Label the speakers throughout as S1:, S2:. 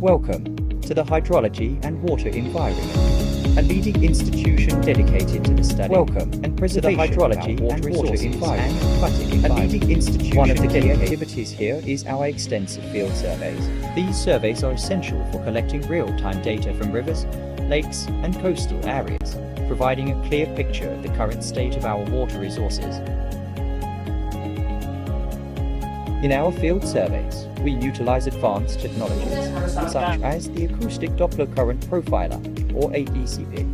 S1: Welcome to the Hydrology and Water Environment, a leading institution dedicated to the study, welcome and preservation of hydrology and water environment, a leading institution. One of the key activities here is our extensive field surveys. These surveys are essential for collecting real-time data from rivers, lakes and coastal areas, providing a clear picture of the current state of our water resources. In our field surveys, we utilize advanced technologies, such as the Acoustic Doppler Current Profiler, or ADCP.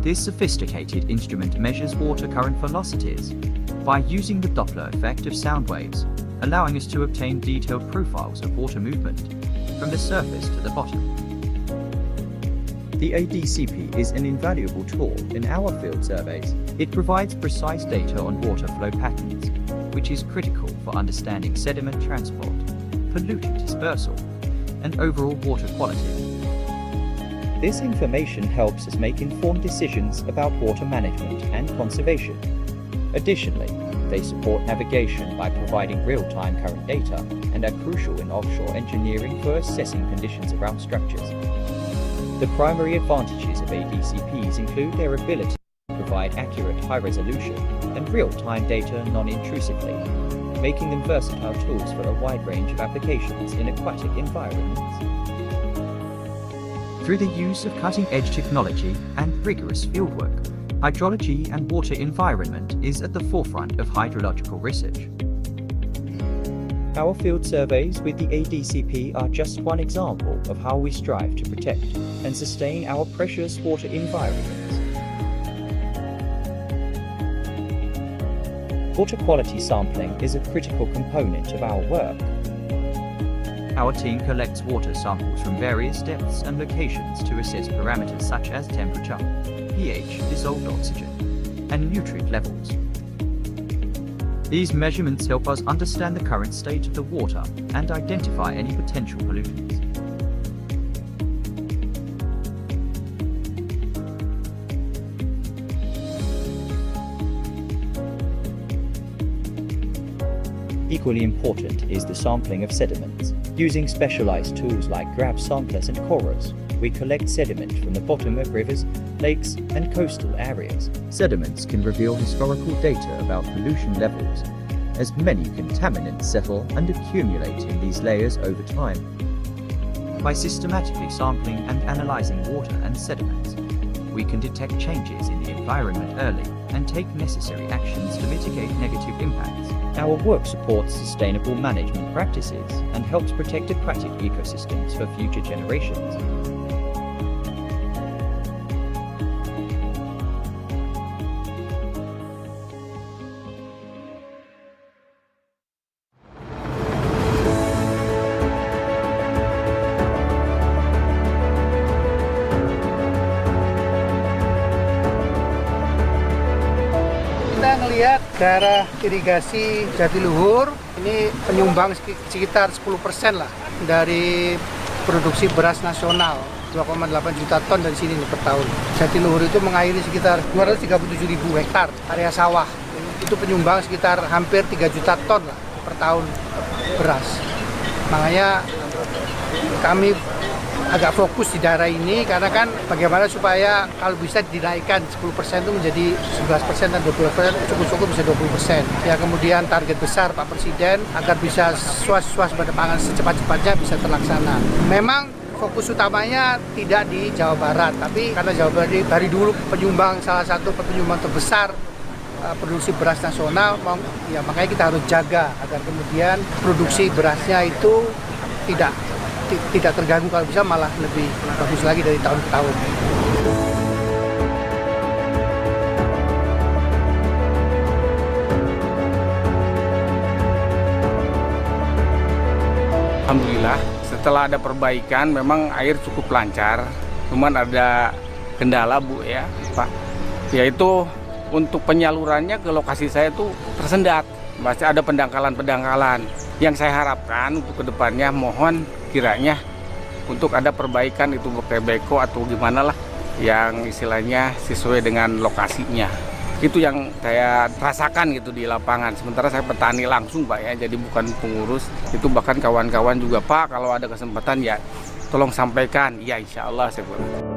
S1: This sophisticated instrument measures water current velocities by using the Doppler effect of sound waves, allowing us to obtain detailed profiles of water movement from the surface to the bottom. The ADCP is an invaluable tool in our field surveys. It provides precise data on water flow patterns, which is critical for understanding sediment transport, pollutant dispersal, and overall water quality. This information helps us make informed decisions about water management and conservation. Additionally, they support navigation by providing real-time current data and are crucial in offshore engineering for assessing conditions around structures. The primary advantages of ADCPs include their ability to provide accurate high-resolution and real-time data non-intrusively, making them versatile tools for a wide range of applications in aquatic environments. Through the use of cutting-edge technology and rigorous fieldwork, hydrology and water environment is at the forefront of hydrological research. Our field surveys with the ADCP are just one example of how we strive to protect and sustain our precious water environments. Water quality sampling is a critical component of our work. Our team collects water samples from various depths and locations to assess parameters such as temperature, pH, dissolved oxygen, and nutrient levels. These measurements help us understand the current state of the water and identify any potential pollutants. Equally important is the sampling of sediments. Using specialized tools like grab samplers and corals, we collect sediment from the bottom of rivers, lakes, and coastal areas. Sediments can reveal historical data about pollution levels, as many contaminants settle and accumulate in these layers over time. By systematically sampling and analyzing water and sediments, we can detect changes in the environment early and take necessary actions to mitigate negative impacts. Our work supports sustainable management practices and helps protect aquatic ecosystems for future generations.
S2: Kita ngelihat daerah irigasi Jatiluhur ini penyumbang sekitar 10% lah dari produksi beras nasional, 2,8 juta ton dari sini nih per tahun. Jatiluhur itu mengairi sekitar 237.000 hektar area sawah. Itu penyumbang sekitar hampir 3 juta ton lah per tahun beras. Makanya kami agak fokus di daerah ini karena kan bagaimana supaya kalau bisa dinaikkan 10% itu menjadi 11% dan 12%, cukup-cukup bisa 20%. Ya kemudian target besar Pak Presiden agar bisa swasembada pangan secepat-cepatnya bisa terlaksana. Memang fokus utamanya tidak di Jawa Barat, tapi karena Jawa Barat dari dulu penyumbang salah satu penyumbang terbesar produksi beras nasional, ya makanya kita harus jaga agar kemudian produksi berasnya itu tidak terganggu, kalau bisa malah lebih bagus lagi dari tahun ke tahun.
S3: Alhamdulillah, setelah ada perbaikan memang air cukup lancar, cuman ada kendala Bu ya Pak, yaitu untuk penyalurannya ke lokasi saya itu tersendat, masih ada pendangkalan-pendangkalan. Yang saya harapkan untuk kedepannya mohon kiranya untuk ada perbaikan itu pakai beko atau gimana lah yang istilahnya sesuai dengan lokasinya. Itu yang saya rasakan gitu di lapangan. Sementara saya petani langsung Pak ya, jadi bukan pengurus. Itu bahkan kawan-kawan juga, Pak kalau ada kesempatan ya tolong sampaikan. Ya insya Allah saya bilang.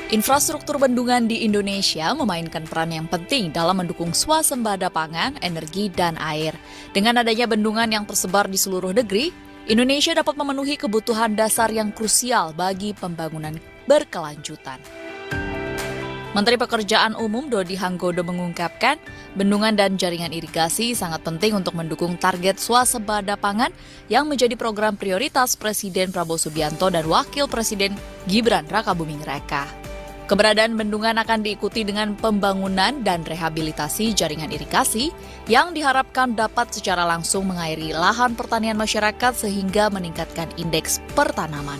S4: Infrastruktur bendungan di Indonesia memainkan peran yang penting dalam mendukung swasembada pangan, energi, dan air. Dengan adanya bendungan yang tersebar di seluruh negeri, Indonesia dapat memenuhi kebutuhan dasar yang krusial bagi pembangunan berkelanjutan. Menteri Pekerjaan Umum Dodi Hanggodo mengungkapkan, bendungan dan jaringan irigasi sangat penting untuk mendukung target swasembada pangan yang menjadi program prioritas Presiden Prabowo Subianto dan Wakil Presiden Gibran Rakabuming Raka. Keberadaan bendungan akan diikuti dengan pembangunan dan rehabilitasi jaringan irigasi yang diharapkan dapat secara langsung mengairi lahan pertanian masyarakat sehingga meningkatkan indeks pertanaman.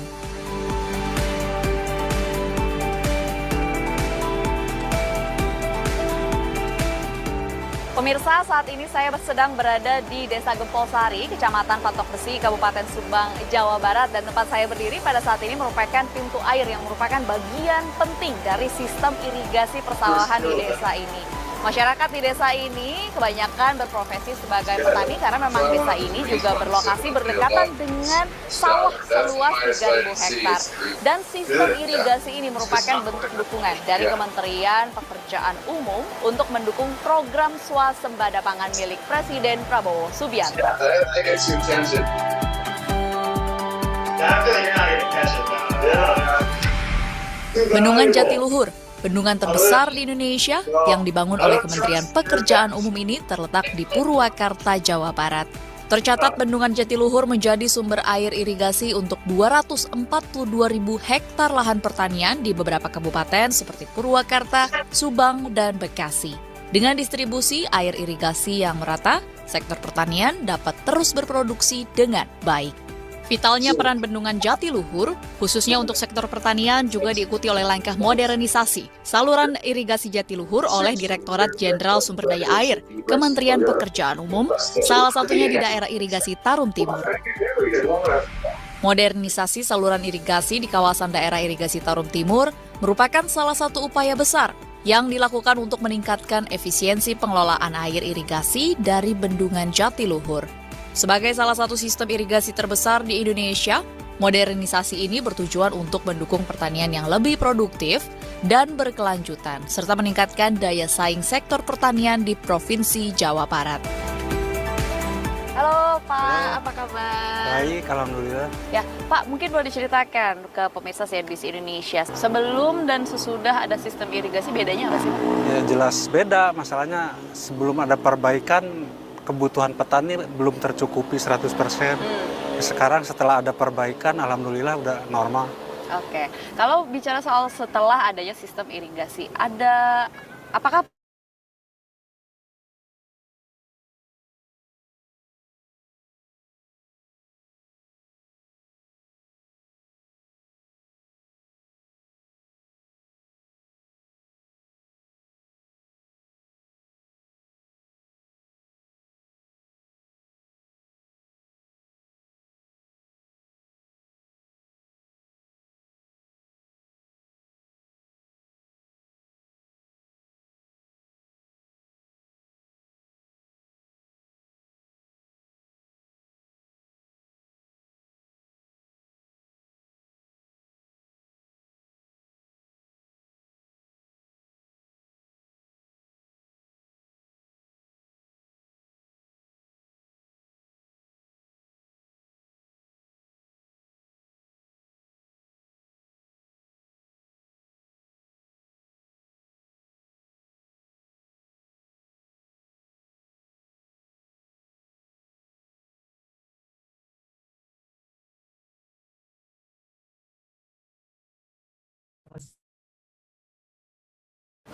S5: Pemirsa, saat ini saya sedang berada di Desa Gempolsari, Kecamatan Patok Besi, Kabupaten Subang, Jawa Barat. Dan tempat saya berdiri pada saat ini merupakan pintu air yang merupakan bagian penting dari sistem irigasi persawahan di desa ini. Masyarakat di desa ini kebanyakan berprofesi sebagai petani karena memang desa ini juga berlokasi berdekatan dengan sawah seluas 3.000 hektar. Dan sistem irigasi ini merupakan bentuk dukungan dari Kementerian Pekerjaan Umum untuk mendukung program swasembada pangan milik Presiden Prabowo Subianto.
S4: Bendungan Jatiluhur, bendungan terbesar di Indonesia yang dibangun oleh Kementerian Pekerjaan Umum ini terletak di Purwakarta, Jawa Barat. Tercatat bendungan Jatiluhur menjadi sumber air irigasi untuk 242.000 hektar lahan pertanian di beberapa kabupaten seperti Purwakarta, Subang, dan Bekasi. Dengan distribusi air irigasi yang merata, sektor pertanian dapat terus berproduksi dengan baik. Vitalnya peran bendungan Jatiluhur, khususnya untuk sektor pertanian, juga diikuti oleh langkah modernisasi saluran irigasi Jatiluhur oleh Direktorat Jenderal Sumber Daya Air, Kementerian Pekerjaan Umum, salah satunya di daerah irigasi Tarum Timur. Modernisasi saluran irigasi di kawasan daerah irigasi Tarum Timur merupakan salah satu upaya besar yang dilakukan untuk meningkatkan efisiensi pengelolaan air irigasi dari bendungan Jatiluhur. Sebagai salah satu sistem irigasi terbesar di Indonesia, modernisasi ini bertujuan untuk mendukung pertanian yang lebih produktif dan berkelanjutan, serta meningkatkan daya saing sektor pertanian di Provinsi Jawa Barat.
S5: Halo Pak, apa kabar?
S2: Baik, alhamdulillah.
S5: Ya, Pak, mungkin boleh diceritakan ke pemirsa CNBC Indonesia, sebelum dan sesudah ada sistem irigasi bedanya apa sih Pak?
S6: Ya jelas beda, masalahnya sebelum ada perbaikan kebutuhan petani belum tercukupi 100%. Sekarang setelah ada perbaikan, alhamdulillah udah normal.
S5: Oke, kalau bicara soal setelah adanya sistem irigasi, apakah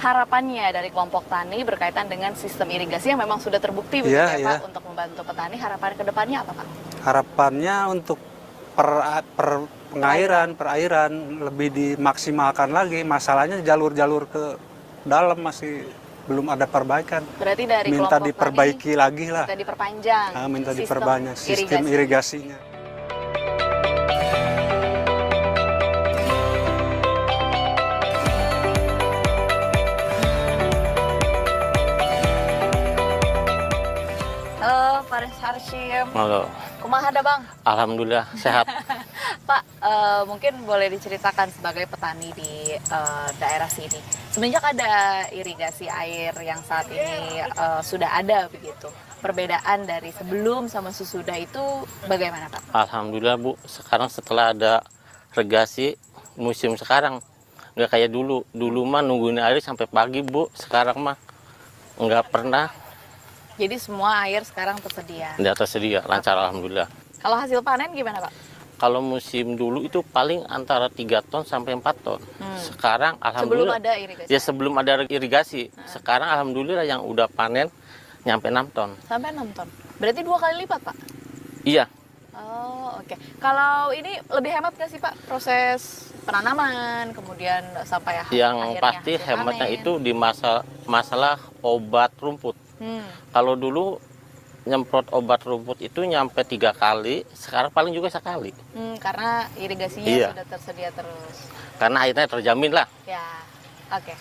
S5: harapannya dari kelompok tani berkaitan dengan sistem irigasi yang memang sudah terbukti begitu ya Pak untuk membantu petani. Harapan ke depannya apa Pak?
S6: Harapannya untuk perairan lebih dimaksimalkan lagi. Masalahnya jalur-jalur ke dalam masih belum ada perbaikan.
S5: Berarti dari
S6: minta
S5: kelompok
S6: diperbaiki
S5: tani,
S6: lagi lah.
S5: minta diperpanjang.
S6: Minta diperbanyak sistem irigasinya.
S5: Halo Pak Harsyim.
S7: Halo.
S5: Kumaha ada Bang?
S7: Alhamdulillah sehat.
S5: Pak, mungkin boleh diceritakan sebagai petani di daerah sini. Semenjak ada irigasi air yang saat ini sudah ada begitu, perbedaan dari sebelum sama sesudah itu bagaimana Pak?
S7: Alhamdulillah Bu, sekarang setelah ada irigasi musim sekarang nggak kayak dulu. Dulu mah nungguin air sampai pagi Bu, sekarang mah nggak pernah.
S5: Jadi semua air sekarang tersedia?
S7: Nggak tersedia, lancar Alhamdulillah.
S5: Kalau hasil panen gimana Pak?
S7: Kalau musim dulu itu paling antara 3 ton sampai 4 ton. Sekarang
S5: Sebelum
S7: Alhamdulillah.
S5: ada irigasi?
S7: Ya sebelum ada irigasi. Sekarang Alhamdulillah yang udah panen nyampe 6 ton.
S5: Sampai 6 ton? Berarti 2 kali lipat Pak?
S7: Iya.
S5: Oh oke. Kalau ini lebih hemat nggak sih Pak proses penanaman kemudian sampai
S7: Yang
S5: akhirnya
S7: pasti
S5: hasil
S7: hematnya
S5: panen?
S7: itu di masalah obat rumput. Kalau dulu nyemprot obat rumput itu nyampe 3 kali, sekarang paling juga sekali.
S5: Karena irigasinya
S7: Iya.
S5: sudah tersedia terus.
S7: Karena airnya terjamin lah.
S5: Ya, oke.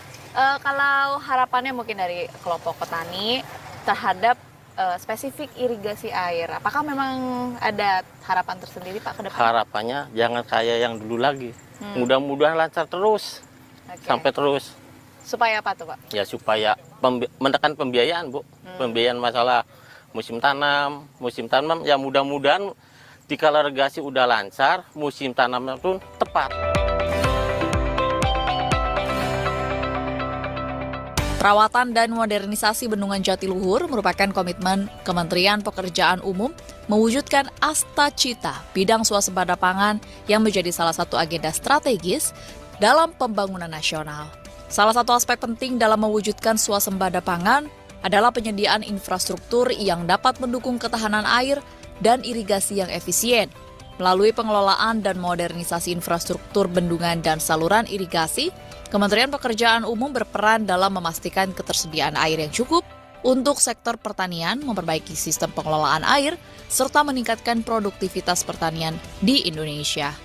S5: Kalau harapannya mungkin dari kelompok petani terhadap spesifik irigasi air, apakah memang ada harapan tersendiri Pak ke depan?
S7: Harapannya jangan kayak yang dulu lagi. Mudah-mudahan lancar terus,
S5: Oke.
S7: sampai terus.
S5: Supaya apa tuh Pak?
S7: Ya supaya menekan pembiayaan Bu, pembiayaan masalah musim tanam ya mudah-mudahan dikala irigasi udah lancar, musim tanamnya pun tepat.
S4: Perawatan dan modernisasi bendungan Jatiluhur merupakan komitmen Kementerian Pekerjaan Umum mewujudkan Asta Cita bidang swasembada pangan yang menjadi salah satu agenda strategis dalam pembangunan nasional. Salah satu aspek penting dalam mewujudkan swasembada pangan adalah penyediaan infrastruktur yang dapat mendukung ketahanan air dan irigasi yang efisien. Melalui pengelolaan dan modernisasi infrastruktur bendungan dan saluran irigasi, Kementerian Pekerjaan Umum berperan dalam memastikan ketersediaan air yang cukup untuk sektor pertanian, memperbaiki sistem pengelolaan air, serta meningkatkan produktivitas pertanian di Indonesia.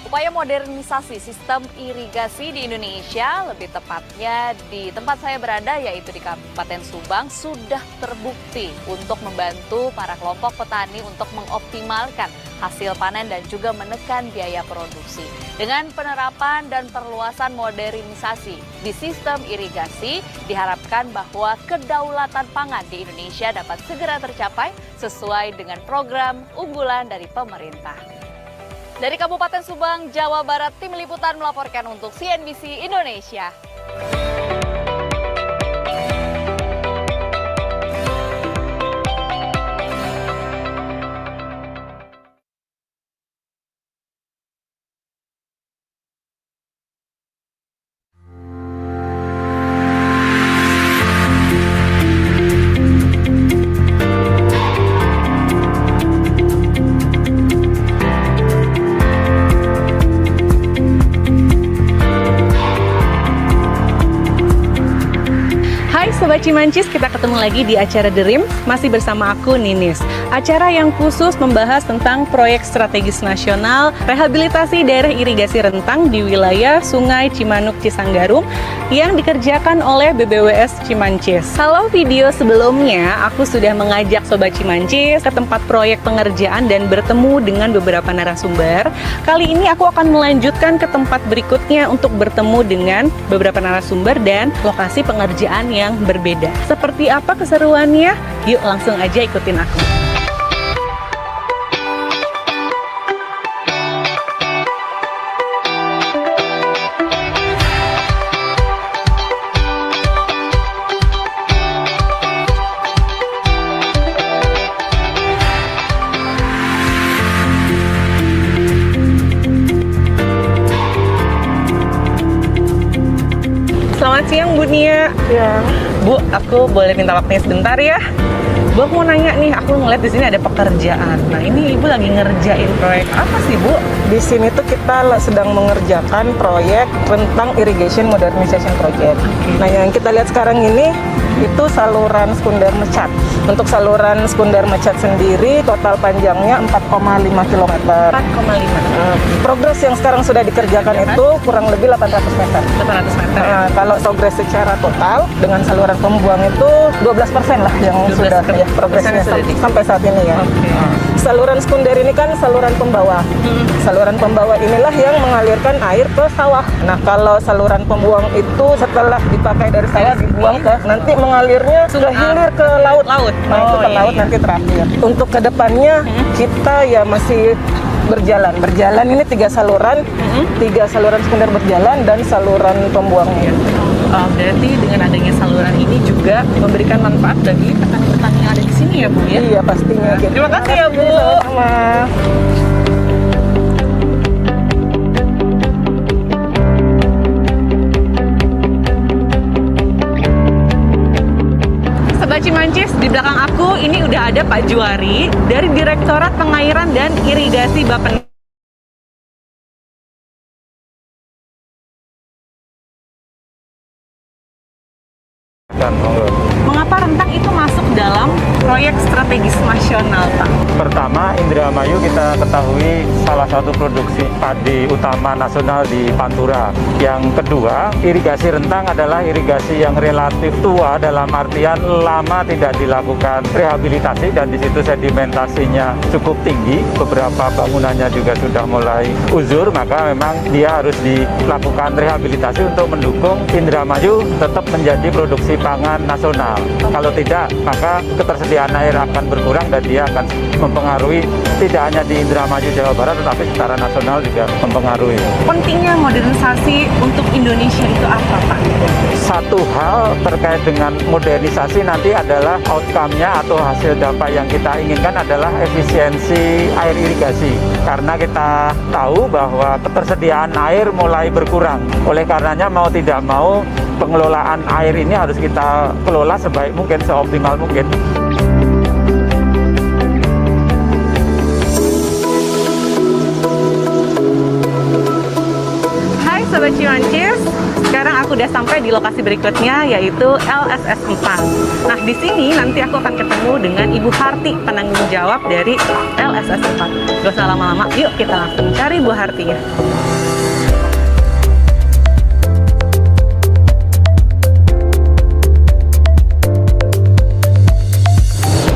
S5: Upaya modernisasi sistem irigasi di Indonesia, lebih tepatnya di tempat saya berada yaitu di Kabupaten Subang, sudah terbukti untuk membantu para kelompok petani untuk mengoptimalkan hasil panen dan juga menekan biaya produksi. Dengan penerapan dan perluasan modernisasi di sistem irigasi, diharapkan bahwa kedaulatan pangan di Indonesia dapat segera tercapai sesuai dengan program unggulan dari pemerintah. Dari Kabupaten Subang, Jawa Barat, Tim Liputan melaporkan untuk CNBC Indonesia.
S8: Sobat Cimancis, kita ketemu lagi di acara The Rim, masih bersama aku Ninis. Acara yang khusus membahas tentang proyek strategis nasional rehabilitasi daerah irigasi rentang di wilayah Sungai Cimanuk Cisanggarung yang dikerjakan oleh BBWS Cimancis. Kalau video sebelumnya, aku sudah mengajak Sobat Cimancis ke tempat proyek pengerjaan dan bertemu dengan beberapa narasumber. Kali ini aku akan melanjutkan ke tempat berikutnya untuk bertemu dengan beberapa narasumber dan lokasi pengerjaan yang berbeda. Seperti apa keseruannya? Yuk langsung aja ikutin aku. siang Bu Nia.
S9: Ya,
S8: Bu, aku boleh minta waktunya sebentar ya? Bu, aku mau nanya nih, aku ngeliat di sini ada pekerjaan. Nah, ini Ibu lagi ngerjain proyek apa sih, Bu?
S9: di sini tuh kita sedang mengerjakan proyek tentang irrigation modernization project. Nah, yang kita lihat sekarang ini itu saluran sekunder mecat. Untuk saluran sekunder mecat sendiri total panjangnya 4,5 km.
S8: 4,5.
S9: Progres yang sekarang sudah dikerjakan itu kurang lebih 800 meter.
S8: 800 meter.
S9: Nah, kalau progres secara total dengan saluran pembuang itu 12% lah yang
S8: 12%
S9: sudah ya, progresnya
S8: sudah di-
S9: sampai saat ini ya.
S8: Oke.
S9: Saluran sekunder ini kan saluran pembawa. Saluran pembawa inilah yang mengalirkan air ke sawah. Nah, kalau saluran pembuang itu setelah dipakai dari sawah dibuang ke nanti mengalirnya sudah hilir ke laut. Nah, itu
S8: Oh,
S9: ke
S8: iya,
S9: laut
S8: iya.
S9: nanti terakhir. Untuk kedepannya kita ya masih berjalan ini 3 saluran, 3 saluran sekunder berjalan dan saluran pembuangnya.
S8: Berarti dengan adanya saluran ini juga memberikan manfaat bagi petani-petani yang ada di sini ya, Bu ya?
S9: Iya pastinya. Gitu.
S8: Terima kasih ya, Bu.
S9: Sama-sama.
S8: Sobat Cimancis, di belakang aku ini udah ada Pak Juari dari Direktorat Pengairan dan Irigasi Bappenas. Mengapa Rentang itu masuk dalam proyek strategis nasional, Pak?
S10: Pertama, Indramayu kita ketahui salah satu produksi padi utama nasional di Pantura. Yang kedua, irigasi Rentang adalah irigasi yang relatif tua dalam artian lama tidak dilakukan rehabilitasi dan di situ sedimentasinya cukup tinggi. Beberapa bangunannya juga sudah mulai uzur, maka memang dia harus dilakukan rehabilitasi untuk mendukung Indramayu tetap menjadi produksi pangan nasional. Kalau tidak, maka ketersediaan air akan berkurang dan dia akan mempengaruhi tidak hanya di Indramayu Jawa Barat tetapi secara nasional juga mempengaruhi.
S8: Pentingnya modernisasi untuk Indonesia itu apa, Pak?
S10: Satu hal terkait dengan modernisasi nanti adalah outcome-nya atau hasil dampak yang kita inginkan adalah efisiensi air irigasi. Karena kita tahu bahwa ketersediaan air mulai berkurang. Oleh karenanya mau tidak mau pengelolaan air ini harus kita kelola sebaik mungkin, seoptimal mungkin.
S8: Hai Sobat Cimancis, sekarang aku udah sampai di lokasi berikutnya yaitu LSS 4. Nah, di sini nanti aku akan ketemu dengan Ibu Harti, penanggung jawab dari LSS 4. Gak usah lama-lama, yuk kita langsung cari Bu Hartinya.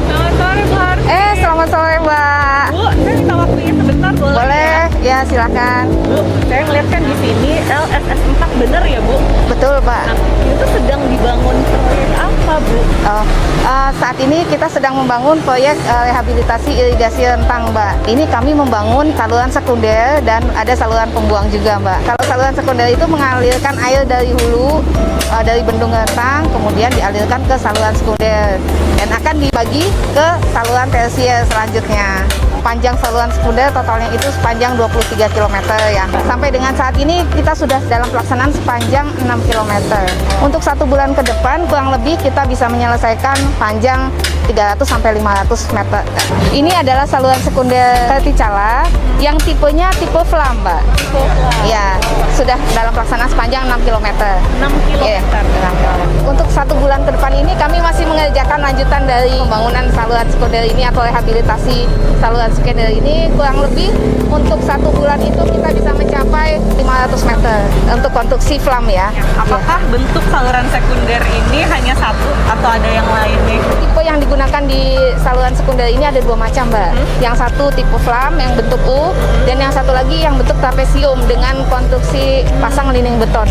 S8: Selamat sore Bu Harti.
S11: Selamat sore, Mbak.
S8: Bu, saya minta waktunya sebentar boleh?
S11: Boleh? Ya, silakan.
S8: Bu, saya melihat kan di sini LSS 4 bener ya, Bu?
S11: Betul, Pak.
S8: Nah, itu sedang dibangun proyek apa, Bu?
S11: Saat ini kita sedang membangun proyek rehabilitasi irigasi Rentang, Mbak. Ini kami membangun saluran sekunder dan ada saluran pembuang juga, Mbak. Kalau saluran sekunder itu mengalirkan air dari hulu, dari bendung Rentang, kemudian dialirkan ke saluran sekunder dan akan dibagi ke saluran tersier selanjutnya. Panjang saluran sekunder totalnya itu sepanjang 23 km ya. Sampai dengan saat ini kita sudah dalam pelaksanaan sepanjang 6 km. Untuk 1 bulan ke depan kurang lebih kita bisa menyelesaikan panjang 300 sampai 500 meter. Ini adalah saluran sekunder Ticala yang tipenya tipe flam, Mbak. Ya, sudah dalam pelaksanaan sepanjang 6 km.
S8: 6 km.
S11: Iya, 6 km. Untuk 1 bulan ke depan ini kami masih mengerjakan lanjutan dari pembangunan saluran sekunder ini atau rehabilitasi saluran sekunder ini. Kurang lebih untuk 1 bulan itu kita bisa mencapai 500 meter untuk konstruksi flam ya.
S8: Apakah bentuk saluran sekunder ini hanya satu atau ada yang lain nih?
S11: Tipe yang digunakan di saluran sekunder ini ada 2 macam, Mbak. Yang satu tipe flam yang bentuk U dan yang satu lagi yang bentuk trapesium dengan konstruksi pasang dinding beton.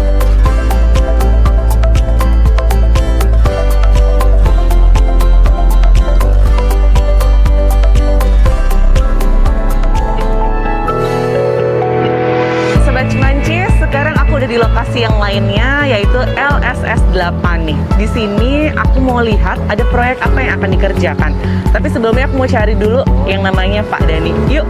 S8: Sobat Cimancis, sekarang aku udah di lokasi yang lainnya yaitu LSS 8 nih. Di sini aku mau lihat ada proyek apa yang akan dikerjakan. Tapi sebelumnya aku mau cari dulu yang namanya Pak Dani. Yuk.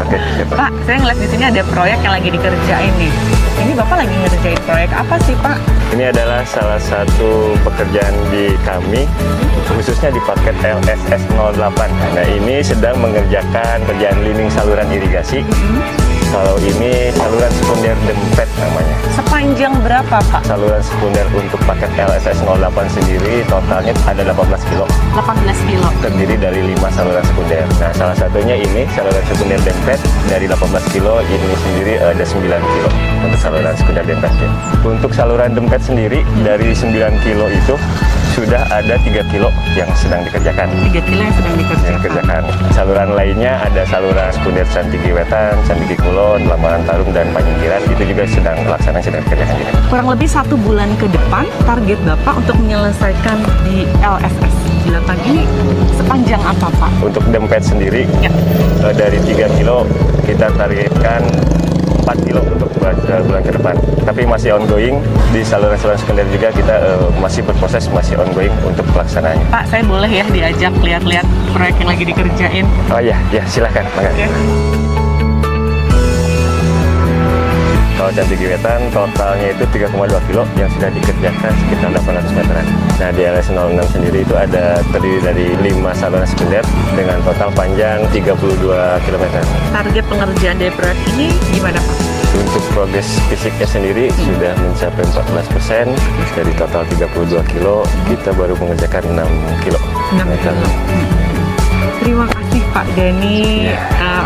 S10: Oke, siap, Pak.
S8: Pak, saya ngeliat di sini ada proyek yang lagi dikerjain nih. Ini Bapak lagi ngerjain proyek apa sih, Pak?
S10: Ini adalah salah satu pekerjaan di kami, khususnya di paket LSS 08. Nah, ini sedang mengerjakan kerjaan lining saluran irigasi. Kalau ini saluran sekunder dempet namanya.
S8: Sepanjang berapa, Pak?
S10: Saluran sekunder untuk paket LSS 08 sendiri totalnya ada 18 kilo.
S8: 18 kilo.
S10: Terdiri dari 5 saluran sekunder. Nah, salah satunya ini saluran sekunder dempet dari 18 kilo, ini sendiri ada 9 kilo untuk saluran sekunder dempet. Ya. Untuk saluran dempet sendiri dari 9 kilo itu sudah ada 3 kilo yang sedang dikerjakan.
S8: 3 kilo yang sedang dikerjakan.
S10: Saluran lainnya ada saluran sekunder Candigi Wetan, Candigi Kulon, Lambangan Tarum, dan Panyingkiran. Itu juga sedang dikerjakan juga.
S8: Kurang lebih 1 bulan ke depan, target Bapak untuk menyelesaikan di LSS 8 ini sepanjang apa, Pak?
S10: Untuk dempet sendiri,
S8: Ya.
S10: Dari 3 kilo kita targetkan 4 kilo untuk bulan ke depan. Tapi masih ongoing, di saluran-saluran sekunder juga kita masih berproses, masih ongoing untuk pelaksanaannya.
S8: Pak, saya boleh ya diajak lihat-lihat proyek yang lagi dikerjain?
S10: Oh iya, silahkan.
S8: Ya.
S10: Kalau Candigi Wetan totalnya itu 3,2 kilo yang sudah dikerjakan sekitar 800 meteran. Nah, di LS 06 sendiri itu terdiri dari 5 saluran sekunder dengan total panjang 32 km.
S8: Target pengerjaan dari proyek ini gimana, Pak?
S10: Untuk progres fisiknya sendiri sudah mencapai 14%. Dari total 32 kilo, kita baru mengerjakan 6 kilo.
S8: 6 kilo. Terima kasih Pak Dani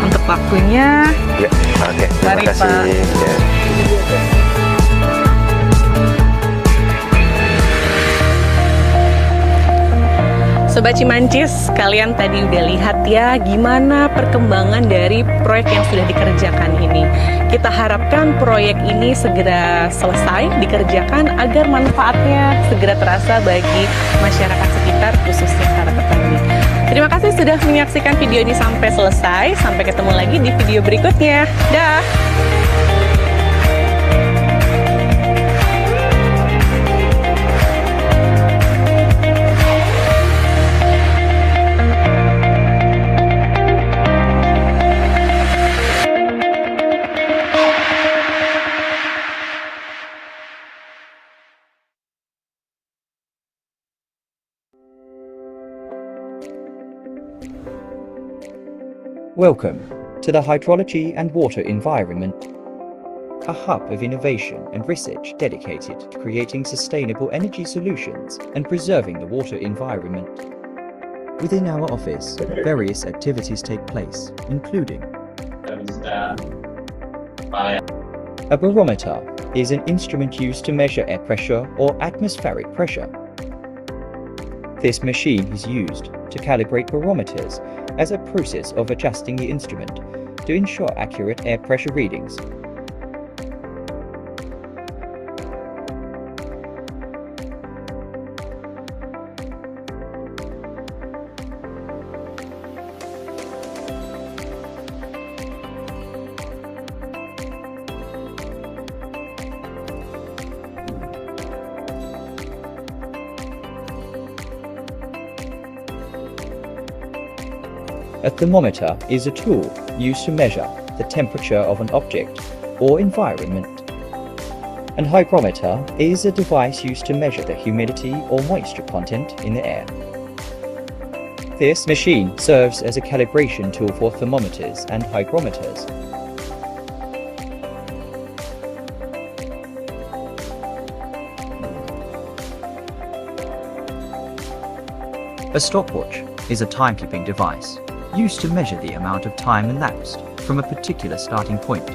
S8: untuk waktunya.
S10: Ya, oke. Terima
S8: Mari,
S10: kasih.
S8: Pak.
S10: Ya.
S8: Sobat Cimancis, kalian tadi udah lihat ya gimana perkembangan dari proyek yang sudah dikerjakan ini. Kita harapkan proyek ini segera selesai dikerjakan agar manfaatnya segera terasa bagi masyarakat sekitar, khususnya para petani. Terima kasih sudah menyaksikan video ini sampai selesai. Sampai ketemu lagi di video berikutnya. Dah.
S1: Welcome to the Hydrology and Water Environment, a hub of innovation and research dedicated to creating sustainable energy solutions and preserving the water environment. Within our office, various activities take place, including a barometer is an instrument used to measure air pressure or atmospheric pressure. This machine is used to calibrate barometers as a process of adjusting the instrument to ensure accurate air pressure readings. A thermometer is a tool used to measure the temperature of an object or environment. An hygrometer is a device used to measure the humidity or moisture content in the air. This machine serves as a calibration tool for thermometers and hygrometers. A stopwatch is a timekeeping device used to measure the amount of time elapsed from a particular starting point.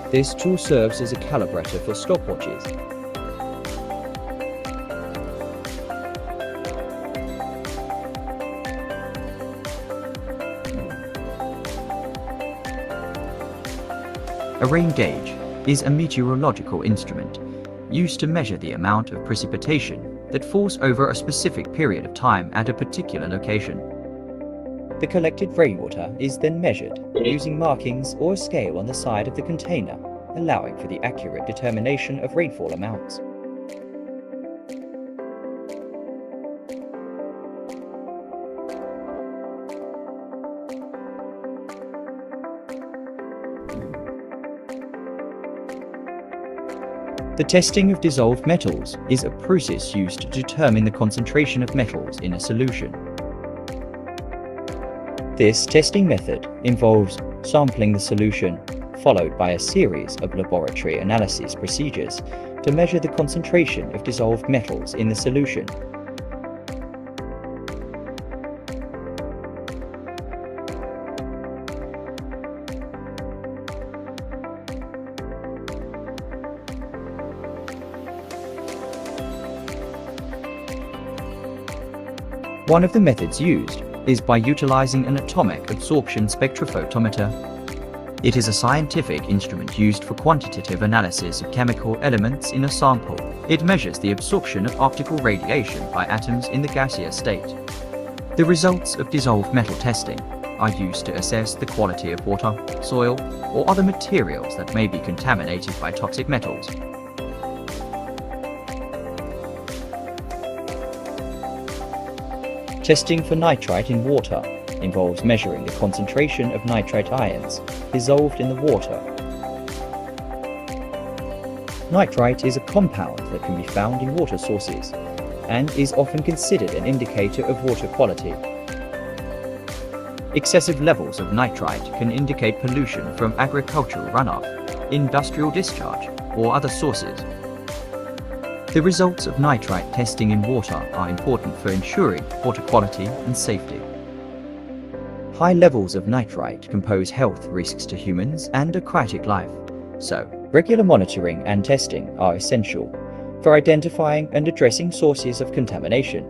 S1: This tool serves as a calibrator for stopwatches. A rain gauge is a meteorological instrument used to measure the amount of precipitation that falls over a specific period of time at a particular location. The collected rainwater is then measured using markings or a scale on the side of the container, allowing for the accurate determination of rainfall amounts. The testing of dissolved metals is a process used to determine the concentration of metals in a solution. This testing method involves sampling the solution, followed by a series of laboratory analysis procedures to measure the concentration of dissolved metals in the solution. One of the methods used is by utilizing an atomic absorption spectrophotometer. It is a scientific instrument used for quantitative analysis of chemical elements in a sample. It measures the absorption of optical radiation by atoms in the gaseous state. The results of dissolved metal testing are used to assess the quality of water, soil, or other materials that may be contaminated by toxic metals. Testing for nitrite in water involves measuring the concentration of nitrite ions dissolved in the water. Nitrite is a compound that can be found in water sources and is often considered an indicator of water quality. Excessive levels of nitrite can indicate pollution from agricultural runoff, industrial discharge, or other sources. The results of nitrite testing in water are important for ensuring water quality and safety. High levels of nitrite can pose health risks to humans and aquatic life, so regular monitoring and testing are essential for identifying and addressing sources of contamination.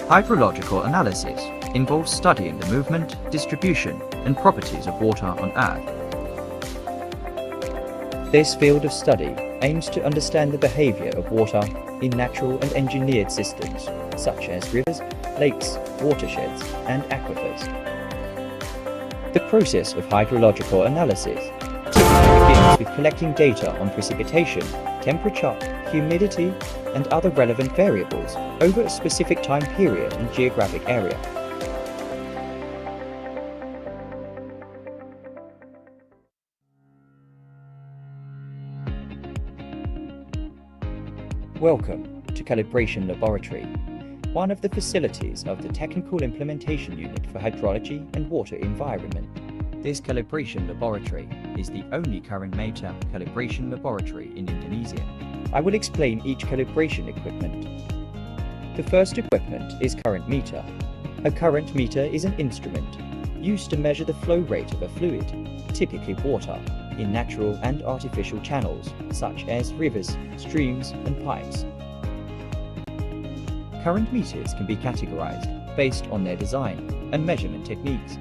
S1: Hydrological analysis involves studying the movement, distribution, and properties of water on Earth. This field of study aims to understand the behavior of water in natural and engineered systems, such as rivers, lakes, watersheds, and aquifers. The process of hydrological analysis typically begins with collecting data on precipitation, temperature, humidity, and other relevant variables over a specific time period and geographic area. Welcome to Calibration Laboratory, one of the facilities of the Technical Implementation Unit for Hydrology and Water Environment. This calibration laboratory is the only current meter calibration laboratory in Indonesia. I will explain each calibration equipment. The first equipment is current meter. A current meter is an instrument used to measure the flow rate of a fluid, typically water, in natural and artificial channels such as rivers, streams, and pipes. Current meters can be categorized based on their design and measurement techniques.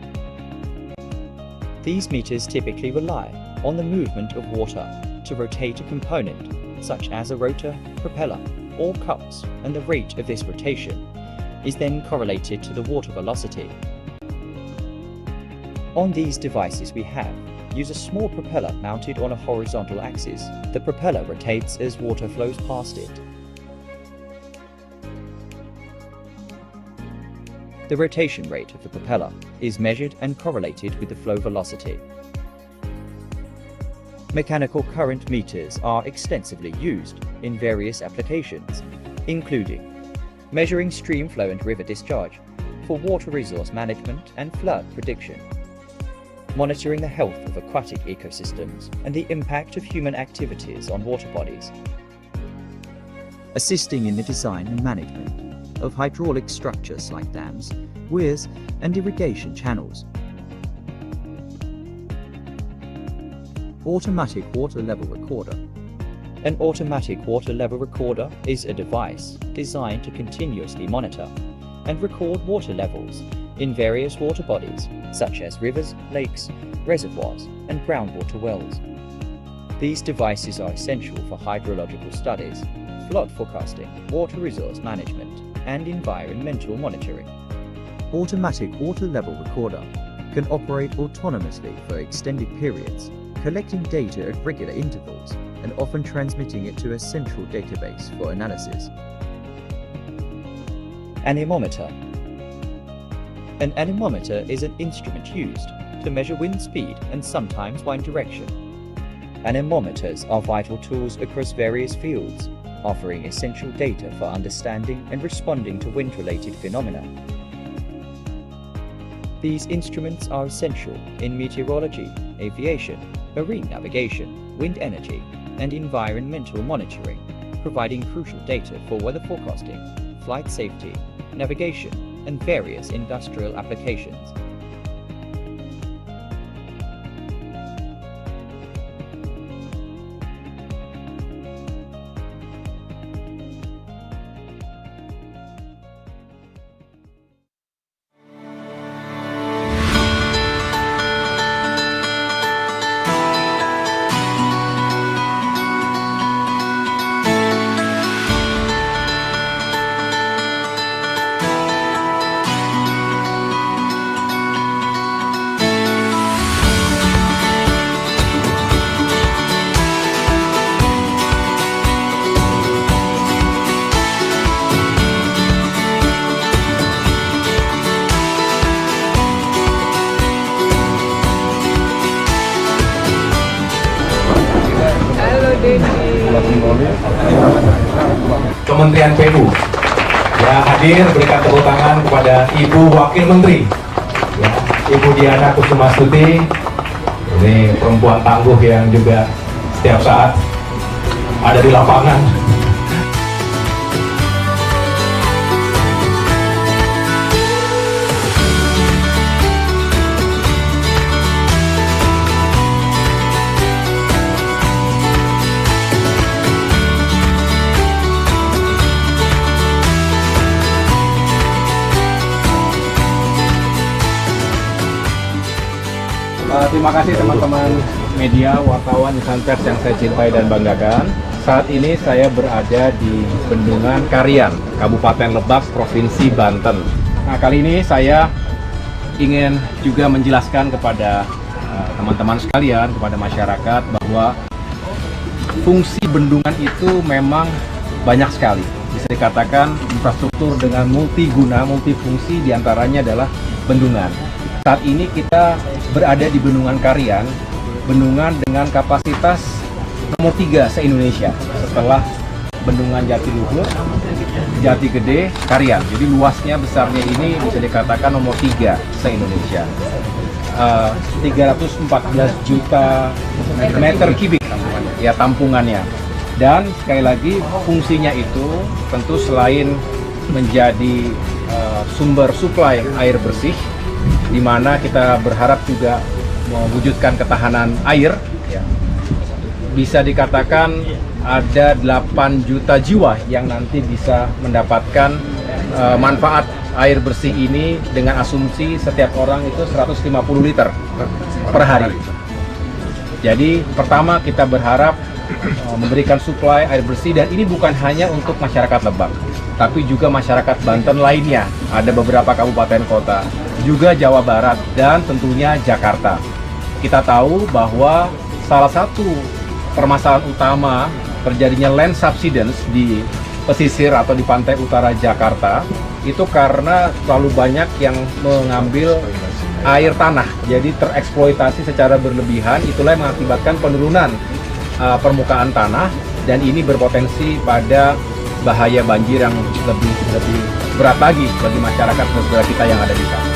S1: These meters typically rely on the movement of water to rotate a component, such as a rotor, propeller, or cups, and the rate of this rotation is then correlated to the water velocity. On these devices we use a small propeller mounted on a horizontal axis. The propeller rotates as water flows past it. The rotation rate of the propeller is measured and correlated with the flow velocity. Mechanical current meters are extensively used in various applications, including measuring stream flow and river discharge for water resource management and flood prediction, monitoring the health of aquatic ecosystems and the impact of human activities on water bodies, assisting in the design and management of hydraulic structures like dams, weirs, and irrigation channels. Automatic water level recorder. An automatic water level recorder is a device designed to continuously monitor and record water levels in various water bodies such as rivers, lakes, reservoirs, and groundwater wells. These devices are essential for hydrological studies, flood forecasting, water resource management, and environmental monitoring. Automatic water level recorder can operate autonomously for extended periods collecting data at regular intervals and often transmitting it to a central database for analysis. Anemometer. An anemometer is an instrument used to measure wind speed and sometimes wind direction. Anemometers are vital tools across various fields, offering essential data for understanding and responding to wind-related phenomena. These instruments are essential in meteorology, aviation, marine navigation, wind energy, and environmental monitoring, providing crucial data for weather forecasting, flight safety, navigation, and various industrial applications.
S12: Kementerian PU yang hadir, berikan tepuk tangan kepada Ibu Wakil Menteri ya, Ibu Diana Kusumastuti. Ini perempuan tangguh yang juga setiap saat ada di lapangan.
S13: Terima kasih teman-teman media, wartawan, insan pers yang saya cintai dan banggakan. Saat ini saya berada di Bendungan Keairan, Kabupaten Lebak, Provinsi Banten. Nah, kali ini saya ingin juga menjelaskan kepada teman-teman sekalian, kepada masyarakat bahwa fungsi bendungan itu memang banyak sekali. Bisa dikatakan infrastruktur dengan multiguna, multifungsi, diantaranya adalah bendungan. Saat ini kita berada di Bendungan Keairan, bendungan dengan kapasitas nomor 3 se-Indonesia setelah Bendungan Jatiluhur, Jati Gede, Keairan. Jadi luasnya, besarnya ini bisa dikatakan nomor 3 se-Indonesia. 314 juta meter kubik ya tampungannya. Dan sekali lagi fungsinya itu tentu selain menjadi sumber suplai air bersih, di mana kita berharap juga mewujudkan ketahanan air, ya. Bisa dikatakan ada 8 juta jiwa yang nanti bisa mendapatkan manfaat air bersih ini dengan asumsi setiap orang itu 150 liter per hari. Jadi pertama kita berharap memberikan suplai air bersih, dan ini bukan hanya untuk masyarakat Lebak, tapi juga masyarakat Banten lainnya. Ada beberapa kabupaten kota, juga Jawa Barat, dan tentunya Jakarta. Kita tahu bahwa salah satu permasalahan utama terjadinya land subsidence di pesisir atau di pantai utara Jakarta itu karena terlalu banyak yang mengambil air tanah, jadi tereksploitasi secara berlebihan. Itulah yang mengakibatkan penurunan permukaan tanah, dan ini berpotensi pada bahaya banjir yang lebih berat lagi bagi masyarakat saudara kita yang ada di sana.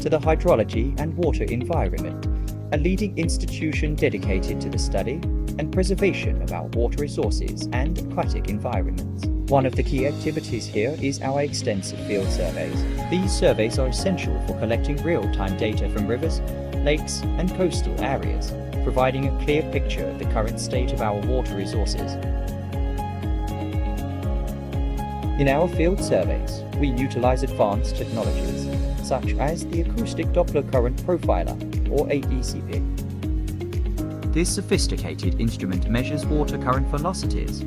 S1: to the hydrology and water environment, a leading institution dedicated to the study and preservation of our water resources and aquatic environments. One of the key activities here is our extensive field surveys. These surveys are essential for collecting real-time data from rivers, lakes, and coastal areas, providing a clear picture of the current state of our water resources. In our field surveys, we utilize advanced technologies, such as the Acoustic Doppler Current Profiler, or ADCP. This sophisticated instrument measures water current velocities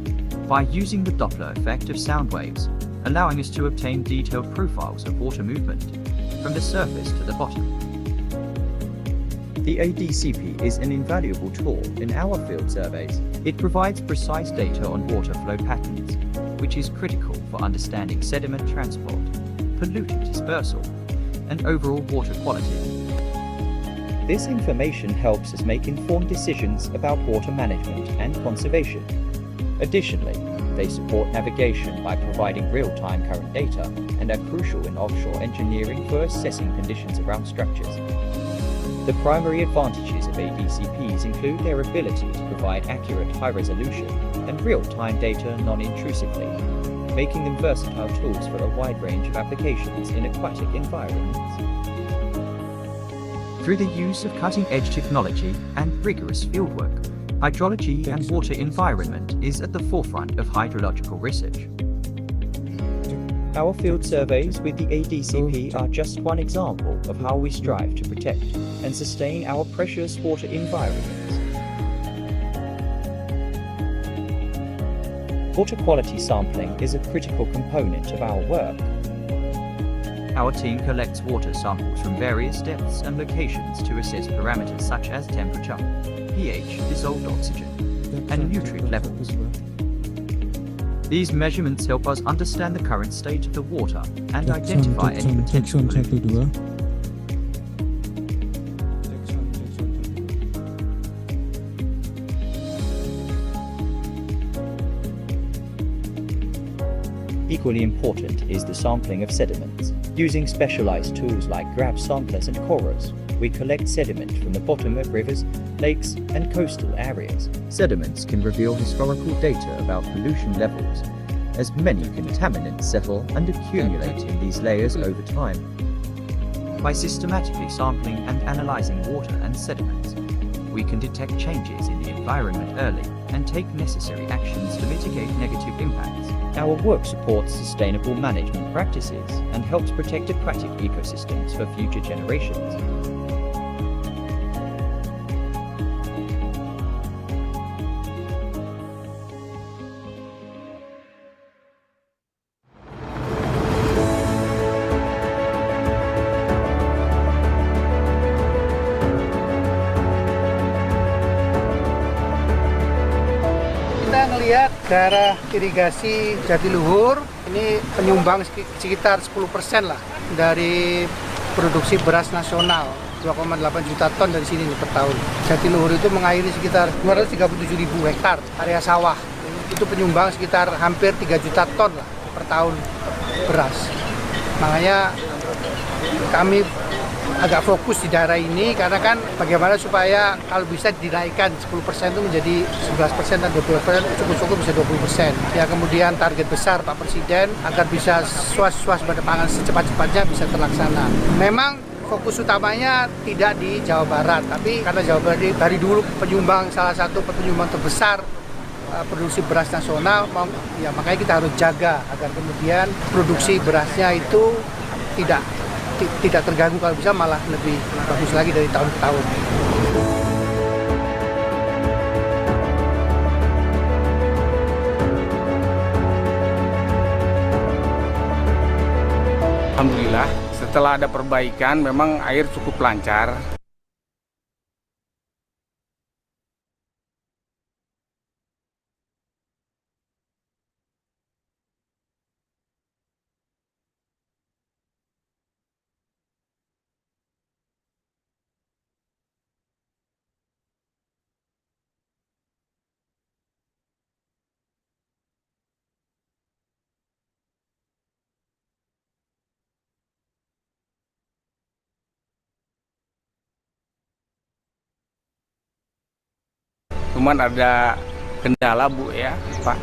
S1: by using the Doppler effect of sound waves, allowing us to obtain detailed profiles of water movement from the surface to the bottom. The ADCP is an invaluable tool in our field surveys. It provides precise data on water flow patterns, which is critical for understanding sediment transport, pollutant dispersal, and overall water quality. This information helps us make informed decisions about water management and conservation. Additionally, they support navigation by providing real-time current data and are crucial in offshore engineering for assessing conditions around structures. The primary advantages of ADCPs include their ability to provide accurate high-resolution and real-time data non-intrusively, making them versatile tools for a wide range of applications in aquatic environments. Through the use of cutting-edge technology and rigorous fieldwork, hydrology and water environment is at the forefront of hydrological research. Our field surveys with the ADCP are just one example of how we strive to protect and sustain our precious water environments. Water quality sampling is a critical component of our work. Our team collects water samples from various depths and locations to assess parameters such as temperature, pH, dissolved oxygen, and nutrient levels. These measurements help us understand the current state of the water and identify any potential pollutants. Equally important is the sampling of sediments. Using specialized tools like grab samplers and corals, we collect sediment from the bottom of rivers, lakes, and coastal areas. Sediments can reveal historical data about pollution levels, as many contaminants settle and accumulate in these layers over time. By systematically sampling and analyzing water and sediments, we can detect changes in the environment early and take necessary actions to mitigate negative impacts. Our work supports sustainable management practices and helps protect aquatic ecosystems for future generations.
S2: Kita ngelihat daerah irigasi Jatiluhur ini penyumbang sekitar 10% lah dari produksi beras nasional, 2,8 juta ton dari sini per tahun. Jatiluhur itu mengairi sekitar 237.000 hektar area sawah. Itu penyumbang sekitar hampir 3 juta ton lah per tahun beras. Makanya kami agak fokus di daerah ini karena kan bagaimana supaya kalau bisa dinaikkan 10% itu menjadi 11% dan 12%, cukup-cukup bisa 20%. Ya kemudian target besar Pak Presiden agar bisa swasembada pangan secepat-cepatnya bisa terlaksana. Memang fokus utamanya tidak di Jawa Barat, tapi karena Jawa Barat dari dulu penyumbang salah satu penyumbang terbesar produksi beras nasional, ya makanya kita harus jaga agar kemudian produksi berasnya itu tidak terganggu, kalau bisa malah lebih bagus lagi dari tahun ke tahun.
S3: Alhamdulillah, setelah ada perbaikan memang air cukup lancar. Cuman ada kendala Bu ya Pak,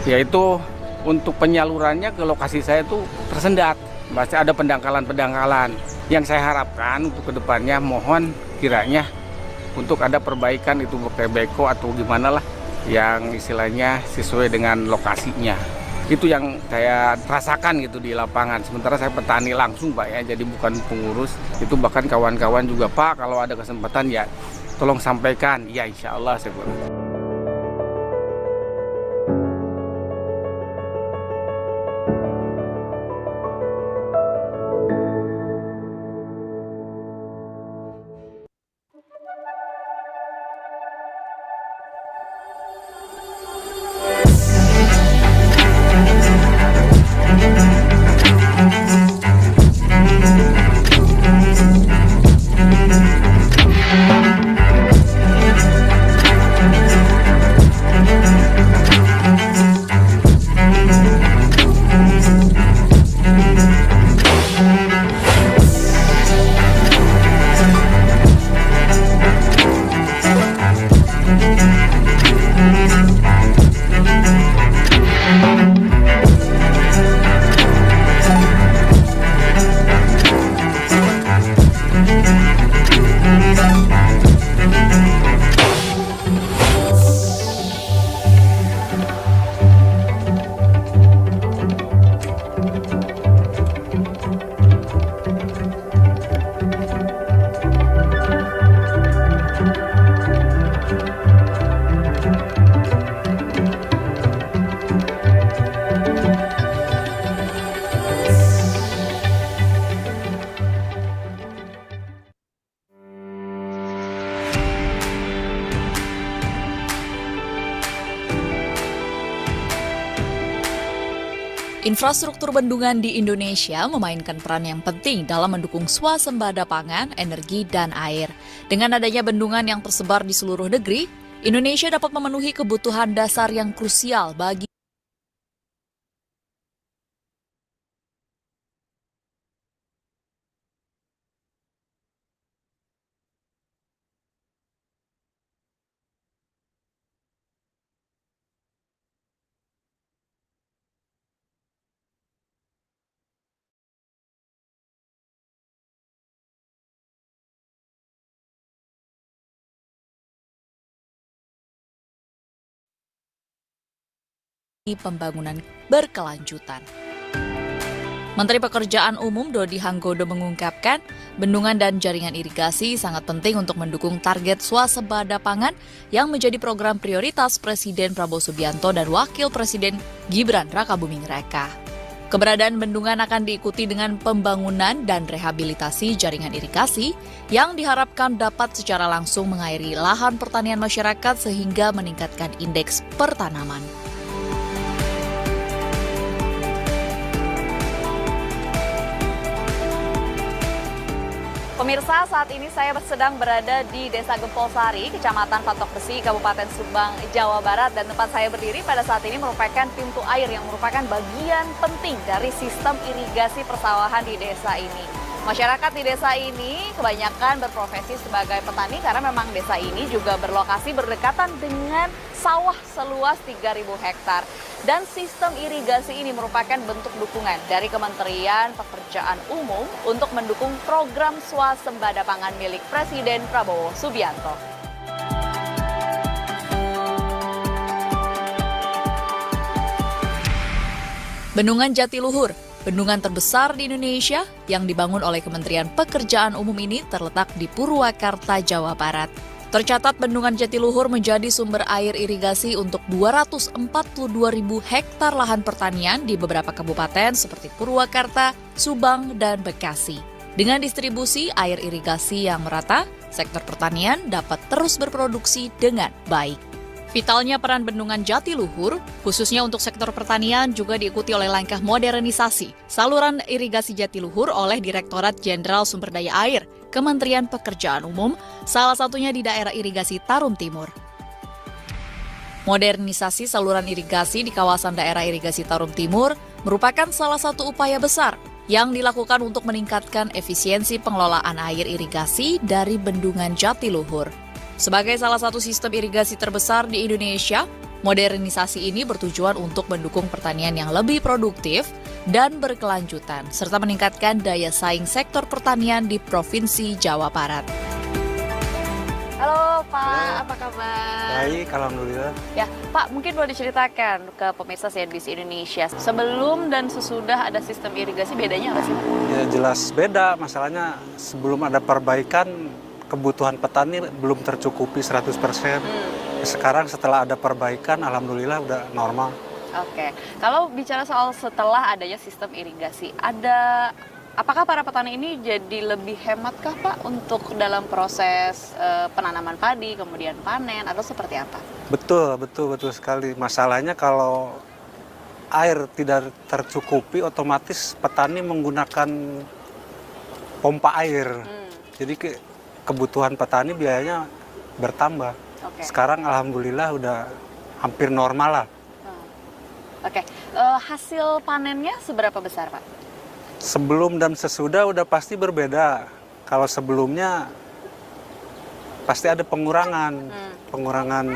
S3: yaitu untuk penyalurannya ke lokasi saya itu tersendat. Masih ada pendangkalan-pendangkalan. Yang saya harapkan untuk kedepannya mohon kiranya untuk ada perbaikan itu pakai beko atau gimana lah yang istilahnya sesuai dengan lokasinya. Itu yang saya rasakan gitu di lapangan. Sementara saya petani langsung Pak ya, jadi bukan pengurus. Itu bahkan kawan-kawan juga Pak kalau ada kesempatan ya tolong sampaikan. Ya insya Allah saya bilang.
S4: Infrastruktur bendungan di Indonesia memainkan peran yang penting dalam mendukung swasembada pangan, energi, dan air. Dengan adanya bendungan yang tersebar di seluruh negeri, Indonesia dapat memenuhi kebutuhan dasar yang krusial bagi pembangunan berkelanjutan. Menteri Pekerjaan Umum Dodi Hanggodo mengungkapkan, bendungan dan jaringan irigasi sangat penting untuk mendukung target swasembada pangan yang menjadi program prioritas Presiden Prabowo Subianto dan Wakil Presiden Gibran Rakabuming Raka. Keberadaan bendungan akan diikuti dengan pembangunan dan rehabilitasi jaringan irigasi yang diharapkan dapat secara langsung mengairi lahan pertanian masyarakat sehingga meningkatkan indeks pertanaman.
S5: Pemirsa, saat ini saya sedang berada di Desa Gempolsari, Kecamatan Patok Besi, Kabupaten Subang, Jawa Barat. Dan tempat saya berdiri pada saat ini merupakan pintu air yang merupakan bagian penting dari sistem irigasi persawahan di desa ini. Masyarakat di desa ini kebanyakan berprofesi sebagai petani karena memang desa ini juga berlokasi berdekatan dengan sawah seluas 3.000 hektar. Dan sistem irigasi ini merupakan bentuk dukungan dari Kementerian Pekerjaan Umum untuk mendukung program swasembada pangan milik Presiden Prabowo Subianto.
S4: Bendungan Jatiluhur, bendungan terbesar di Indonesia yang dibangun oleh Kementerian Pekerjaan Umum ini terletak di Purwakarta, Jawa Barat. Tercatat bendungan Jatiluhur menjadi sumber air irigasi untuk 242.000 hektar lahan pertanian di beberapa kabupaten seperti Purwakarta, Subang, dan Bekasi. Dengan distribusi air irigasi yang merata, sektor pertanian dapat terus berproduksi dengan baik. Vitalnya peran bendungan Jatiluhur, khususnya untuk sektor pertanian, juga diikuti oleh langkah modernisasi saluran irigasi Jatiluhur oleh Direktorat Jenderal Sumber Daya Air, Kementerian Pekerjaan Umum, salah satunya di daerah irigasi Tarum Timur. Modernisasi saluran irigasi di kawasan daerah irigasi Tarum Timur merupakan salah satu upaya besar yang dilakukan untuk meningkatkan efisiensi pengelolaan air irigasi dari bendungan Jatiluhur. Sebagai salah satu sistem irigasi terbesar di Indonesia, modernisasi ini bertujuan untuk mendukung pertanian yang lebih produktif dan berkelanjutan, serta meningkatkan daya saing sektor pertanian di Provinsi Jawa Barat.
S5: Halo Pak, apa kabar?
S6: Baik, alhamdulillah.
S5: Ya, Pak, mungkin boleh diceritakan ke pemirsa CNBC Indonesia, sebelum dan sesudah ada sistem irigasi bedanya apa sih, Pak?
S6: Ya jelas beda, masalahnya sebelum ada perbaikan kebutuhan petani belum tercukupi 100%. Sekarang setelah ada perbaikan, alhamdulillah udah normal.
S5: Oke, kalau bicara soal setelah adanya sistem irigasi, apakah para petani ini jadi lebih hematkah Pak untuk dalam proses penanaman padi, kemudian panen, atau seperti apa?
S6: Betul sekali. Masalahnya kalau air tidak tercukupi, otomatis petani menggunakan pompa air. Jadi kebutuhan petani biayanya bertambah. Sekarang alhamdulillah udah hampir normal lah.
S5: Oke, hasil panennya seberapa besar Pak?
S6: Sebelum dan sesudah udah pasti berbeda. Kalau sebelumnya pasti ada pengurangan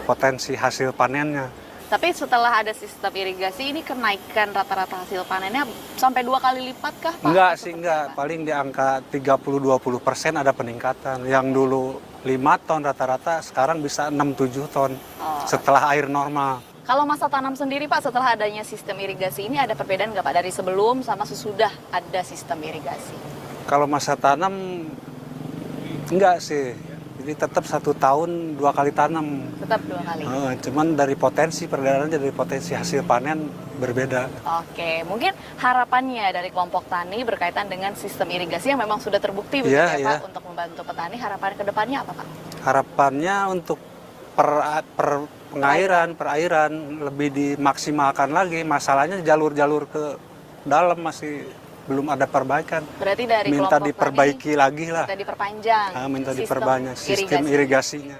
S6: potensi hasil panennya.
S5: Tapi setelah ada sistem irigasi ini kenaikan rata-rata hasil panennya sampai 2 kali lipat kah Pak?
S6: Enggak sih, enggak. Paling di angka 30-20% ada peningkatan. Yang dulu 5 ton rata-rata sekarang bisa 6-7 ton setelah air normal.
S5: Kalau masa tanam sendiri Pak, setelah adanya sistem irigasi ini ada perbedaan nggak Pak dari sebelum sama sesudah ada sistem irigasi?
S6: Kalau masa tanam enggak sih, jadi tetap 1 tahun 2 kali tanam.
S5: Tetap 2 kali?
S6: Cuman dari perbedaannya dari potensi hasil panen berbeda.
S5: Oke, mungkin harapannya dari kelompok tani berkaitan dengan sistem irigasi yang memang sudah terbukti begitu ya Pak, untuk membantu petani, harapan ke depannya apa Pak?
S6: Harapannya untuk perairan lebih dimaksimalkan lagi. Masalahnya jalur-jalur ke dalam masih belum ada perbaikan.
S5: Berarti dari
S6: minta
S5: kelompok
S6: diperbaiki
S5: tani,
S6: lagi lah.
S5: Minta diperpanjang.
S6: Minta diperbanyak sistem irigasinya.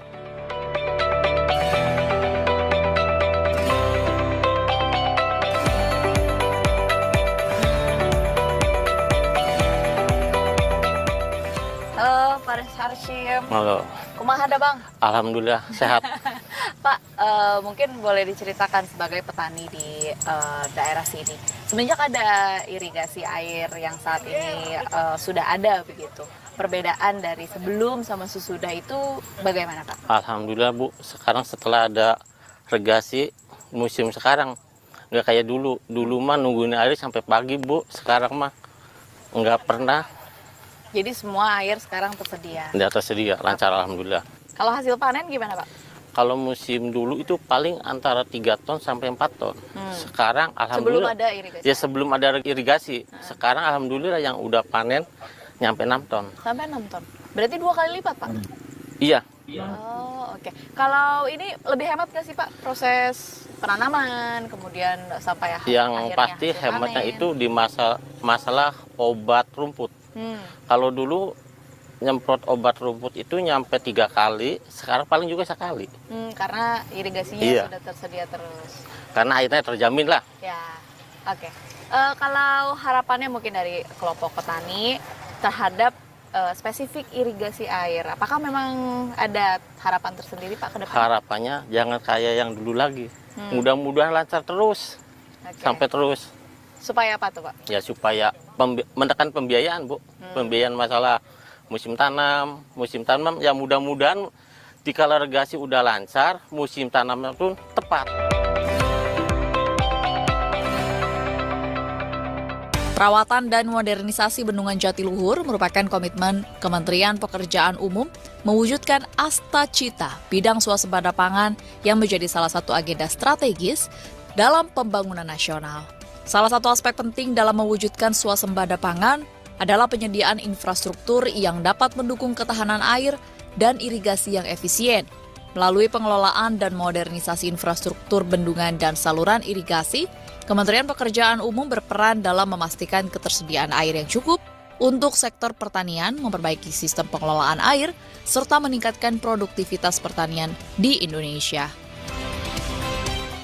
S5: Halo Pak Harsyim.
S7: Halo.
S5: Kumaha ada Bang?
S7: Alhamdulillah sehat.
S5: Pak, mungkin boleh diceritakan sebagai petani di daerah sini. Semenjak ada irigasi air yang saat ini sudah ada begitu, perbedaan dari sebelum sama sesudah itu bagaimana Pak?
S7: Alhamdulillah Bu, sekarang setelah ada irigasi musim sekarang nggak kayak dulu. Dulu mah nungguin air sampai pagi Bu, sekarang mah nggak pernah.
S5: Jadi semua air sekarang tersedia?
S7: Tidak tersedia, lancar alhamdulillah.
S5: Kalau hasil panen gimana Pak?
S7: Kalau musim dulu itu paling antara 3 ton sampai 4 ton. Sekarang alhamdulillah.
S5: Sebelum ada irigasi?
S7: Ya sebelum ada irigasi. Sekarang alhamdulillah yang udah panen nyampe 6 ton.
S5: Sampai 6 ton? Berarti 2 kali lipat Pak?
S7: Iya.
S5: Oh oke. Kalau ini lebih hemat nggak sih Pak proses penanaman, kemudian sampai
S7: yang pasti hematnya
S5: panen.
S7: itu di masalah obat rumput. Kalau dulu nyemprot obat rumput itu nyampe 3 kali, sekarang paling juga sekali.
S5: Karena irigasinya sudah tersedia terus.
S7: Karena airnya terjamin lah.
S5: Ya, oke. Kalau harapannya mungkin dari kelompok petani terhadap spesifik irigasi air, apakah memang ada harapan tersendiri Pak ke depan?
S7: Harapannya jangan kayak yang dulu lagi. Mudah-mudahan lancar terus, sampai terus.
S5: Supaya apa tuh Pak?
S7: Ya supaya menekan pembiayaan Bu, pembiayaan masalah musim tanam ya mudah-mudahan dikala irigasi udah lancar, musim tanamnya pun tepat.
S4: Perawatan dan modernisasi bendungan Jatiluhur merupakan komitmen Kementerian Pekerjaan Umum mewujudkan Asta Cita bidang swasembada pangan yang menjadi salah satu agenda strategis dalam pembangunan nasional. Salah satu aspek penting dalam mewujudkan swasembada pangan adalah penyediaan infrastruktur yang dapat mendukung ketahanan air dan irigasi yang efisien. Melalui pengelolaan dan modernisasi infrastruktur bendungan dan saluran irigasi, Kementerian Pekerjaan Umum berperan dalam memastikan ketersediaan air yang cukup untuk sektor pertanian, memperbaiki sistem pengelolaan air, serta meningkatkan produktivitas pertanian di Indonesia.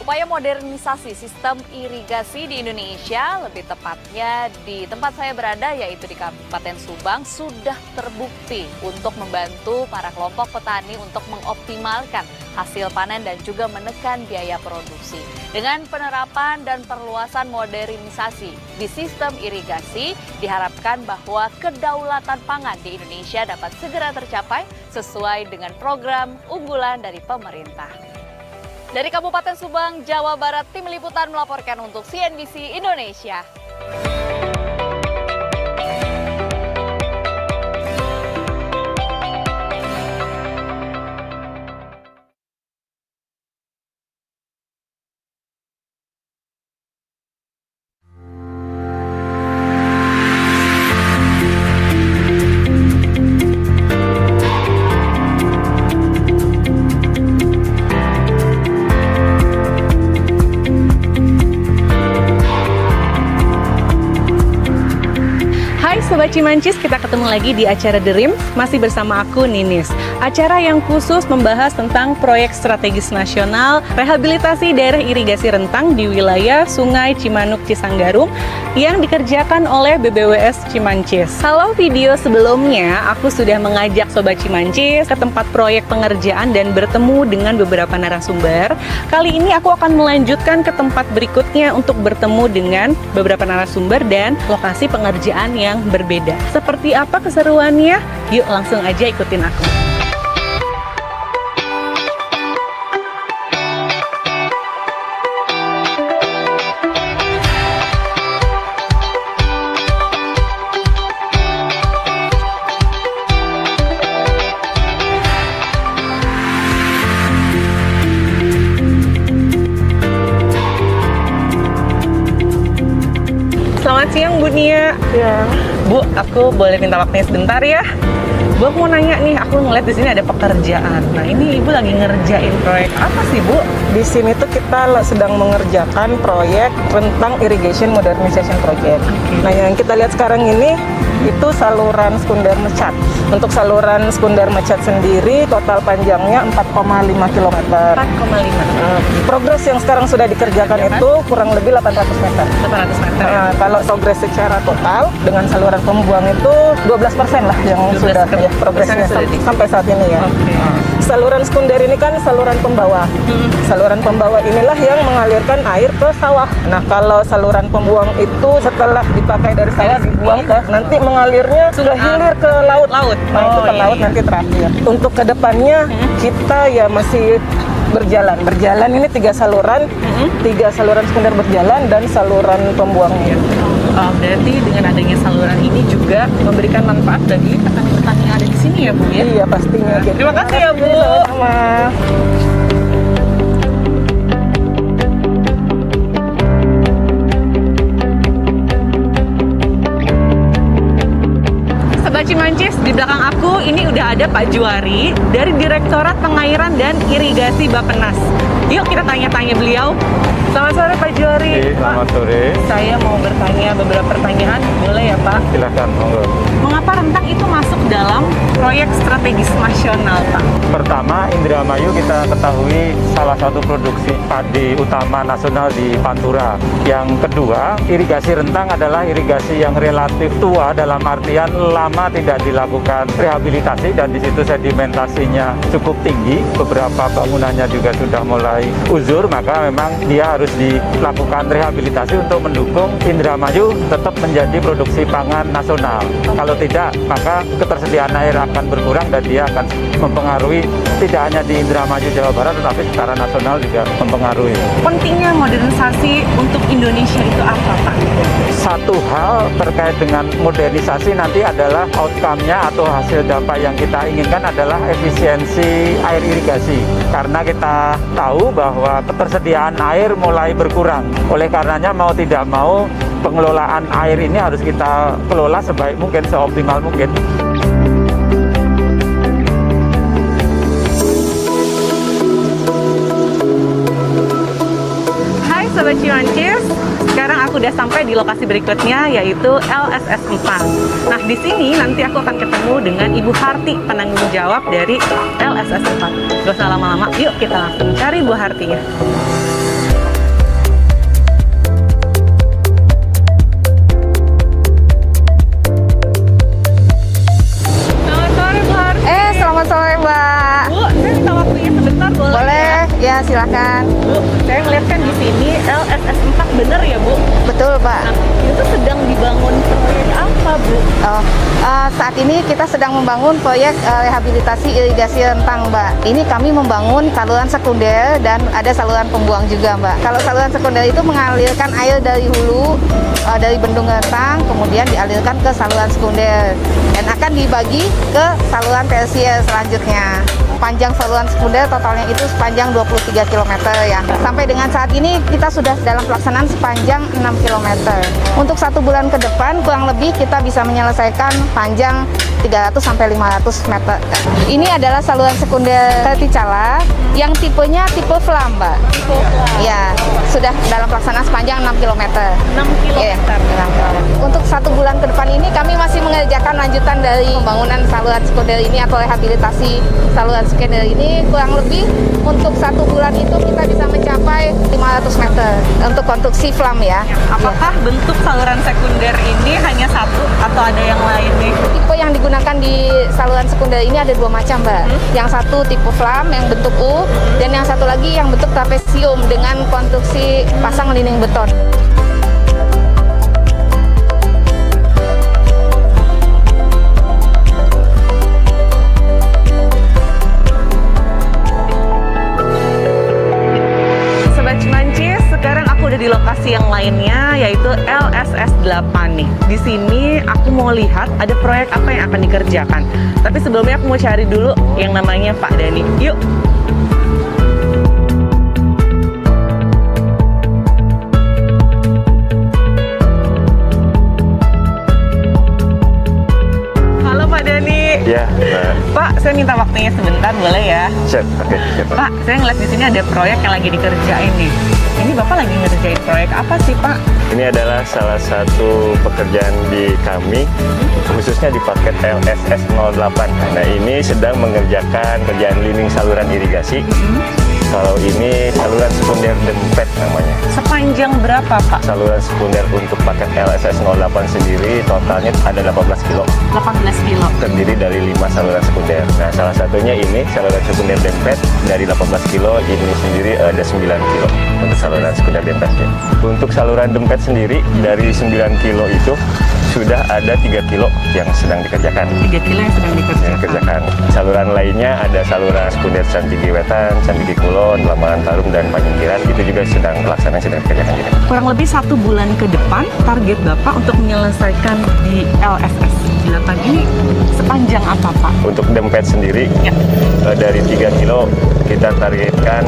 S5: Upaya modernisasi sistem irigasi di Indonesia, lebih tepatnya di tempat saya berada yaitu di Kabupaten Subang, sudah terbukti untuk membantu para kelompok petani untuk mengoptimalkan hasil panen dan juga menekan biaya produksi. Dengan penerapan dan perluasan modernisasi di sistem irigasi, diharapkan bahwa kedaulatan pangan di Indonesia dapat segera tercapai sesuai dengan program unggulan dari pemerintah. Dari Kabupaten Subang, Jawa Barat, tim liputan melaporkan untuk CNBC Indonesia.
S8: Sobat Cimancis, kita ketemu lagi di acara The Rim, masih bersama aku Ninis. Acara yang khusus membahas tentang proyek strategis nasional rehabilitasi daerah irigasi rentang di wilayah Sungai Cimanuk Cisanggarung yang dikerjakan oleh BBWS Cimancis. Kalau video sebelumnya, aku sudah mengajak Sobat Cimancis ke tempat proyek pengerjaan dan bertemu dengan beberapa narasumber. Kali ini aku akan melanjutkan ke tempat berikutnya untuk bertemu dengan beberapa narasumber dan lokasi pengerjaan yang berbeda. Seperti apa keseruannya? Yuk langsung aja ikutin aku. Selamat siang Bu Nia.
S9: Ya.
S8: Bu, aku boleh minta waktunya sebentar ya? Bu, aku mau nanya nih, aku ngeliat di sini ada pekerjaan. Nah, ini Ibu lagi ngerjain proyek apa sih, Bu?
S9: Di sini tuh kita sedang mengerjakan proyek tentang irrigation modernization project. Nah, yang kita lihat sekarang ini itu saluran sekunder mecat. Untuk saluran sekunder mecat sendiri total panjangnya 4,5 km.
S8: 4,5.
S9: Progres yang sekarang sudah dikerjakan itu kurang lebih 800 meter.
S8: 800 meter.
S9: Nah, kalau progres secara total dengan saluran pembuang itu 12% lah yang sudah ya, progresnya sampai saat ini ya. Saluran sekunder ini kan saluran pembawa. Saluran pembawa inilah yang mengalirkan air ke sawah. Nah, kalau saluran pembuang itu setelah dipakai dari sawah dibuang ke nanti mengalirnya sudah hilir ke laut. Nah, itu ke laut nanti terakhir. Untuk kedepannya kita ya masih berjalan ini 3 saluran, 3 saluran sekunder berjalan dan saluran pembuangnya.
S8: Berarti dengan adanya saluran ini juga memberikan manfaat bagi petani-petani yang ada di sini ya, Bu ya?
S9: Iya, pastinya.
S8: Terima kasih ya, Bu.
S9: Sama-sama.
S8: Sobat Cimancis, di belakang aku ini udah ada Pak Juari dari Direktorat Pengairan dan Irigasi Bappenas. Yuk kita tanya-tanya beliau. Selamat sore Pak Juari.
S10: Selamat sore.
S8: Saya mau bertanya beberapa pertanyaan, boleh ya Pak?
S10: Silakan, monggo.
S8: Mengapa rentang itu masuk dalam proyek strategis nasional, Pak?
S10: Pertama, Indramayu kita ketahui salah satu produksi padi utama nasional di Pantura. Yang kedua, irigasi rentang adalah irigasi yang relatif tua dalam artian lama tidak dilakukan rehabilitasi dan di situ sedimentasinya cukup tinggi. Beberapa bangunannya juga sudah mulai uzur, maka memang dia harus dilakukan rehabilitasi untuk mendukung Indramayu tetap menjadi produksi pangan nasional. Kalau tidak, maka ketersediaan air akan berkurang dan dia akan mempengaruhi tidak hanya di Indramayu Jawa Barat tetapi secara nasional juga mempengaruhi.
S8: Pentingnya modernisasi untuk Indonesia itu apa, Pak?
S10: Satu hal terkait dengan modernisasi nanti adalah outcome-nya atau hasil dampak yang kita inginkan adalah efisiensi air irigasi. Karena kita tahu bahwa ketersediaan air mulai berkurang. Oleh karenanya mau tidak mau pengelolaan air ini harus kita kelola sebaik mungkin, seoptimal mungkin.
S8: Hai Sobat Cimancis, sekarang aku udah sampai di lokasi berikutnya yaitu LSS 4. Nah di sini nanti aku akan ketemu dengan Ibu Harti, penanggung jawab dari LSS 4. Gak usah lama-lama, yuk kita langsung cari Bu Hartinya.
S11: Ya, silakan.
S8: Bu, saya melihat kan di sini LSS 4 bener ya Bu?
S11: Betul, Pak.
S8: Nah, itu sedang dibangun proyek apa Bu?
S11: Saat ini kita sedang membangun proyek rehabilitasi irigasi rentang, Mbak. Ini kami membangun saluran sekunder dan ada saluran pembuang juga, Mbak. Kalau saluran sekunder itu mengalirkan air dari hulu, dari bendung rentang, kemudian dialirkan ke saluran sekunder dan akan dibagi ke saluran tersier selanjutnya. Panjang saluran sekunder totalnya itu sepanjang 23 km ya. Sampai dengan saat ini kita sudah dalam pelaksanaan sepanjang 6 km. Untuk 1 bulan ke depan kurang lebih kita bisa menyelesaikan panjang 300 sampai 500 meter. Ini adalah saluran sekunder vertikala yang tipenya tipe flam, Mbak. Ya, sudah dalam pelaksanaan sepanjang 6 km.
S8: 6 km.
S11: Ya, untuk 1 bulan ke depan ini kami masih mengerjakan lanjutan dari pembangunan saluran sekunder ini atau rehabilitasi saluran sekunder ini. Kurang lebih untuk 1 bulan itu kita bisa mencapai 500 meter untuk konstruksi flam ya.
S8: Apakah bentuk saluran sekunder ini hanya satu atau ada yang lain nih?
S11: Tipe yang digunakan di saluran sekunder ini ada 2 macam, Mbak. Yang satu tipe flam yang bentuk U, dan yang satu lagi yang bentuk trapesium dengan konstruksi pasang linding beton.
S8: Di lokasi yang lainnya yaitu LSS 8 nih. Di sini aku mau lihat ada proyek apa yang akan dikerjakan. Tapi sebelumnya aku mau cari dulu yang namanya Pak Dani. Yuk. Halo Pak Dani.
S14: Ya,
S8: Pak, saya minta waktunya sebentar, boleh ya?
S14: Siap, oke.
S8: Pak, saya ngeliat di sini ada proyek yang lagi dikerjain nih. Ini Bapak lagi ngerjain proyek apa sih, Pak?
S14: Ini adalah salah satu pekerjaan di kami, khususnya di paket LSS 08. Nah, ini sedang mengerjakan kerjaan lining saluran irigasi. Kalau ini saluran sekunder dempet namanya.
S8: Sepanjang berapa, Pak?
S14: Saluran sekunder untuk paket LSS 08 sendiri totalnya ada 18 kilo.
S8: 18 kilo.
S14: Terdiri dari 5 saluran sekunder. Nah, salah satunya ini saluran sekunder dempet dari 18 kilo, ini sendiri ada 9 kilo untuk saluran sekunder dempetnya. Untuk saluran dempet sendiri dari 9 kilo itu sudah ada 3 kilo yang sedang dikerjakan.
S8: 3 kilo yang sedang dikerjakan.
S14: Saluran lainnya ada saluran sekunder Candigi Wetan, Candigi Kulon, Lamangan Tarum, dan Panjengkiran. Itu juga sedang pelaksanaan, sedang dikerjakan juga.
S8: Kurang lebih 1 bulan ke depan, target Bapak untuk menyelesaikan di LSS 8 ini sepanjang apa, Pak?
S14: Untuk dempet sendiri,
S8: ya,
S14: dari 3 kilo kita targetkan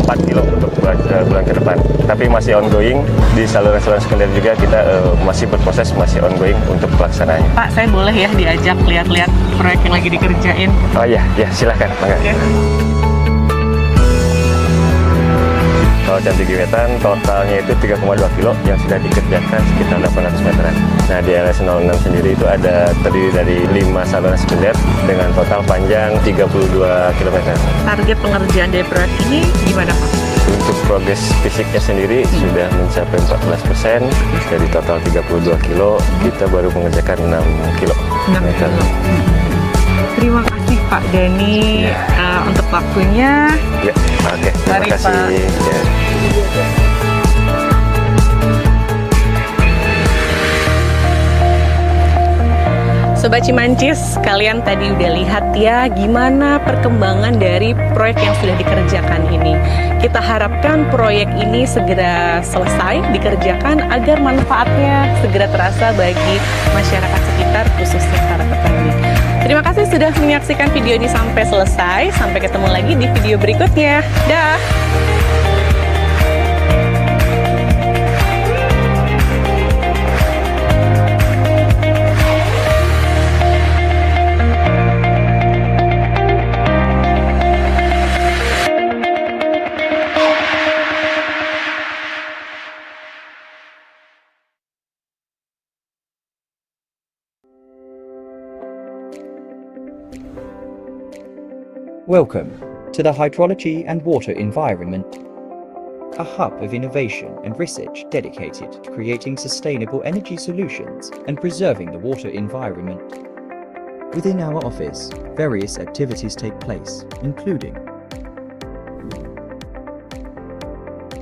S14: 4 kilo untuk bulan ke depan. Tapi masih ongoing, di saluran-saluran sekunder juga kita masih berproses, masih ongoing untuk pelaksanaannya.
S8: Pak, saya boleh ya diajak lihat-lihat proyek yang lagi dikerjain?
S14: Oh iya, silahkan.
S8: Okay.
S14: Kalau Candigi Wetan totalnya itu 3,2 kilo yang sudah dikerjakan sekitar 800 meteran. Nah, di LS 06 sendiri itu ada terdiri dari 5 saluran sekunder dengan total panjang 32 km.
S8: Target pengerjaan dari proyek ini gimana, Pak?
S14: Untuk progres fisiknya sendiri sudah mencapai 14%. Dari total 32 kilo, kita baru mengerjakan 6 kilo.
S8: Terima kasih Pak Dani untuk waktunya.
S14: Ya, oke. Terima kasih.
S8: Pak.
S14: Ya.
S8: Sobat Cimancis, kalian tadi udah lihat ya gimana perkembangan dari proyek yang sudah dikerjakan ini. Kita harapkan proyek ini segera selesai dikerjakan agar manfaatnya segera terasa bagi masyarakat sekitar, khususnya para petani. Terima kasih sudah menyaksikan video ini sampai selesai. Sampai ketemu lagi di video berikutnya. Dah.
S1: Welcome to the Hydrology and Water Environment, a hub of innovation and research dedicated to creating sustainable energy solutions and preserving the water environment. Within our office, various activities take place, including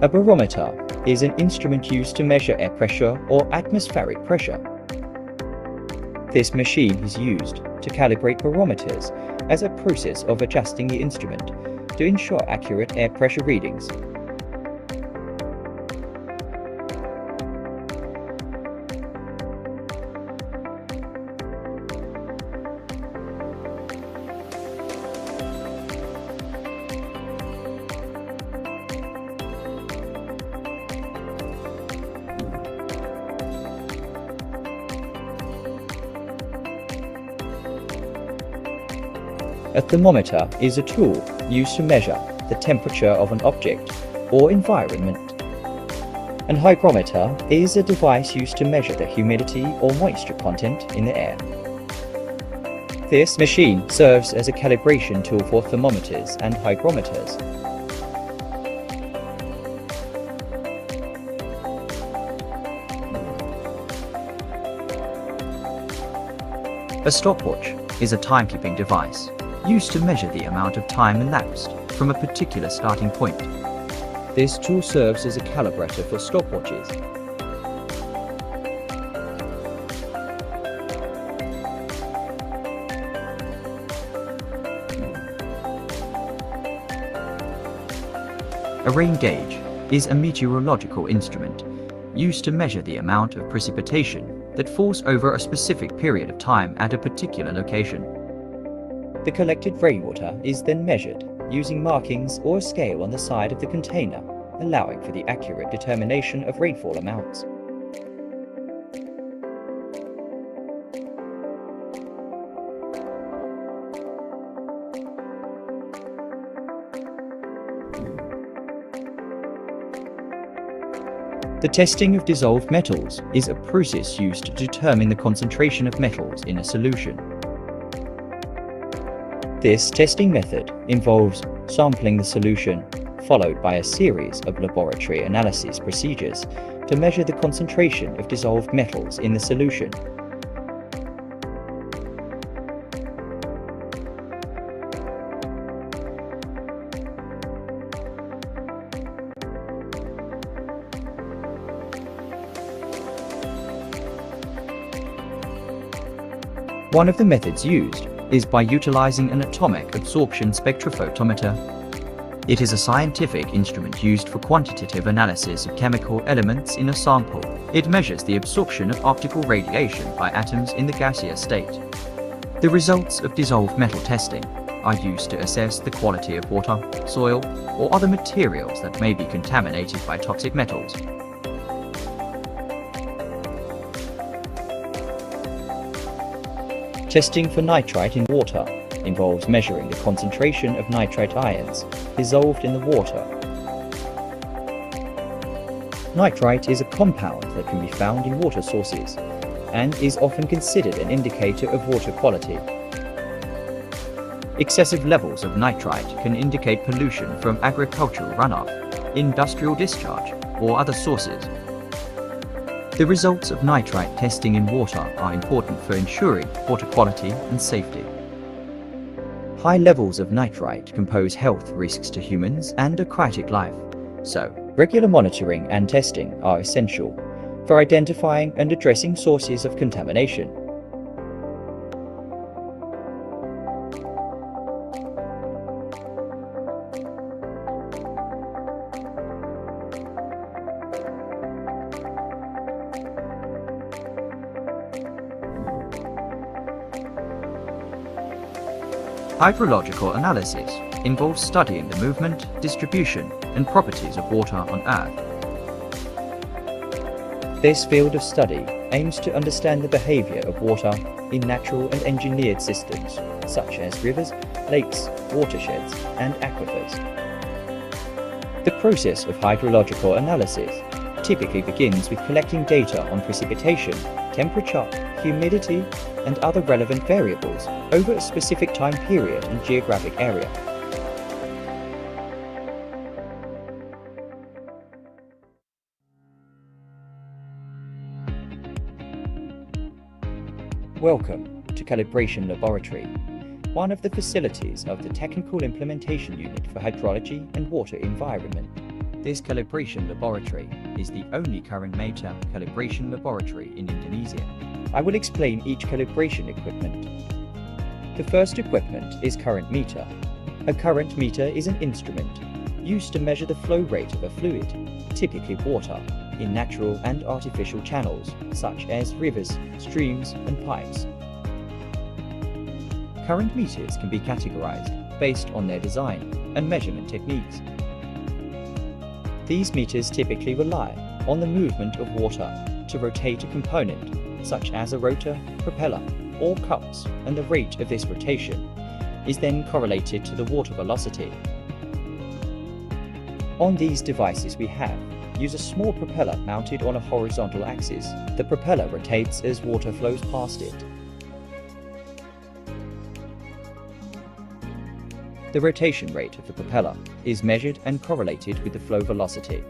S1: A barometer is an instrument used to measure air pressure or atmospheric pressure. This machine is used to calibrate barometers as a process of adjusting the instrument to ensure accurate air pressure readings. A thermometer is a tool used to measure the temperature of an object or environment. An hygrometer is a device used to measure the humidity or moisture content in the air. This machine serves as a calibration tool for thermometers and hygrometers. A stopwatch is a timekeeping device used to measure the amount of time elapsed from a particular starting point. This tool serves as a calibrator for stopwatches. A rain gauge is a meteorological instrument used to measure the amount of precipitation that falls over a specific period of time at a particular location. The collected rainwater is then measured using markings or a scale on the side of the container, allowing for the accurate determination of rainfall amounts. The testing of dissolved metals is a process used to determine the concentration of metals in a solution. This testing method involves sampling the solution, followed by a series of laboratory analysis procedures to measure the concentration of dissolved metals in the solution. One of the methods used is by utilizing an atomic absorption spectrophotometer. It is a scientific instrument used for quantitative analysis of chemical elements in a sample. It measures the absorption of optical radiation by atoms in the gaseous state. The results of dissolved metal testing are used to assess the quality of water, soil, or other materials that may be contaminated by toxic metals. Testing for nitrite in water involves measuring the concentration of nitrite ions dissolved in the water. Nitrite is a compound that can be found in water sources and is often considered an indicator of water quality. Excessive levels of nitrite can indicate pollution from agricultural runoff, industrial discharge, or other sources. The results of nitrite testing in water are important for ensuring water quality and safety. High levels of nitrite can pose health risks to humans and aquatic life, so regular monitoring and testing are essential for identifying and addressing sources of contamination. Hydrological analysis involves studying the movement, distribution, and properties of water on Earth. This field of study aims to understand the behavior of water in natural and engineered systems, such as rivers, lakes, watersheds, and aquifers. The process of hydrological analysis typically begins with collecting data on precipitation, temperature, humidity, and other relevant variables over a specific time period and geographic area. Welcome to Calibration Laboratory, one of the facilities of the Technical Implementation Unit for Hydrology and Water Environment. This calibration laboratory is the only current meter calibration laboratory in Indonesia. I will explain each calibration equipment. The first equipment is current meter. A current meter is an instrument used to measure the flow rate of a fluid, typically water, in natural and artificial channels such as rivers, streams, and pipes. Current meters can be categorized based on their design and measurement techniques. These meters typically rely on the movement of water to rotate a component, such as a rotor, propeller, or cups, and the rate of this rotation is then correlated to the water velocity. On these devices we use a small propeller mounted on a horizontal axis. The propeller rotates as water flows past it. The rotation rate of the propeller is measured and correlated with the flow velocity.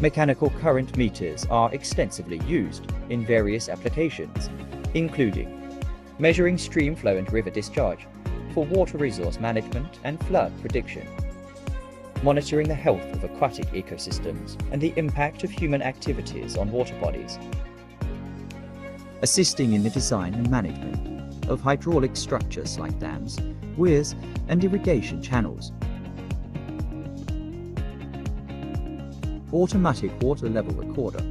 S1: Mechanical current meters are extensively used in various applications, including measuring stream flow and river discharge for water resource management and flood prediction, monitoring the health of aquatic ecosystems and the impact of human activities on water bodies, assisting in the design and management of hydraulic structures like dams, weirs, and irrigation channels. Automatic water level recorder.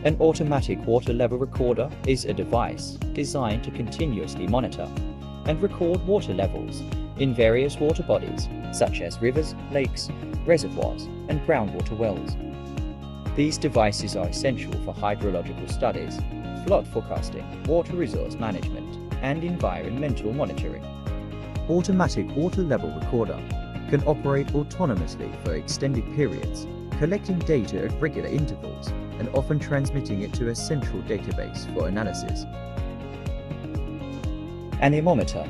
S1: An automatic water level recorder is a device designed to continuously monitor and record water levels in various water bodies such as rivers, lakes, reservoirs, and groundwater wells. These devices are essential for hydrological studies, flood forecasting, water resource management, and environmental monitoring. Automatic water level recorder can operate autonomously for extended periods, collecting data at regular intervals and often transmitting it to a central database for analysis. Anemometer.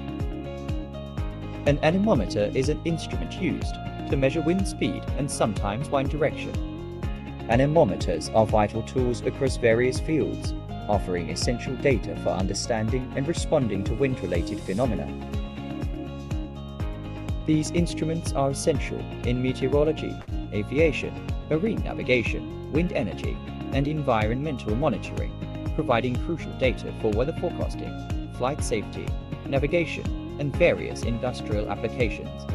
S1: An anemometer is an instrument used to measure wind speed and sometimes wind direction. Anemometers are vital tools across various fields, offering essential data for understanding and responding to wind-related phenomena. These instruments are essential in meteorology, aviation, marine navigation, wind energy, and environmental monitoring, providing crucial data for weather forecasting, flight safety, navigation, and various industrial applications.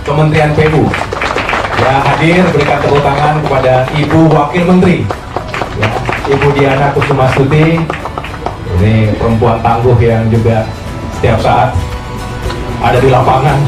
S12: Kementerian PU ya, hadir berikan tepuk tangan kepada Ibu Wakil Menteri ya, Ibu Diana Kusumastuti. Ini perempuan tangguh yang juga setiap saat ada di lapangan.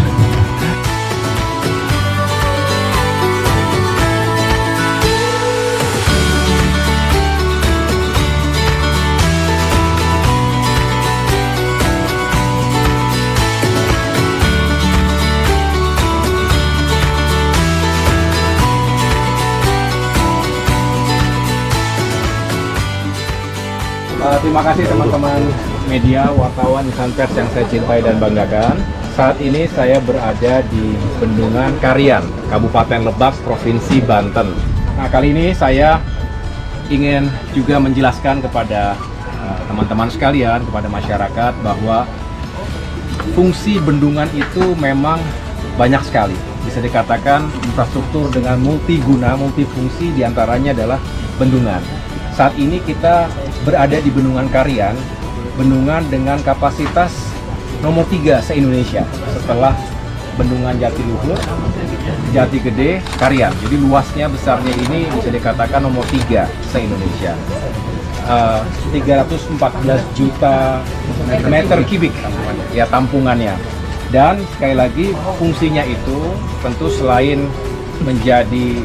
S13: Terima kasih teman-teman media, wartawan, insan pers yang saya cintai dan banggakan. Saat ini saya berada di Bendungan Keairan, Kabupaten Lebak, Provinsi Banten. Nah, kali ini saya ingin juga menjelaskan kepada teman-teman sekalian, kepada masyarakat bahwa fungsi bendungan itu memang banyak sekali. Bisa dikatakan infrastruktur dengan multiguna, multifungsi, diantaranya adalah bendungan. Saat ini kita berada di Bendungan Keairan, bendungan dengan kapasitas nomor 3 se-Indonesia setelah Bendungan Jatiluhur Jati Gede, Karian. Jadi luasnya besarnya ini bisa dikatakan nomor 3 se-Indonesia. 314 juta meter kubik ya tampungannya. Dan sekali lagi fungsinya itu tentu selain menjadi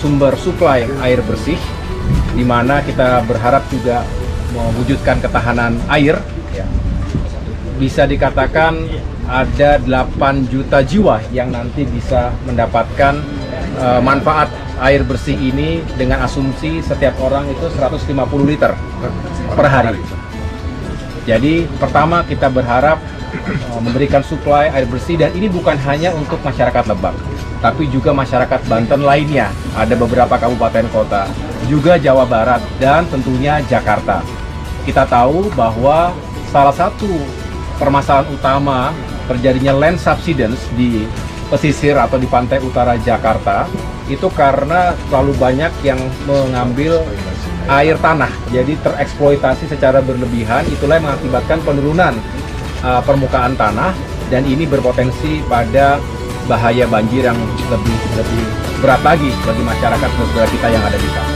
S13: sumber suplai air bersih, di mana kita berharap juga mewujudkan ketahanan air, ya. Bisa dikatakan ada 8 juta jiwa yang nanti bisa mendapatkan manfaat air bersih ini dengan asumsi setiap orang itu 150 liter per hari. Jadi pertama kita berharap memberikan suplai air bersih, dan ini bukan hanya untuk masyarakat Lebak, tapi juga masyarakat Banten lainnya. Ada beberapa kabupaten kota, juga Jawa Barat, dan tentunya Jakarta. Kita tahu bahwa salah satu permasalahan utama terjadinya land subsidence di pesisir atau di pantai utara Jakarta itu karena terlalu banyak yang mengambil air tanah, jadi tereksploitasi secara berlebihan. Itulah yang mengakibatkan penurunan permukaan tanah, dan ini berpotensi pada bahaya banjir yang lebih berat lagi bagi masyarakat saudara kita yang ada di sana.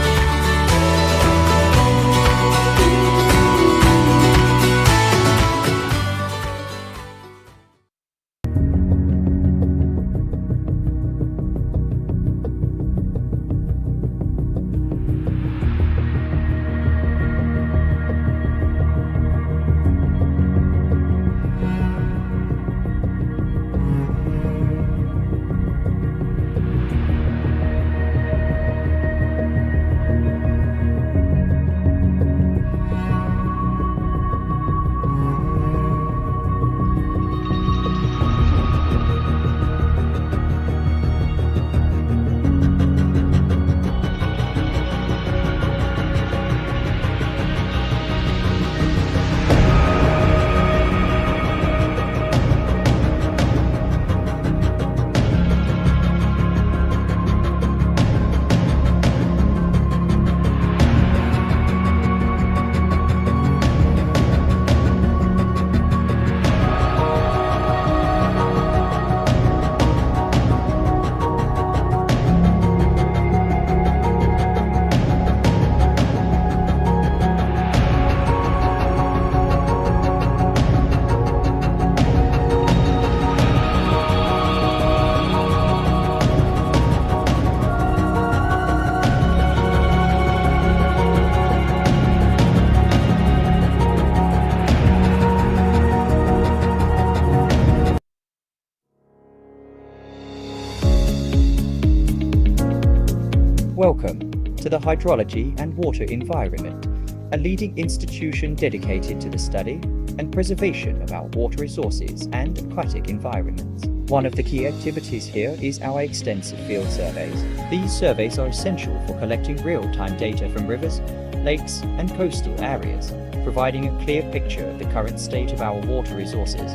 S1: Welcome to the Hydrology and Water Environment, a leading institution dedicated to the study and preservation of our water resources and aquatic environments. One of the key activities here is our extensive field surveys. These surveys are essential for collecting real-time data from rivers, lakes, and coastal areas, providing a clear picture of the current state of our water resources.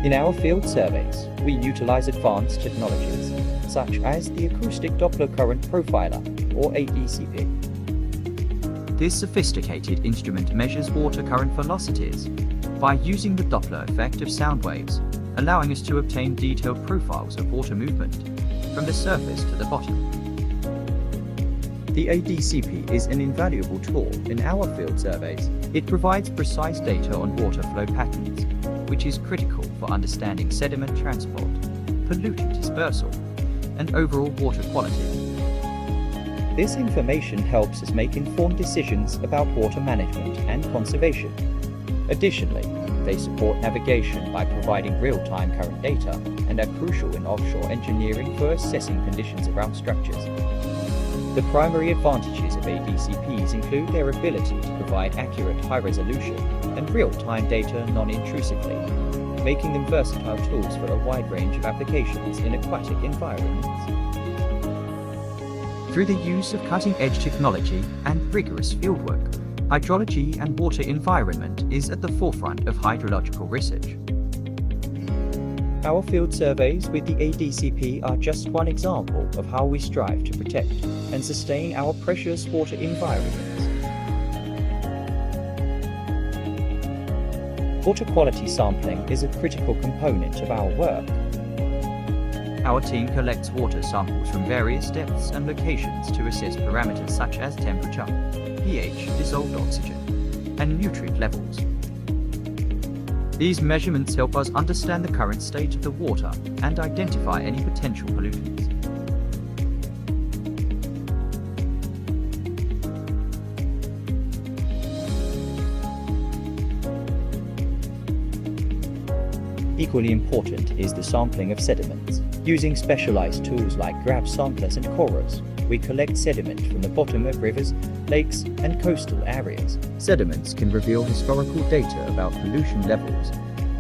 S1: In our field surveys, we utilize advanced technologies, such as the Acoustic Doppler Current Profiler, or ADCP. This sophisticated instrument measures water current velocities by using the Doppler effect of sound waves, allowing us to obtain detailed profiles of water movement from the surface to the bottom. The ADCP is an invaluable tool in our field surveys. It provides precise data on water flow patterns, which is critical for understanding sediment transport, pollutant dispersal, and overall water quality. This information helps us make informed decisions about water management and conservation. Additionally, they support navigation by providing real-time current data and are crucial in offshore engineering for assessing conditions around structures. The primary advantages of ADCPs include their ability to provide accurate high-resolution and real-time data non-intrusively, making them versatile tools for a wide range of applications in aquatic environments. Through the use of cutting-edge technology and rigorous fieldwork, hydrology and water environment is at the forefront of hydrological research. Our field surveys with the ADCP are just one example of how we strive to protect and sustain our precious water environments. Water quality sampling is a critical component of our work. Our team collects water samples from various depths and locations to assess parameters such as temperature, pH, dissolved oxygen, and nutrient levels. These measurements help us understand the current state of the water and identify any potential pollutants. Equally important is the sampling of sediments. Using specialized tools like grab samplers and corals, we collect sediment from the bottom of rivers, lakes, and coastal areas. Sediments can reveal historical data about pollution levels,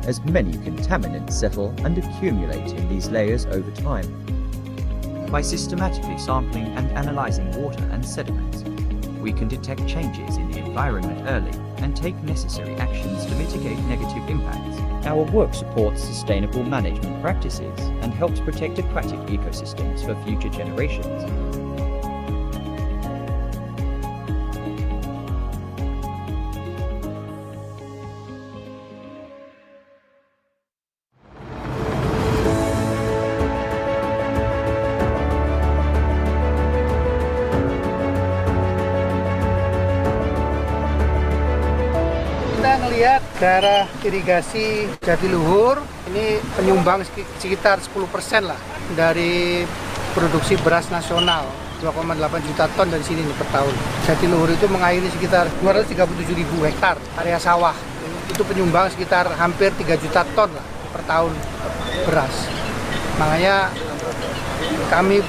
S1: as many contaminants settle and accumulate in these layers over time. By systematically sampling and analyzing water and sediments, we can detect changes in the environment early and take necessary actions to mitigate negative impacts. Our work supports sustainable management practices and helps protect aquatic ecosystems for future generations.
S2: Kita ngelihat daerah irigasi Jatiluhur ini penyumbang sekitar 10% lah dari produksi beras nasional, 2,8 juta ton dari sini nih per tahun. Jatiluhur itu mengairi sekitar 237.000 hektar area sawah. Itu penyumbang sekitar hampir 3 juta ton lah per tahun beras. Makanya kami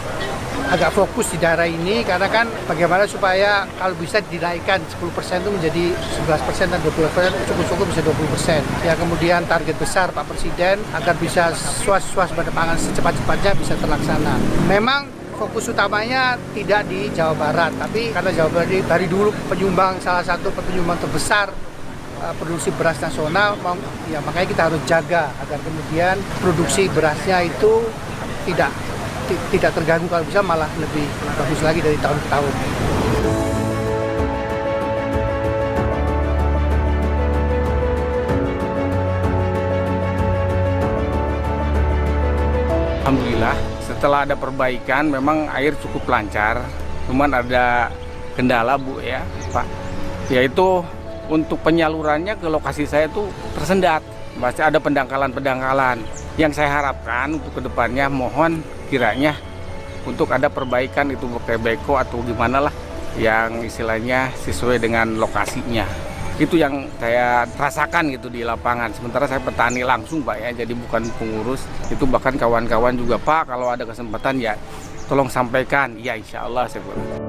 S2: agak fokus di daerah ini karena kan bagaimana supaya kalau bisa dinaikkan 10% itu menjadi 11% dan 20%, cukup-cukup bisa 20%. Ya kemudian target besar Pak Presiden agar bisa swasembada pangan secepat-cepatnya bisa terlaksana. Memang fokus utamanya tidak di Jawa Barat, tapi karena Jawa Barat dari dulu penyumbang salah satu penyumbang terbesar produksi beras nasional, ya makanya kita harus jaga agar kemudian produksi berasnya itu tidak terganggu, kalau bisa malah lebih bagus lagi dari tahun ke tahun.
S3: Alhamdulillah, setelah ada perbaikan memang air cukup lancar, cuman ada kendala Bu ya Pak, yaitu untuk penyalurannya ke lokasi saya itu tersendat, masih ada pendangkalan-pendangkalan. Yang saya harapkan untuk kedepannya mohon kiranya untuk ada perbaikan itu pakai beko atau gimana lah yang istilahnya sesuai dengan lokasinya. Itu yang saya rasakan gitu di lapangan. Sementara saya petani langsung Pak ya, jadi bukan pengurus. Itu bahkan kawan-kawan juga Pak kalau ada kesempatan ya tolong sampaikan. Ya insya Allah saya boleh.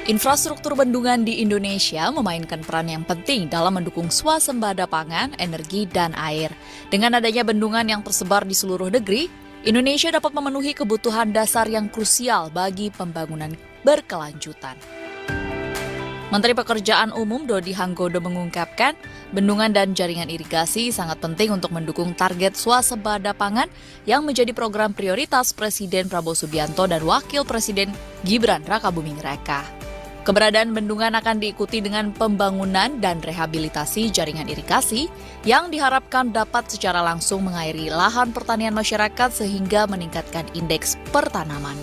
S4: Infrastruktur bendungan di Indonesia memainkan peran yang penting dalam mendukung swasembada pangan, energi, dan air. Dengan adanya bendungan yang tersebar di seluruh negeri, Indonesia dapat memenuhi kebutuhan dasar yang krusial bagi pembangunan berkelanjutan. Menteri Pekerjaan Umum Dodi Hanggodo mengungkapkan, bendungan dan jaringan irigasi sangat penting untuk mendukung target swasembada pangan yang menjadi program prioritas Presiden Prabowo Subianto dan Wakil Presiden Gibran Rakabuming Raka. Keberadaan bendungan akan diikuti dengan pembangunan dan rehabilitasi jaringan irigasi yang diharapkan dapat secara langsung mengairi lahan pertanian masyarakat sehingga meningkatkan indeks pertanaman.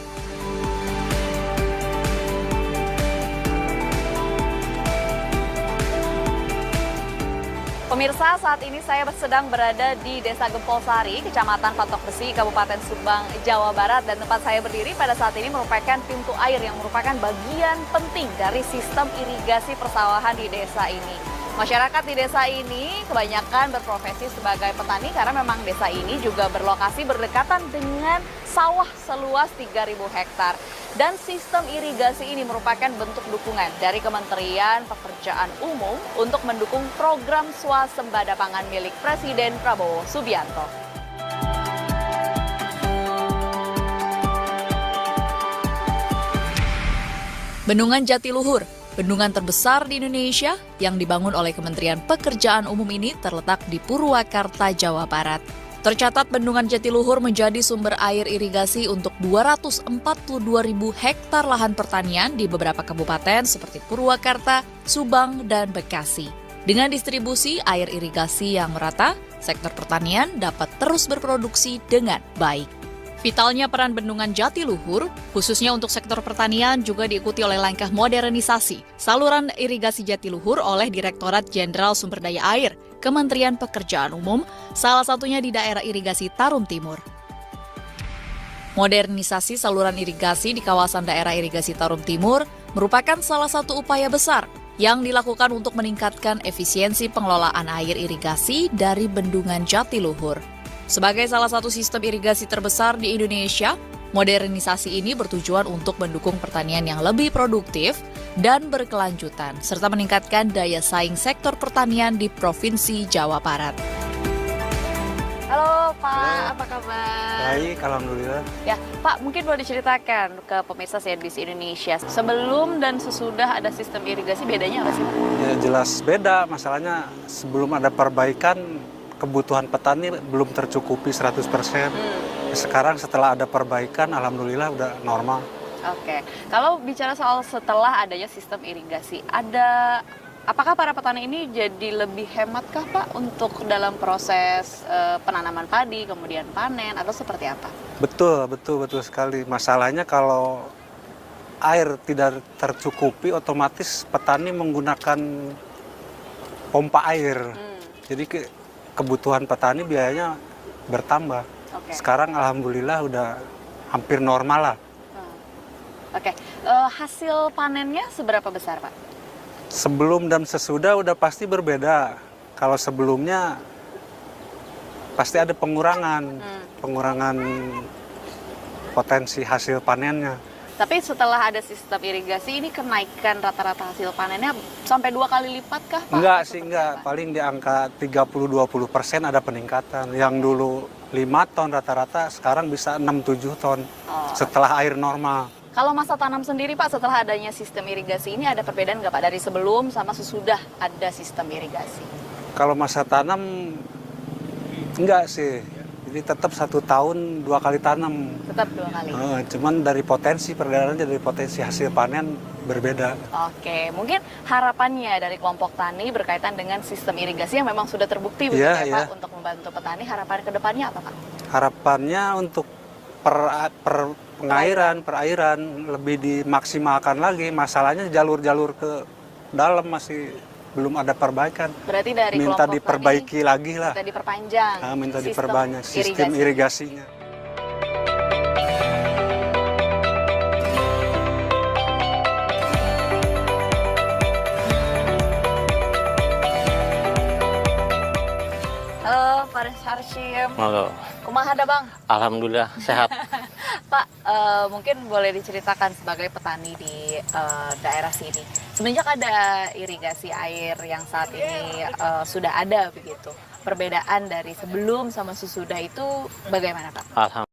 S5: Pemirsa, saat ini saya sedang berada di Desa Gempolsari, Kecamatan Patok Besi, Kabupaten Subang, Jawa Barat. Dan tempat saya berdiri pada saat ini merupakan pintu air yang merupakan bagian penting dari sistem irigasi persawahan di desa ini. Masyarakat di desa ini kebanyakan berprofesi sebagai petani karena memang desa ini juga berlokasi berdekatan dengan sawah seluas 3.000 hektar. Dan sistem irigasi ini merupakan bentuk dukungan dari Kementerian Pekerjaan Umum untuk mendukung program swasembada pangan milik Presiden Prabowo Subianto.
S4: Bendungan Jatiluhur, bendungan terbesar di Indonesia yang dibangun oleh Kementerian Pekerjaan Umum ini terletak di Purwakarta, Jawa Barat. Tercatat bendungan Jatiluhur menjadi sumber air irigasi untuk 242.000 hektar lahan pertanian di beberapa kabupaten seperti Purwakarta, Subang, dan Bekasi. Dengan distribusi air irigasi yang merata, sektor pertanian dapat terus berproduksi dengan baik. Vitalnya peran bendungan Jatiluhur, khususnya untuk sektor pertanian, juga diikuti oleh langkah modernisasi saluran irigasi Jatiluhur oleh Direktorat Jenderal Sumber Daya Air, Kementerian Pekerjaan Umum, salah satunya di daerah irigasi Tarum Timur. Modernisasi saluran irigasi di kawasan daerah irigasi Tarum Timur merupakan salah satu upaya besar yang dilakukan untuk meningkatkan efisiensi pengelolaan air irigasi dari bendungan Jatiluhur. Sebagai salah satu sistem irigasi terbesar di Indonesia, modernisasi ini bertujuan untuk mendukung pertanian yang lebih produktif dan berkelanjutan, serta meningkatkan daya saing sektor pertanian di Provinsi Jawa Barat.
S5: Halo Pak, apa kabar?
S6: Baik, alhamdulillah.
S5: Ya, Pak, mungkin boleh diceritakan ke pemirsa CNBC Indonesia, sebelum dan sesudah ada sistem irigasi, bedanya apa sih Pak?
S6: Ya jelas beda, masalahnya sebelum ada perbaikan, kebutuhan petani belum tercukupi 100%. Sekarang setelah ada perbaikan, alhamdulillah udah normal.
S5: Oke, kalau bicara soal setelah adanya sistem irigasi, apakah para petani ini jadi lebih hematkah Pak untuk dalam proses penanaman padi, kemudian panen, atau seperti apa?
S6: Betul sekali. Masalahnya kalau air tidak tercukupi, otomatis petani menggunakan pompa air. Jadi kebutuhan petani biayanya bertambah. Sekarang alhamdulillah udah hampir normal lah.
S5: Oke, hasil panennya seberapa besar Pak?
S6: Sebelum dan sesudah udah pasti berbeda. Kalau sebelumnya pasti ada pengurangan potensi hasil panennya.
S5: Tapi setelah ada sistem irigasi ini kenaikan rata-rata hasil panennya sampai 2 kali lipat kah Pak?
S6: Enggak sih, enggak. Paling di angka 30-20% ada peningkatan. Yang dulu 5 ton rata-rata, sekarang bisa 6-7 ton setelah air normal.
S5: Kalau masa tanam sendiri Pak, setelah adanya sistem irigasi ini ada perbedaan nggak Pak dari sebelum sama sesudah ada sistem irigasi?
S6: Kalau masa tanam enggak sih. Jadi tetap 1 tahun 2 kali tanam.
S5: Tetap 2 kali.
S6: Cuman dari potensi perbedaannya, dari potensi hasil panen berbeda.
S5: Oke, mungkin harapannya dari kelompok tani berkaitan dengan sistem irigasi yang memang sudah terbukti begitu ya Pak untuk membantu petani. Harapan kedepannya apa Pak?
S6: Harapannya untuk perairan lebih dimaksimalkan lagi. Masalahnya jalur-jalur ke dalam masih belum ada perbaikan.
S5: Berarti dari
S6: minta
S5: kelompok
S6: diperbaiki
S5: tani,
S6: lagi lah.
S5: minta diperpanjang.
S6: Minta diperbanyak sistem irigasinya.
S5: Halo Pak Harshim.
S7: Halo.
S5: Kumaha ada Bang?
S7: Alhamdulillah sehat.
S5: Pak, mungkin boleh diceritakan sebagai petani di daerah sini. Semenjak ada irigasi air yang saat ini sudah ada begitu, perbedaan dari sebelum sama sesudah itu bagaimana Pak?
S7: Alhamdulillah.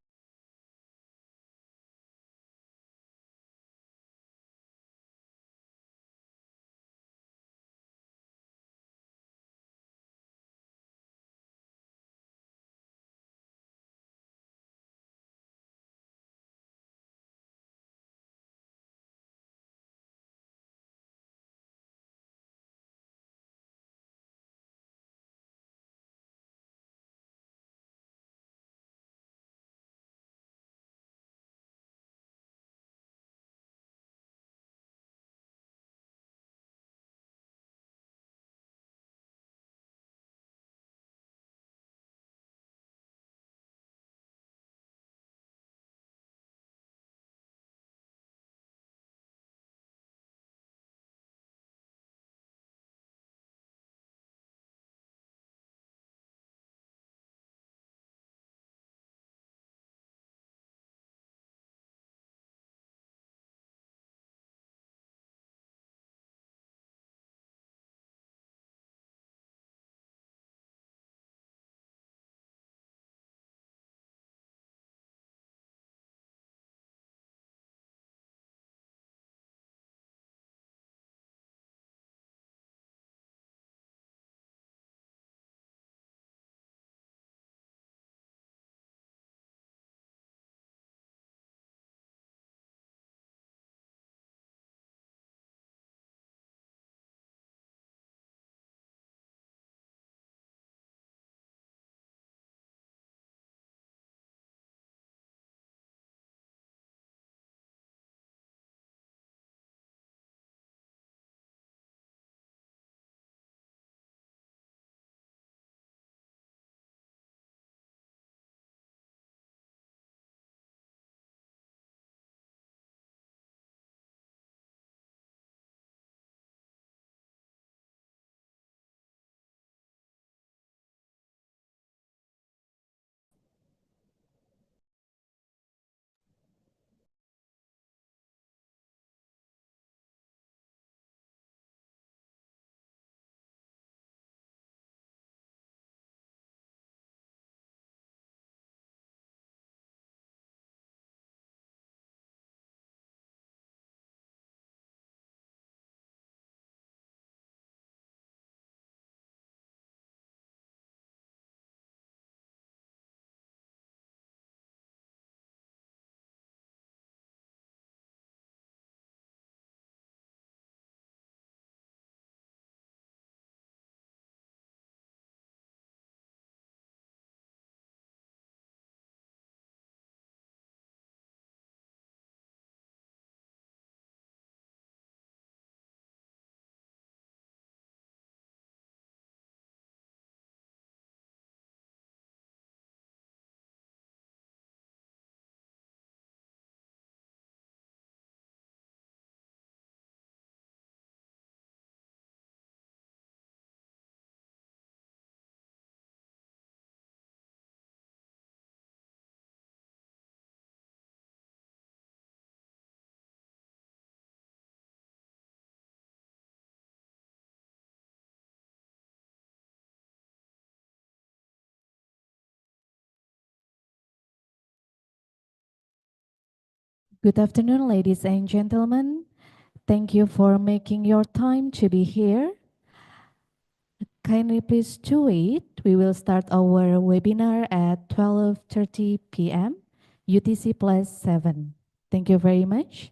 S15: Good afternoon, ladies and gentlemen. Thank you for making your time to be here. Kindly please to wait. We will start our webinar at 12:30 p.m. UTC +7. Thank you very much.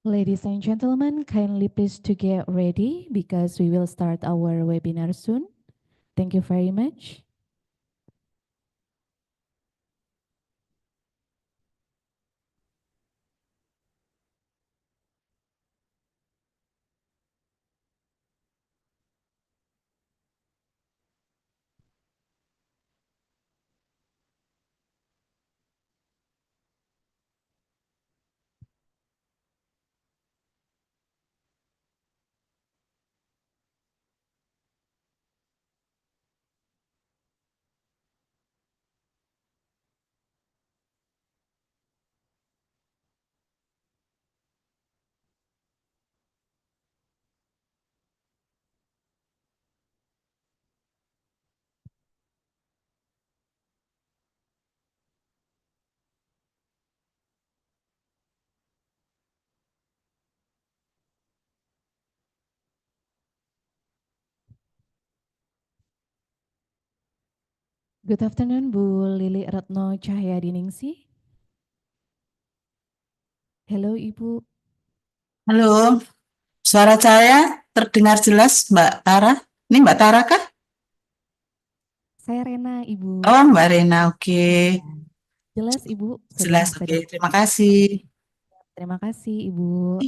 S15: Ladies and gentlemen, kindly please to get ready because we will start our webinar soon. Thank you very much. Good afternoon, Bu Lili Retno Cahyadiningsih. Hello, Ibu.
S16: Halo, suara saya terdengar jelas, Mbak Tara. Ini Mbak Tara kah?
S15: Saya Rena, Ibu.
S16: Oh, Mbak Rena, oke.
S15: Jelas, Ibu.
S16: Jelas,
S15: Sudah
S16: oke. Terima kasih.
S15: Terima kasih, Ibu.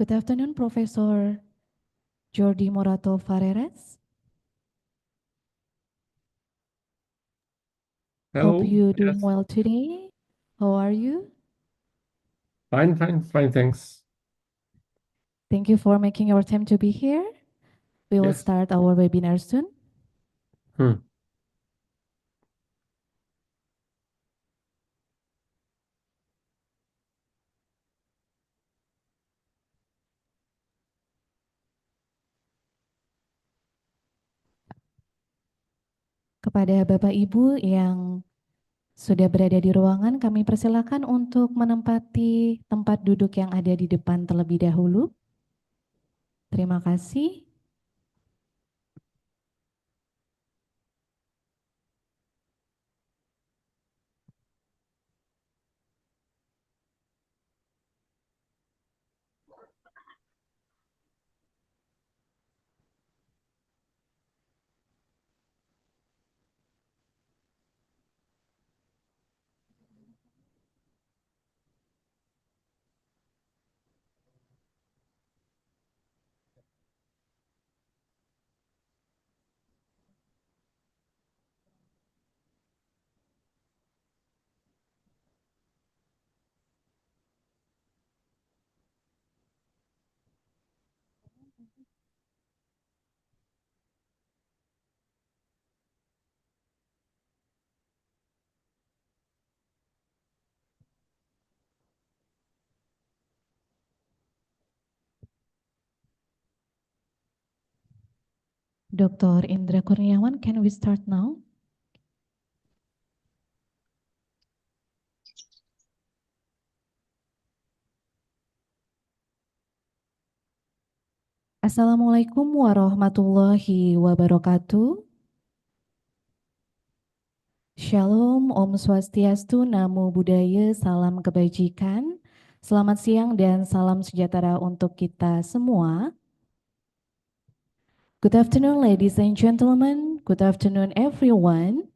S15: Good afternoon, Professor Jordi Morato Farreres. Hope you're doing well today. How are you?
S17: Fine, thanks.
S15: Thank you for making your time to be here. We will
S17: Yes.
S15: start our webinar soon. Kepada Bapak Ibu yang sudah berada di ruangan, kami persilakan untuk menempati tempat duduk yang ada di depan terlebih dahulu. Terima kasih. Dr. Indra Kurniawan, can we start now? Assalamualaikum warahmatullahi wabarakatuh. Shalom, Om Swastiastu, Namo Buddhaya, salam kebajikan. Selamat siang dan salam sejahtera untuk kita semua. Good afternoon, ladies and gentlemen. Good afternoon, everyone.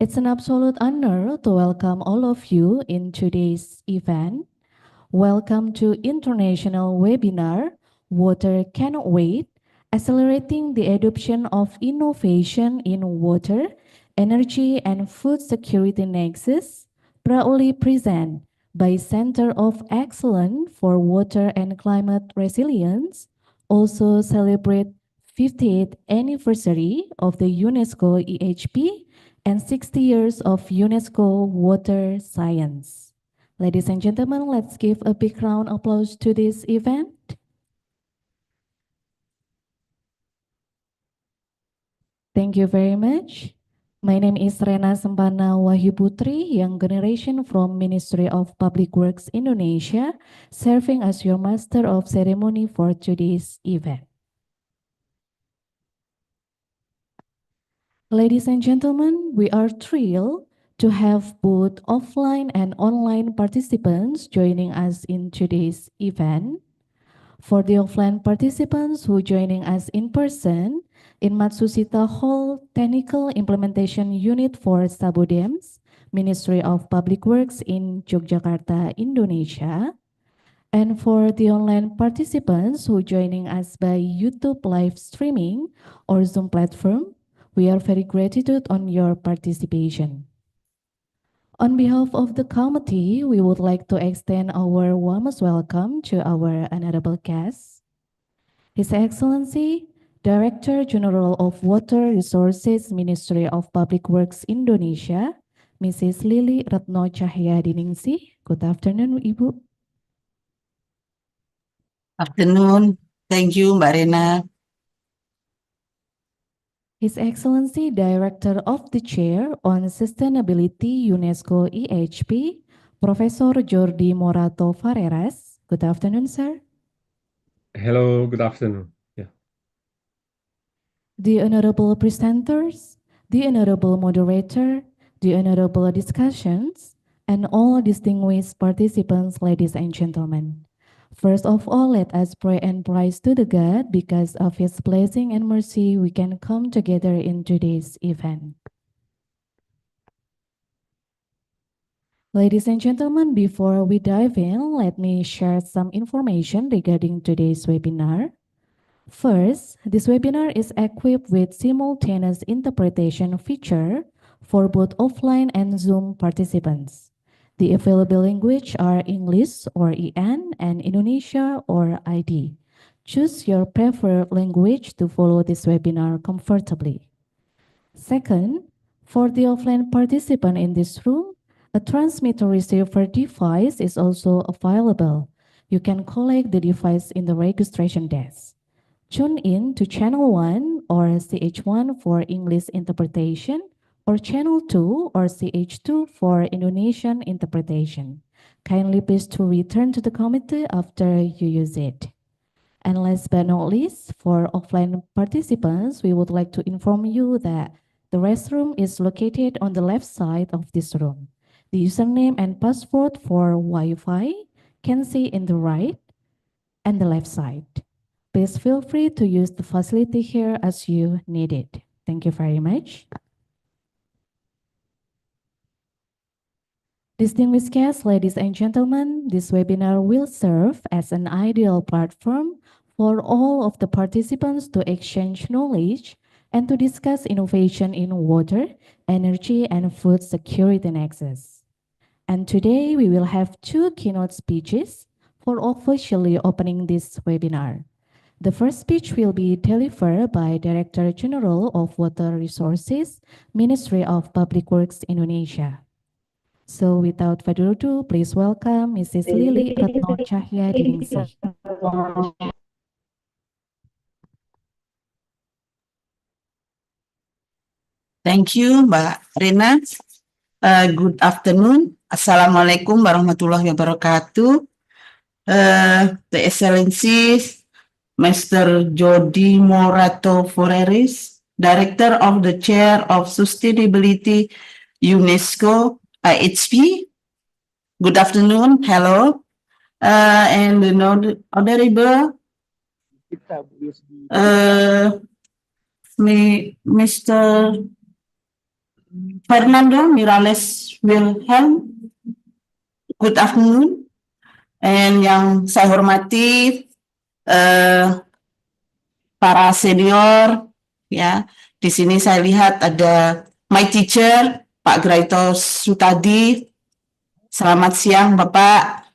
S15: It's an absolute honor to welcome all of you in today's event. Welcome to International Webinar, Water Cannot Wait, Accelerating the Adoption of Innovation in Water, Energy and Food Security Nexus, proudly present by Center of Excellence for Water and Climate Resilience, also celebrate 50th anniversary of the UNESCO EHP and 60 years of UNESCO Water Science. Ladies and gentlemen, let's give a big round of applause to this event. Thank you very much. My name is Rena Sempana Wahyu Putri, young generation from Ministry of Public Works Indonesia, serving as your master of ceremony for today's event. Ladies and gentlemen, we are thrilled to have both offline and online participants joining us in today's event. For the offline participants who joining us in person in Matsusita Hall Technical Implementation Unit for Sabodems, Ministry of Public Works in Yogyakarta, Indonesia. And for the online participants who joining us by YouTube live streaming or Zoom platform, we are very gratitude on your participation. On behalf of the committee, we would like to extend our warmest welcome to our honorable guest, His Excellency, Director General of Water Resources Ministry of Public Works Indonesia, Mrs. Lili Retno Cahyadiningsih. Good afternoon, Ibu.
S16: Afternoon. Thank you, Mbak Rena.
S15: His Excellency, Director of the Chair on Sustainability UNESCO EHP, Professor Jordi Morato Ferreras. Good afternoon, sir.
S17: Hello, good afternoon. Yeah.
S15: The honorable presenters, the honorable moderator, the honorable discussions, and all distinguished participants, ladies and gentlemen. First of all, let us pray and praise to the God because of His blessing and mercy we can come together in today's event. Ladies and gentlemen, before we dive in, let me share some information regarding today's webinar. First, this webinar is equipped with simultaneous interpretation feature for both offline and Zoom participants. The available language are English or EN and Indonesia or ID. Choose your preferred language to follow this webinar comfortably. Second, for the offline participant in this room, a transmitter receiver device is also available. You can collect the device in the registration desk. Tune in to channel 1 or CH1 for English interpretation, or channel 2 or CH2 for Indonesian interpretation. Kindly please to return to the committee after you use it. And last but not least, for offline participants, we would like to inform you that the restroom is located on the left side of this room. The username and password for Wi-Fi can see in the right and the left side. Please feel free to use the facility here as you need it. Thank you very much. Distinguished guests, ladies and gentlemen, this webinar will serve as an ideal platform for all of the participants to exchange knowledge and to discuss innovation in water, energy, and food security nexus. And today we will have two keynote speeches for officially opening this webinar. The first speech will be delivered by Director General of Water Resources, Ministry of Public Works Indonesia. So without further ado, please welcome Mrs. Lili Retno Cahyadiningsih.
S16: Thank you, Mbak Rena. Good afternoon. Assalamualaikum warahmatullahi wabarakatuh. The Excellencies, Mr. Jody Morato Foreris, Director of the Chair of Sustainability UNESCO IHP. Good afternoon. Hello. And the Honorable Mr. Fernando Mirales Wilhelm. Good afternoon. And yang saya hormati para senior, ya. Di sini saya lihat ada my teacher, Pak Graito Sutadi. Selamat siang, Bapak.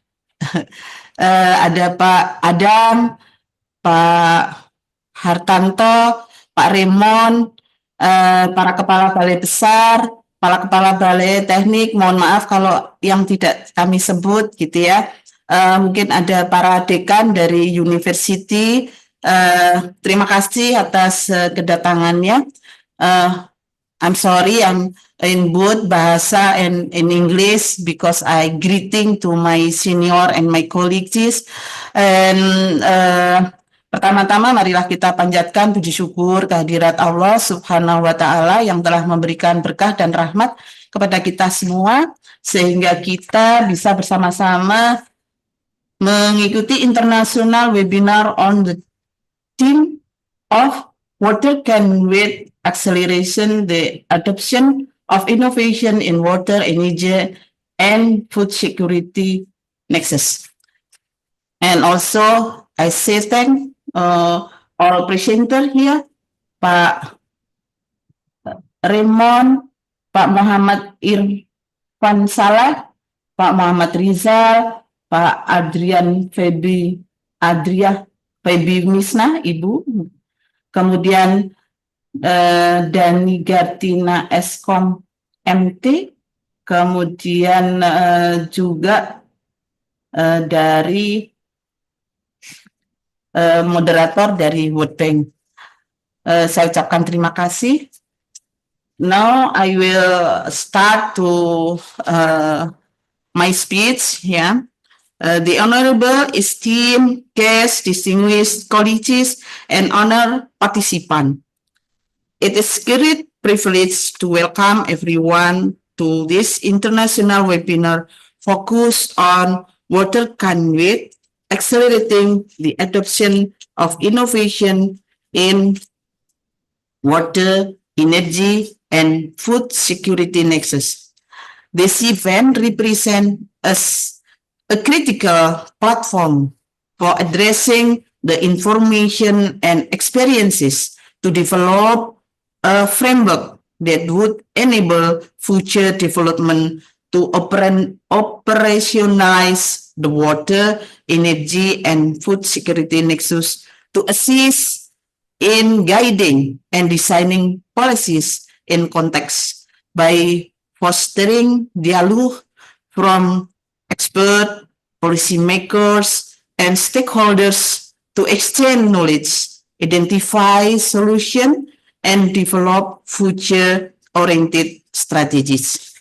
S16: Ada Pak Adam, Pak Hartanto, Pak Raymond, para kepala balai besar, para kepala balai teknik. Mohon maaf kalau yang tidak kami sebut, gitu ya. Mungkin ada para dekan dari university. Terima kasih atas kedatangannya. I'm sorry, I'm in both bahasa and in English because I greeting to my senior and my colleagues. And pertama-tama marilah kita panjatkan puji syukur kehadirat Allah Subhanahu wa Ta'ala yang telah memberikan berkah dan rahmat kepada kita semua sehingga kita bisa bersama-sama mengikuti international webinar on the theme of water can with acceleration the adoption of innovation in water, energy, and food security nexus. And also, I say thank all presenter here, Pak Raymond, Pak Muhammad Irfan Salah, Pak Muhammad Rizal, Pak Adrian Febi Misna, Ibu, kemudian Dani Gartina Eskom MT, kemudian juga dari moderator dari World Bank. Saya ucapkan terima kasih. Now I will start to my speech. Yeah. The Honorable esteemed guests, distinguished colleagues, and honored participants. It is a great privilege to welcome everyone to this international webinar focused on water conduit, accelerating the adoption of innovation in water, energy, and food security nexus. This event represents a critical platform for addressing the information and experiences to develop a framework that would enable future development to operationalize the water, energy, and food security nexus to assist in guiding and designing policies in context by fostering dialogue from experts, policymakers, and stakeholders to exchange knowledge, identify solutions, and develop future-oriented strategies.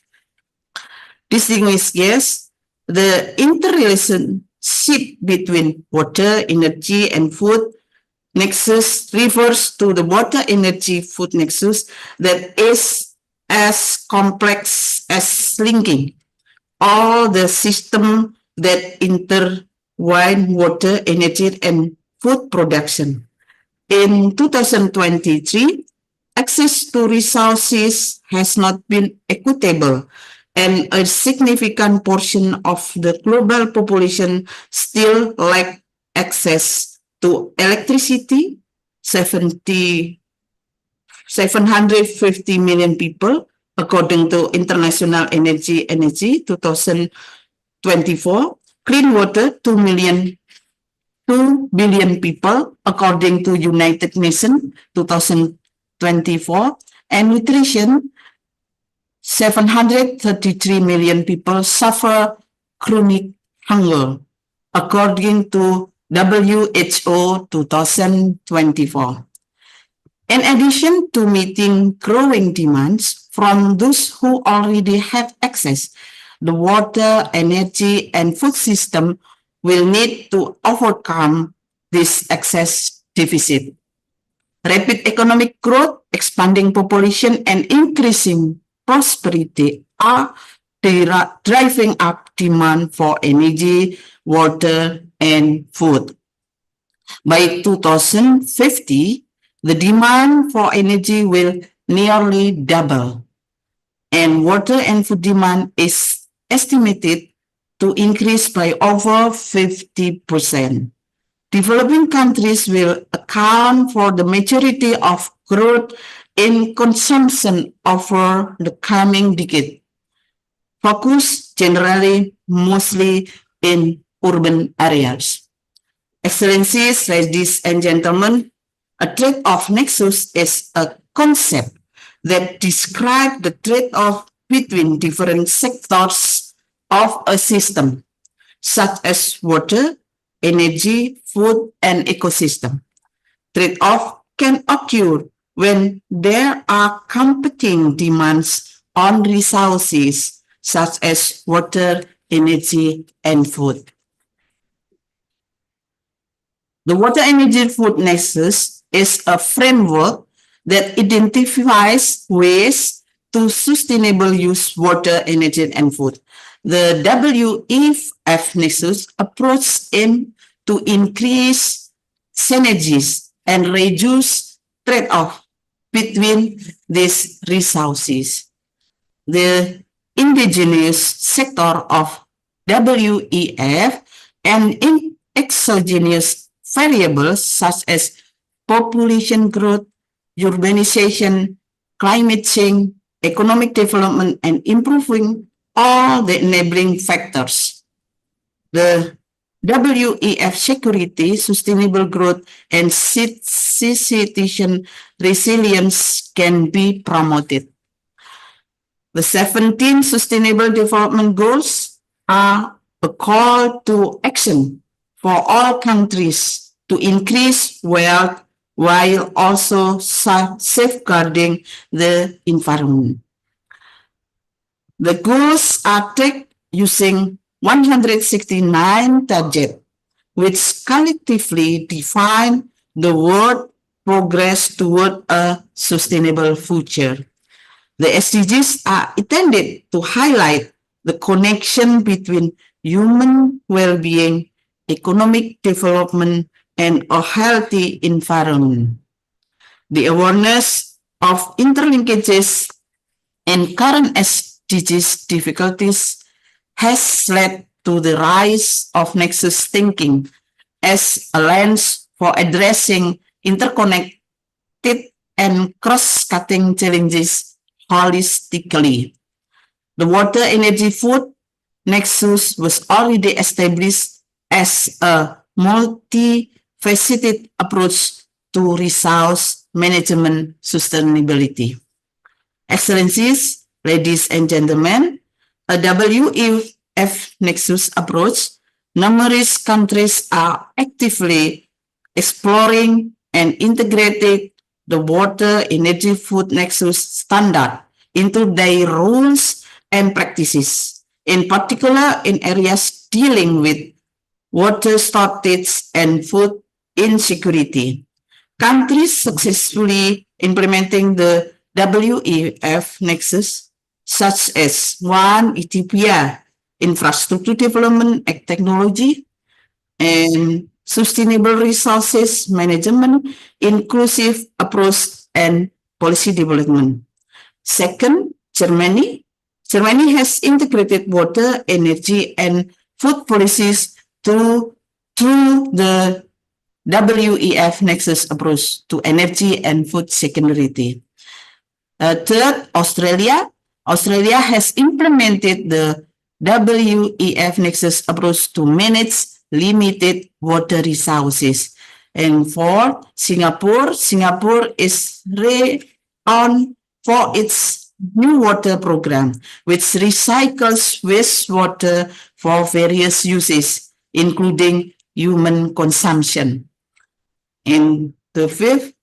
S16: Distinguished guests, the interrelationship between water, energy, and food nexus refers to the water, energy, food nexus that is as complex as linking all the systems that intertwine water, energy, and food production. In 2023, access to resources has not been equitable, and a significant portion of the global population still lack access to electricity. 750 million people, according to International Energy 2024. Clean water, 2 billion people, according to United Nations 2024. And nutrition, 733 million people suffer chronic hunger, according to WHO 2024. In addition to meeting growing demands from those who already have access, the water, energy, and food system will need to overcome this access deficit. Rapid economic growth, expanding population, and increasing prosperity are driving up demand for energy, water, and food. By 2050, the demand for energy will nearly double, and water and food demand is estimated to increase by over 50%. Developing countries will account for the majority of growth in consumption over the coming decade. Focus generally mostly in urban areas. Excellencies, ladies and gentlemen, a trade-off nexus is a concept that describes the trade-off between different sectors of a system, such as water, energy, food, and ecosystem. Trade-off can occur when there are competing demands on resources such as water, energy, and food. The water, energy, food nexus is a framework that identifies ways to sustainable use water, energy, and food. The WEF nexus approach aims to increase synergies and reduce trade-off between these resources. The indigenous sector of WEF and exogenous variables such as population growth, urbanization, climate change, economic development, and improving all the enabling factors. The WEF security, sustainable growth, and citizen resilience can be promoted. The 17 Sustainable Development Goals are a call to action for all countries to increase wealth while also safeguarding the environment. The goals are taken using 169 targets, which collectively define the world progress toward a sustainable future. The SDGs are intended to highlight the connection between human well-being, economic development, and a healthy environment. The awareness of interlinkages and current SDGs difficulties has led to the rise of nexus thinking as a lens for addressing interconnected and cross-cutting challenges holistically. The water, energy, food nexus was already established as a multifaceted approach to resource management sustainability. Excellencies, ladies and gentlemen, a WEF nexus approach, numerous countries are actively exploring and integrating the water, energy, food nexus standard into their rules and practices, in particular in areas dealing with water shortage and food insecurity. Countries successfully implementing the WEF nexus, such as one, Ethiopia, infrastructure development and technology, and sustainable resources management, inclusive approach and policy development. Second, Germany. Germany has integrated water, energy, and food policies through the WEF nexus approach to energy and food security. Third, Australia. Australia has implemented the WEF nexus approach to manage limited water resources. And fourth, Singapore. Singapore is renowned for its new water program, which recycles wastewater for various uses, including human consumption. And the fifth,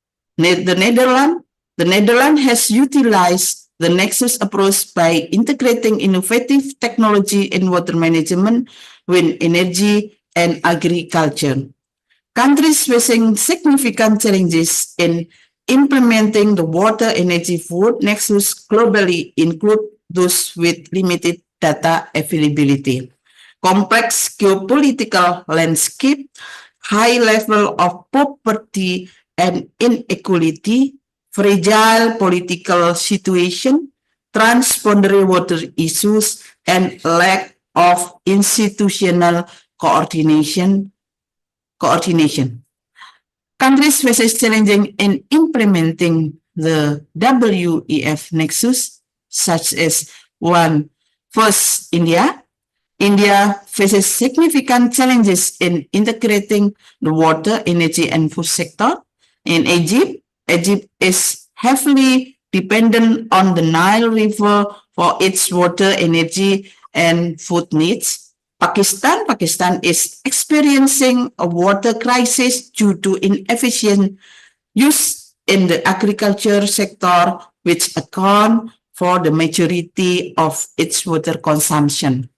S16: The Netherlands has utilized the Nexus approach by integrating innovative technology in water management, wind energy, and agriculture. Countries facing significant challenges in implementing the water energy food nexus globally include those with limited data availability, complex geopolitical landscape, high level of poverty and inequality, fragile political situation, transboundary water issues, and lack of institutional coordination. Countries faces challenging in implementing the WEF nexus, such as first, India. India faces significant challenges in integrating the water, energy, and food sector. In Egypt, Egypt is heavily dependent on the Nile River for its water, energy, and food needs. Pakistan is experiencing a water crisis due to inefficient use in the agriculture sector, which account for the majority of its water consumption.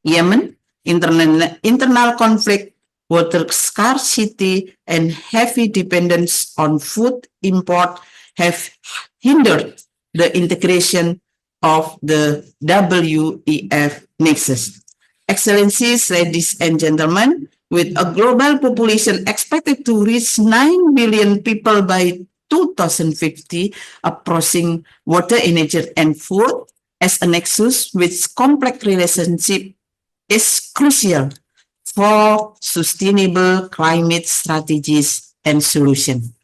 S16: Yemen, internal conflict, water scarcity, and heavy dependence on food import have hindered the integration of the WEF nexus. Excellencies, ladies and gentlemen, with a global population expected to reach 9 billion people by 2050, approaching water, energy, and food as a nexus with complex relationship is crucial for sustainable climate strategies and solutions.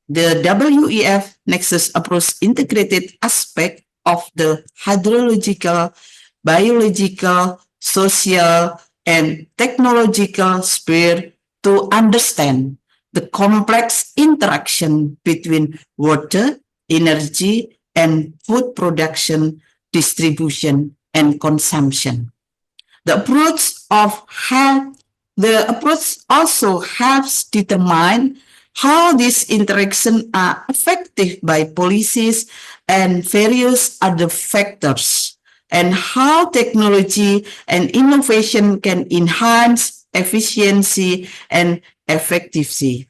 S16: The WEF Nexus approach integrated aspect of the hydrological, biological, social, and technological sphere to understand the complex interaction between water, energy, and food production, distribution, and consumption. The approach also helps determine how these interactions are affected by policies and various other factors, and how technology and innovation can enhance efficiency and effectiveness.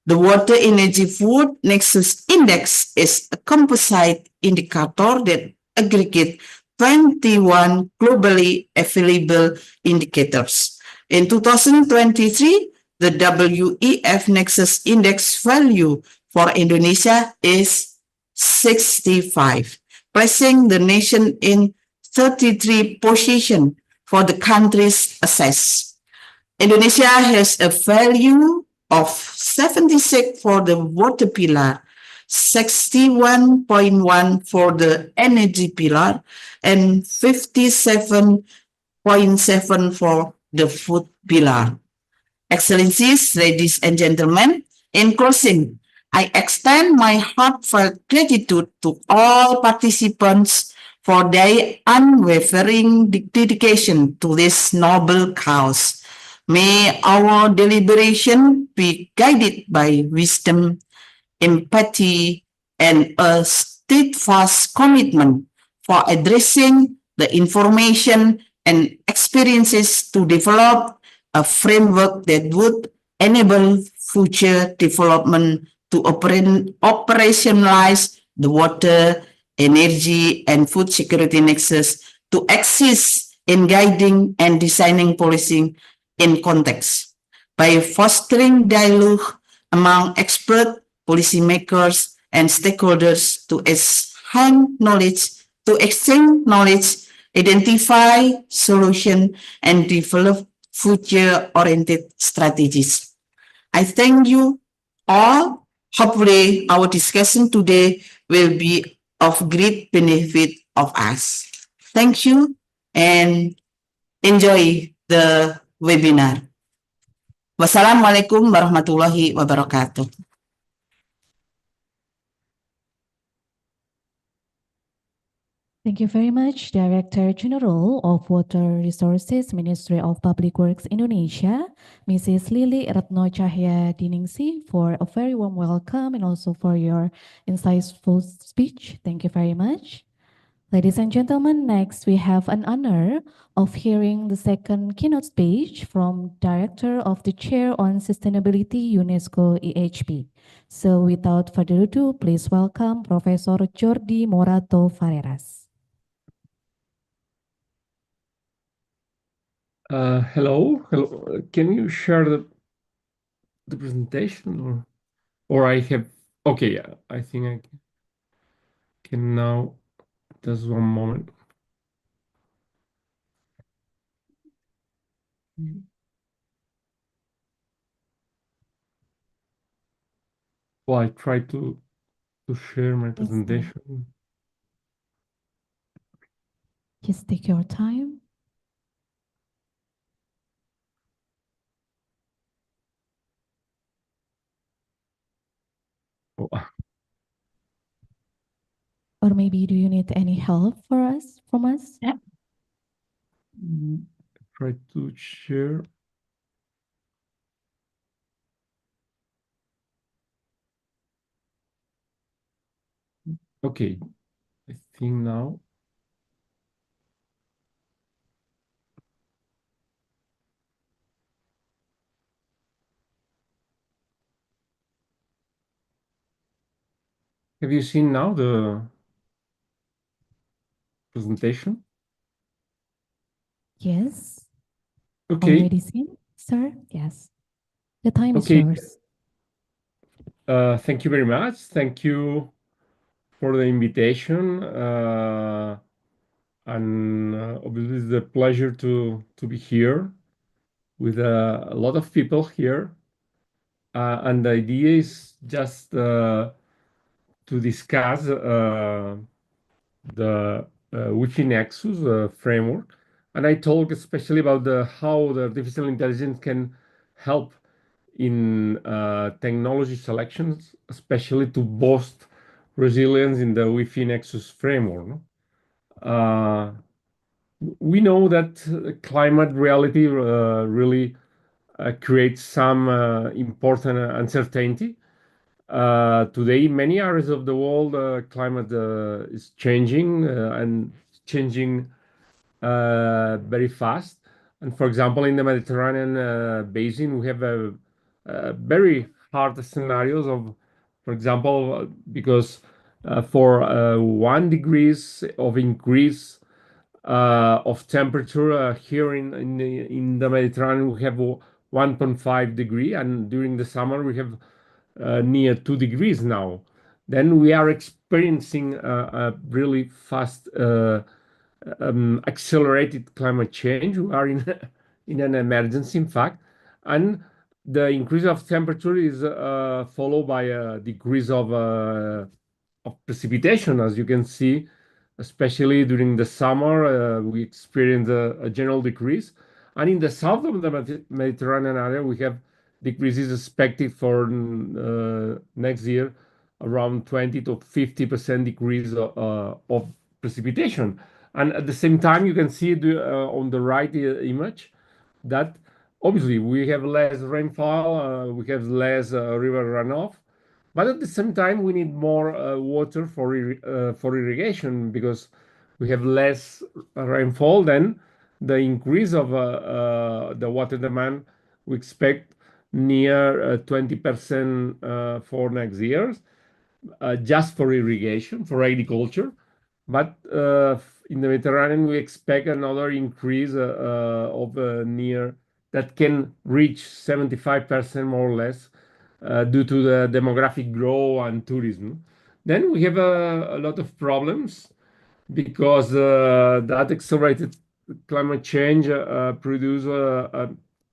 S16: The Water Energy Food Nexus Index is a composite indicator that aggregates 21 globally available indicators. In 2023, the WEF Nexus Index value for Indonesia is 65, placing the nation in 33 position for the countries assessed. Indonesia has a value of 76 for the water pillar, 61.1 for the energy pillar, and 57.7 for the food pillar. Excellencies, ladies and gentlemen, in closing, I extend my heartfelt gratitude to all participants for their unwavering dedication to this noble cause. May our deliberation be guided by wisdom, empathy, and a steadfast commitment for addressing the information and experiences to develop a framework that would enable future development to operationalize the water, energy, and food security nexus to assist in guiding and designing policy in context. By fostering dialogue among experts, policymakers, and stakeholders to exchange knowledge, identify solutions, and develop future-oriented strategies. I thank you all. Hopefully, our discussion today will be of great benefit of us. Thank you and enjoy the webinar. Wassalamualaikum warahmatullahi wabarakatuh.
S15: Thank you very much, Director General of Water Resources, Ministry of Public Works Indonesia, Mrs. Lili Retno Cahya Diningsi, for a very warm welcome and also for your insightful speech. Thank you very much. Ladies and gentlemen, next we have an honor of hearing the second keynote speech from Director of the Chair on Sustainability UNESCO EHP. So without further ado, please welcome Professor Jordi Morato Farreras.
S17: Hello. Can you share the presentation, or I have? Okay, yeah, I think I can now. Just one moment. Well, I try to share my presentation.
S15: Just take your time.
S17: Oh.
S15: Or maybe do you need any help from us? Yeah.
S17: Try to share. Okay, I think now. Have you seen now the presentation?
S15: Yes.
S17: Okay.
S15: Already seen, sir? Yes. The time is
S17: Okay.
S15: yours.
S17: Thank you very much. Thank you for the invitation. And obviously it's a pleasure to be here with a lot of people here. And the idea is just to discuss the Wi-Fi Nexus framework. And I talk especially about how the artificial intelligence can help in technology selections, especially to boost resilience in the Wi-Fi Nexus framework. No? We know that climate reality really creates some important uncertainty. Today, many areas of the world, climate is changing and changing very fast. And for example, in the Mediterranean basin, we have very hard scenarios of, for example, because for 1 degrees of increase of temperature here in the Mediterranean, we have 1.5 degree, and during the summer we have near 2 degrees now. Then we are experiencing a really fast accelerated climate change. We are in an emergency, in fact, and the increase of temperature is followed by a decrease of precipitation, as you can see, especially during the summer. We experience a general decrease, and in the south of the Mediterranean area, we have decreases expected for next year, around 20 to 50% decrease of precipitation. And at the same time, you can see on the right image that obviously we have less rainfall, we have less river runoff, but at the same time we need more water for irrigation, because we have less rainfall. Then the increase of the water demand, we expect near 20% for next year, just for irrigation, for agriculture. But in the Mediterranean, we expect another increase of near that can reach 75% more or less due to the demographic growth and tourism. Then we have a lot of problems because that accelerated climate change produce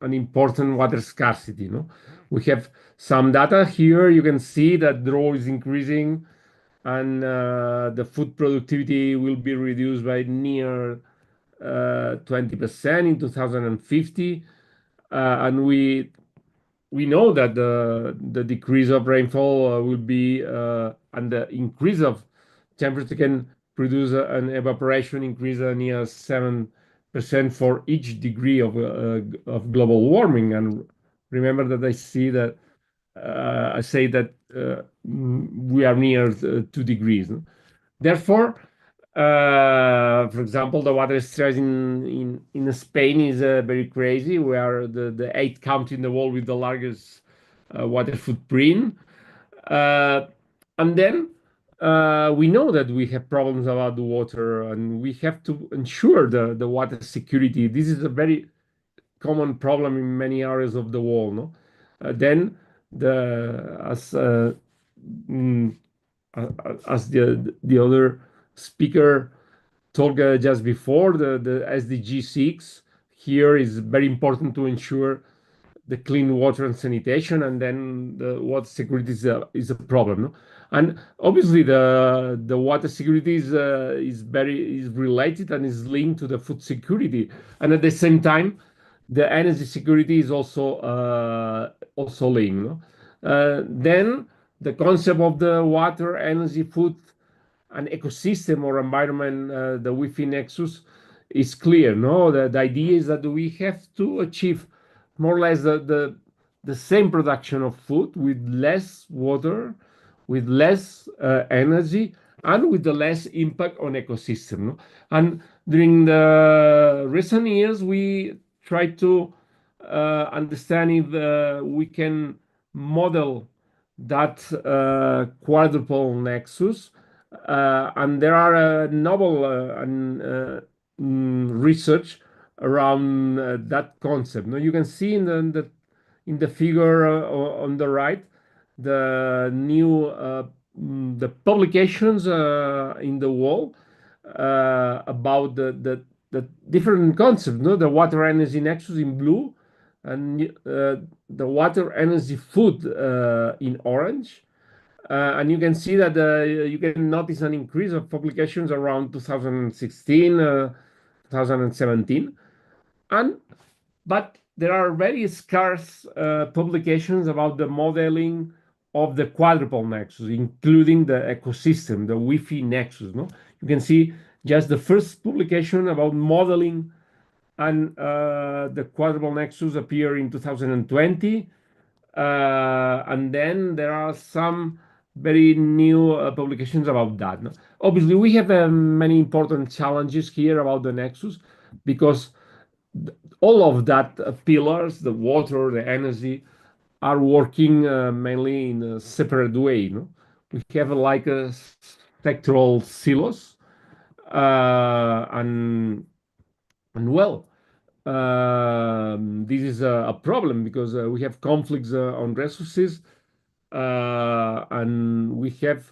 S17: an important water scarcity. No, we have some data here. You can see that drought is increasing, and the food productivity will be reduced by near 20% in 2050. And we know that the decrease of rainfall will be and the increase of temperature can produce an evaporation increase near 7% for each degree of global warming. And remember that I say that we are near 2 degrees. Therefore, for example, the water stress in Spain is very crazy. We are the eighth country in the world with the largest water footprint. And then we know that we have problems about the water, and we have to ensure the water security. This is a very common problem in many areas of the world. No? Then, mm, as the other speaker talked just before, the SDG 6 here is very important to ensure the clean water and sanitation, and then the water security is a problem. No? And obviously the water security is related and is linked to the food security, and at the same time the energy security is also linked. No? Then the concept of the water, energy, food, and ecosystem or environment, the Wi-Fi nexus, is clear. No, the idea is that we have to achieve more or less the same production of food with less water, with less energy, and with the less impact on ecosystem. No? And during the recent years, we try to understand if we can model that quadruple nexus. And there are novel research around that concept. Now you can see in the figure on the right the new the publications in the wall about the different concepts. No, the water energy nexus in blue, and the water energy food in orange. And you can see that you can notice an increase of publications around 2016, 2017, but there are very scarce publications about the modeling of the quadruple nexus, including the ecosystem, the Wi-Fi nexus. No, you can see just the first publication about modeling and the quadruple nexus appeared in 2020, and then there are some very new publications about that. No? Obviously, we have many important challenges here about the nexus, because all of that pillars, the water, the energy, are working mainly in a separate way. No? We have like a sectoral silos, and well, this is a problem, because we have conflicts on resources, and we have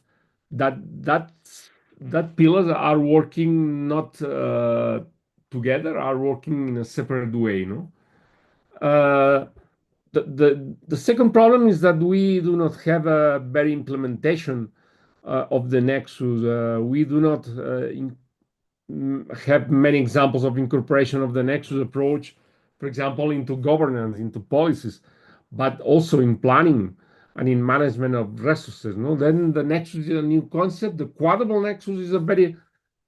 S17: that pillars are working not together, are working in a separate way. No. The second problem is that we do not have a very implementation of the nexus. We do not have many examples of incorporation of the nexus approach, for example, into governance, into policies, but also in planning and in management of resources. No, then the nexus is a new concept. The quadruple nexus is a very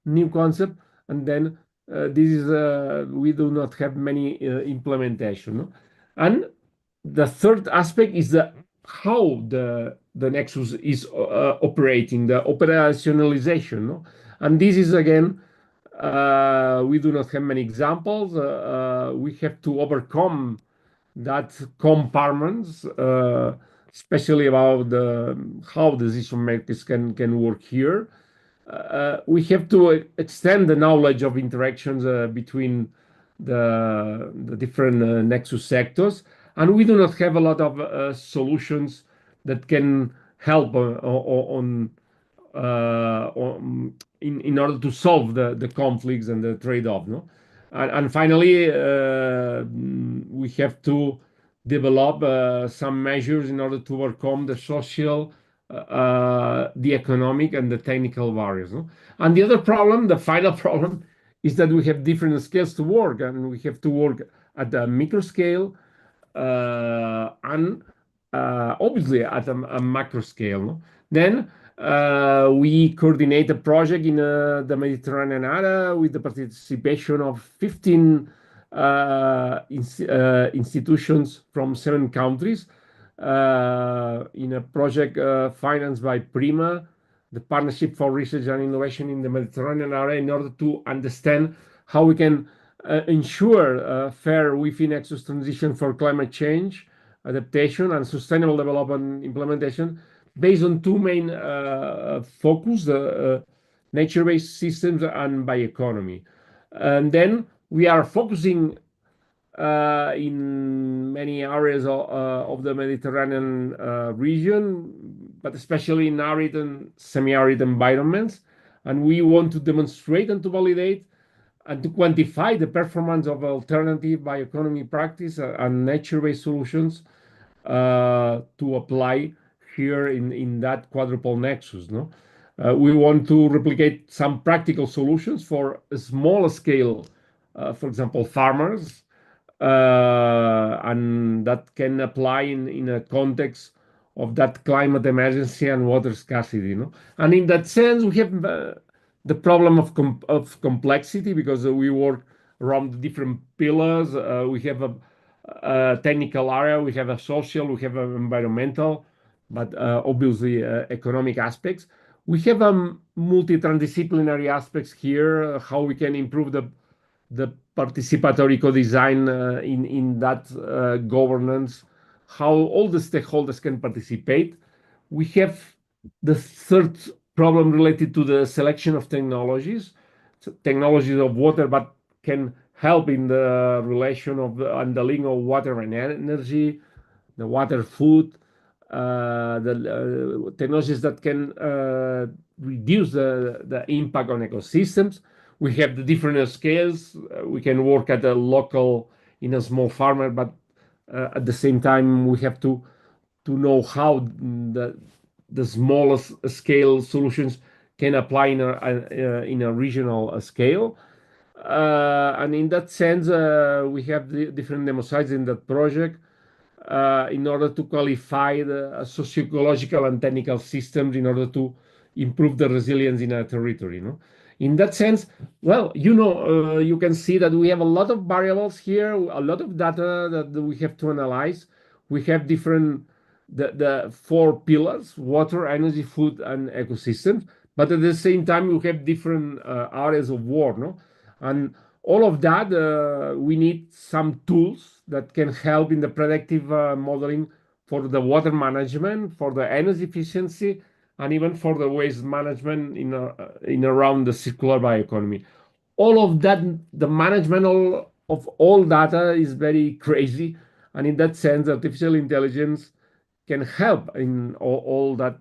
S17: new concept, and then this is we do not have many implementation. No? And the third aspect is how the nexus is operating, the operationalization. No? And this is again, we do not have many examples. We have to overcome that compartments, especially about how decision makers can work here. We have to extend the knowledge of interactions between the different nexus sectors, and we do not have a lot of solutions that can help in order to solve the conflicts and the trade-off. No? And finally, we have to develop some measures in order to overcome the social, the economic, and the technical barriers. No? And the other problem, the final problem, is that we have different scales to work, and we have to work at the micro scale and obviously at a macro scale. No? Then We coordinate a project in the Mediterranean area with the participation of 15 institutions from 7 countries in a project financed by Prima, the Partnership for Research and Innovation in the Mediterranean area, in order to understand how we can ensure fair Wi-Fi nexus transition for climate change adaptation and sustainable development implementation based on 2 main focus, nature-based systems and bioeconomy. And then we are focusing in many areas of the Mediterranean region, but especially in arid and semi-arid environments. And we want to demonstrate and to validate and to quantify the performance of alternative bioeconomy practice and nature-based solutions to apply here in that quadruple nexus. No, we want to replicate some practical solutions for a small scale, for example, farmers, and that can apply in a context of that climate emergency and water scarcity. No, and in that sense, we have the problem of complexity because we work around different pillars. We have a technical area, we have a social, we have an environmental, but obviously economic aspects. We have multi-transdisciplinary aspects here, how we can improve the participatory co-design in that governance, how all the stakeholders can participate. We have the third problem related to the selection of technologies, technologies of water, but can help in the relation of and the link of water and energy, the water food, the technologies that can reduce the impact on ecosystems. We have the different scales. We can work at a local in a small farmer, but at the same time we have to know how the smallest scale solutions can apply in a regional scale. And in that sense, we have the different demo sites in that project in order to qualify the socio-ecological and technical systems in order to improve the resilience in a territory. No? In that sense, well, you can see that we have a lot of variables here, a lot of data that we have to analyze. We have different, the 4 pillars: water, energy, food, and ecosystems. But at the same time, we have different areas of work. No? And all of that, we need some tools that can help in the predictive modeling for the water management, for the energy efficiency, and even for the waste management in around the circular bioeconomy. All of that, the management of all data is very crazy, and in that sense, artificial intelligence can help in all that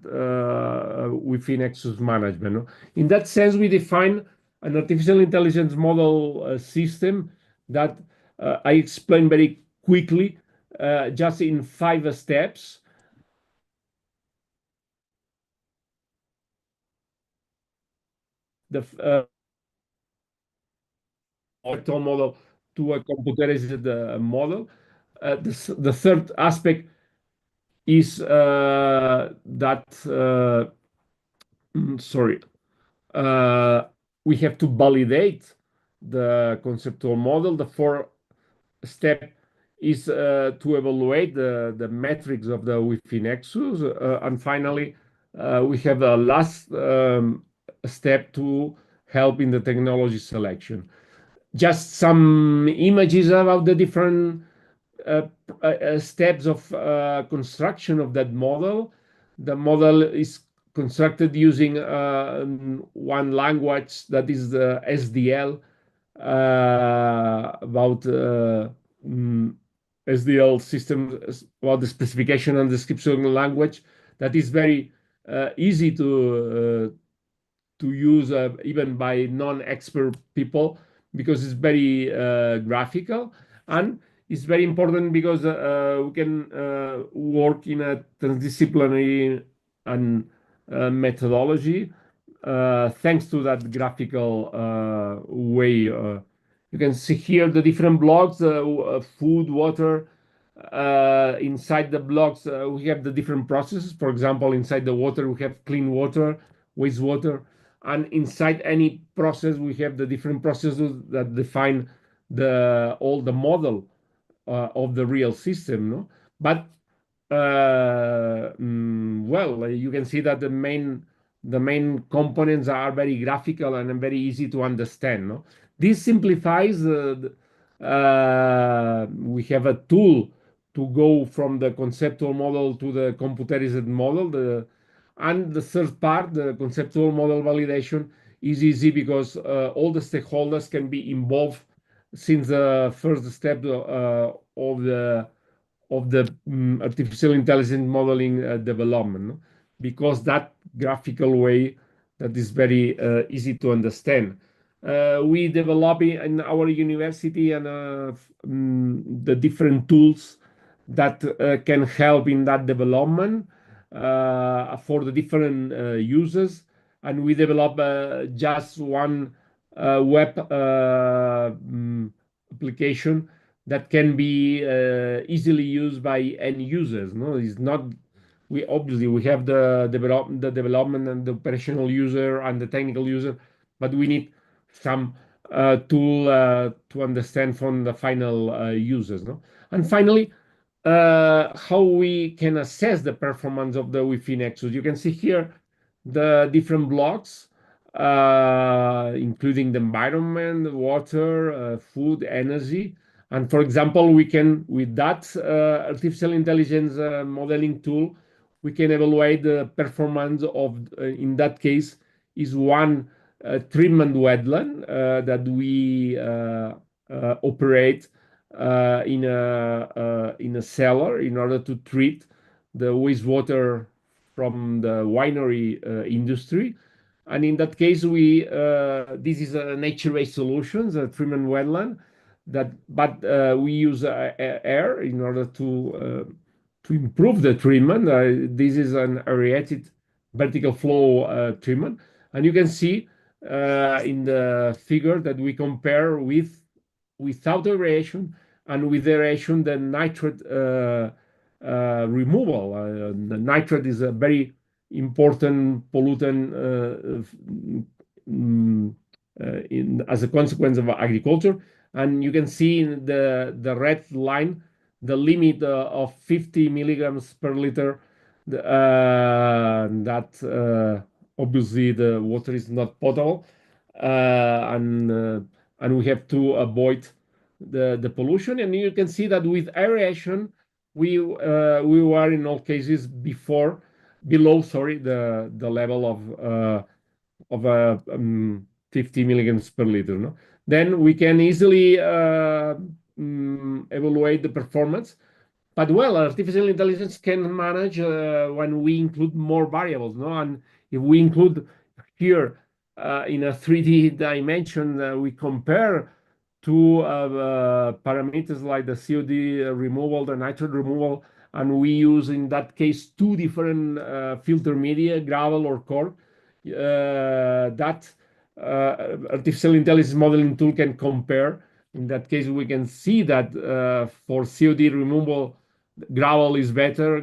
S17: within Nexus management. No? In that sense, we define an artificial intelligence model system that I explain very quickly, just in 5 steps. The model to a computerized model. The third aspect is we have to validate the conceptual model. The 4th step is to evaluate the metrics of the Wi-Fi nexus. And finally, we have a last step to help in the technology selection. Just some images about the different steps of construction of that model. The model is constructed using one language that is the SDL, about SDL system, about the specification and description language that is very easy to use even by non-expert people, because it's very graphical, and it's very important because we can work in a transdisciplinary and methodology thanks to that graphical way. You can see here the different blocks: food, water, inside the blocks, we have the different processes. For example, inside the water, we have clean water, wastewater, and inside any process, we have the different processes that define all the model of the real system. No, but well, you can see that the main components are very graphical and very easy to understand. No, this simplifies. We have a tool to go from the conceptual model to the computerized model. And the third part, the conceptual model validation, is easy because all the stakeholders can be involved since the first step of the artificial intelligence modeling development, no? Because that graphical way that is very easy to understand. We develop in our university and the different tools that can help in that development for the different users, and we develop just one web application that can be easily used by end users. No, it's not. We obviously we have the development and the operational user and the technical user, but we need some tool to understand from the final users. No, and finally, how we can assess the performance of the Wi-Fi Nexus. You can see here the different blocks, including the environment, water, food, energy. And for example, we can, with that artificial intelligence modeling tool, we can evaluate the performance of, in that case, is one treatment wetland that we operate in a cellar in order to treat the wastewater from the winery industry. And in that case, this is a nature-based solution, a treatment wetland, but we use air in order to improve the treatment. This is an aerated vertical flow treatment, and you can see in the figure that we compare without aeration and with aeration the nitrate removal. The nitrate is a very important pollutant as a consequence of agriculture. And you can see in the red line the limit of 50 milligrams per liter. That obviously the water is not potable, and we have to avoid the pollution. And you can see that with aeration, we were in all cases below the level of 50 milligrams per liter. No? Then we can easily evaluate the performance. But well, artificial intelligence can manage when we include more variables. No, and if we include here in a 3D dimension, we compare two parameters like the COD removal, the nitrate removal, and we use in that case two different filter media, gravel or cork. That artificial intelligence modeling tool can compare. In that case, we can see that for COD removal, gravel is better,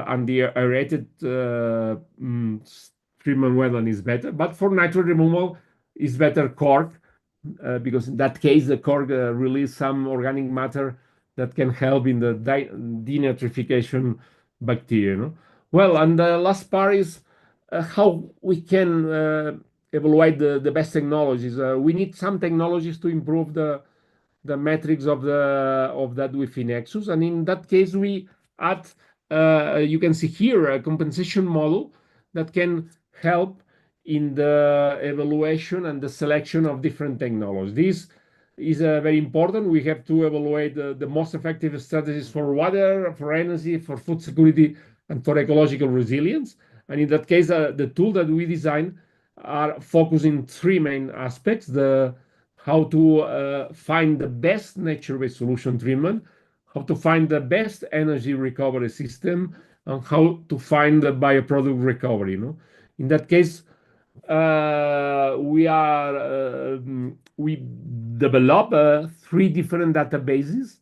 S17: and the aerated treatment wetland is better. But for nitrate removal, is better cork, because in that case, the cork release some organic matter that can help in the denitrification bacteria. No? Well, and the last part is how we can evaluate the best technologies. We need some technologies to improve the metrics of that Wi-Fi Nexus, and in that case, we add. You can see here a compensation model that can help in the evaluation and the selection of different technologies. This is very important. We have to evaluate the most effective strategies for water, for energy, for food security, and for ecological resilience. And in that case, the tool that we design are focusing three main aspects: how to find the best nature-based solution treatment, how to find the best energy recovery system, and how to find the bioproduct recovery. No? In that case, we develop three different databases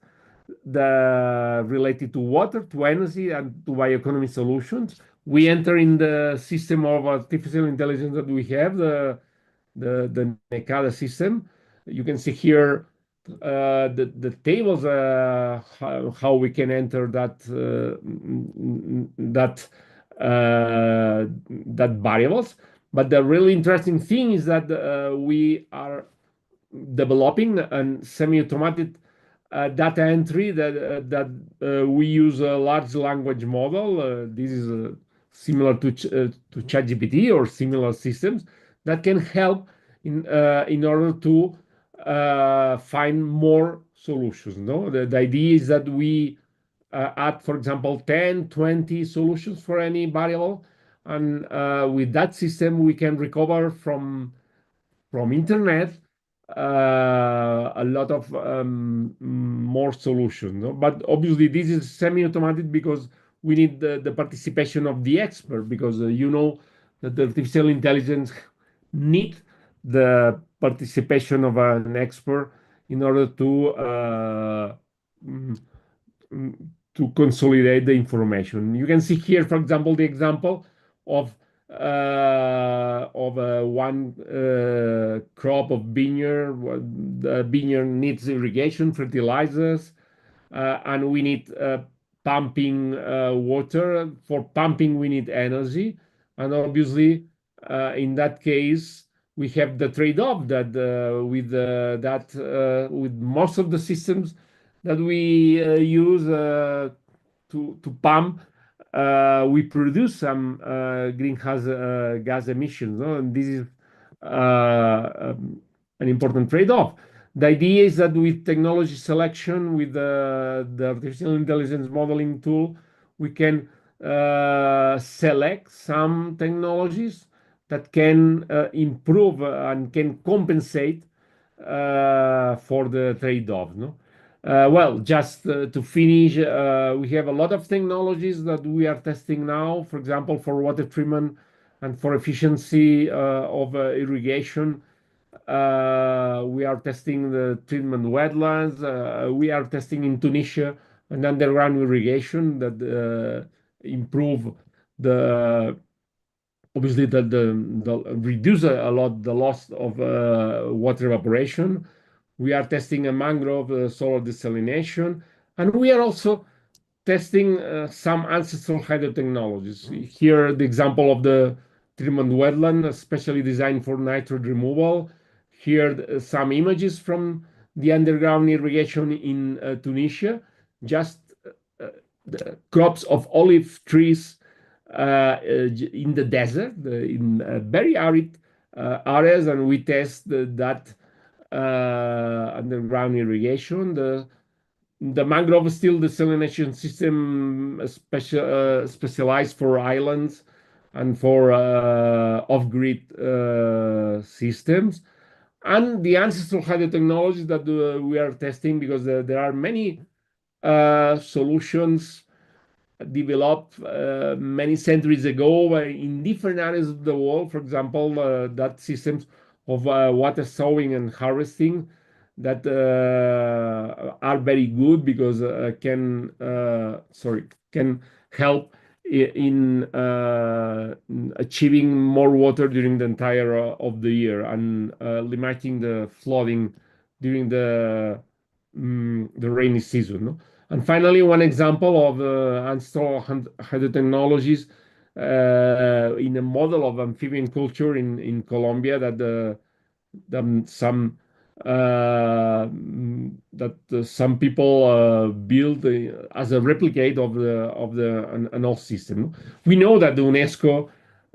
S17: related to water, to energy, and to bioeconomy solutions. We enter in the system of artificial intelligence that we have, the NECADA system. You can see here the tables, how we can enter that variables. But the really interesting thing is that we are developing a semi-automated data entry that we use a large language model. This is similar to ChatGPT or similar systems that can help in order to find more solutions. No, the idea is that we add, for example, 10, 20 solutions for any variable, and with that system we can recover from internet a lot of more solutions. No? But obviously this is semi-automatic because we need the participation of the expert, because you know that the artificial intelligence need the participation of an expert in order to consolidate the information. You can see here, for example, the example of one crop of vineyard. The vineyard needs irrigation, fertilizers, and we need pumping water. For pumping, we need energy, and obviously, in that case, we have the trade-off that with most of the systems that we use to pump, we produce some greenhouse gas emissions, no? And this is an important trade-off. The idea is that with technology selection, with the artificial intelligence modeling tool, we can select some technologies that can improve and can compensate for the trade-off. No? Well, just to finish, we have a lot of technologies that we are testing now, for example, for water treatment and for efficiency of irrigation. We are testing the treatment wetlands. We are testing in Tunisia an underground irrigation that improve the obviously the reduce a lot the loss of water evaporation. We are testing a mangrove solar desalination, and we are also testing some ancestral hydrotechnologies. Here, the example of the treatment wetland, especially designed for nitrate removal. Here, some images from the underground irrigation in Tunisia. Just the crops of olive trees in the desert, in very arid areas, and we test that underground irrigation. The mangrove steel desalination system specialized for islands and for off-grid systems, and the ancestral hydrotechnologies that we are testing, because there are many solutions developed many centuries ago in different areas of the world. For example, that systems of water sowing and harvesting that are very good because can help in achieving more water during the entire of the year, and limiting the flooding during the rainy season. No? And finally, one example of ancestral hydrotechnologies in a model of amphibian culture in Colombia that some people build as a replicate of an old system. We know that the UNESCO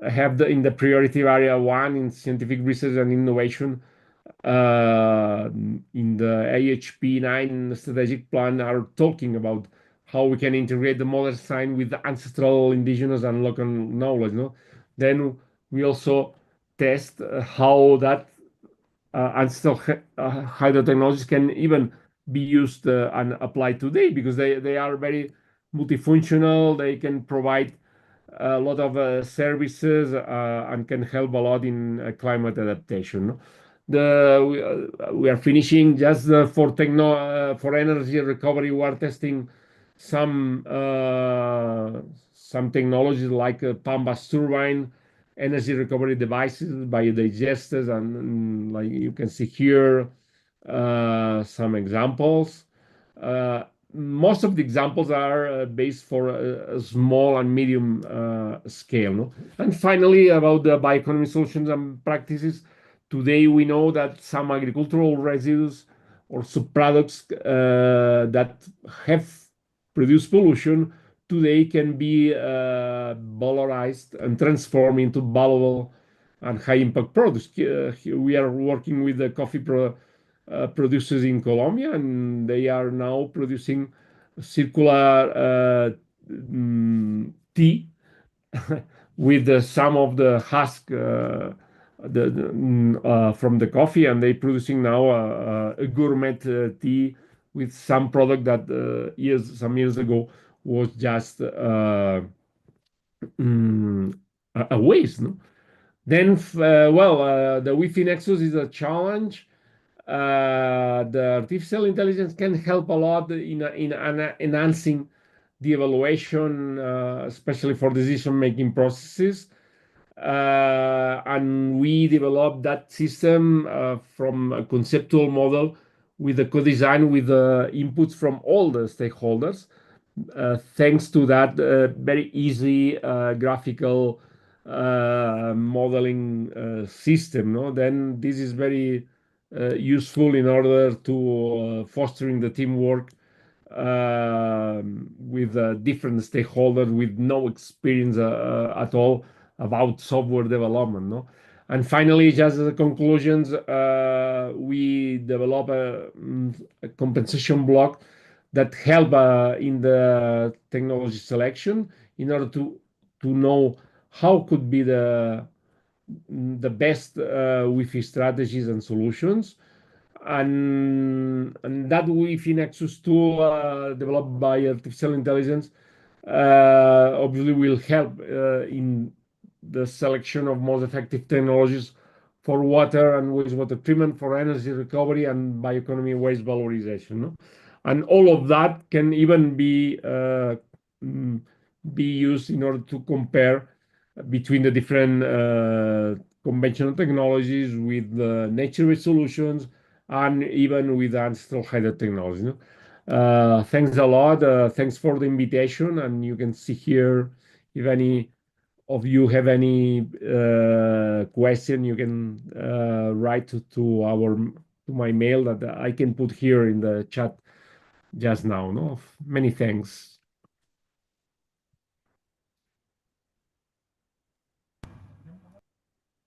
S17: have in the priority area 1 in scientific research and innovation in the AHP 9 strategic plan are talking about how we can integrate the modern science with the ancestral, indigenous, and local knowledge. No? Then we also test how that ancestral hydrotechnologies can even be used and applied today, because they are very multifunctional. They can provide a lot of services and can help a lot in climate adaptation. No? we are finishing just for energy recovery. We are testing some technologies like Pambas turbine, energy recovery devices, biodigesters, and like you can see here some examples. Most of the examples are based for a small and medium scale. No? And finally, about the bioeconomy solutions and practices, today we know that some agricultural residues or subproducts that have produced pollution today can be valorized and transformed into valuable and high impact products. We are working with the producers in Colombia, and they are now producing circular tea with some of the husk from the coffee, and they're producing now a gourmet tea with some product that some years ago was just a waste. No? Then, the Wi-Fi Nexus is a challenge. The artificial intelligence can help a lot in enhancing the evaluation, especially for decision-making processes. And we developed that system from a conceptual model with a co-design with inputs from all the stakeholders. Thanks to that very easy graphical modeling system, no? Then this is very useful in order to fostering the teamwork with different stakeholders with no experience at all about software development. No? And finally, just as a conclusions, we develop a compensation block that help in the technology selection in order to know how could be the best Wi-Fi strategies and solutions. And that Wi-Fi Nexus tool developed by artificial intelligence obviously will help in the selection of most effective technologies for water and wastewater treatment, for energy recovery, and bioeconomy waste valorization. No? And all of that can even be used in order to compare between the different conventional technologies with nature-based solutions and even with ancestral hydro technology. No? Thanks a lot. Thanks for the invitation. And you can see here if any of you have any question, you can write to my mail that I can put here in the chat just now. No, many thanks.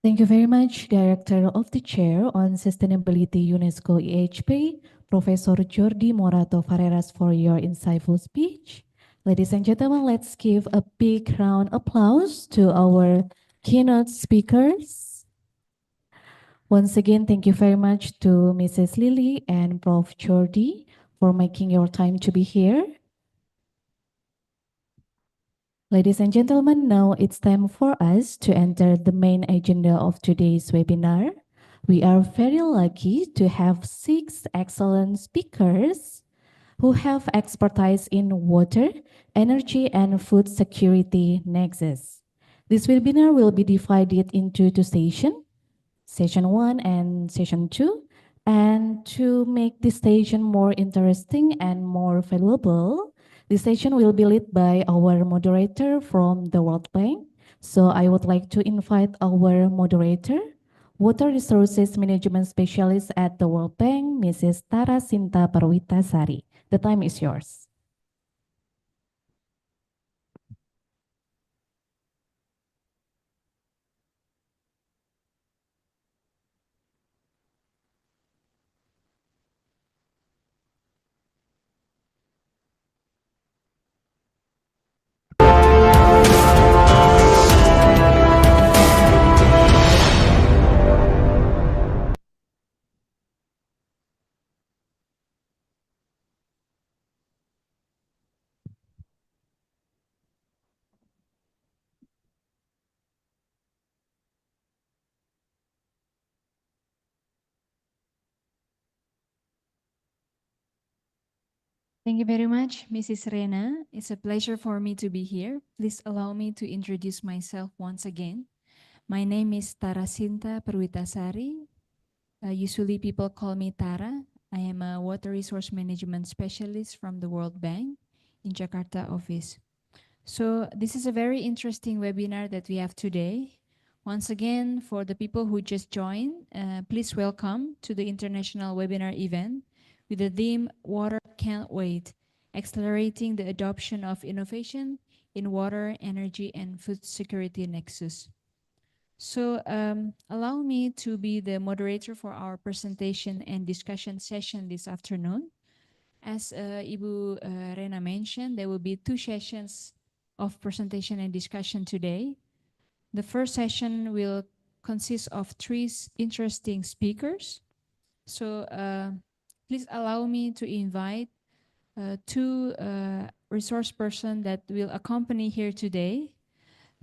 S15: Thank you very much, Director of the Chair on Sustainability UNESCO EHP, Professor Jordi Morato Ferreras, for your insightful speech. Ladies and gentlemen, let's give a big round of applause to our keynote speakers. Once again, thank you very much to Mrs. Lily and Prof. Jordi for making your time to be here. Ladies and gentlemen, now it's time for us to enter the main agenda of today's webinar. We are very lucky to have 6 excellent speakers who have expertise in water, energy, and food security nexus. This webinar will be divided into 2 sessions, Session 1 and Session 2. And to make this session more interesting and more valuable, this session will be led by our moderator from the World Bank. So I would like to invite our moderator, Water Resources Management Specialist at the World Bank, Mrs. Tara Sinta Parwitasari. The time is yours.
S18: Thank you very much, Mrs. Rena. It's a pleasure for me to be here. Please allow me to introduce myself once again. My name is Tarasinta Perwitasari. Usually people call me Tara. I am a water resource management specialist from the World Bank in Jakarta office. So this is a very interesting webinar that we have today. Once again, for the people who just joined, please welcome to the international webinar event with the theme Water Can't Wait, Accelerating the Adoption of Innovation in Water, Energy and Food Security Nexus. So allow me to be the moderator for our presentation and discussion session this afternoon. As Ibu Rena mentioned, there will be 2 sessions of presentation and discussion today. The first session will consist of 3 interesting speakers. So please allow me to invite 2 resource persons that will accompany here today.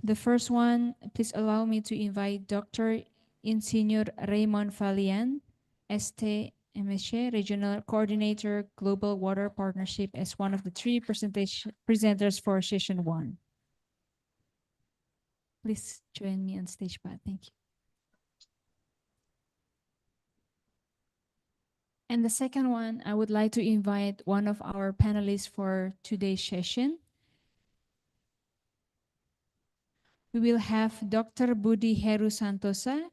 S18: The first one, please allow me to invite Dr. Insinyur Raymond Valian, ST MSc, Regional Coordinator, Global Water Partnership, as one of the 3 presenters for session 1. Please join me on stage, Pat. Thank you. And the second one, I would like to invite one of our panelists for today's session. We will have Dr. Budi Heru Santosa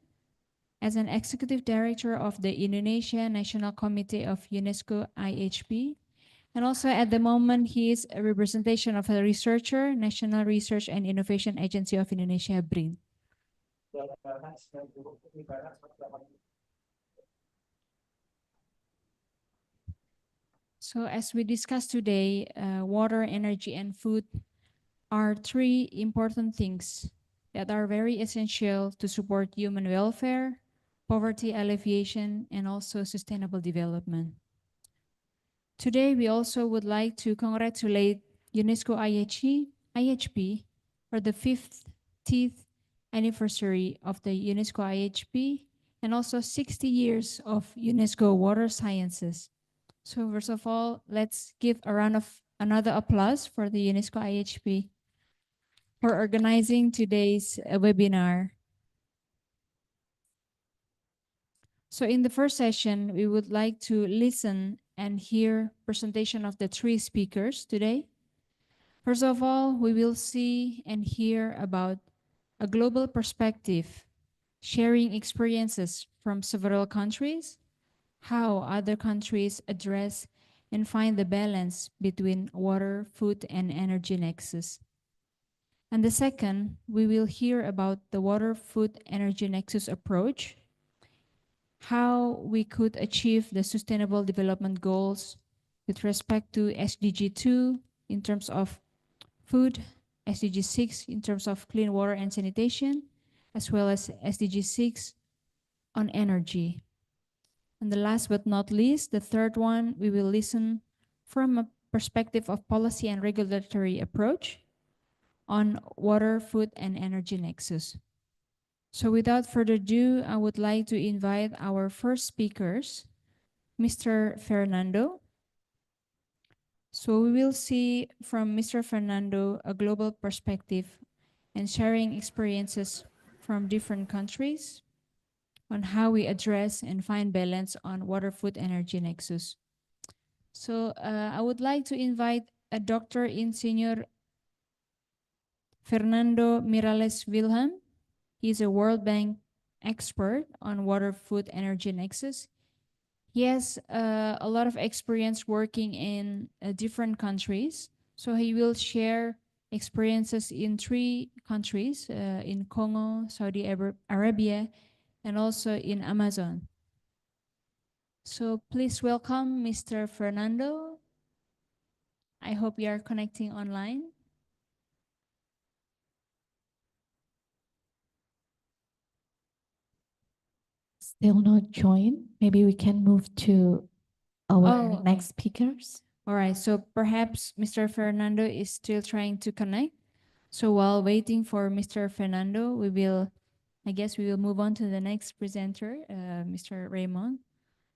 S18: as an Executive Director of the Indonesia National Committee of UNESCO IHP. And also at the moment, he is a representation of a researcher, National Research and Innovation Agency of Indonesia, BRIN. So as we discussed today, water, energy, and food are 3 important things that are very essential to support human welfare, poverty alleviation, and also sustainable development. Today, we also would like to congratulate UNESCO IHP for the 50th anniversary of the UNESCO IHP and also 60 years of UNESCO Water Sciences. So first of all, let's give a round of another applause for the UNESCO IHP for organizing today's webinar. So in the first session, we would like to listen and hear presentation of the 3 speakers today. First of all, we will see and hear about a global perspective, sharing experiences from several countries, how other countries address and find the balance between water, food, and energy nexus. And the second, we will hear about the water, food, energy nexus approach, how we could achieve the sustainable development goals with respect to SDG 2 in terms of food, SDG 6 in terms of clean water and sanitation, as well as SDG 6 on energy. And the last but not least, the third one, we will listen from a perspective of policy and regulatory approach on water, food, and energy nexus. So without further ado, I would like to invite our first speakers, Mr. Fernando. So we will see from Mr. Fernando a global perspective and sharing experiences from different countries on how we address and find balance on water, food, energy nexus. So I would like to invite a Dr. Insinyur Fernando Miralles Wilhelm. He is a World Bank expert on water, food, energy nexus. He has a lot of experience working in different countries. So he will share experiences in 3 countries, in Congo, Saudi Arabia, and also in Amazon. So please welcome Mr. Fernando. I hope you are connecting online.
S15: Still not joined. Maybe we can move to our next speakers.
S18: All right, so perhaps Mr. Fernando is still trying to connect. So while waiting for Mr. Fernando, I guess we will move on to the next presenter, Mr. Raymond.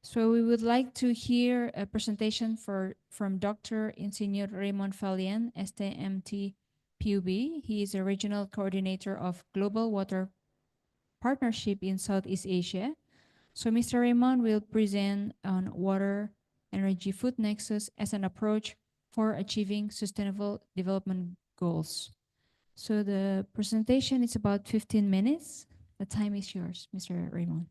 S18: So we would like to hear a presentation from Dr. Insinyur Raymond Valian, STMT PUB. He is a regional coordinator of Global Water Partnership in Southeast Asia. So Mr. Raymond will present on water, energy, food nexus as an approach for achieving sustainable development goals. So the presentation is about 15 minutes. The time is yours, Mr. Raymond.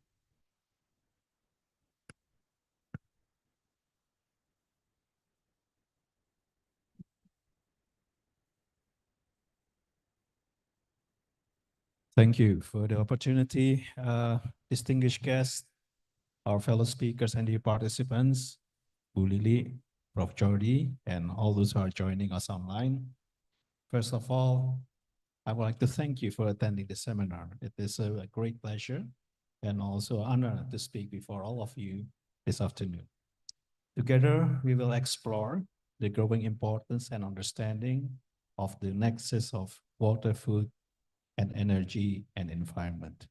S19: Thank you for the opportunity, distinguished guests, our fellow speakers and the participants, Bu Lili, Prof. Jordi, and all those who are joining us online. First of all, I would like to thank you for attending the seminar. It is a great pleasure and also an honor to speak before all of you this afternoon. Together, we will explore the growing importance and understanding of the nexus of water, food, and energy and environment.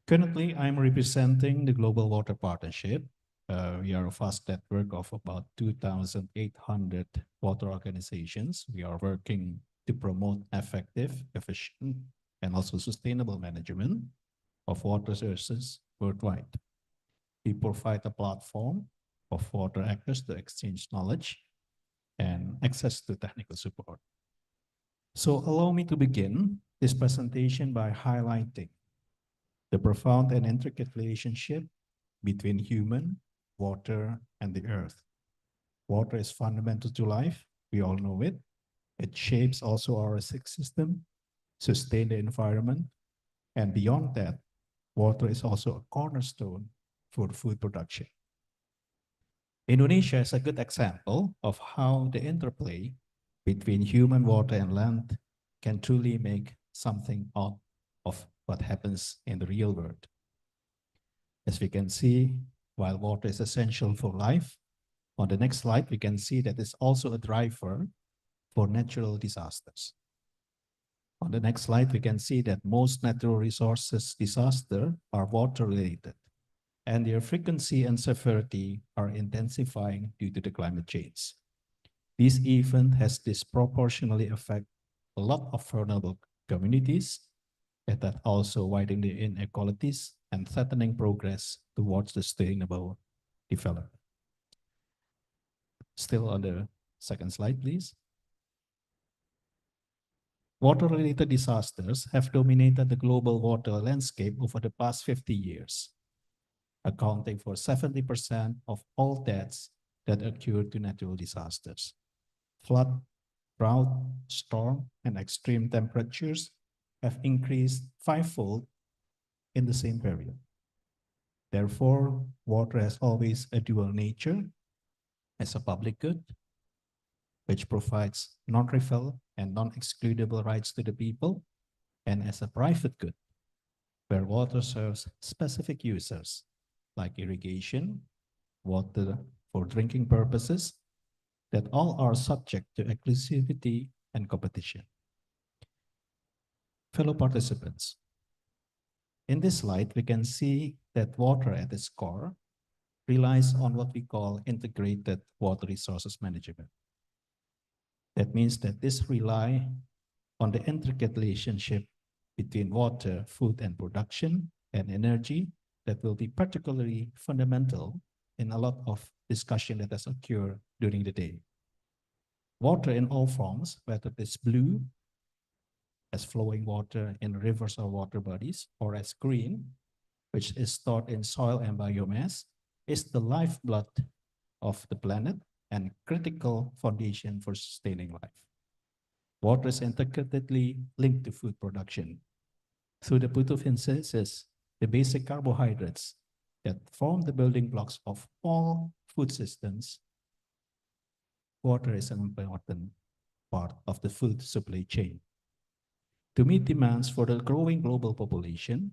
S19: Currently, I'm representing the Global Water Partnership. We are a vast network of about 2,800 water organizations. We are working to promote effective, efficient, and also sustainable management of water resources worldwide. We provide a platform of water actors to exchange knowledge and access to technical support. So allow me to begin this presentation by highlighting the profound and intricate relationship between human, water, and the earth. Water is fundamental to life. We all know it. It shapes also our system, sustain the environment, and beyond that, water is also a cornerstone for food production. Indonesia is a good example of how the interplay between human, water, and land can truly make something out of what happens in the real world. As we can see, while water is essential for life, on the next slide, we can see that it's also a driver for natural disasters. On the next slide, we can see that most natural resources disasters are water-related, and their frequency and severity are intensifying due to the climate change. This event has disproportionately affected a lot of vulnerable communities, and that also widening the inequalities and threatening progress towards sustainable development. Still on the second slide, please. Water-related disasters have dominated the global water landscape over the past 50 years, accounting for 70% of all deaths that occur to natural disasters. Flood, drought, storm, and extreme temperatures have increased fivefold in the same period. Therefore, water has always a dual nature as a public good, which provides non-refundable and non-excludable rights to the people, and as a private good, where water serves specific users like irrigation, water for drinking purposes, that all are subject to exclusivity and competition. Fellow participants, in this slide, we can see that water at its core relies on what we call integrated water resources management. That means that this relies on the intricate relationship between water, food, and production, and energy that will be particularly fundamental in a lot of discussion that has occurred during the day. Water in all forms, whether it's blue, as flowing water in rivers or water bodies, or as green, which is stored in soil and biomass, is the lifeblood of the planet and critical foundation for sustaining life. Water is intricately linked to food production. Through the photosynthesis, the basic carbohydrates that form the building blocks of all food systems, water is an important part of the food supply chain. To meet demands for the growing global population,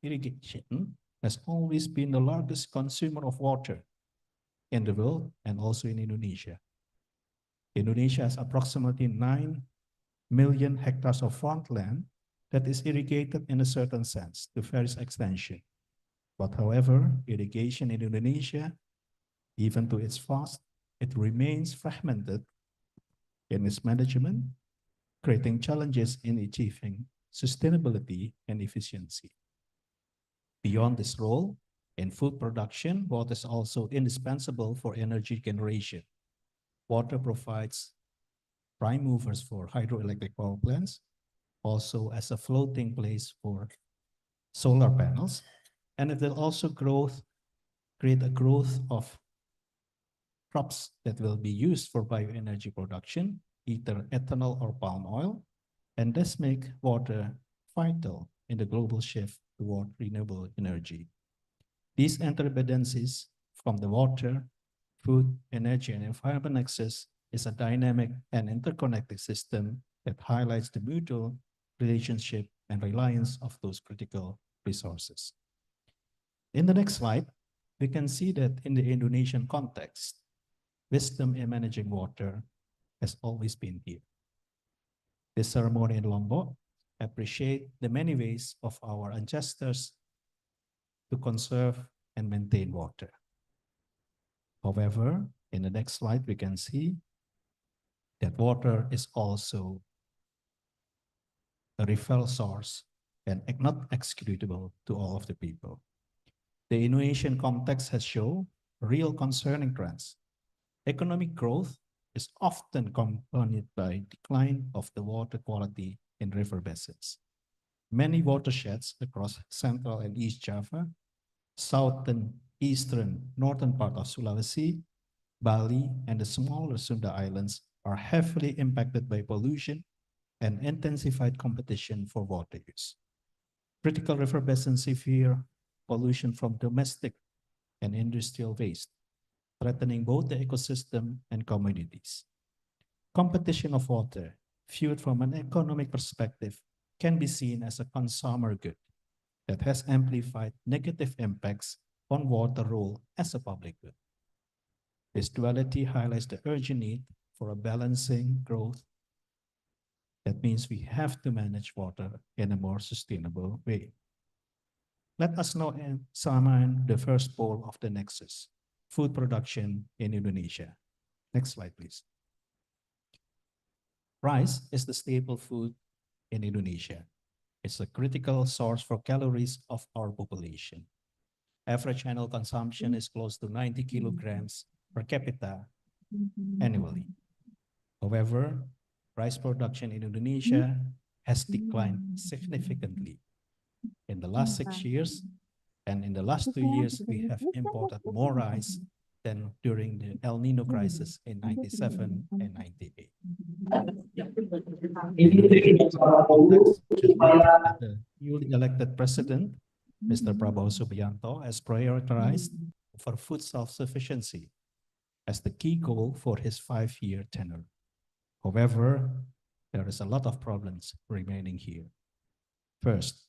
S19: irrigation has always been the largest consumer of water in the world and also in Indonesia. Indonesia has approximately 9 million hectares of farmland that is irrigated in a certain sense to various extension. But however, irrigation in Indonesia, even to its fast, it remains fragmented in its management, creating challenges in achieving sustainability and efficiency. Beyond this role, in food production, water is also indispensable for energy generation. Water provides prime movers for hydroelectric power plants, also as a floating place for solar panels, and it will also create a growth of crops that will be used for bioenergy production, either ethanol or palm oil, and this make water vital in the global shift toward renewable energy. These interdependencies from the water, food, energy, and environment access is a dynamic and interconnected system that highlights the mutual relationship and reliance of those critical resources. In the next slide, we can see that in the Indonesian context, wisdom in managing water has always been here. This ceremony in Lombok appreciates the many ways of our ancestors to conserve and maintain water. However, in the next slide, we can see that water is also a refill source and not excludable to all of the people. The Indonesian context has shown real concerning trends. Economic growth is often accompanied by decline of the water quality in river basins. Many watersheds across Central and East Java, southern, eastern, northern part of Sulawesi, Bali, and the smaller Sunda Islands are heavily impacted by pollution and intensified competition for water use. Critical river basins severe pollution from domestic and industrial waste, threatening both the ecosystem and communities. Competition of water, viewed from an economic perspective, can be seen as a consumer good that has amplified negative impacts on water role as a public good. This duality highlights the urgent need for a balancing growth. That means we have to manage water in a more sustainable way. Let us now examine the first pole of the nexus, food production in Indonesia. Next slide, please. Rice is the staple food in Indonesia. It's a critical source for calories of our population. Average annual consumption is close to 90 kilograms per capita annually. However, rice production in Indonesia has declined significantly in the last 6 years, and in the last 2 years, we have imported more rice than during the El Nino crisis in 97 and 98. The newly elected president, Mr. Prabowo Subianto, has prioritized for food self-sufficiency as the key goal for his 5-year tenure. However, there is a lot of problems remaining here. First,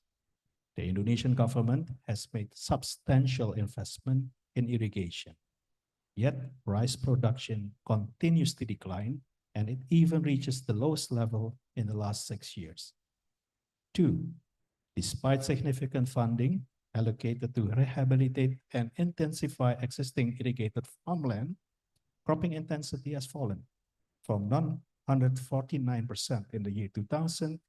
S19: the Indonesian government has made substantial investment in irrigation. Yet, rice production continues to decline, and it even reaches the lowest level in the last 6 years. 2, despite significant funding allocated to rehabilitate and intensify existing irrigated farmland, cropping intensity has fallen from 149% in the year 2000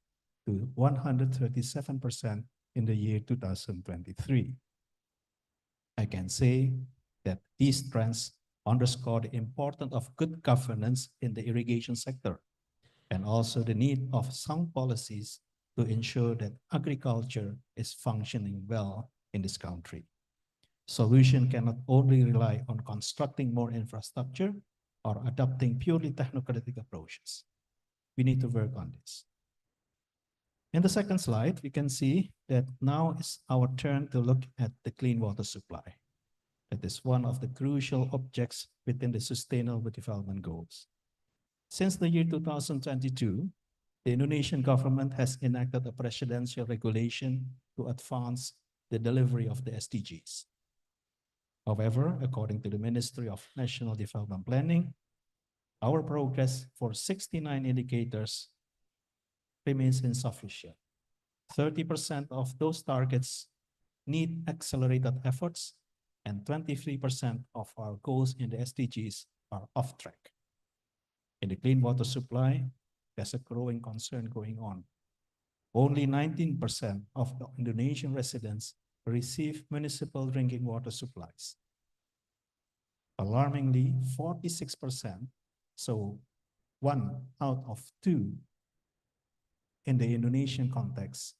S19: to 137% in the year 2023. I can say that these trends underscore the importance of good governance in the irrigation sector and also the need of sound policies to ensure that agriculture is functioning well in this country. Solution cannot only rely on constructing more infrastructure or adopting purely technocratic approaches. We need to work on this. In the second slide, we can see that now is our turn to look at the clean water supply. That is one of the crucial objects within the Sustainable Development Goals. Since the year 2022, the Indonesian government has enacted a presidential regulation to advance the delivery of the SDGs. However, according to the Ministry of National Development Planning, our progress for 69 indicators remains insufficient. 30% of those targets need accelerated efforts, and 23% of our goals in the SDGs are off track. In the clean water supply, there's a growing concern going on. Only 19% of the Indonesian residents receive municipal drinking water supplies. Alarmingly, 46%, so 1 out of 2 in the Indonesian context,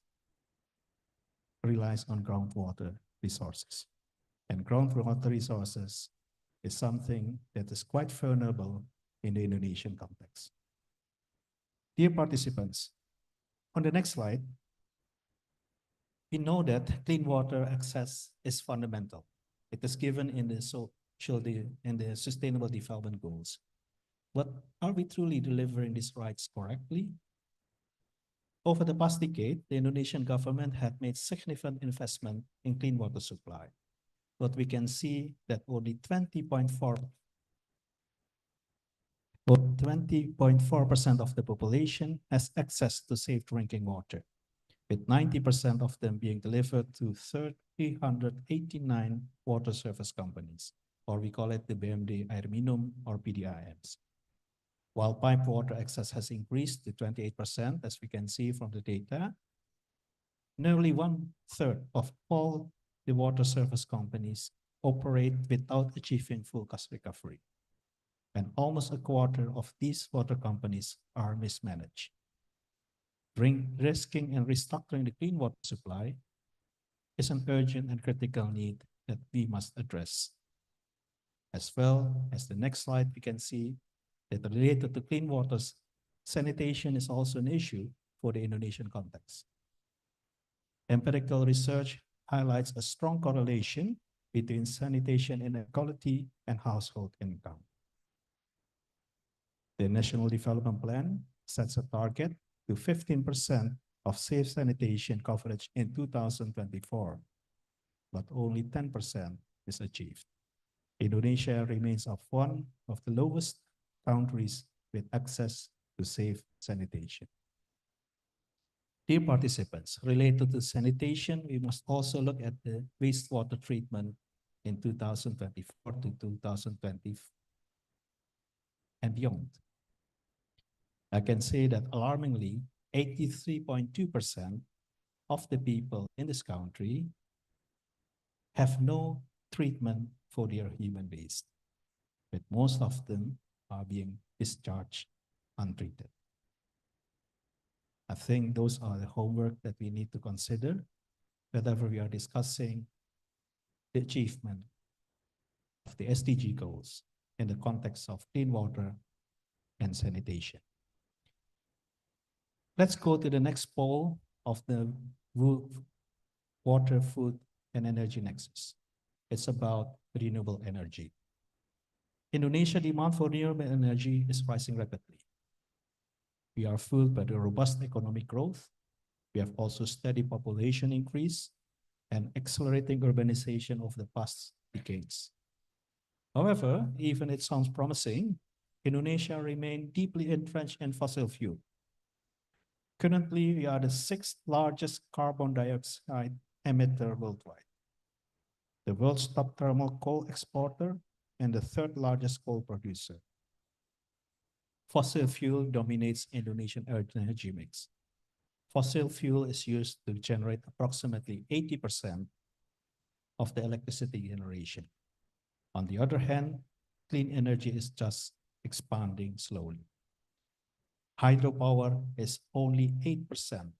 S19: relies on groundwater resources. And groundwater resources is something that is quite vulnerable in the Indonesian context. Dear participants, on the next slide, we know that clean water access is fundamental. It is given in the Sustainable Development Goals. But are we truly delivering these rights correctly? Over the past decade, the Indonesian government had made significant investment in clean water supply. But we can see that only 20.4% of the population has access to safe drinking water, with 90% of them being delivered to 389 water service companies, or we call it the BMD Air Minum or PDAMs. While pipe water access has increased to 28%, as we can see from the data, nearly 1/3 of all the water service companies operate without achieving full cost recovery. And almost 1/4 of these water companies are mismanaged. Risking and restructuring the clean water supply is an urgent and critical need that we must address. As well as the next slide, we can see that related to clean waters, sanitation is also an issue for the Indonesian context. Empirical research highlights a strong correlation between sanitation inequality and household income. The National Development Plan sets a target to 15% of safe sanitation coverage in 2024, but only 10% is achieved. Indonesia remains one of the lowest countries with access to safe sanitation. Dear participants, related to sanitation, we must also look at the wastewater treatment in 2024 to 2020 and beyond. I can say that alarmingly, 83.2% of the people in this country have no treatment for their human waste, but most of them are being discharged untreated. I think those are the homework that we need to consider whenever we are discussing the achievement of the SDG goals in the context of clean water and sanitation. Let's go to the next pole of the water, food, and energy nexus. It's about renewable energy. Indonesia demand for renewable energy is rising rapidly. We are fueled by the robust economic growth. We have also steady population increase and accelerating urbanization over the past decades. However, even it sounds promising, Indonesia remains deeply entrenched in fossil fuel. Currently, we are the 6th largest carbon dioxide emitter worldwide, the world's top thermal coal exporter, and the 3rd largest coal producer. Fossil fuel dominates Indonesian energy mix. Fossil fuel is used to generate approximately 80% of the electricity generation. On the other hand, clean energy is just expanding slowly. Hydropower is only 8%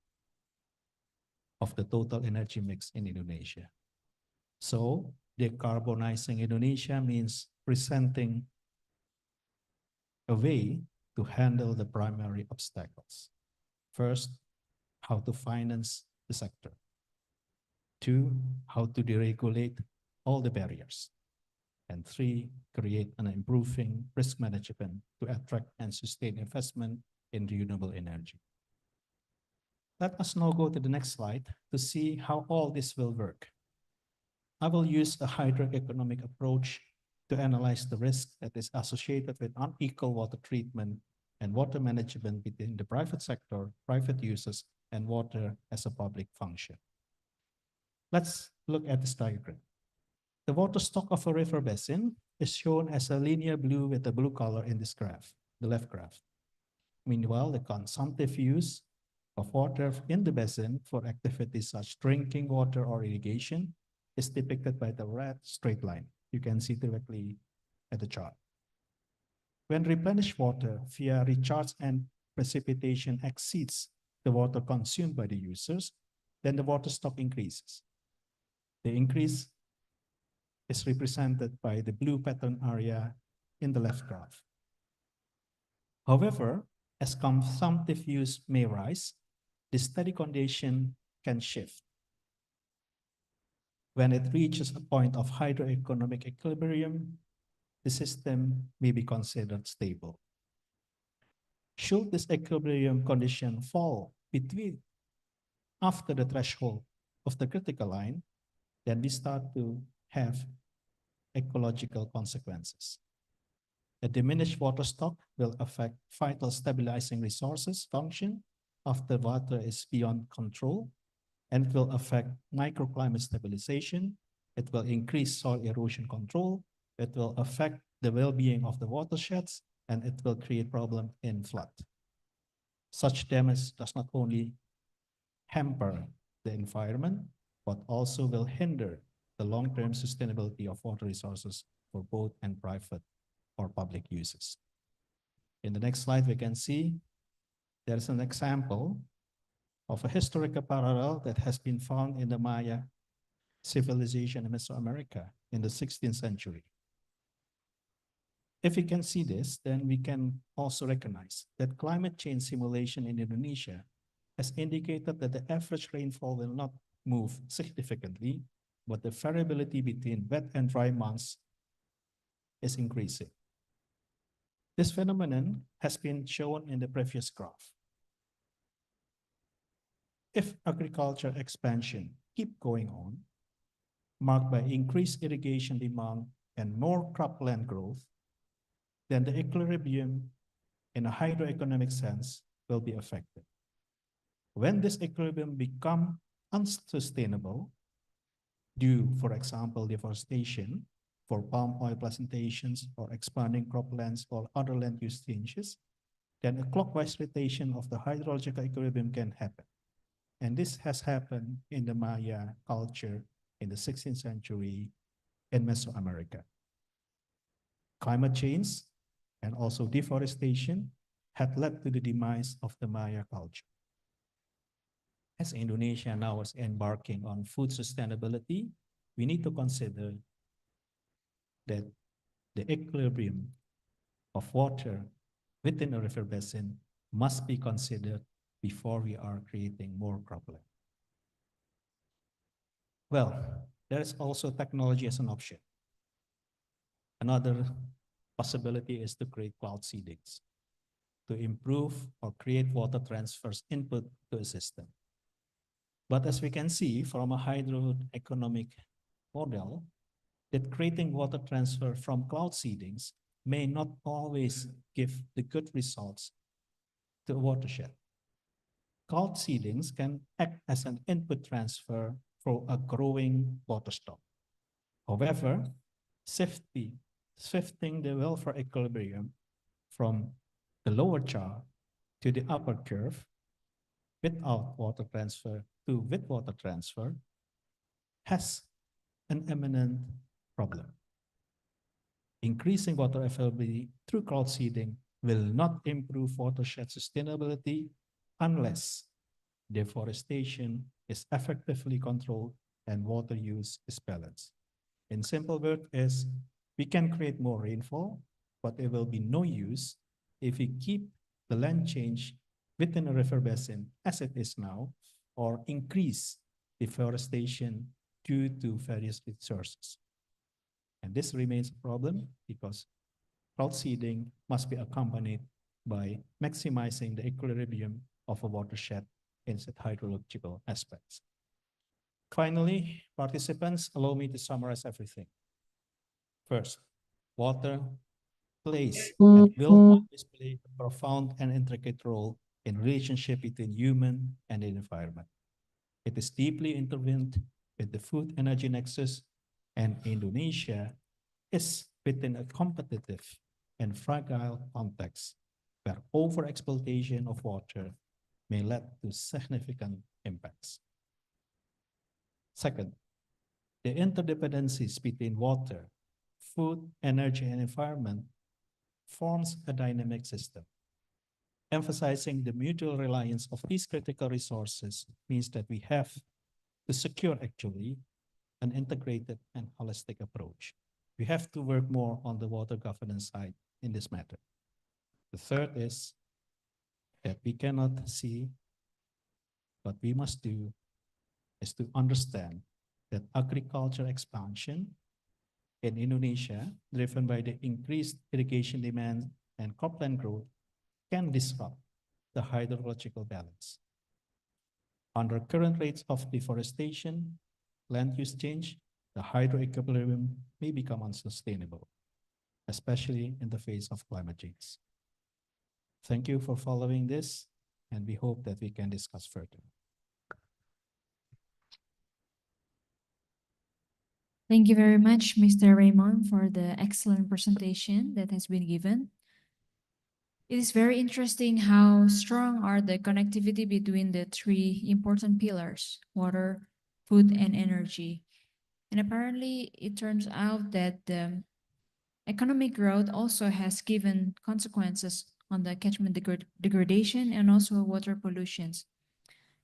S19: of the total energy mix in Indonesia. So, decarbonizing Indonesia means presenting a way to handle the primary obstacles. First, how to finance the sector. 2, how to deregulate all the barriers. And 3, create an improving risk management to attract and sustain investment in renewable energy. Let us now go to the next slide to see how all this will work. I will use a hydroeconomic approach to analyze the risk that is associated with unequal water treatment and water management between the private sector, private users, and water as a public function. Let's look at this diagram. The water stock of a river basin is shown as a linear blue with a blue color in this graph, the left graph. Meanwhile, the consumptive use of water in the basin for activities such drinking water or irrigation is depicted by the red straight line. You can see directly at the chart. When replenished water via recharge and precipitation exceeds the water consumed by the users, then the water stock increases. The increase is represented by the blue pattern area in the left graph. However, as consumptive use may rise, the steady condition can shift. When it reaches a point of hydroeconomic equilibrium, the system may be considered stable. Should this equilibrium condition fall after the threshold of the critical line, then we start to have ecological consequences. A diminished water stock will affect vital stabilizing resources function after water is beyond control, and it will affect microclimate stabilization. It will increase soil erosion control. It will affect the well-being of the watersheds, and it will create problem in flood. Such damage does not only hamper the environment, but also will hinder the long-term sustainability of water resources for both and private or public uses. In the next slide, we can see there is an example of a historical parallel that has been found in the Maya civilization in Mesoamerica in the 16th century. If we can see this, then we can also recognize that climate change simulation in Indonesia has indicated that the average rainfall will not move significantly, but the variability between wet and dry months is increasing. This phenomenon has been shown in the previous graph. If agriculture expansion keep going on, marked by increased irrigation demand and more cropland growth, then the equilibrium in a hydroeconomic sense will be affected. When this equilibrium becomes unsustainable due, for example, deforestation for palm oil plantations or expanding croplands or other land use changes, then a clockwise rotation of the hydrological equilibrium can happen. And this has happened in the Maya culture in the 16th century in Mesoamerica. Climate change and also deforestation had led to the demise of the Maya culture. As Indonesia now is embarking on food sustainability, we need to consider that the equilibrium of water within a river basin must be considered before we are creating more cropland. Well, there is also technology as an option. Another possibility is to create cloud seedings to improve or create water transfers input to a system. But as we can see from a hydroeconomic model, that creating water transfer from cloud seedings may not always give the good results to a watershed. Cloud seedings can act as an input transfer for a growing water stock. However, shifting the welfare equilibrium from the lower chart to the upper curve without water transfer to with water transfer has an imminent problem. Increasing water availability through cloud seeding will not improve watershed sustainability unless deforestation is effectively controlled and water use is balanced. In simple words, is we can create more rainfall, but there will be no use if we keep the land change within a river basin as it is now, or increase deforestation due to various resources. And this remains a problem because cloud seeding must be accompanied by maximizing the equilibrium of a watershed in its hydrological aspects. Finally, participants, allow me to summarize everything. First, water plays and will always play a profound and intricate role in relationship between human and the environment. It is deeply intertwined with the food energy nexus, and Indonesia is within a competitive and fragile context where overexploitation of water may lead to significant impacts. Second, the interdependencies between water, food, energy, and environment forms a dynamic system. Emphasizing the mutual reliance of these critical resources means that we have to secure actually an integrated and holistic approach. We have to work more on the water governance side in this matter. The third is that we cannot see what we must do is to understand that agriculture expansion in Indonesia, driven by the increased irrigation demand and cropland growth, can disrupt the hydrological balance. Under current rates of deforestation, land use change, the hydro equilibrium may become unsustainable, especially in the face of climate change. Thank you for following this, and we hope that we can discuss further.
S18: Thank you very much, Mr. Raymond, for the excellent presentation that has been given. It is very interesting how strong are the connectivity between the three important pillars: water, food, and energy. And apparently, it turns out that the economic growth also has given consequences on the catchment degradation and also water pollutions.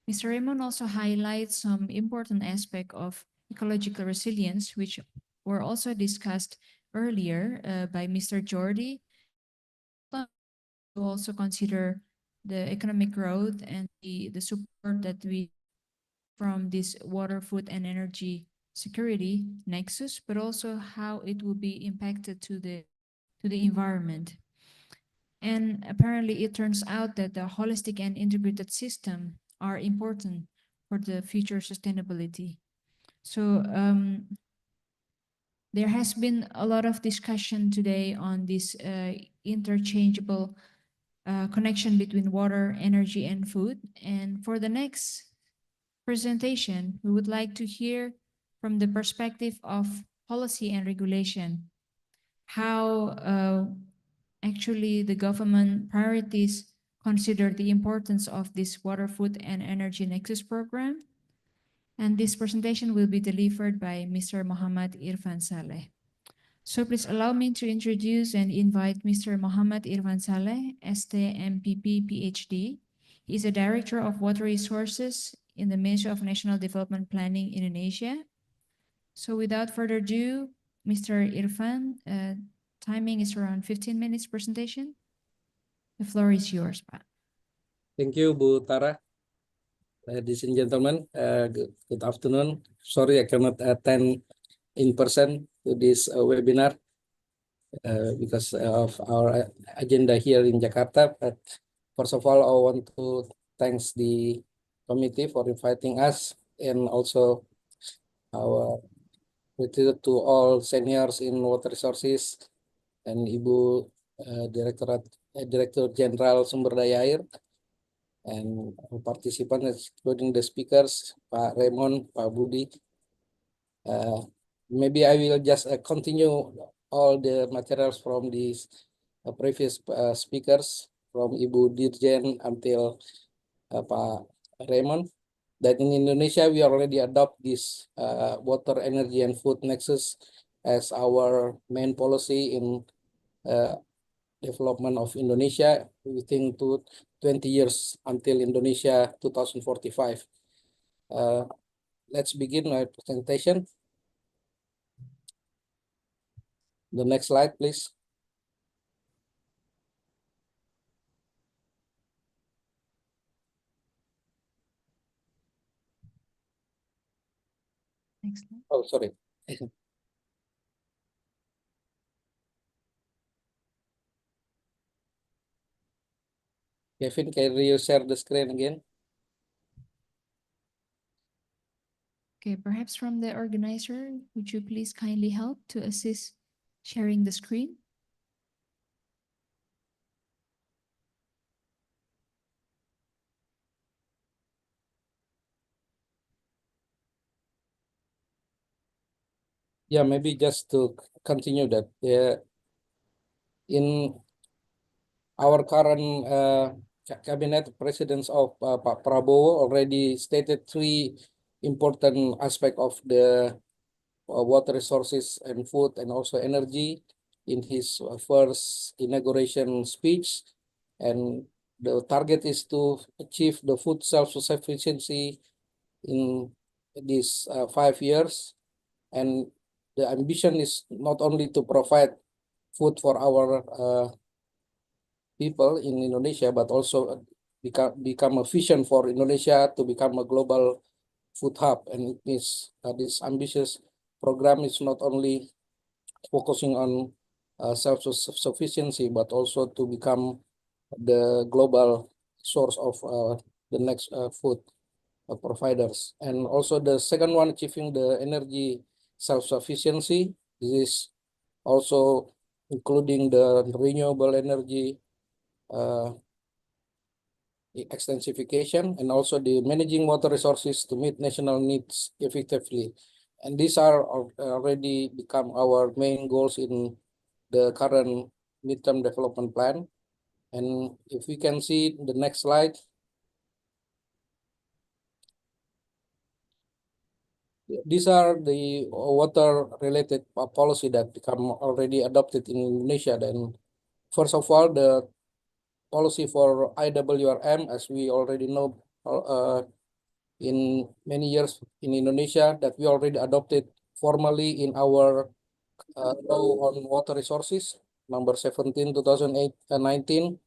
S18: Mr. Raymond also highlights some important aspect of ecological resilience, which were also discussed earlier by Mr. Jordi. To also consider the economic growth and the support that we from this water, food, and energy security nexus, but also how it will be impacted to the environment. And apparently it turns out that the holistic and integrated system are important for the future sustainability. So there has been a lot of discussion today on this interchangeable connection between water, energy, and food. And for the next presentation, we would like to hear from the perspective of policy and regulation, how actually the government priorities consider the importance of this water, food, and energy nexus program. And this presentation will be delivered by Mr. Muhammad Irfan Saleh. So please allow me to introduce and invite Mr. Muhammad Irfan Saleh, ST-MPP PhD. He is a Director of Water Resources in the Ministry of National Development Planning, Indonesia. So without further ado, Mr. Irfan, timing is around 15 minutes presentation. The floor is yours, Pak.
S20: Thank you, Bu Tara. Ladies and gentlemen, good afternoon. Sorry I cannot attend in person to this webinar because of our agenda here in Jakarta. But first of all, I want to thank the committee for inviting us, and also our gratitude to all seniors in water resources and Ibu Director Jenderal Sumber Daya Air, and participants, including the speakers, Pak Raymond, Pak Budi. Maybe I will just continue all the materials from these previous speakers, from Ibu Dirjen until Pak Raymond. That in Indonesia, we already adopt this water, energy, and food nexus as our main policy in development of Indonesia within 20 years until Indonesia 2045. Let's begin my presentation. The next slide, please.
S18: Next slide.
S20: Oh, sorry. Kevin, can you share the screen again?
S18: Okay, perhaps from the organizer, would you please kindly help to assist sharing the screen?
S20: Yeah, maybe just to continue that, in our current cabinet, presidents of Pak Prabowo already stated three important aspects of the water resources and food and also energy in his first inauguration speech. And the target is to achieve the food self-sufficiency in these 5 years. And the ambition is not only to provide food for our people in Indonesia, but also become a vision for Indonesia to become a global food hub. And it means this ambitious program is not only focusing on self-sufficiency, but also to become the global source of the next food providers. And also the second one, achieving the energy self-sufficiency. This is also including the renewable energy extensification and also the managing water resources to meet national needs effectively. And these are already become our main goals in the current midterm development plan. And if we can see the next slide, these are the water-related policy that become already adopted in Indonesia. Then, first of all, the policy for IWRM, as we already know, in many years in Indonesia, that we already adopted formally in our law on water resources, number 17, 2019,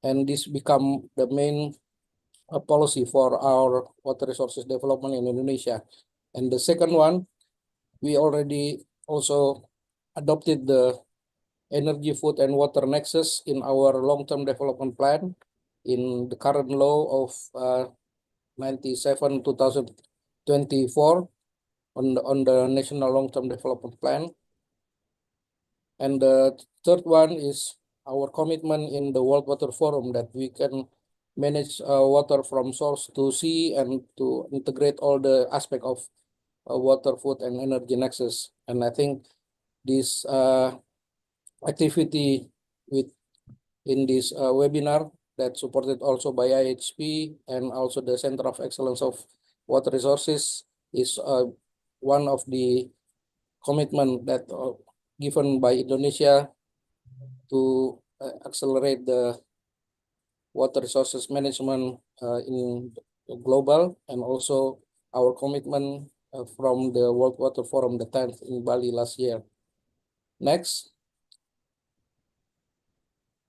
S20: and this become the main policy for our water resources development in Indonesia. And the second one, we already also adopted the energy, food, and water nexus in our long-term development plan in the current law of 97 2024 on the national long-term development plan. And the third one is our commitment in the World Water Forum that we can manage water from source to sea and to integrate all the aspect of water, food, and energy nexus. And I think this activity in this webinar that supported also by IHP and also the Center of Excellence of Water Resources is one of the commitment that given by Indonesia to accelerate the water resources management in global, and also our commitment from the World Water Forum, the 10th in Bali last year. Next.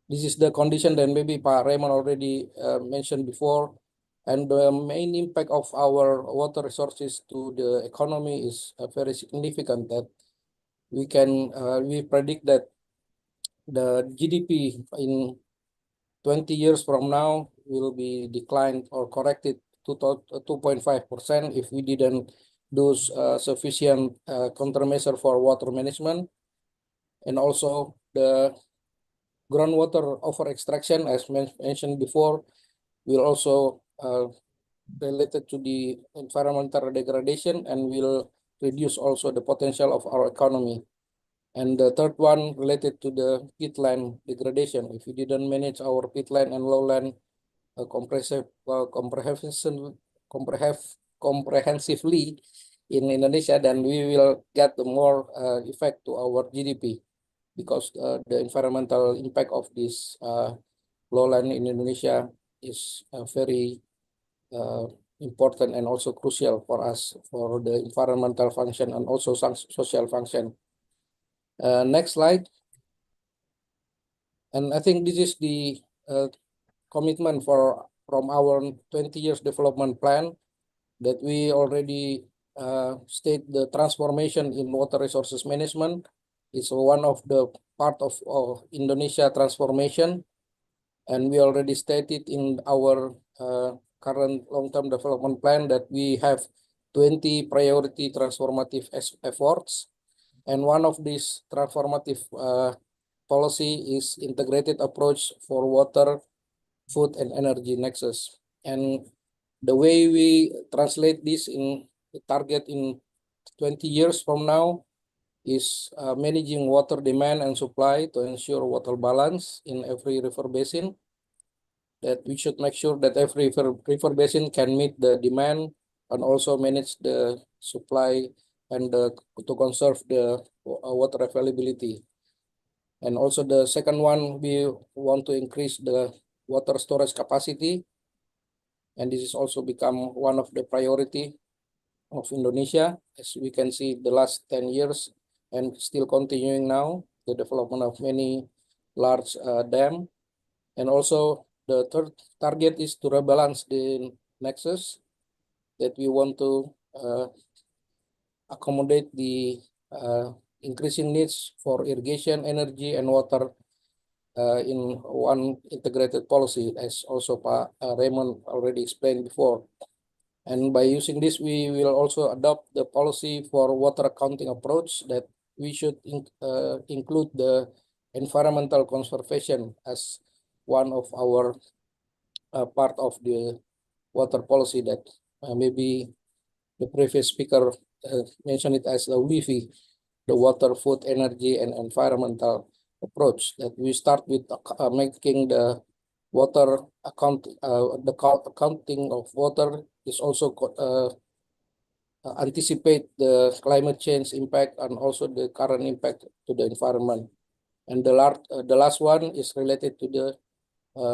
S20: This is the condition that maybe Pak Raymond already mentioned before. And the main impact of our water resources to the economy is very significant, that we predict that the GDP in 20 years from now will be declined or corrected to 2.5% if we didn't do sufficient countermeasure for water management. And also the groundwater over extraction, as mentioned before, will also related to the environmental degradation and will reduce also the potential of our economy. And the third one related to the peatland degradation. If we didn't manage our peatland and lowland comprehensively in Indonesia, then we will get the more effect to our GDP, because the environmental impact of this lowland in Indonesia is very important and also crucial for us for the environmental function and also social function. Next slide. And I think this is the commitment from our 20 years development plan, that we already state the transformation in water resources management is one of the part of Indonesia transformation. And we already stated in our current long-term development plan that we have 20 priority transformative efforts. And one of these transformative policy is integrated approach for water, food, and energy nexus. And the way we translate this in the target in 20 years from now is managing water demand and supply to ensure water balance in every river basin. That we should make sure that every river basin can meet the demand and also manage the supply and to conserve the water availability. And also the second one, we want to increase the water storage capacity. And this is also become one of the priority of Indonesia, as we can see the last 10 years and still continuing now, the development of many large dam. And also the third target is to rebalance the nexus, that we want to accommodate the increasing needs for irrigation, energy, and water in one integrated policy, as also Pak Raymond already explained before. And by using this, we will also adopt the policy for water accounting approach, that we should include the environmental conservation as one of our part of the water policy, that maybe the previous speaker mentioned it as the WIFI, the water, food, energy, and environmental approach, that we start with making the water accounting of water is also anticipate the climate change impact and also the current impact to the environment. And the last one is related to the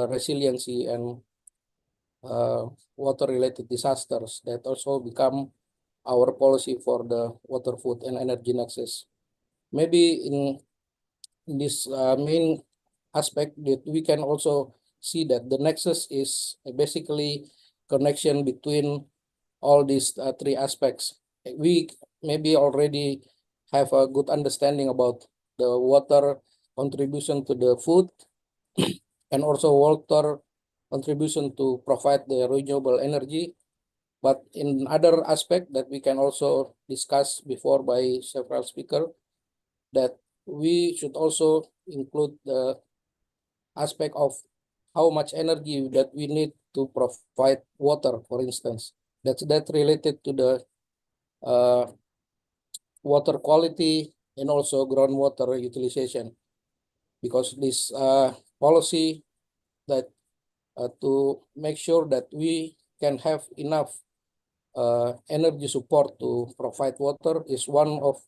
S20: resiliency and water-related disasters, that also become our policy for the water, food, and energy nexus. Maybe in this main aspect, that we can also see that the nexus is basically connection between all these three aspects. We maybe already have a good understanding about the water contribution to the food and also water contribution to provide the renewable energy. But in other aspect that we can also discuss before by several speakers, that we should also include the aspect of how much energy that we need to provide water, for instance. That's related to the water quality and also groundwater utilization, because this policy that to make sure that we can have enough energy support to provide water is one of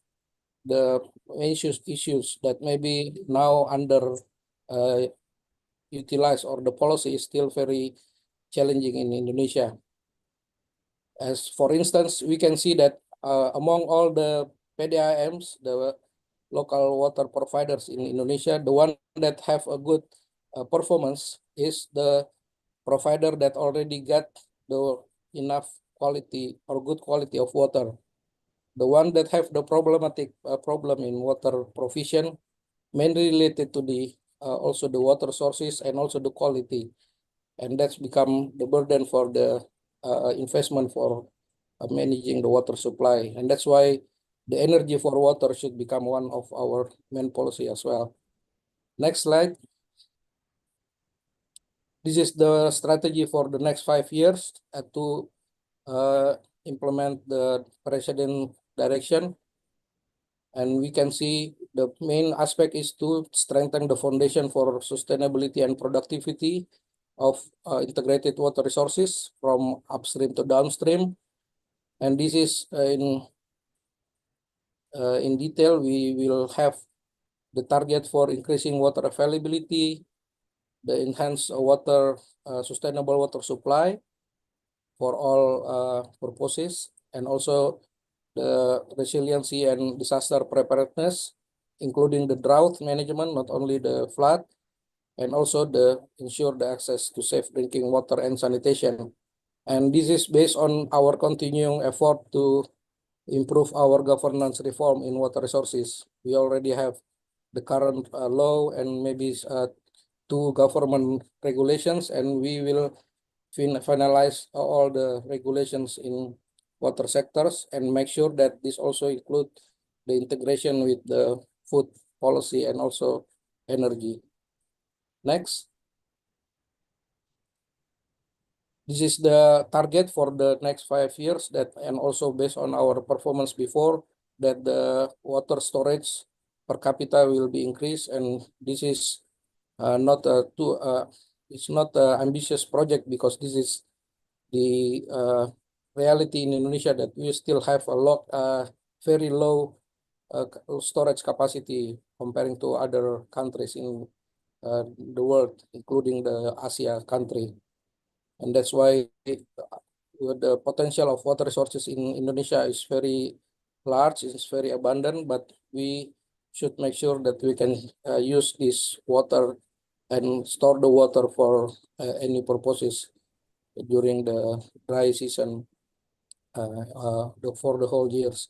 S20: the issues that maybe now under utilized, or the policy is still very challenging in Indonesia. As for instance, we can see that among all the PDAMs, the local water providers in Indonesia, the one that have a good performance is the provider that already got the enough quality or good quality of water. The one that have the problematic problem in water provision, mainly related to the also the water sources and also the quality, and that's become the burden for the investment for managing the water supply. And that's why the energy for water should become one of our main policy as well. Next slide. This is the strategy for the next 5 years to implement the president direction. And we can see the main aspect is to strengthen the foundation for sustainability and productivity of integrated water resources from upstream to downstream. And this is in detail. We will have the target for increasing water availability, the enhanced water sustainable water supply for all purposes, and also the resiliency and disaster preparedness, including the drought management, not only the flood, and also the ensure the access to safe drinking water and sanitation. And this is based on our continuing effort to improve our governance reform in water resources. We already have the current law and maybe 2 government regulations, and we will finalize all the regulations in water sectors and make sure that this also include the integration with the food policy and also energy. Next. This is the target for the next 5 years, that and also based on our performance before, that the water storage per capita will be increased, and this is not it's not an ambitious project, because this is the reality in Indonesia, that we still have a lot very low storage capacity comparing to other countries in the world, including the Asia country. And that's why the potential of water resources in Indonesia is very large, it's very abundant, but we should make sure that we can use this water and store the water for any purposes during the dry season for the whole years.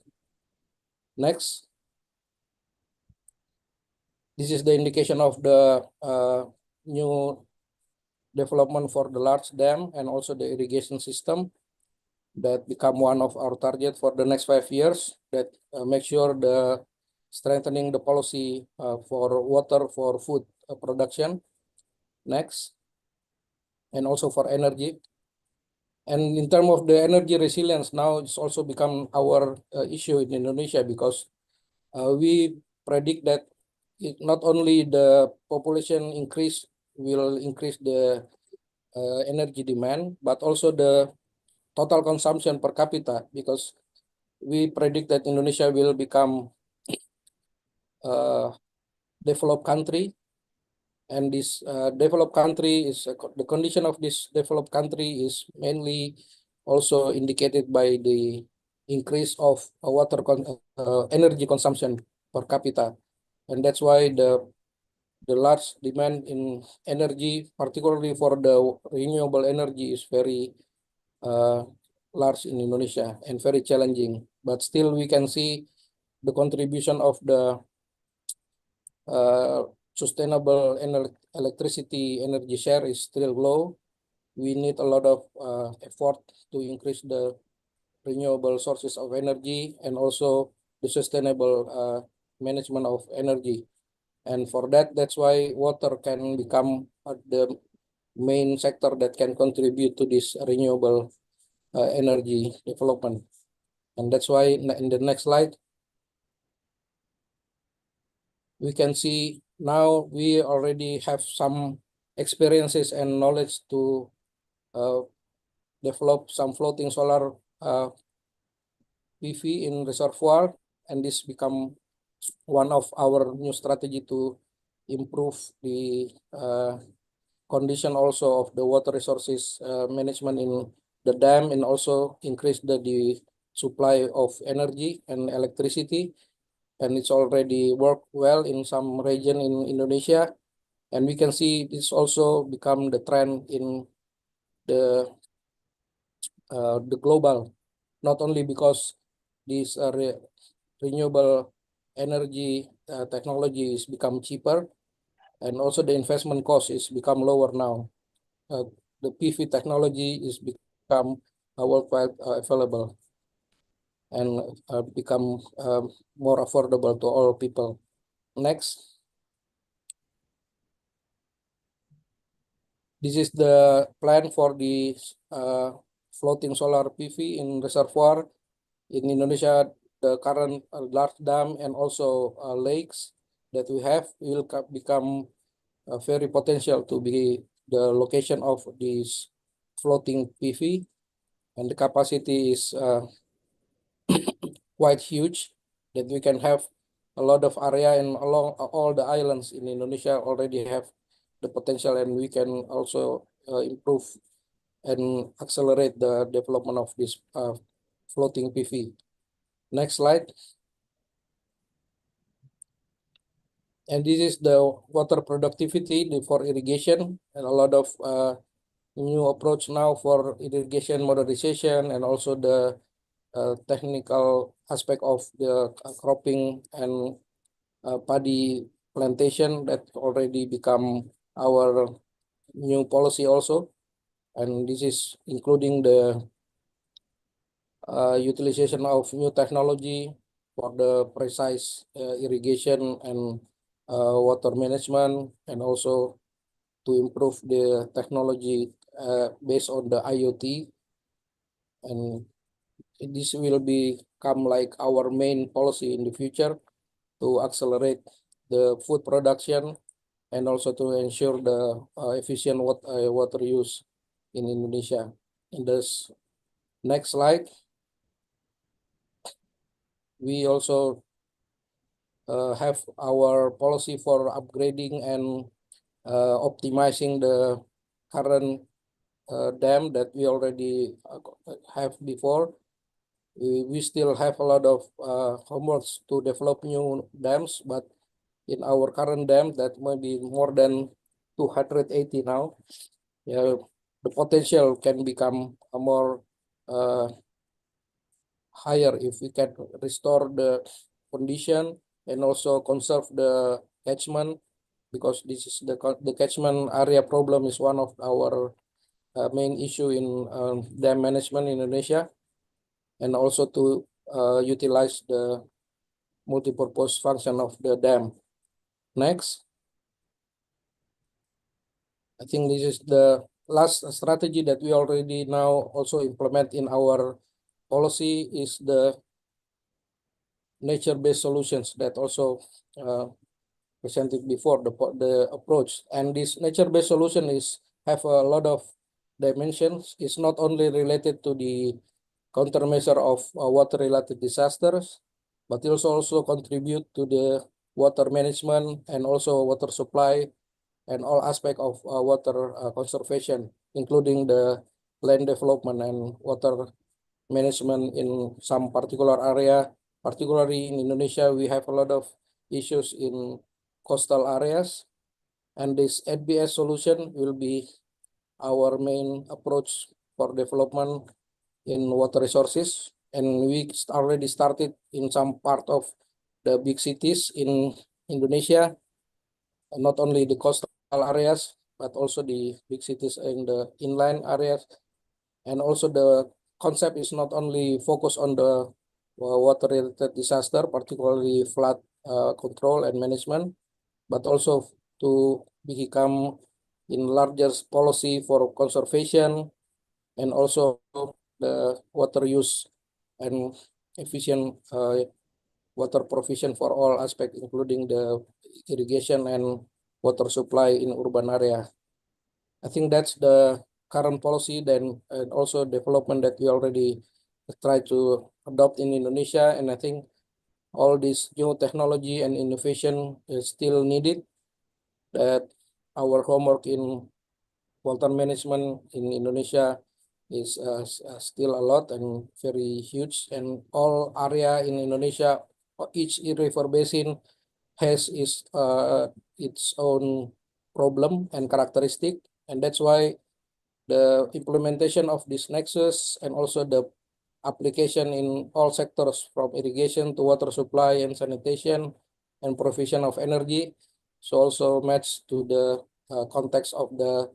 S20: Next. This is the indication of the new development for the large dam and also the irrigation system that become one of our target for the next 5 years, that make sure the strengthening the policy for water for food production. Next. And also for energy. And in terms of the energy resilience, now it's also become our issue in Indonesia, because we predict that not only the population increase will increase the energy demand, but also the total consumption per capita, because we predict that Indonesia will become a developed country, and this developed country is the condition of this developed country is mainly also indicated by the increase of energy consumption per capita, and that's why the large demand in energy, particularly for the renewable energy, is very large in Indonesia and very challenging. But still, we can see the contribution of the sustainable electricity energy share is still low. We need a lot of effort to increase the renewable sources of energy and also the sustainable management of energy. And for that, that's why water can become the main sector that can contribute to this renewable energy development. And that's why in the next slide, we can see now we already have some experiences and knowledge to develop some floating solar PV in reservoir, and this become one of our new strategy to improve the condition also of the water resources management in the dam, and also increase the supply of energy and electricity. And it's already worked well in some region in Indonesia, and we can see this also become the trend in the global, not only because this renewable energy technology is become cheaper, and also the investment cost is become lower now. The PV technology is become worldwide available and become more affordable to all people. Next. This is the plan for the floating solar PV in reservoir in Indonesia. The current large dam and also lakes that we have will become very potential to be the location of this floating PV, and the capacity is quite huge, that we can have a lot of area, and along all the islands in Indonesia already have the potential, and we can also improve and accelerate the development of this floating PV. Next slide. And this is the water productivity for irrigation, and a lot of new approach now for irrigation modernization, and also the technical aspect of the cropping and paddy plantation that already become our new policy also. And this is including the utilization of new technology for the precise irrigation and water management, and also to improve the technology based on the IoT. And this will be become like our main policy in the future to accelerate the food production and also to ensure the efficient water use in Indonesia. In this next slide, we also have our policy for upgrading and optimizing the current dam that we already have before. We still have a lot of homeworks to develop new dams, but in our current dam that might be more than 280 now, yeah, the potential can become a more higher if we can restore the condition and also conserve the catchment, because this is the catchment area problem is one of our main issue in dam management in Indonesia, and also to utilize the multipurpose function of the dam. Next. I think this is the last strategy that we already now also implement in our policy is the nature-based solutions that also presented before the approach. And this nature-based solution have a lot of dimensions. It's not only related to the countermeasure of water-related disasters, but it also contribute to the water management and also water supply and all aspects of water conservation, including the land development and water management in some particular area. Particularly in Indonesia, we have a lot of issues in coastal areas, and this NBS solution will be our main approach for development in water resources. And we already started in some part of the big cities in Indonesia, not only the coastal areas, but also the big cities in the inland areas. And also the concept is not only focused on the water-related disaster, particularly flood control and management, but also to become in larger policy for conservation and also the water use and efficient water provision for all aspects, including the irrigation and water supply in urban area. I think that's the current policy then, and also development that we already try to adopt in Indonesia. And I think all this new technology and innovation is still needed, that our homework in water management in Indonesia is still a lot and very huge, and all area in Indonesia, each river basin has its own problem and characteristic, and that's why the implementation of this nexus and also the application in all sectors from irrigation to water supply and sanitation and provision of energy so also match to the context of the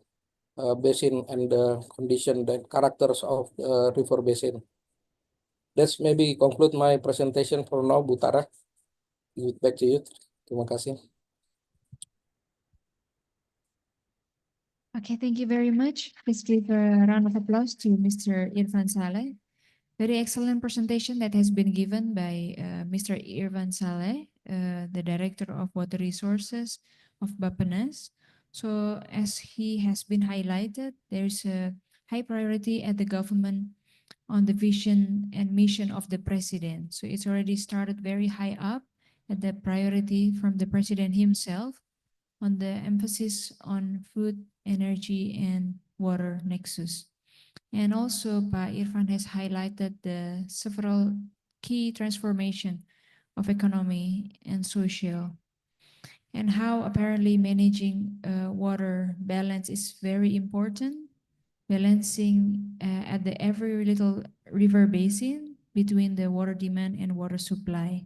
S20: basin and the condition and characters of the river basin. That's maybe conclude my presentation for now, Bu Tara. Give it back to you. Terima kasih.
S18: Okay, thank you very much. Please give a round of applause to Mr. Irfan Saleh. Very excellent presentation that has been given by Mr. Irfan Saleh, the Director of Water Resources of Bappenas. So as he has been highlighted, there's a high priority at the government on the vision and mission of the President. So it's already started very high up at the priority from the President himself on the emphasis on food, energy, and water nexus. And also, Pak Irfan has highlighted the several key transformation of economy and social, and how apparently managing water balance is very important, balancing at the every little river basin between the water demand and water supply.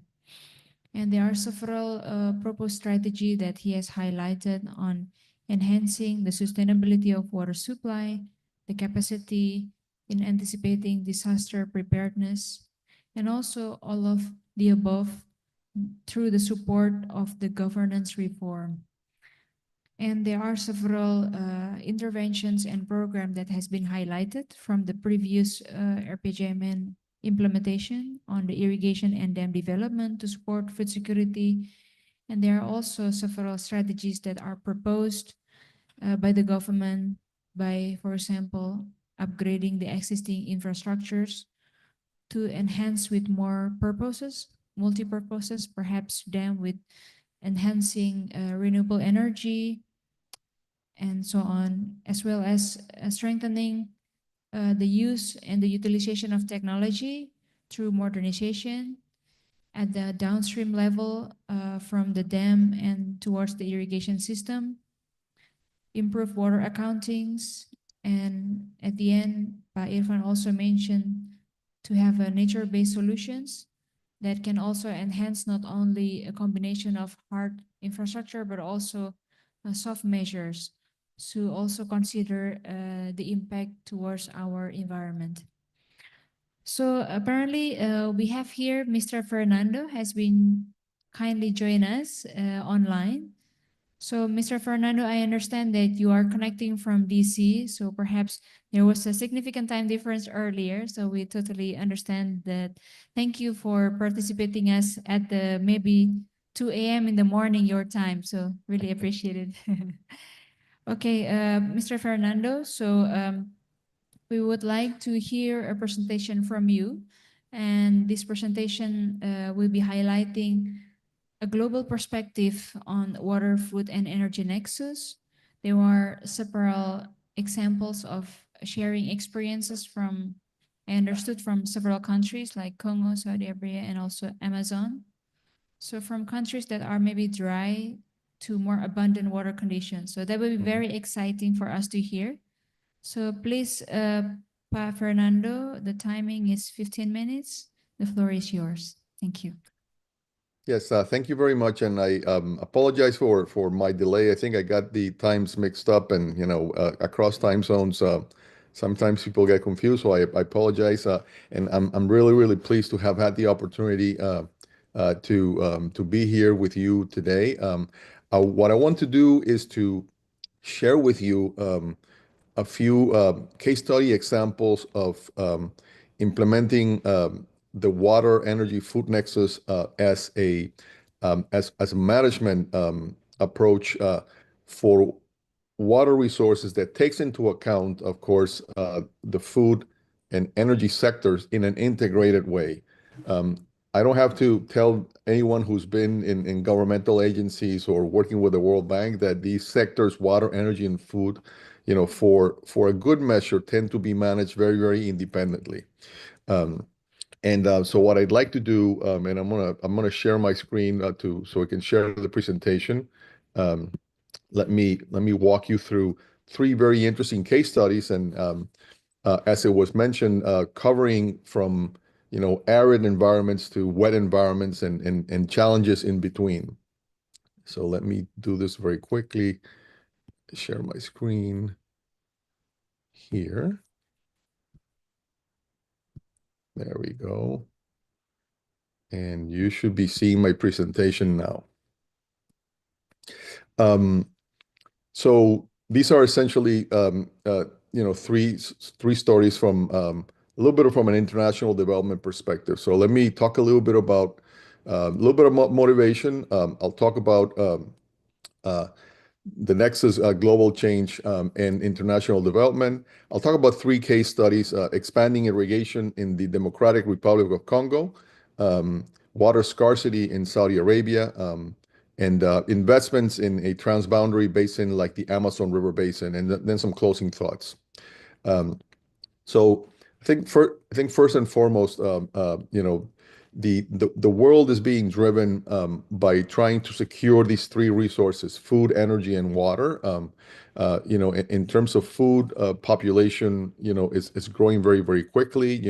S18: And there are several proposed strategy that he has highlighted on enhancing the sustainability of water supply, the capacity in anticipating disaster preparedness, and also all of the above through the support of the governance reform. And there are several interventions and program that has been highlighted from the previous RPJMN implementation on the irrigation and dam development to support food security. And there are also several strategies that are proposed by the government by, for example, upgrading the existing infrastructures to enhance with more purposes, multi-purposes, perhaps dam with enhancing renewable energy and so on, as well as strengthening the use and the utilization of technology through modernization at the downstream level from the dam and towards the irrigation system, improve water accountings, and at the end, Pak Irfan also mentioned to have nature-based solutions that can also enhance not only a combination of hard infrastructure, but also soft measures to also consider the impact towards our environment. So apparently we have here Mr. Fernando has been kindly join us online. So Mr. Fernando, I understand that you are connecting from DC, so perhaps there was a significant time difference earlier, so we totally understand that. Thank you for participating us at the maybe 2 a.m. in the morning your time, so really appreciate it. Okay, Mr. Fernando, so we would like to hear a presentation from you, and this presentation will be highlighting a global perspective on water, food, and energy nexus. There are several examples of sharing experiences from, I understood, from several countries like Congo, Saudi Arabia, and also Amazon. So from countries that are maybe dry to more abundant water conditions. So that will be very exciting for us to hear. So please, Pa Fernando, the timing is 15 minutes. The floor is yours. Thank you.
S21: Yes, thank you very much, and I apologize for my delay. I think I got the times mixed up, and across time zones, sometimes people get confused. So I apologize, and I'm really pleased to have had the opportunity to be here with you today. What I want to do is to share with you a few case study examples of implementing the water, energy, food nexus as a management approach for water resources that takes into account, of course, the food and energy sectors in an integrated way. I don't have to tell anyone who's been in governmental agencies or working with the World Bank that these sectors, water, energy, and food, for a good measure, tend to be managed very independently. So what I'd like to do, and I'm gonna share my screen so I can share the presentation. Let me walk you through three very interesting case studies, and as it was mentioned, covering from arid environments to wet environments and challenges in between. So let me do this very quickly. Share my screen here. There we go. And you should be seeing my presentation now. So these are essentially, three stories from a little bit from an international development perspective. So let me talk a little bit about a little bit of motivation. I'll talk about the nexus, global change and international development. I'll talk about three case studies: expanding irrigation in the Democratic Republic of Congo, water scarcity in Saudi Arabia, and investments in a transboundary basin like the Amazon River Basin, and then some closing thoughts. So I think first and foremost, the world is being driven by trying to secure these three resources: food, energy, and water. In terms of food, population, is growing very quickly.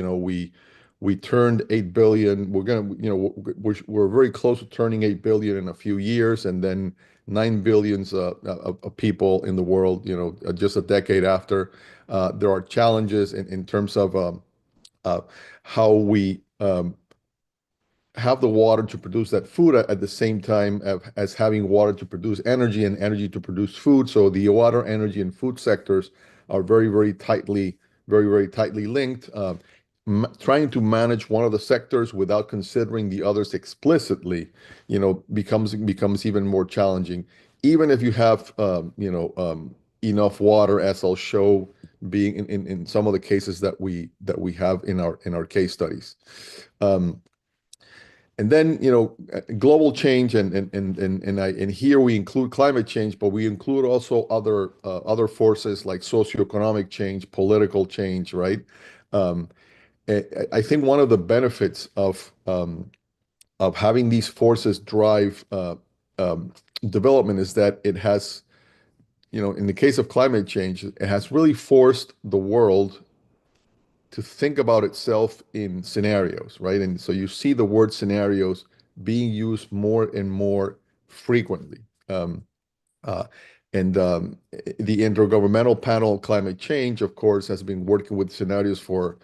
S21: We turned 8 billion. We're very close to turning 8 billion in a few years, and then 9 billion of people in the world, just a decade after. There are challenges in terms of how we have the water to produce that food at the same time as having water to produce energy and energy to produce food. So the water, energy, and food sectors are very tightly linked. trying to manage one of the sectors without considering the others explicitly, becomes even more challenging. Even if you have, enough water, as I'll show, being in some of the cases that we have in our case studies. And then, global change, and here we include climate change, but we include also other forces like socioeconomic change, political change, right? I think one of the benefits of having these forces drive development is that it has, in the case of climate change, it has really forced the world to think about itself in scenarios, right? And so you see the word scenarios being used more and more frequently. And the Intergovernmental Panel on Climate Change, of course, has been working with scenarios for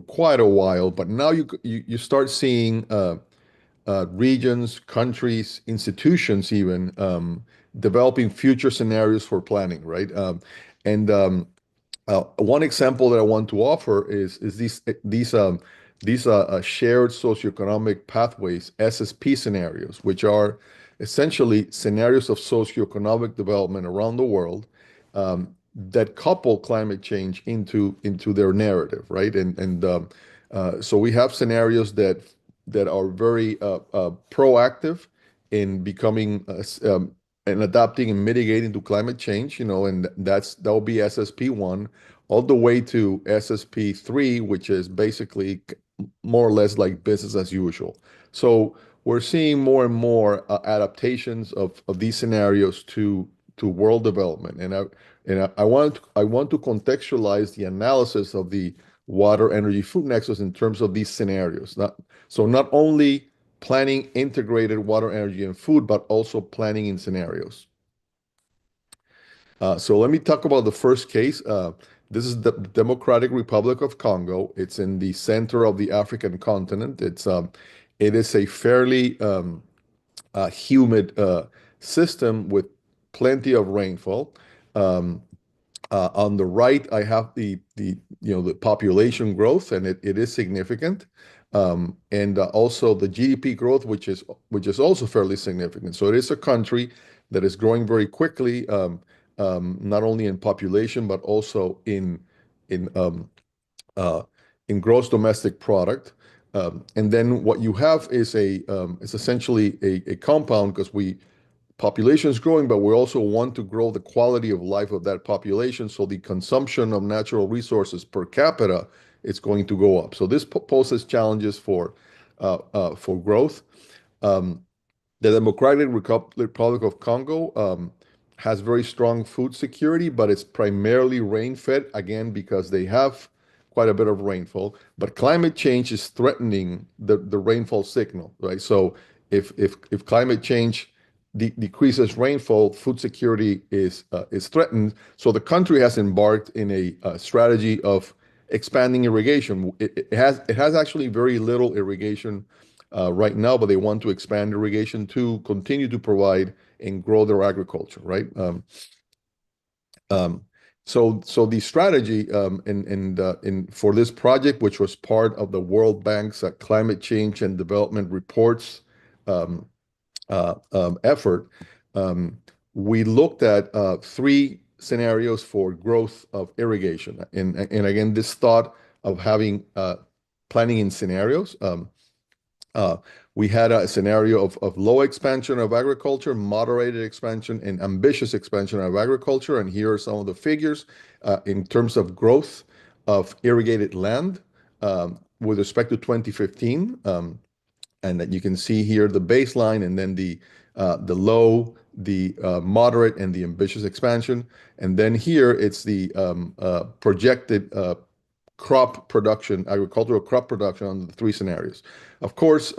S21: quite a while. But now you start seeing regions, countries, institutions even developing future scenarios for planning, right? And one example that I want to offer is these shared socioeconomic pathways, SSP scenarios, which are essentially scenarios of socioeconomic development around the world that couple climate change into their narrative, right? And so we have scenarios that are very proactive in becoming and adapting and mitigating to climate change, and that will be SSP1, all the way to SSP3, which is basically more or less like business as usual. So we're seeing more and more adaptations of these scenarios to world development, and I want to contextualize the analysis of the water, energy, food nexus in terms of these scenarios. Not only planning integrated water, energy, and food, but also planning in scenarios. So let me talk about the first case. This is the Democratic Republic of Congo. It's in the center of the African continent. It is a fairly humid system with plenty of rainfall. On the right, I have the population growth, and it is significant, and also the GDP growth, which is also fairly significant. So it is a country that is growing very quickly, not only in population but also in gross domestic product. And then what you have is essentially a compound, because population is growing, but we also want to grow the quality of life of that population. So the consumption of natural resources per capita is going to go up. So this poses challenges for growth. The Democratic Republic of Congo has very strong food security, but it's primarily rain-fed, again, because they have quite a bit of rainfall. But climate change is threatening the rainfall signal, right? So if climate change decreases rainfall, food security is threatened. So the country has embarked in a strategy of expanding irrigation. It has actually very little irrigation right now, but they want to expand irrigation to continue to provide and grow their agriculture, right? So the strategy for this project, which was part of the World Bank's Climate Change and Development Reports effort, we looked at 3 scenarios for growth of irrigation. And again, this thought of having planning in scenarios. We had a scenario of low expansion of agriculture, moderated expansion, and ambitious expansion of agriculture. And here are some of the figures in terms of growth of irrigated land with respect to 2015. And that you can see here the baseline, and then the low, the moderate, and the ambitious expansion. And then here it's the projected crop production, agricultural crop production on the 3 scenarios. Of course,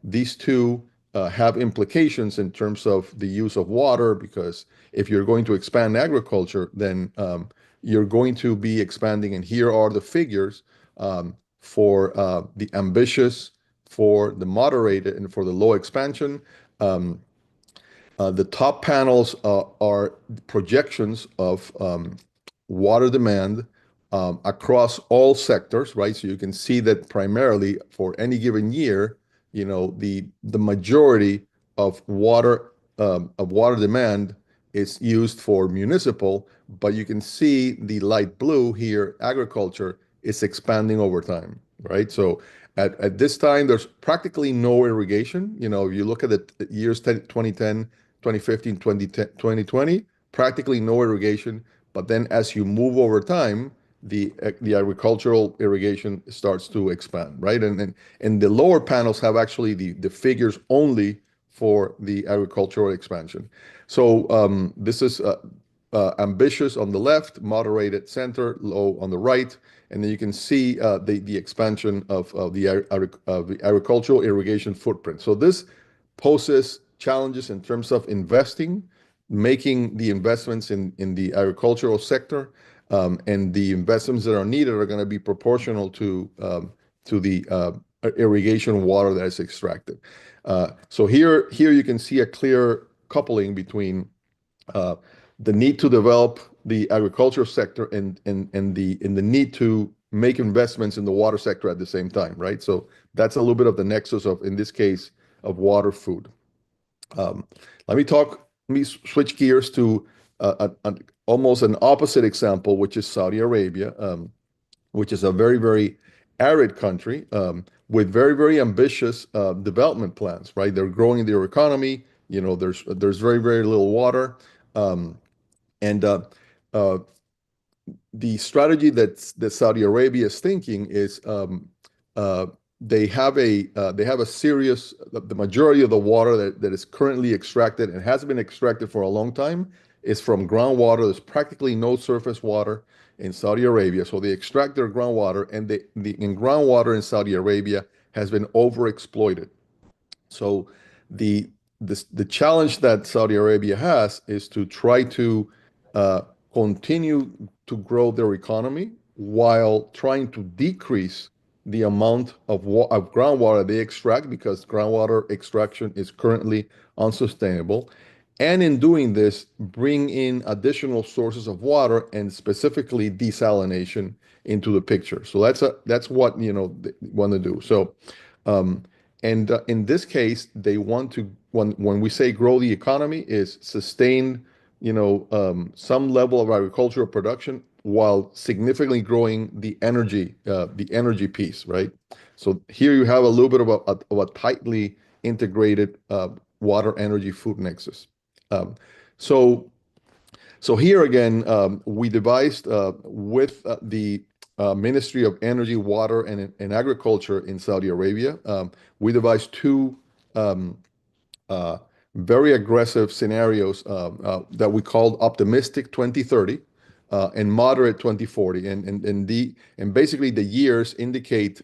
S21: these 2 have implications in terms of the use of water, because if you're going to expand agriculture, then you're going to be expanding, and here are the figures for the ambitious, for the moderated, and for the low expansion. The top panels are projections of water demand across all sectors, right? So you can see that primarily for any given year, the majority of water demand is used for municipal, but you can see the light blue here, agriculture, is expanding over time, right? So at this time, there's practically no irrigation. If you look at the years 2010, 2015, 2020, practically no irrigation. But then as you move over time, the agricultural irrigation starts to expand, right? And the lower panels have actually the figures only for the agricultural expansion. So this is ambitious on the left, moderated center, low on the right, and then you can see the expansion of the agricultural irrigation footprint. So this poses challenges in terms of investing, making the investments in the agricultural sector, and the investments that are needed are going to be proportional to the irrigation water that is extracted. So here you can see a clear coupling between the need to develop the agricultural sector and the need to make investments in the water sector at the same time, right? So that's a little bit of the nexus of, in this case, of water food. Let me switch gears to almost an opposite example, which is Saudi Arabia, which is a very, very arid country with very, very ambitious development plans, right? They're growing their economy. There's very, very little water. And the strategy that Saudi Arabia is thinking is they have a serious, the majority of the water that is currently extracted and has been extracted for a long time is from groundwater. There's practically no surface water in Saudi Arabia. So they extract their groundwater, and the groundwater in Saudi Arabia has been overexploited. So the challenge that Saudi Arabia has is to try to continue to grow their economy while trying to decrease the amount of groundwater they extract, because groundwater extraction is currently unsustainable. And in doing this, bring in additional sources of water, and specifically desalination, into the picture. So that's what they want to do. So in this case, they want to, when we say grow the economy, is sustain some level of agricultural production while significantly growing the energy piece, right? So here you have a little bit of a tightly integrated water, energy, food nexus. So here again, we devised with the Ministry of Energy, Water, and Agriculture in Saudi Arabia, we devised two very aggressive scenarios that we called optimistic 2030 and moderate 2040, and basically the years indicate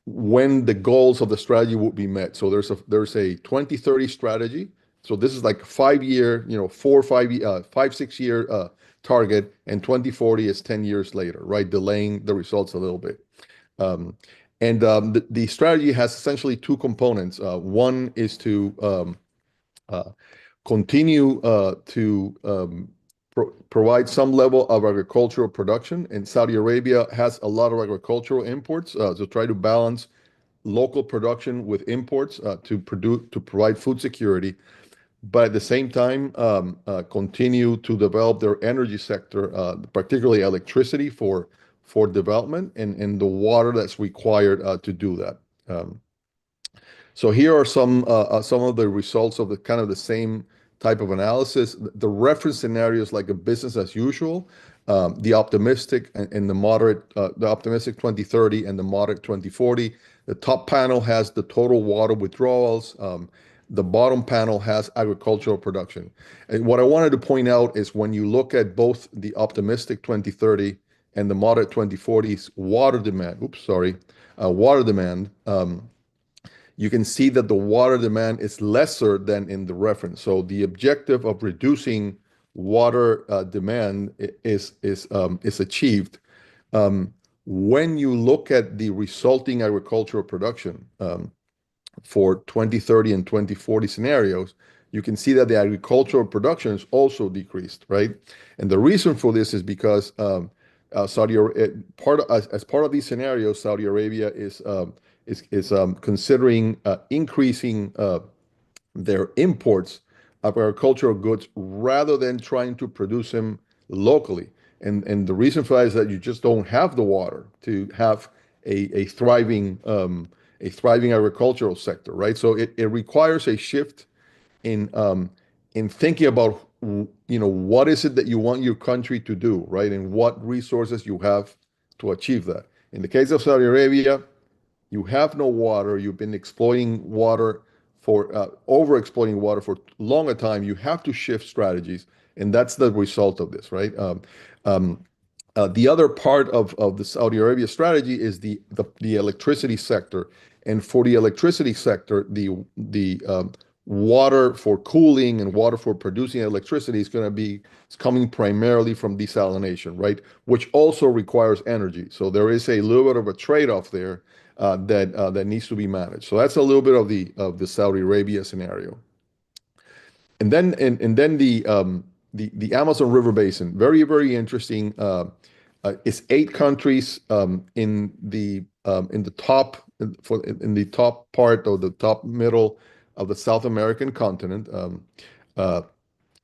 S21: when the goals of the strategy would be met. So there's a 2030 strategy. So this is like 5 year, 6 year target, and 2040 is 10 years later, right? Delaying the results a little bit. The strategy has essentially two components. One is to continue to provide some level of agricultural production. And Saudi Arabia has a lot of agricultural imports, to try to balance local production with imports to provide food security. But at the same time, continue to develop their energy sector, particularly electricity for development, and the water that's required to do that. So here are some of the results of the same type of analysis. The reference scenarios, like a business as usual, the optimistic and the moderate, the optimistic 2030 and the moderate 2040. The top panel has the total water withdrawals. The bottom panel has agricultural production. And what I wanted to point out is, when you look at both the optimistic 2030 and the moderate 2040's water demand, you can see that the water demand is lesser than in the reference. So the objective of reducing water demand is achieved. When you look at the resulting agricultural production for 2030 and 2040 scenarios, you can see that the agricultural production is also decreased, right? And the reason for this is because as part of these scenarios, Saudi Arabia is considering increasing their imports of agricultural goods rather than trying to produce them locally. And the reason for that is that you just don't have the water to have a thriving agricultural sector, right? So it requires a shift in thinking about what is it that you want your country to do, right? And what resources you have to achieve that. In the case of Saudi Arabia, you have no water. You've been exploiting water over exploiting water for longer time. You have to shift strategies, and that's the result of this, right? The other part of the Saudi Arabia strategy is the electricity sector, and for the electricity sector, the water for cooling and water for producing electricity is coming primarily from desalination, right? Which also requires energy. So there is a little bit of a trade-off there that needs to be managed. So that's a little bit of the Saudi Arabia scenario. And then the Amazon River Basin, very, very interesting. It's 8 countries in the top part or the top middle of the South American continent.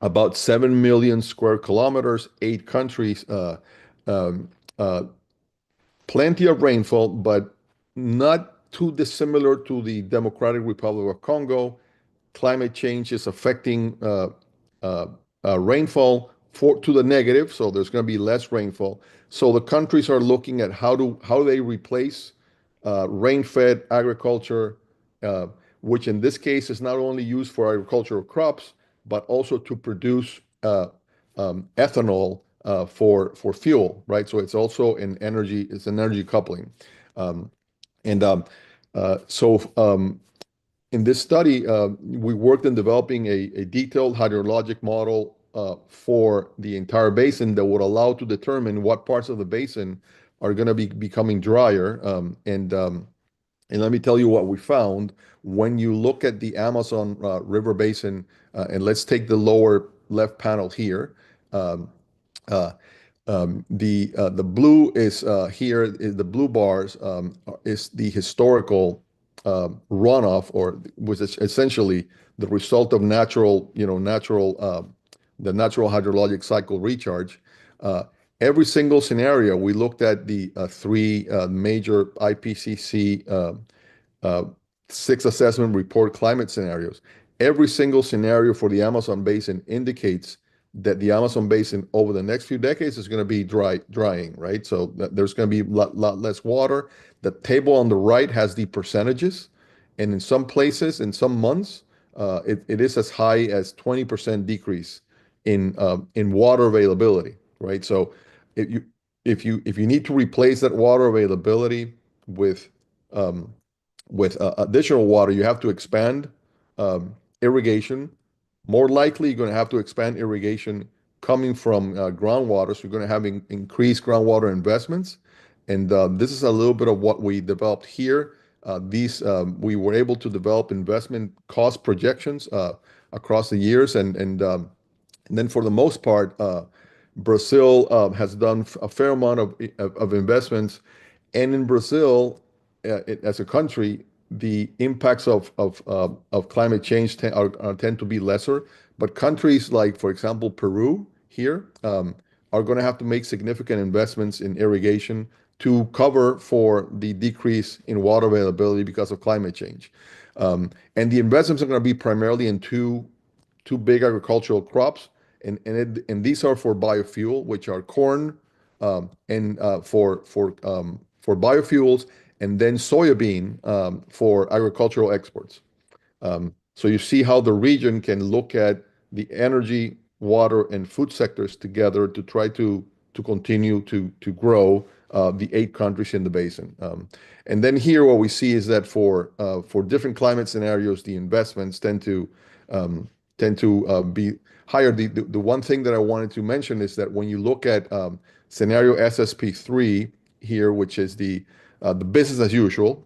S21: About 7 million square kilometers, 8 countries, plenty of rainfall, but not too dissimilar to the Democratic Republic of Congo. Climate change is affecting rainfall to the negative, so there's going to be less rainfall. So the countries are looking at how they replace rain-fed agriculture, which in this case is not only used for agricultural crops, but also to produce ethanol for fuel, right? So it's also an energy coupling. In this study, we worked in developing a detailed hydrologic model for the entire basin that would allow to determine what parts of the basin are going to be becoming drier. And let me tell you what we found. When you look at the Amazon River Basin, and let's take the lower left panel here. The blue is here. The blue bars is the historical runoff, or was essentially the result of the natural hydrologic cycle recharge. Every single scenario, we looked at the 3 major IPCC 6 assessment report climate scenarios. Every single scenario for the Amazon basin indicates that the Amazon basin over the next few decades is going to be drying, right? So there's going to be a lot less water. The table on the right has the percentages, and in some places, in some months, it is as high as 20% decrease in water availability, right? So if you need to replace that water availability with additional water, you have to expand irrigation. More likely, you're going to have to expand irrigation coming from groundwater. So you're going to have increased groundwater investments. And this is a little bit of what we developed here. We were able to develop investment cost projections across the years. And then for the most part, Brazil has done a fair amount of investments. And in Brazil, as a country, the impacts of climate change tend to be lesser. But countries like, for example, Peru here are going to have to make significant investments in irrigation to cover for the decrease in water availability because of climate change. And the investments are going to be primarily in two big agricultural crops. And these are for biofuel, which are corn, and for biofuels, and then soybean for agricultural exports. So you see how the region can look at the energy, water, and food sectors together to try to continue to grow the 8 countries in the basin. And then here what we see is that for different climate scenarios, the investments tend to be higher. The one thing that I wanted to mention is that when you look at scenario SSP3 here, which is the business as usual,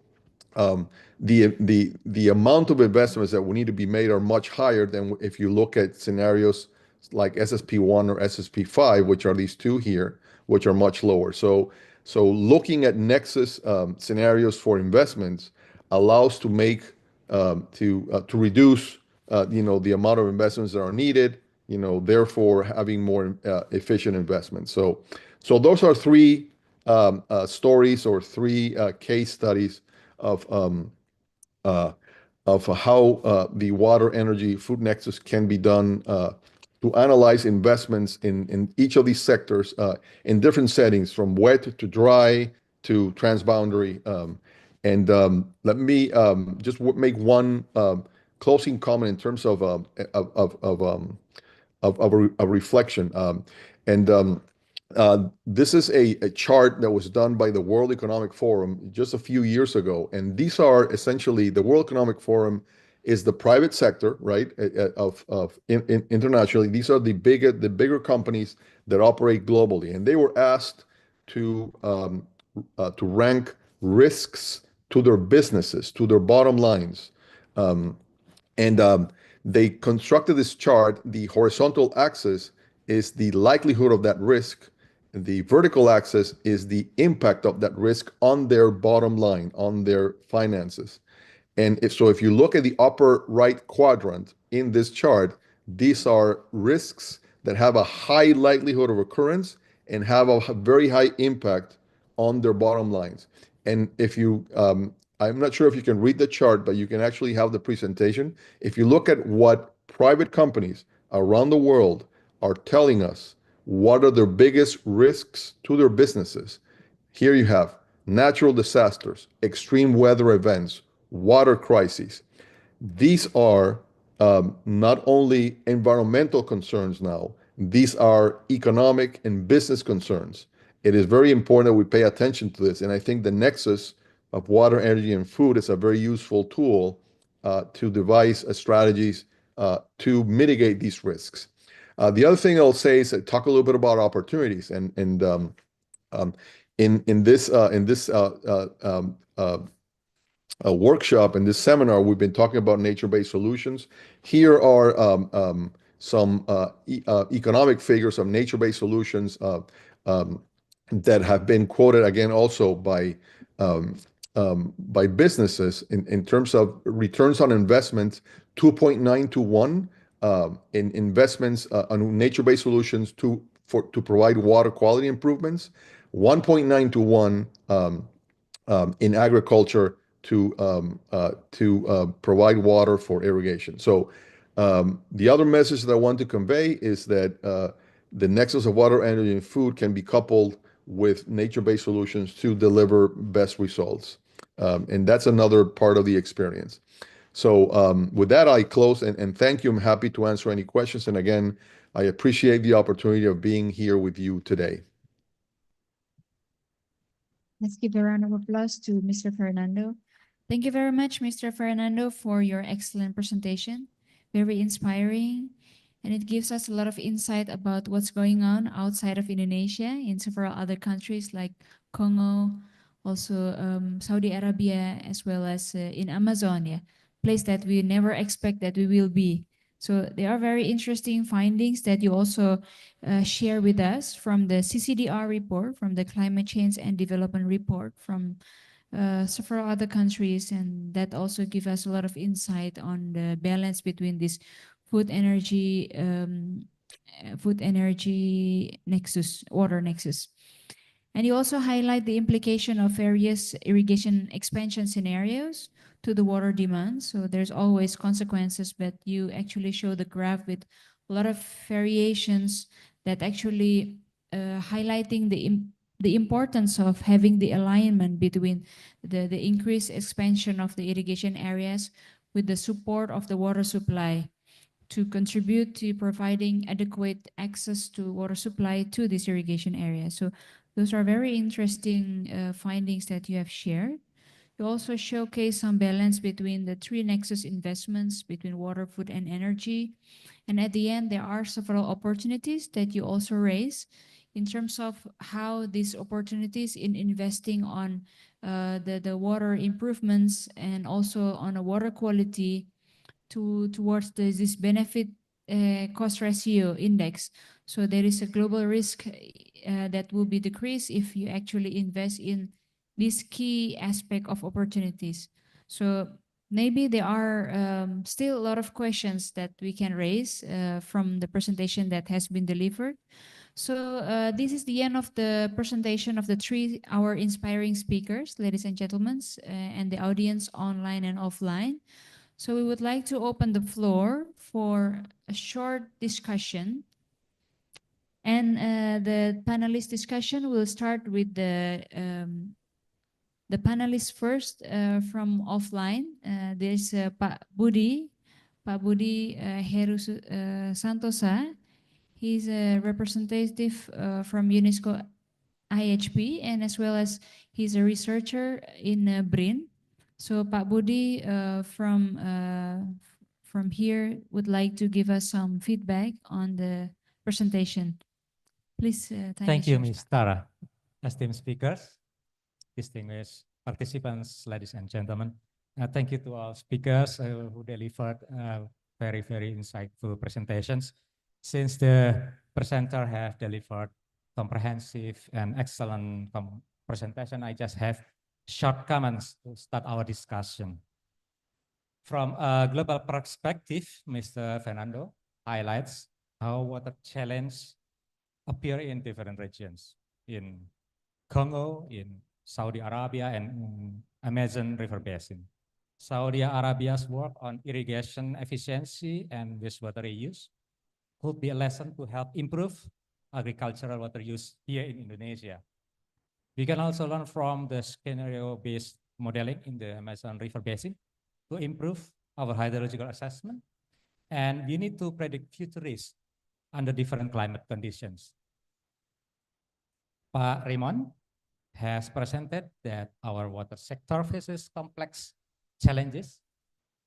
S21: the amount of investments that will need to be made are much higher than if you look at scenarios like SSP1 or SSP5, which are these two here, which are much lower. So looking at Nexus scenarios for investments allows to make to reduce the amount of investments that are needed, therefore having more efficient investments. So those are three stories or three case studies of how the water, energy, food nexus can be done to analyze investments in each of these sectors in different settings, from wet to dry to transboundary. Let me just make one closing comment in terms of a reflection. This is a chart that was done by the World Economic Forum just a few years ago. And these are essentially, the World Economic Forum is the private sector, right, internationally. These are the bigger companies that operate globally. And they were asked to rank risks to their businesses, to their bottom lines. They constructed this chart. The horizontal axis is the likelihood of that risk. The vertical axis is the impact of that risk on their bottom line, on their finances. And if you look at the upper right quadrant in this chart, these are risks that have a high likelihood of occurrence and have a very high impact on their bottom lines. And if you, I'm not sure if you can read the chart, but you can actually have the presentation. If you look at what private companies around the world are telling us, what are their biggest risks to their businesses? Here you have natural disasters, extreme weather events, water crises. These are not only environmental concerns now, these are economic and business concerns. It is very important that we pay attention to this. And I think the nexus of water, energy, and food is a very useful tool to devise strategies to mitigate these risks. The other thing I'll say is talk a little bit about opportunities. And in this workshop, in this seminar, we've been talking about nature-based solutions. Here are some economic figures of nature-based solutions that have been quoted again also by businesses in terms of returns on investment, 2.9 to 1 in investments on nature-based solutions to provide water quality improvements, 1.9 to 1 in agriculture to provide water for irrigation. So the other message that I want to convey is that the nexus of water, energy, and food can be coupled with nature-based solutions to deliver best results. And that's another part of the experience. So with that, I close and thank you. I'm happy to answer any questions. And again, I appreciate the opportunity of being here with you today.
S18: Let's give a round of applause to Mr. Fernando. Thank you very much, Mr. Fernando, for your excellent presentation. Very inspiring, and it gives us a lot of insight about what's going on outside of Indonesia in several other countries like Congo, also Saudi Arabia, as well as in Amazonia, place that we never expect that we will be. So there are very interesting findings that you also share with us from the CCDR report, from the Climate Change and Development report from several other countries, and that also give us a lot of insight on the balance between this food energy nexus, water nexus. And you also highlight the implication of various irrigation expansion scenarios to the water demand. So there's always consequences, but you actually show the graph with a lot of variations that actually highlighting the importance of having the alignment between the increased expansion of the irrigation areas with the support of the water supply to contribute to providing adequate access to water supply to this irrigation area. So those are very interesting findings that you have shared. You also showcase some balance between the three nexus investments between water, food, and energy. And at the end, there are several opportunities that you also raise in terms of how these opportunities in investing on the water improvements and also on a water quality towards this benefit cost ratio index. So there is a global risk that will be decreased if you actually invest in this key aspect of opportunities. So maybe there are still a lot of questions that we can raise from the presentation that has been delivered. So this is the end of the presentation of the our inspiring speakers, ladies and gentlemen, and the audience online and offline. So we would like to open the floor for a short discussion. And the panelist discussion will start with the panelists first from offline. There's Pak Budi Heru Santosa. He's a representative from UNESCO IHP, and as well as he's a researcher in BRIN. So Pak Budi from here would like to give us some feedback on the presentation. Please.
S9: Thank you, Ms. Tara. Esteemed speakers, distinguished participants, ladies and gentlemen, thank you to all speakers who delivered very, very insightful presentations. Since the presenter have delivered comprehensive and excellent presentation, I just have short comments to start our discussion. From a global perspective, Mr. Fernando highlights how water challenge appear in different regions, in Congo, in Saudi Arabia, and in Amazon River Basin. Saudi Arabia's work on irrigation efficiency and wastewater reuse could be a lesson to help improve agricultural water use here in Indonesia. We can also learn from the scenario-based modeling in the Amazon River Basin to improve our hydrological assessment, and we need to predict future risks under different climate conditions. Pak Raymond has presented that our water sector faces complex challenges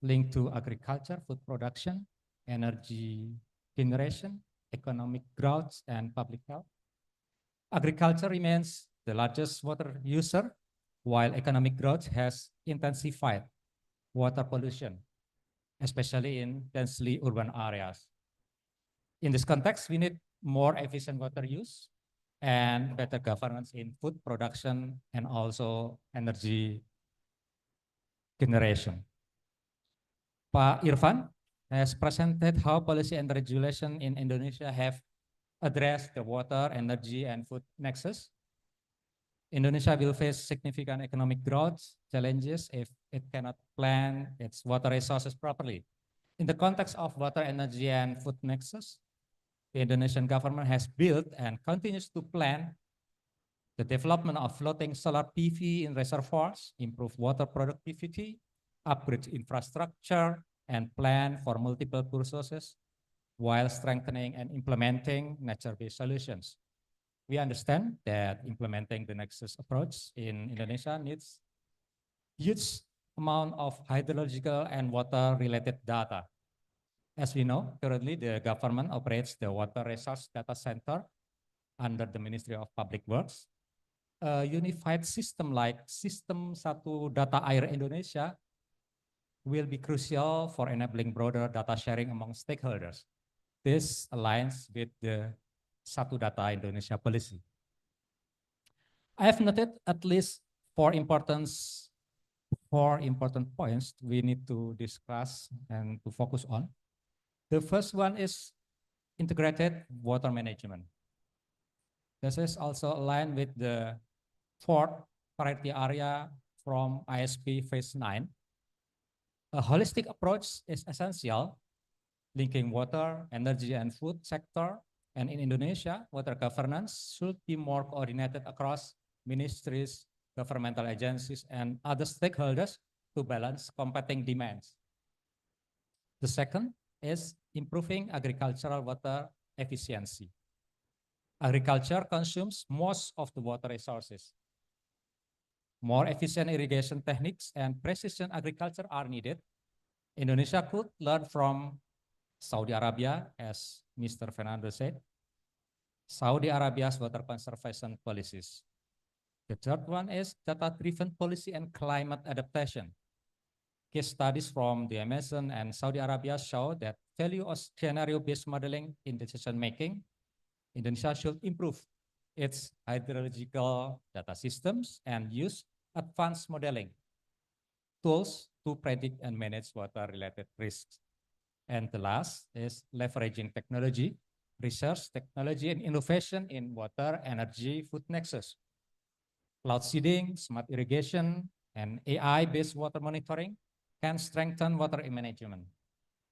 S9: linked to agriculture, food production, energy generation, economic growth, and public health. Agriculture remains the largest water user, while economic growth has intensified water pollution, especially in densely urban areas. In this context, we need more efficient water use and better governance in food production and also energy generation. Pak Irfan has presented how policy and regulation in Indonesia have addressed the water, energy, and food nexus. Indonesia will face significant economic growth challenges if it cannot plan its water resources properly. In the context of water, energy, and food nexus, the Indonesian government has built and continues to plan the development of floating solar PV in reservoirs, improve water productivity, upgrade infrastructure, and plan for multiple sources while strengthening and implementing nature-based solutions. We understand that implementing the Nexus approach in Indonesia needs huge amount of hydrological and water-related data. As we know, currently the government operates the Water Resource Data Center under the Ministry of Public Works. A unified system like Sistem Satu Data Air Indonesia will be crucial for enabling broader data sharing among stakeholders. This aligns with the Satu Data Indonesia policy. I have noted at least four important points we need to discuss and to focus on. The first one is integrated water management. This is also aligned with the fourth priority area from ISP Phase 9. A holistic approach is essential, linking water, energy, and food sector. And in Indonesia, water governance should be more coordinated across ministries, governmental agencies, and other stakeholders to balance competing demands. The second is improving agricultural water efficiency. Agriculture consumes most of the water resources. More efficient irrigation techniques and precision agriculture are needed. Indonesia could learn from Saudi Arabia, as Mr. Fernando said. Saudi Arabia's water conservation policies. The third one is data-driven policy and climate adaptation. Case studies from the Amazon and Saudi Arabia show that value of scenario-based modeling in decision-making. Indonesia should improve its hydrological data systems and use advanced modeling tools to predict and manage water-related risks. And the last is leveraging technology, research, technology, and innovation in water, energy, food nexus. Cloud seeding, smart irrigation, and AI-based water monitoring can strengthen water management.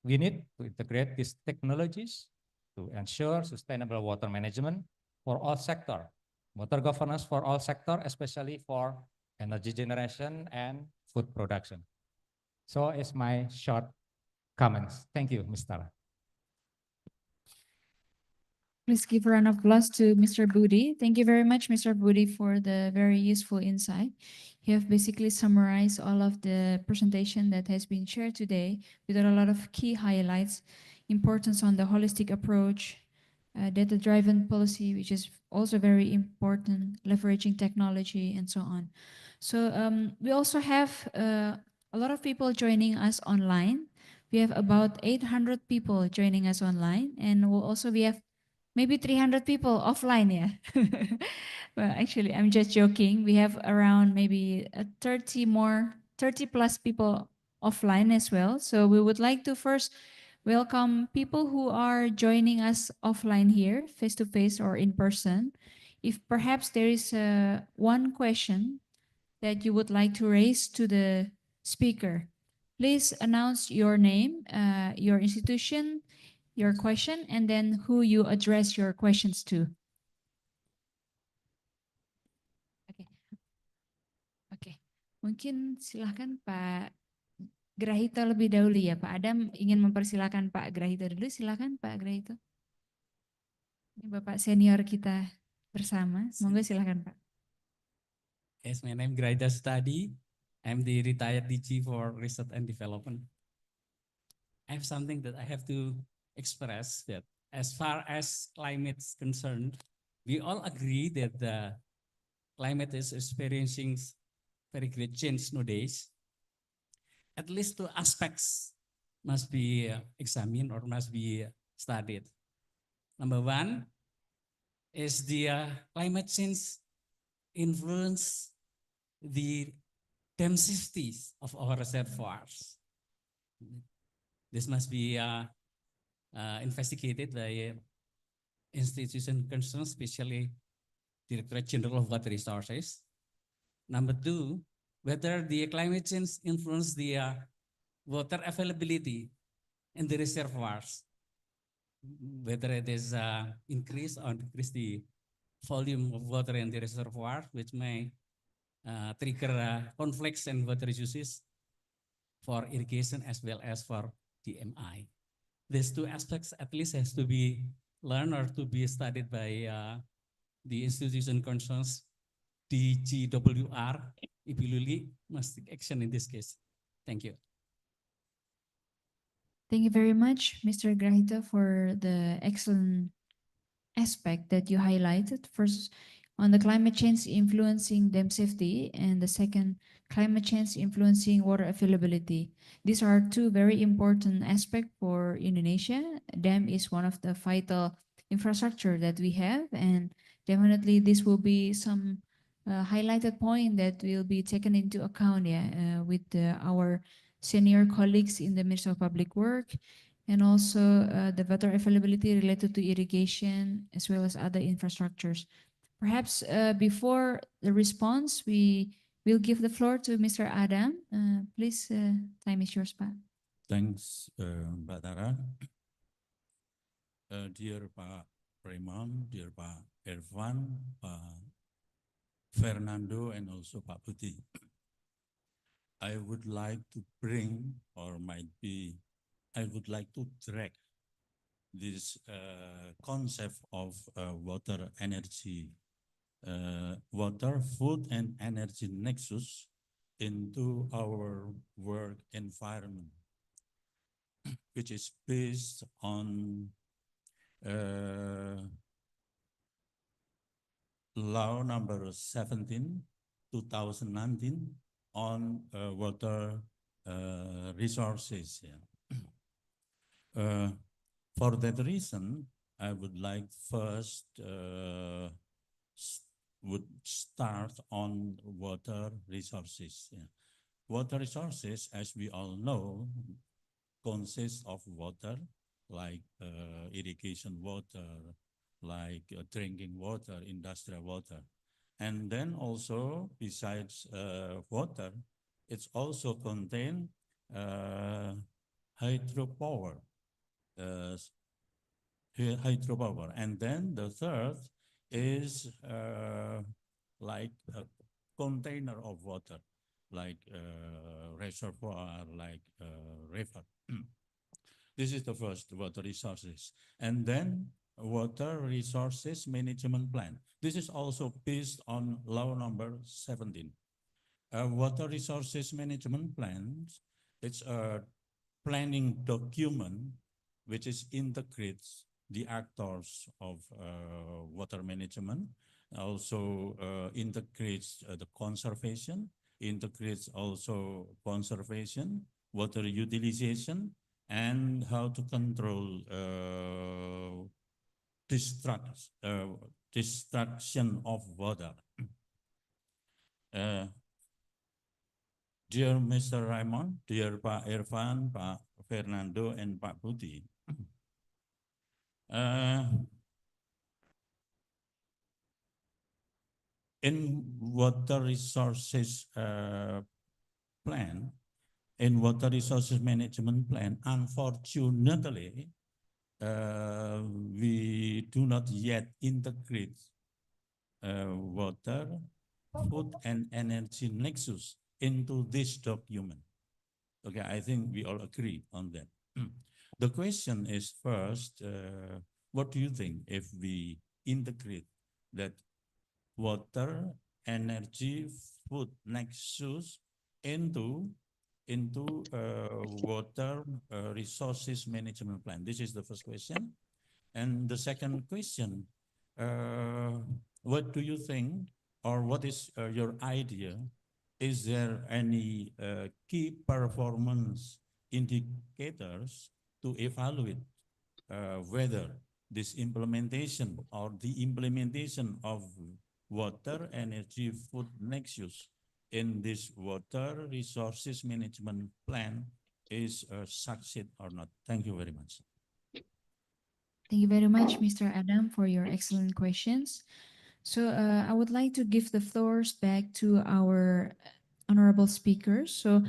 S9: We need to integrate these technologies to ensure sustainable water management for all sectors, water governance for all sectors, especially for energy generation and food production. So it's my short comments. Thank you, Mr.
S18: Please give a round of applause to Mr. Budi. Thank you very much, Mr. Budi, for the very useful insight. You have basically summarized all of the presentation that has been shared today with a lot of key highlights, importance on the holistic approach, data-driven policy, which is also very important, leveraging technology, and so on. So we also have a lot of people joining us online. We have about 800 people joining us online, and we have maybe 300 people offline, yeah. Well, actually, I'm just joking. We have around maybe 30 plus people offline as well. So we would like to first welcome people who are joining us offline here, face to face or in person. If perhaps there is one question that you would like to raise to the speaker, please announce your name, your institution, your question, and then who you address your questions to. Oke. Mungkin silahkan Pak Grahito lebih dahulu ya. Pak Adam ingin mempersilahkan Pak Grahito dulu. Silahkan Pak Grahito. Ini Bapak senior kita bersama. Monggo silahkan Pak.
S10: Yes, my name is Grahito Study. I'm the retired DG for Research and Development. I have something that I have to express, that as far as climate is concerned, we all agree that the climate is experiencing very great change nowadays. At least two aspects must be examined or must be studied. Number one is the climate change influence the densities of our reservoirs. This must be investigated by institutions concerned, especially Directorate General of Water Resources. Number two, whether the climate change influence the water availability in the reservoirs, whether it is increase or decrease the volume of water in the reservoir, which may trigger conflicts in water uses for irrigation as well as for DMI. These two aspects at least has to be learned or to be studied by the institution concerns. DGWR, Ibu Luli must take action in this case. Thank you.
S18: Thank you very much, Mr. Grahito, for the excellent aspect that you highlighted. First, on the climate change influencing dam safety, and the second, climate change influencing water availability. These are two very important aspects for Indonesia. Dam is one of the vital infrastructure that we have, and definitely this will be some highlighted point that will be taken into account with our senior colleagues in the Ministry of Public Work, and also the water availability related to irrigation as well as other infrastructures. Perhaps before the response, we will give the floor to Mr. Adam. Please, time is yours, Pak.
S22: Thanks, Mbak Tara. Dear Pak Premam, dear Pak Irfan, Pak Fernando, and also Pak Budi. I would like to bring, or I would like to drag this concept of water, energy, water, food, and energy nexus into our work environment, which is based on law number 17, 2019 on water resources. Yeah. For that reason, I would like first would start on water resources. Yeah. Water resources, as we all know, consists of water, like irrigation water, like drinking water, industrial water. And then also, besides water, it's also contain hydropower, uh, hydropower. And then the third is like a container of water, like reservoir, like river. This is the first, water resources. And then water resources management plan. This is also based on law number 17. Water resources management plans, it's a planning document which is integrates the actors of water management, also integrates the conservation, integrates also conservation, water utilization, and how to control destruction of water. Dear Mr. Raymond, dear Pak Irfan, Pak Fernando, and Pak Budi, in water resources plan, in water resources management plan, unfortunately, we do not yet integrate water, food, and energy nexus into this document. Okay, I think we all agree on that. The question is first, what do you think if we integrate that water, energy, food nexus into water resources management plan? This is the first question. And the second question, what do you think, or what is your idea? Is there any key performance indicators to evaluate whether this implementation or the implementation of water, energy, food nexus in this water resources management plan is succeed or not? Thank you very much.
S18: Thank you very much, Mr. Adam, for your excellent questions. So I would like to give the floors back to our honorable speakers. So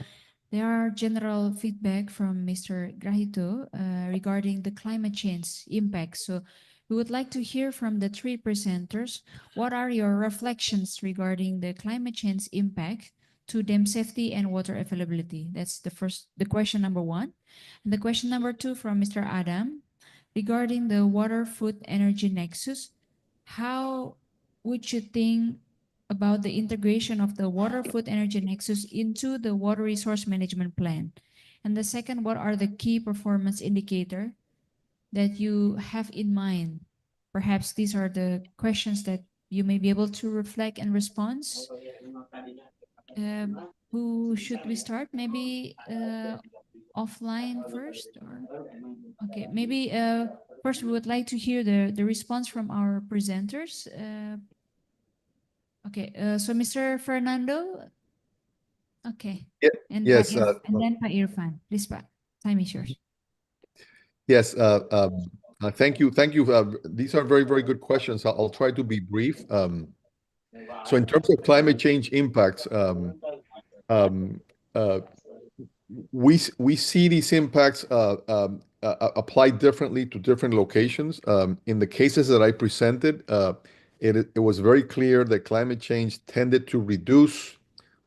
S18: there are general feedback from Mr. Grahito regarding the climate change impact. So we would like to hear from the three presenters. What are your reflections regarding the climate change impact to dam safety and water availability? That's the question number one. And the question number two from Mr. Adam regarding the water, food, energy nexus. How would you think about the integration of the water, food, energy nexus into the water resource management plan? And the second, what are the key performance indicator that you have in mind? Perhaps these are the questions that you may be able to reflect and respond. Who should we start? Maybe offline first, or okay, maybe first we would like to hear the response from our presenters. Okay, so Mr. Fernando. Okay. And
S21: Yes.
S18: and then Pak Irfan. Please, Pak. Time is yours.
S21: Yes. Thank you. Thank you. These are very, very good questions. I'll try to be brief. So in terms of climate change impacts, we see these impacts applied differently to different locations. In the cases that I presented, it was very clear that climate change tended to reduce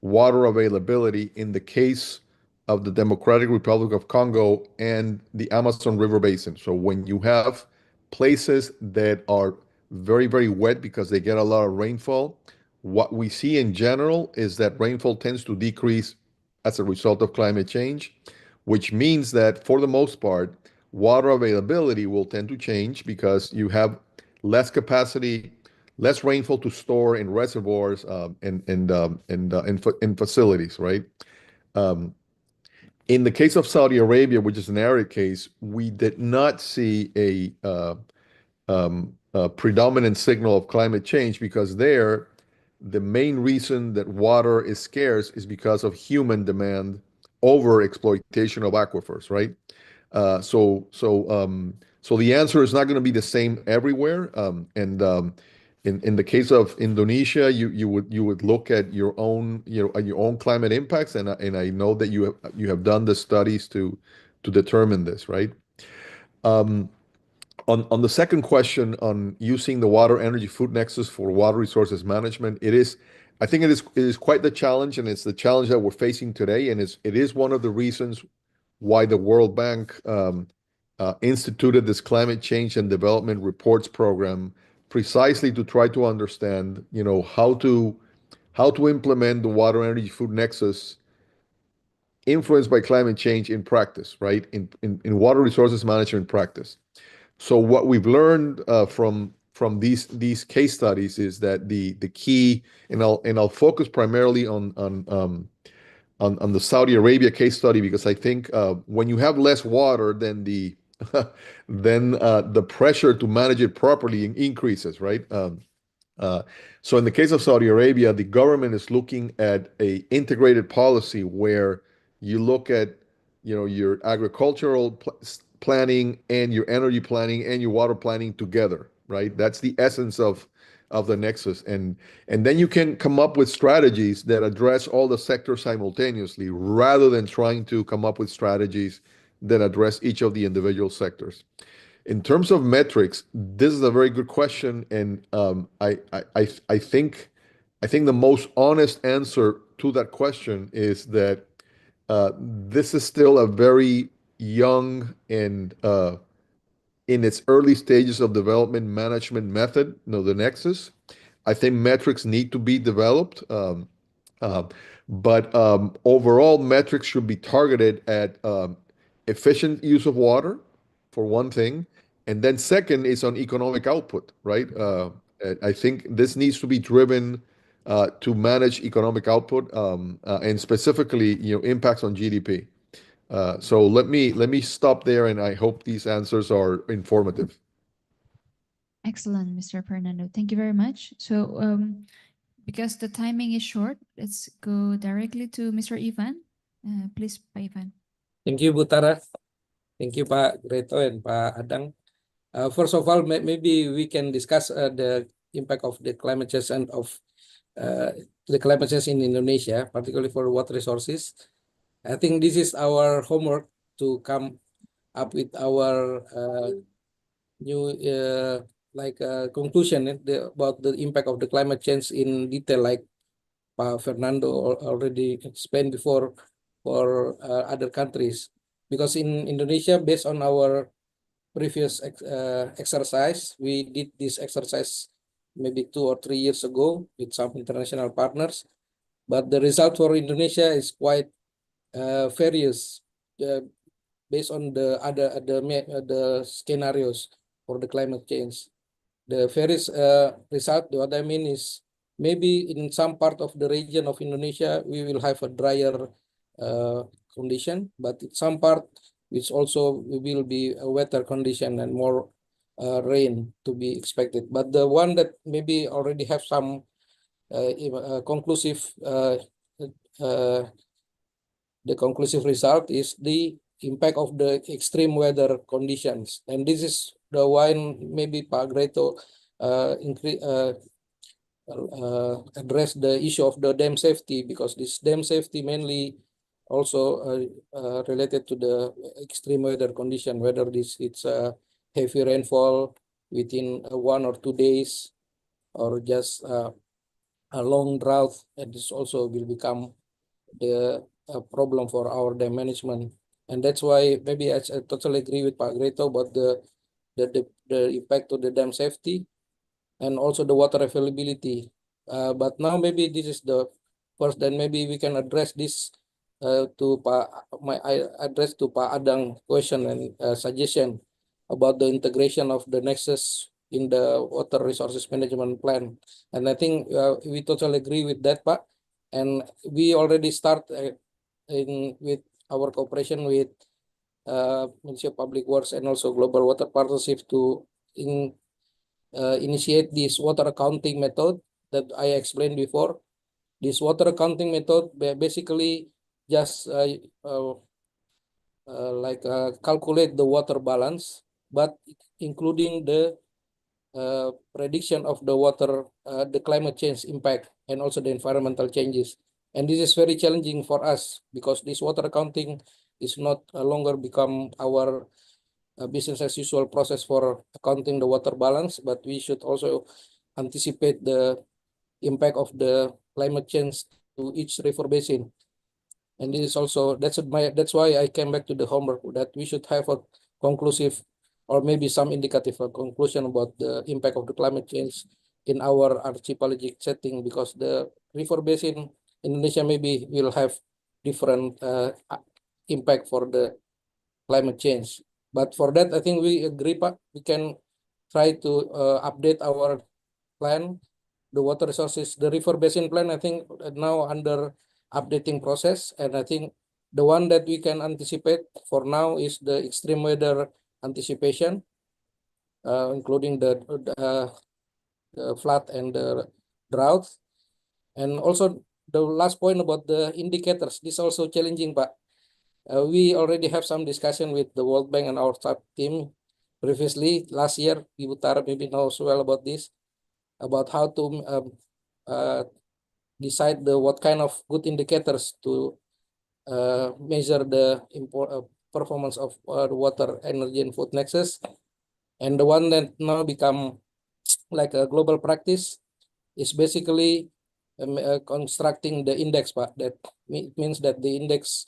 S21: water availability in the case of the Democratic Republic of Congo and the Amazon River Basin. So when you have places that are very, very wet because they get a lot of rainfall, what we see in general is that rainfall tends to decrease as a result of climate change, which means that for the most part, water availability will tend to change because you have less capacity, less rainfall to store in reservoirs in facilities, right? Um, in the case of Saudi Arabia, which is an arid case, we did not see a predominant signal of climate change because there, the main reason that water is scarce is because of human demand over exploitation of aquifers, right? So the answer is not going to be the same everywhere. In the case of Indonesia, you would look at your own at your own climate impacts, and I know that you have done the studies to determine this, right? On the second question on using the water energy food nexus for water resources management, I think it is quite the challenge, and it's the challenge that we're facing today, and it is one of the reasons why the World Bank instituted this climate change and development reports program, precisely to try to understand, how to implement the water energy food nexus influenced by climate change in practice, right? In water resources management practice. So what we've learned from these case studies is that the key, and I'll focus primarily on the Saudi Arabia case study, because I think when you have less water, then the pressure to manage it properly increases, right? So in the case of Saudi Arabia, the government is looking at a integrated policy where you look at, your agricultural planning and your energy planning and your water planning together, right? That's the essence of the nexus, and then you can come up with strategies that address all the sectors simultaneously, rather than trying to come up with strategies that address each of the individual sectors. In terms of metrics, this is a very good question, and I think the most honest answer to that question is that this is still a very young and in its early stages of development management method, the Nexus. I think metrics need to be developed, but overall metrics should be targeted at efficient use of water, for one thing, and then second is on economic output, right? I think this needs to be driven to manage economic output, and specifically, impacts on GDP. So let me stop there, and I hope these answers are informative.
S18: Excellent, Mr. Fernando. Thank you very much. So, because the timing is short, let's go directly to Mr. Ivan. Please, Pak Ivan.
S20: Thank you, Bu Tara. Thank you, Pak Greto and Pak Adang. First of all, maybe we can discuss the impact of the climate change and of the climate change in Indonesia, particularly for water resources. I think this is our homework to come up with our new conclusion about the impact of the climate change in detail, like Pak Fernando already explained before for other countries. Because in Indonesia, based on our previous exercise, we did this exercise maybe 2 or 3 years ago with some international partners, but the result for Indonesia is quite various based on the scenarios for the climate change. The various result, what I mean is, maybe in some part of the region of Indonesia we will have a drier condition, but in some part which also will be a wetter condition and more rain to be expected. But the one that maybe already have some conclusive result is the impact of the extreme weather conditions, and this is the one maybe Pak Greto address the issue of the dam safety, because this dam safety mainly also related to the extreme weather condition, whether it's a heavy rainfall within 1 or 2 days, or just a long drought, and this also will become the problem for our dam management. And that's why maybe I totally agree with Pak Greto about the impact of the dam safety and also the water availability. But now maybe this is the first, then maybe we can address this to Pak Adang question and suggestion about the integration of the Nexus in the water resources management plan. And I think we totally agree with that, Pak. And we already start with our cooperation with Ministry of Public Works and also Global Water Partnership to initiate this water accounting method that I explained before. This water accounting method basically just calculate the water balance, but including the prediction of the water, the climate change impact, and also the environmental changes. And this is very challenging for us because this water accounting is not longer become our business as usual process for accounting the water balance, but we should also anticipate the impact of the climate change to each river basin. And this is also that's why I came back to the homework that we should have a conclusive or maybe some indicative conclusion about the impact of the climate change in our archipelagic setting, because the river basin Indonesia maybe will have different impact for the climate change. But for that, I think we agree, Pak, we can try to update our plan, the water resources, the river basin plan, I think now under updating process. And I think the one that we can anticipate for now is the extreme weather anticipation, including the flood and the drought. And also the last point about the indicators, this is also challenging, Pak. We already have some discussion with the World Bank and our sub team previously. Last year, Ibu Tara maybe knows well about this, about how to decide what kind of good indicators to measure the performance of water, energy, and food nexus. And the one that now become like a global practice is basically constructing the index, Pak. That means that the index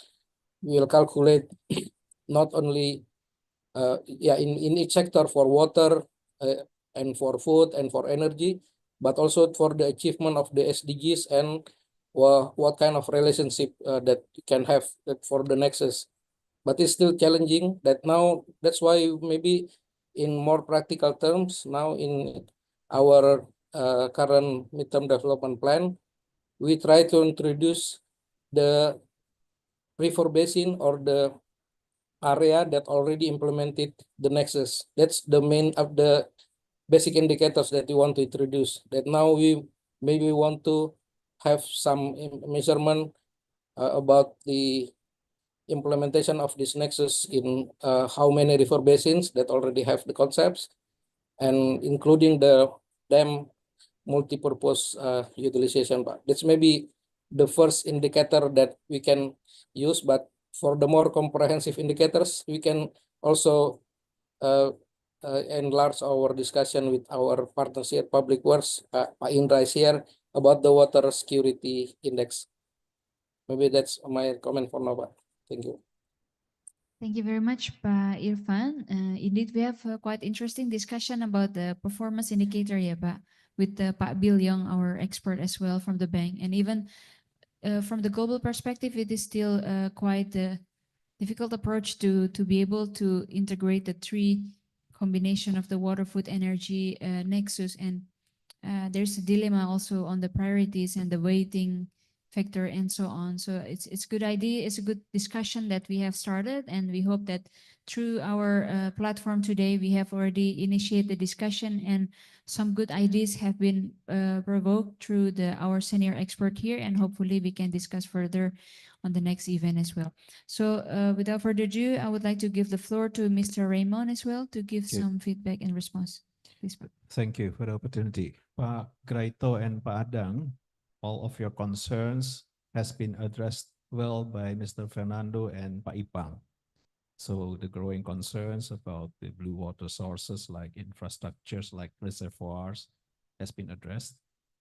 S20: will calculate not only in each sector for water and for food and for energy, but also for the achievement of the SDGs and what kind of relationship that you can have for the nexus. But it's still challenging that now. That's why maybe in more practical terms now in our current midterm development plan, we try to introduce the river basin or the area that already implemented the nexus. That's the main of the basic indicators that we want to introduce. That now we maybe want to have some measurement about the implementation of this nexus in how many river basins that already have the concepts, and including the dam multi-purpose utilization. But that's maybe the first indicator that we can use. But for the more comprehensive indicators, we can also enlarge our discussion with our partners here, Public Works. Pak Indra is here about the water security index. Maybe that's my comment for now, Pak. Thank you.
S18: Thank you very much, Pak Irfan. Indeed, we have a quite interesting discussion about the performance indicator, yeah, Pak, with Pak Bill Young, our expert as well from the bank. And even from the global perspective, it is still quite a difficult approach to be able to integrate the three combination of the water, food, energy nexus. And there's a dilemma also on the priorities and the weighting factor and so on. So it's good idea. It's a good discussion that we have started, and we hope that through our platform today, we have already initiated the discussion, and some good ideas have been provoked through our senior expert here, and hopefully we can discuss further on the next event as well. So without further ado, I would like to give the floor to Mr. Raymond as well to give some feedback and response. Please.
S19: Thank you for the opportunity. Pak Graito and Pak Adang, all of your concerns has been addressed well by Mr. Fernando and Pak Ipang. So the growing concerns about the blue water sources like infrastructures like reservoirs has been addressed,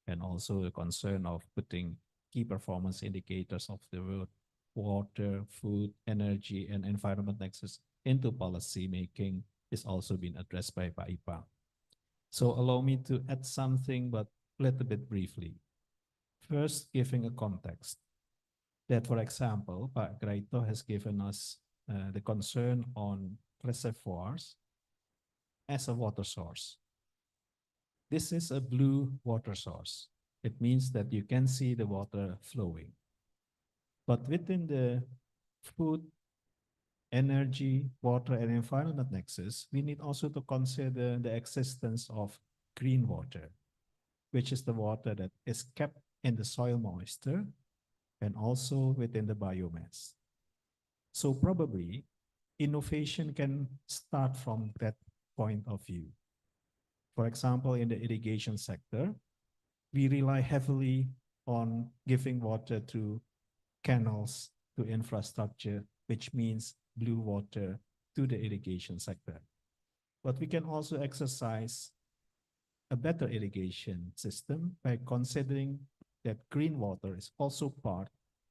S19: and also the concern of putting key performance indicators of the water, food, energy, and environment nexus into policy making is also been addressed by Pak Ipang. So allow me to add something, but a little bit briefly. First, giving a context that, for example, Pak Graito has given us the concern on reservoirs as a water source. This is a blue water source. It means that you can see the water flowing. But within the food, energy, water, and environment nexus, we need also to consider the existence of green water, which is the water that is kept in the soil moisture and also within the biomass. So probably innovation can start from that point of view. For example, in the irrigation sector, we rely heavily on giving water to canals, to infrastructure, which means blue water to the irrigation sector. But we can also exercise a better irrigation system by considering that green water is also part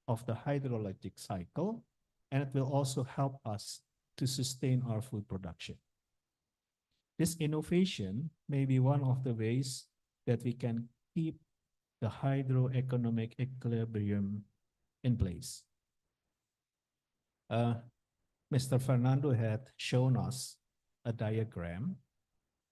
S19: of the hydrologic cycle, and it will also help us to sustain our food production. This innovation may be one of the ways that we can keep the hydroeconomic equilibrium in place. Mr. Fernando had shown us a diagram,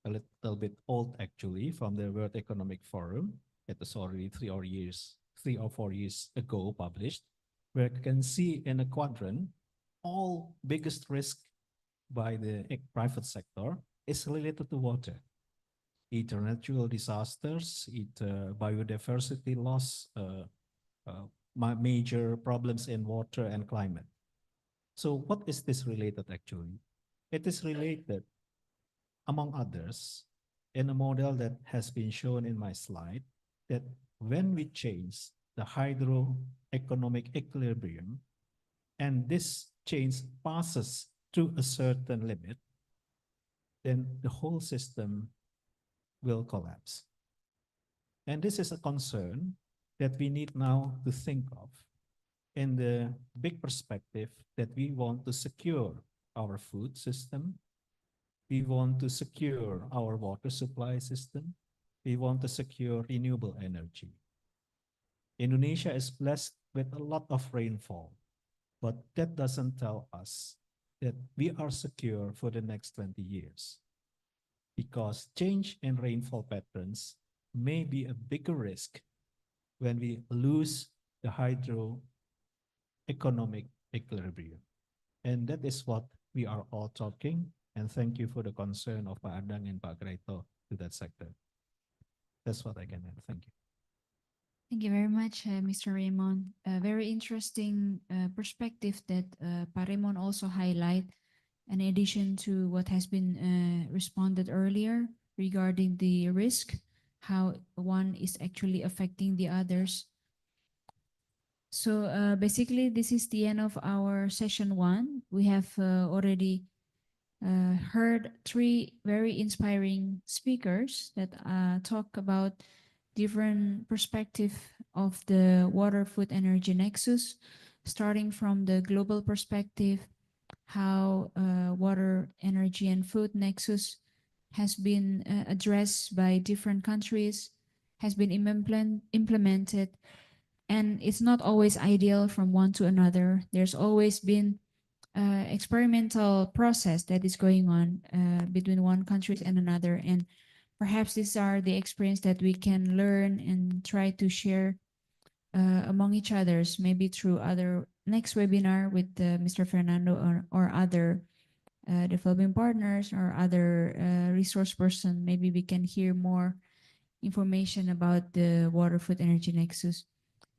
S19: a little bit old actually, from the World Economic Forum. It was already 3 or 4 years ago published, where you can see in a quadrant all biggest risk by the private sector is related to water. Either natural disasters, either biodiversity loss, major problems in water and climate. So what is this related actually? It is related, among others, in a model that has been shown in my slide, that when we change the hydroeconomic equilibrium, and this change passes through a certain limit, then the whole system will collapse. And this is a concern that we need now to think of in the big perspective that we want to secure our food system, we want to secure our water supply system, we want to secure renewable energy. Indonesia is blessed with a lot of rainfall, but that doesn't tell us that we are secure for the next 20 years. Because change in rainfall patterns may be a bigger risk when we lose the hydroeconomic equilibrium. And that is what we are all talking. And thank you for the concern of Pak Adang and Pak Graito to that sector. That's what I can add. Thank you.
S18: Thank you very much, Mr. Raymond. A very interesting perspective that Pak Raymond also highlight, in addition to what has been responded earlier regarding the risk, how one is actually affecting the others. So basically, this is the end of our session 1. We have already heard 3 very inspiring speakers that talk about different perspective of the water, food, energy nexus, starting from the global perspective, how water, energy, and food nexus has been addressed by different countries, has been implemented, and it's not always ideal from one to another. There's always been experimental process that is going on between one country and another, and perhaps these are the experience that we can learn and try to share among each others, maybe through other next webinar with Mr. Fernando or other developing partners or other resource person. Maybe we can hear more information about the water, food, energy nexus.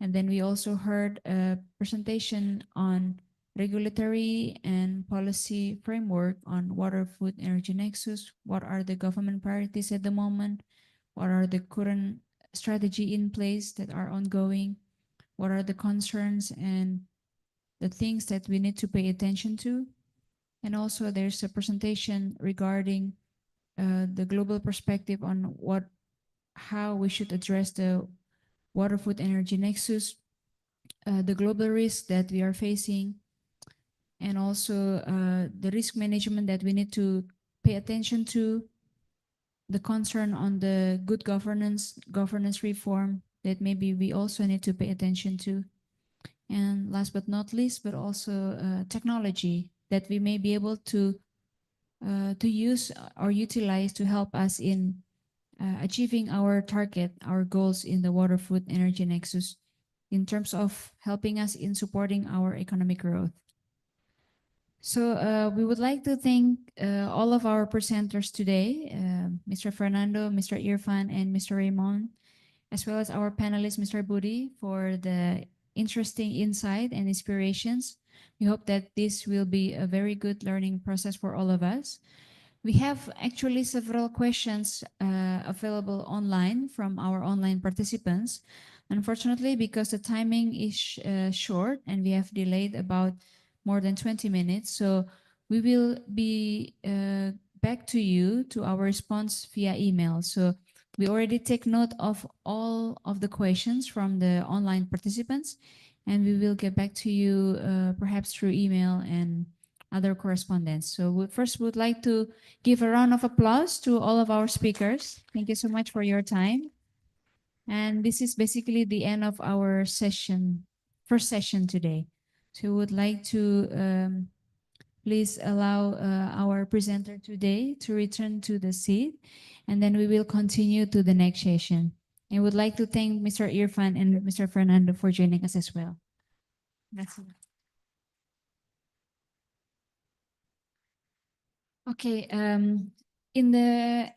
S18: And then we also heard a presentation on regulatory and policy framework on water, food, energy nexus. What are the government priorities at the moment? What are the current strategy in place that are ongoing? What are the concerns and the things that we need to pay attention to? And also there's a presentation regarding the global perspective on how we should address the water, food, energy nexus, the global risk that we are facing, and also the risk management that we need to pay attention to, the concern on the good governance reform that maybe we also need to pay attention to. And last but not least, but also technology that we may be able to use or utilize to help us in achieving our target, our goals in the water, food, energy nexus in terms of helping us in supporting our economic growth. So we would like to thank all of our presenters today, Mr. Fernando, Mr. Irfan, and Mr. Raymond, as well as our panelist, Mr. Budi, for the interesting insight and inspirations. We hope that this will be a very good learning process for all of us. We have actually several questions available online from our online participants. Unfortunately, because the timing is short and we have delayed about more than 20 minutes, so we will be back to you to our response via email. So we already take note of all of the questions from the online participants, and we will get back to you perhaps through email and other correspondence. So we first would like to give a round of applause to all of our speakers. Thank you so much for your time. And this is basically the end of our session, first session today. So we would like to please allow our presenter today to return to the seat, and then we will continue to the next session. I would like to thank Mr. Irfan and Mr. Fernando for joining us as well. That's it. Okay, in the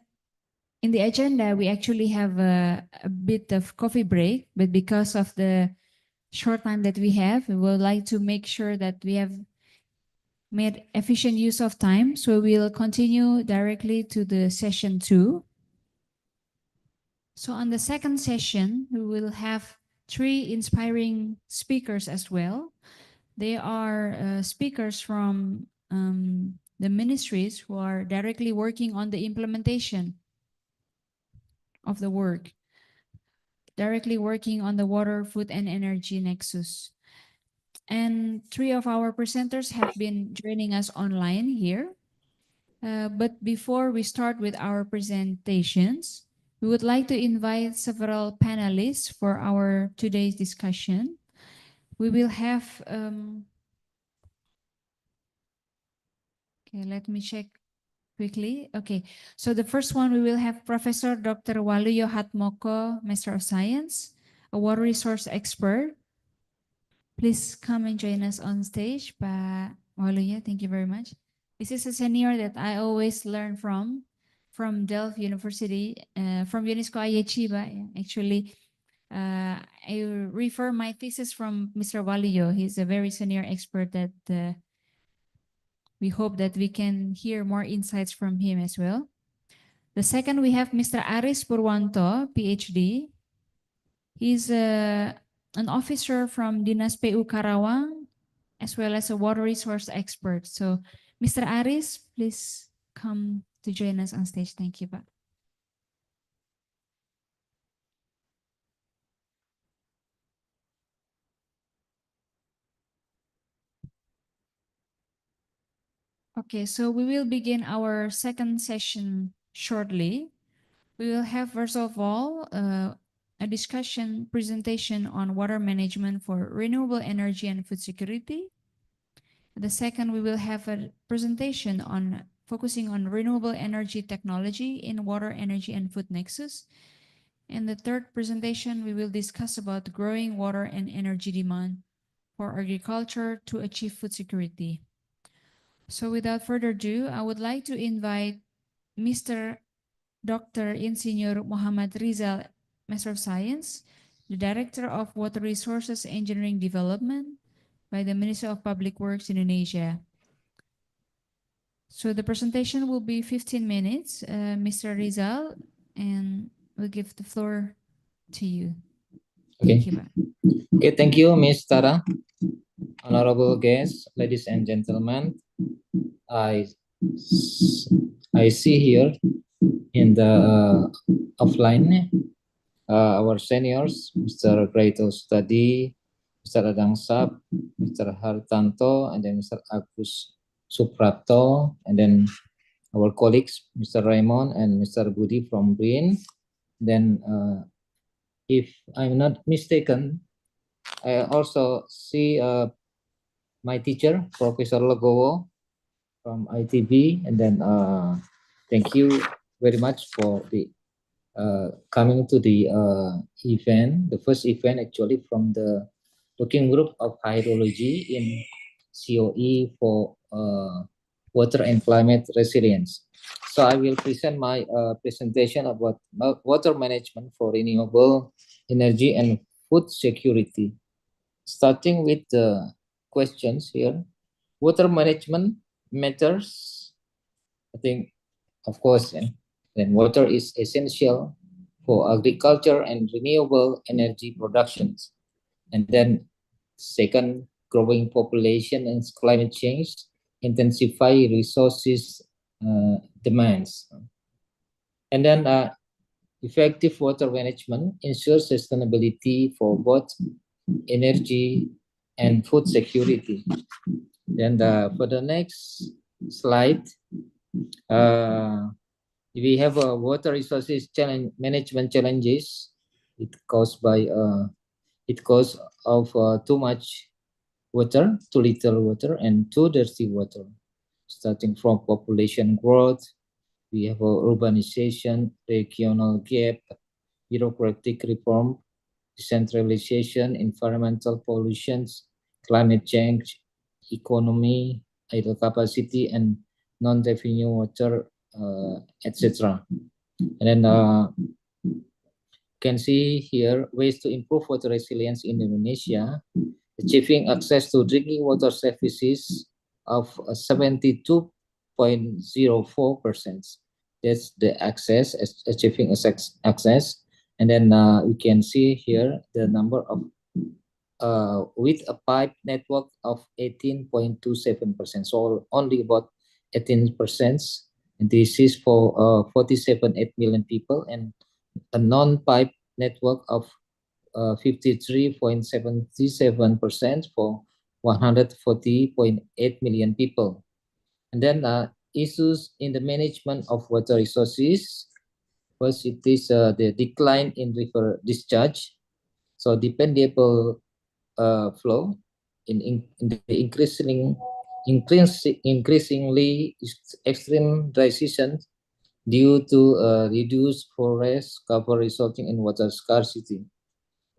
S18: agenda, we actually have a bit of coffee break, but because of the short time that we have, we would like to make sure that we have made efficient use of time. So we'll continue directly to the session 2. So on the second session, we will have 3 inspiring speakers as well. They are speakers from the ministries who are directly working on the implementation of the work, directly working on the water, food, and energy nexus. And 3 of our presenters have been joining us online here. But before we start with our presentations, we would like to invite several panelists for our today's discussion. We will have okay, let me check quickly. Okay, so the first one, we will have Professor Dr. Waluyo Hatmoko, Master of Science, a water resource expert. Please come and join us on stage, Pak Waluyo. Thank you very much. This is a senior that I always learn from Delft University, from UNESCO IHE, but actually I refer my thesis from Mr. Waluyo. He's a very senior expert that we hope that we can hear more insights from him as well. The second, we have Mr. Aris Purwanto, PhD. He's an officer from Dinas PU Karawang, as well as a water resource expert. So, Mr. Aris, please come to join us on stage. Thank you, Pak. Okay, so we will begin our second session shortly. We will have, first of all, a discussion presentation on water management for renewable energy and food security. The second, we will have a presentation on focusing on renewable energy technology in water, energy, and food nexus. And the third presentation, we will discuss about growing water and energy demand for agriculture to achieve food security. So without further ado, I would like to invite Mr. Dr. Insinyur Muhammad Rizal, Master of Science, the Director of Water Resources Engineering Development by the Ministry of Public Works Indonesia. So the presentation will be 15 minutes, Mr. Rizal, and we'll give the floor to you.
S11: Okay.
S18: Thank you, Pak.
S11: Okay, thank you, Ms. Tara. Honorable guests, ladies and gentlemen, I see here in the offline our seniors, Mr. Graito Stadi, Mr. Adang Sab, Mr. Hartanto, and then Mr. Agus Suprapto, and then our colleagues, Mr. Raymond and Mr. Budi from BRIN. Then, if I'm not mistaken, I also see my teacher, Professor Legowo from ITB, and then thank you very much for the coming to the event, the first event actually from the working group of hydrology in COE for water and climate resilience. So I will present my presentation about water management for renewable energy and food security. Starting with the questions here, water management matters. I think, of course, then water is essential for agriculture and renewable energy productions. And then second, growing population and climate change intensify resources demands. And then effective water management ensures sustainability for both energy and food security. Then for the next slide, we have a water resources management challenges. It caused by too much water, too little water, and too dirty water. Starting from population growth, we have urbanization, regional gap, bureaucratic reform, decentralization, environmental pollutions, climate change, economy, idle capacity, and non-revenue water, etc. And then you can see here ways to improve water resilience in Indonesia, achieving access to drinking water services of 72.04%. That's the access, achieving access. And then we can see here the number of with a pipe network of 18.27%. So only about 18%. And this is for 47.8 million people, and a non-pipe network of 53.77% for 140.8 million people. And then issues in the management of water resources. First, it is the decline in river discharge. So dependable flow in the increasingly extreme dry seasons due to reduced forest cover resulting in water scarcity.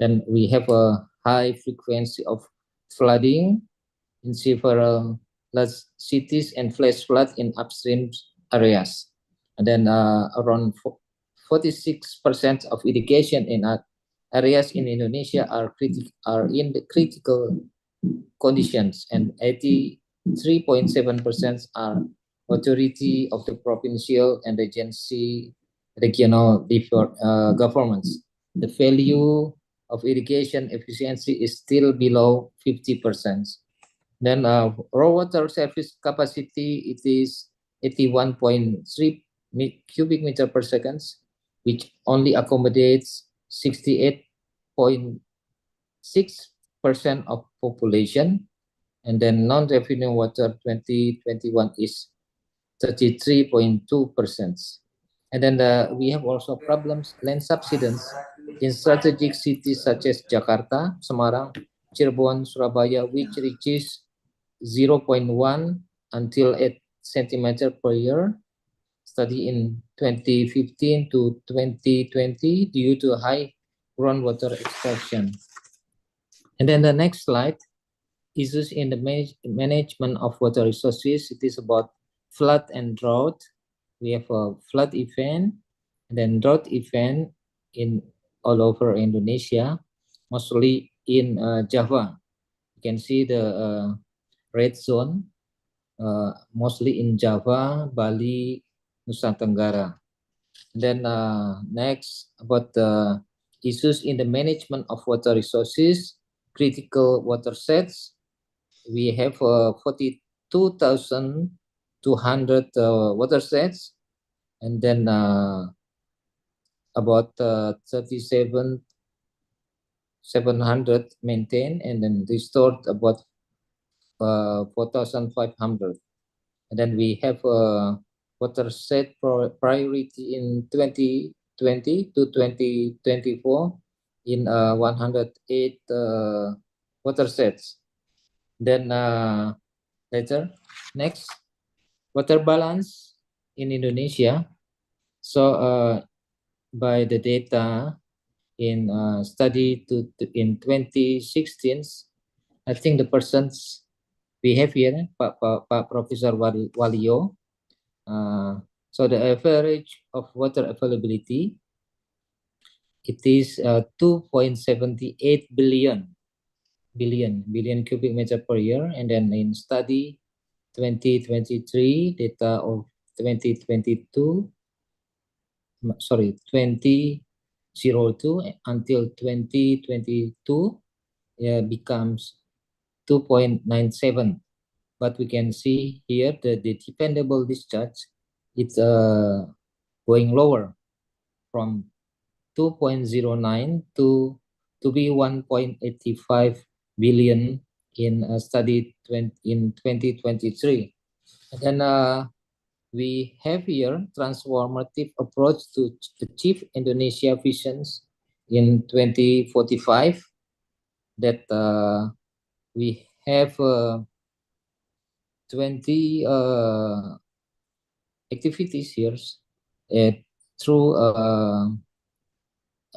S11: Then we have a high frequency of flooding in several large cities and flash flood in upstream areas. And then around 46% of irrigation in areas in Indonesia are in the critical conditions, and 83.7% are authority of the provincial and regional governments. The value of irrigation efficiency is still below 50%. Then raw water surface capacity, it is 81.3 cubic meter per second, which only accommodates 68.6% of population. And then non-revenue water 2021 is 33.2%. And then we have also problems, land subsidence in strategic cities such as Jakarta, Semarang, Cirebon, Surabaya, which reaches 0.1 until 8 centimeter per year. Study in 2015 to 2020 due to high groundwater extraction. And then the next slide, issues in the management of water resources. It is about flood and drought. We have a flood event and then drought event in all over Indonesia, mostly in Java. You can see the red zone, mostly in Java, Bali, Nusa Tenggara. Then next, about the issues in the management of water resources, critical water sets. We have 42,200 water sets, and then about 37,700 maintained, and then restored about 4,500. And then we have water set priority in 2020 to 2024 in 108 water sets. Then later, next, water balance in Indonesia. So by the data in study in 2016. I think the persons we have here, Pak Professor Walio. So the average of water availability, it is 2.78 billion cubic meter per year. And then in study 2023, data of 2022, sorry, 2002 until 2022 becomes 2.97. But we can see here the dependable discharge, it's going lower from 2.09 to be 1.85 billion in study in 2023. And then we have here transformative approach to achieve Indonesia visions in 2045, that we have 20 activities here through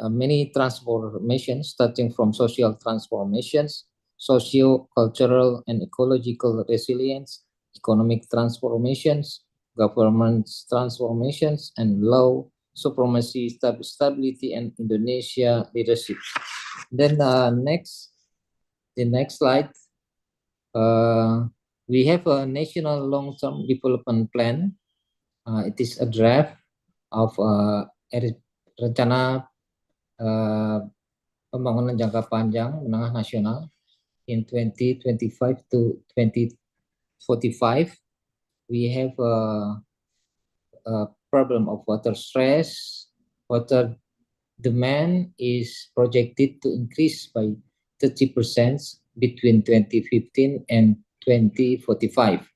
S11: many transformations, starting from social transformations, socio-cultural and ecological resilience, economic transformations, governance transformations, and law supremacy, stability, and Indonesia leadership. Then the next slide, we have a national long-term development plan. It is a draft of rencana pembangunan jangka panjang menengah nasional in 2025 to 2045. We have a problem of water stress. Water demand is projected to increase by 30% between 2015 and 2045.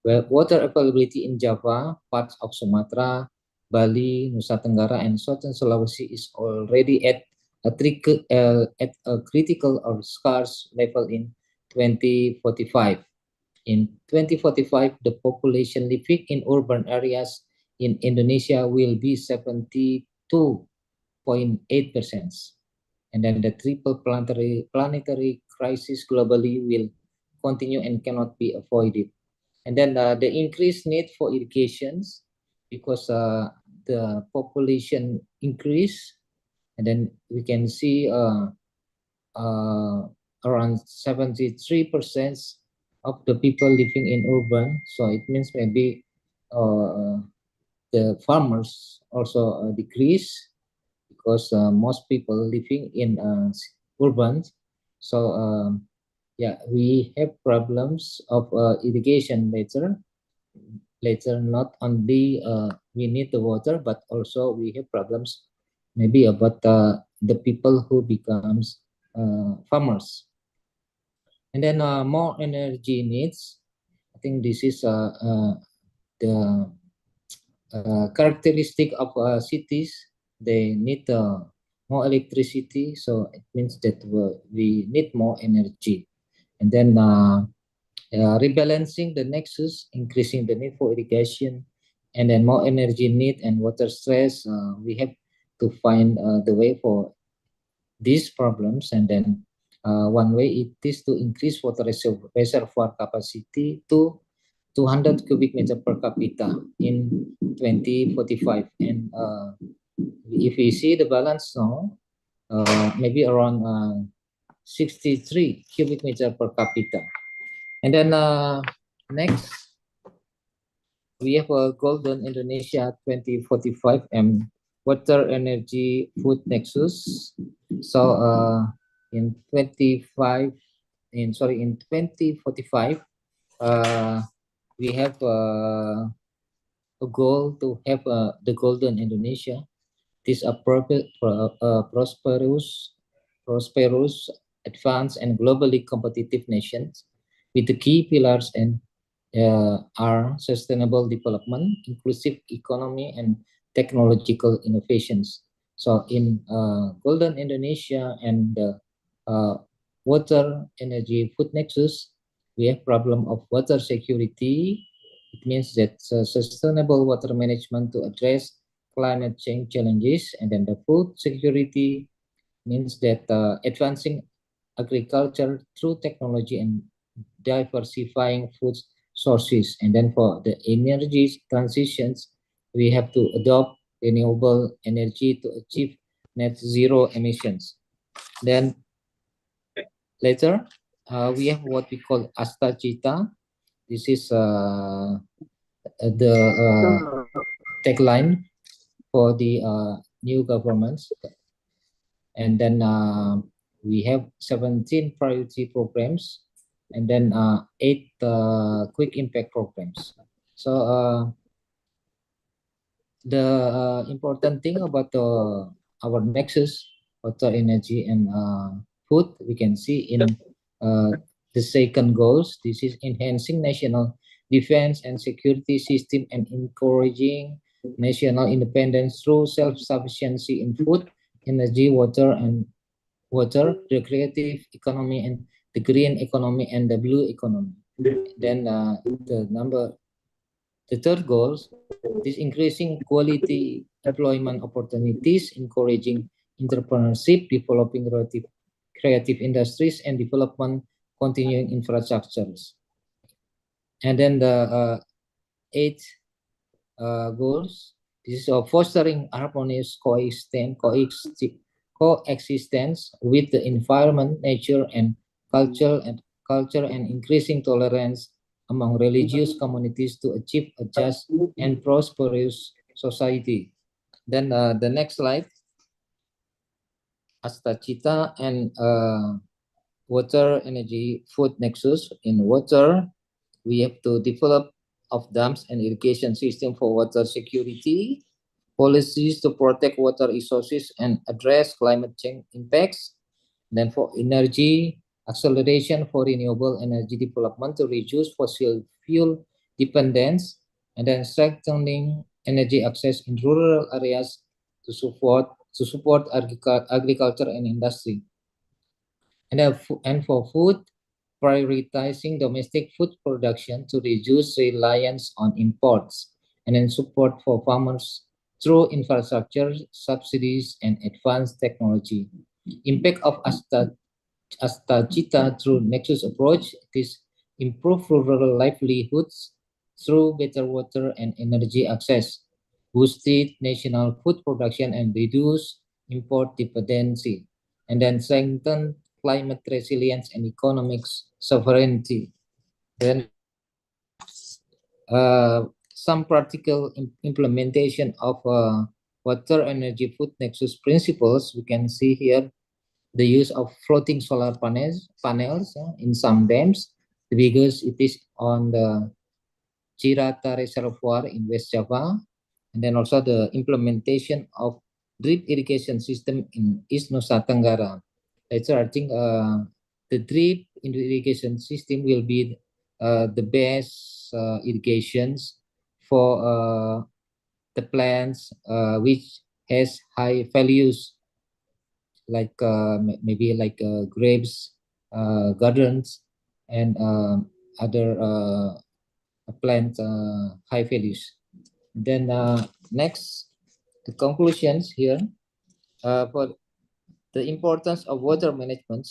S11: Well, water availability in Java, parts of Sumatra, Bali, Nusa Tenggara, and Southern Sulawesi is already at a critical or scarce level in 2045. In 2045, the population living in urban areas in Indonesia will be 72.8%. And then the triple planetary crisis globally will continue and cannot be avoided. And then the increased need for irrigations, because the population increase, and then we can see around 73% of the people living in urban. So it means maybe the farmers also decrease, because most people living in urban. So yeah, we have problems of irrigation later. Not only we need the water, but also we have problems maybe about the people who becomes farmers. And then more energy needs. I think this is the characteristic of cities. They need more electricity, so it means that we need more energy. And then rebalancing the nexus, increasing the need for irrigation, and then more energy need and water stress. We have to find the way for these problems. And then one way it is to increase water reservoir capacity to 200 cubic meter per capita in 2045. And if we see the balance now, maybe around 63 cubic meter per capita. And then next, we have a Golden Indonesia 2045 water, energy, food nexus. So in 2045, we have a goal to have the Golden Indonesia. This is a prosperous, advanced, and globally competitive nations, with the key pillars and are sustainable development, inclusive economy, and technological innovations. So in Golden Indonesia and water, energy, food nexus, we have problem of water security. It means that sustainable water management to address climate change challenges, and then the food security means that advancing agriculture through technology and diversifying food sources. And then for the energy transitions, we have to adopt renewable energy to achieve net zero emissions. Then later, we have what we call Astacita. This is the tagline for the new governments. And then we have 17 priority programs, and then 8 quick impact programs. So the important thing about our nexus, water, energy, and food, we can see in the second goals. This is enhancing national defense and security system and encouraging national independence through self-sufficiency in food, energy, water, the creative economy, and the green economy, and the blue economy. Then the third goal is increasing quality employment opportunities, encouraging entrepreneurship, developing creative industries, and development continuing infrastructures. And then the eighth goals, this is fostering harmonious coexistence with the environment, nature, and culture, and increasing tolerance among religious communities to achieve a just and prosperous society. Then the next slide, Astacita and water, energy, food nexus. In water, we have to develop of dams and irrigation system for water security, policies to protect water resources and address climate change impacts. Then for energy, acceleration for renewable energy development to reduce fossil fuel dependence, and then strengthening energy access in rural areas to support agriculture and industry. And for food, prioritizing domestic food production to reduce reliance on imports, and then support for farmers through infrastructure, subsidies, and advanced technology. Impact of Astacita through Nexus approach is improve rural livelihoods through better water and energy access, boosted national food production, and reduce import dependency, and then strengthen climate resilience and economic sovereignty. Then some practical implementation of water, energy, food nexus principles. We can see here the use of floating solar panels in some dams. The biggest it is on the Cirata Reservoir in West Java, and then also the implementation of drip irrigation system in East Nusa Tenggara. Later, I think the drip irrigation system will be the best irrigations for the plants which has high values, like maybe like grapes, gardens, and other plant high values. Then next, the conclusions here for the importance of water management.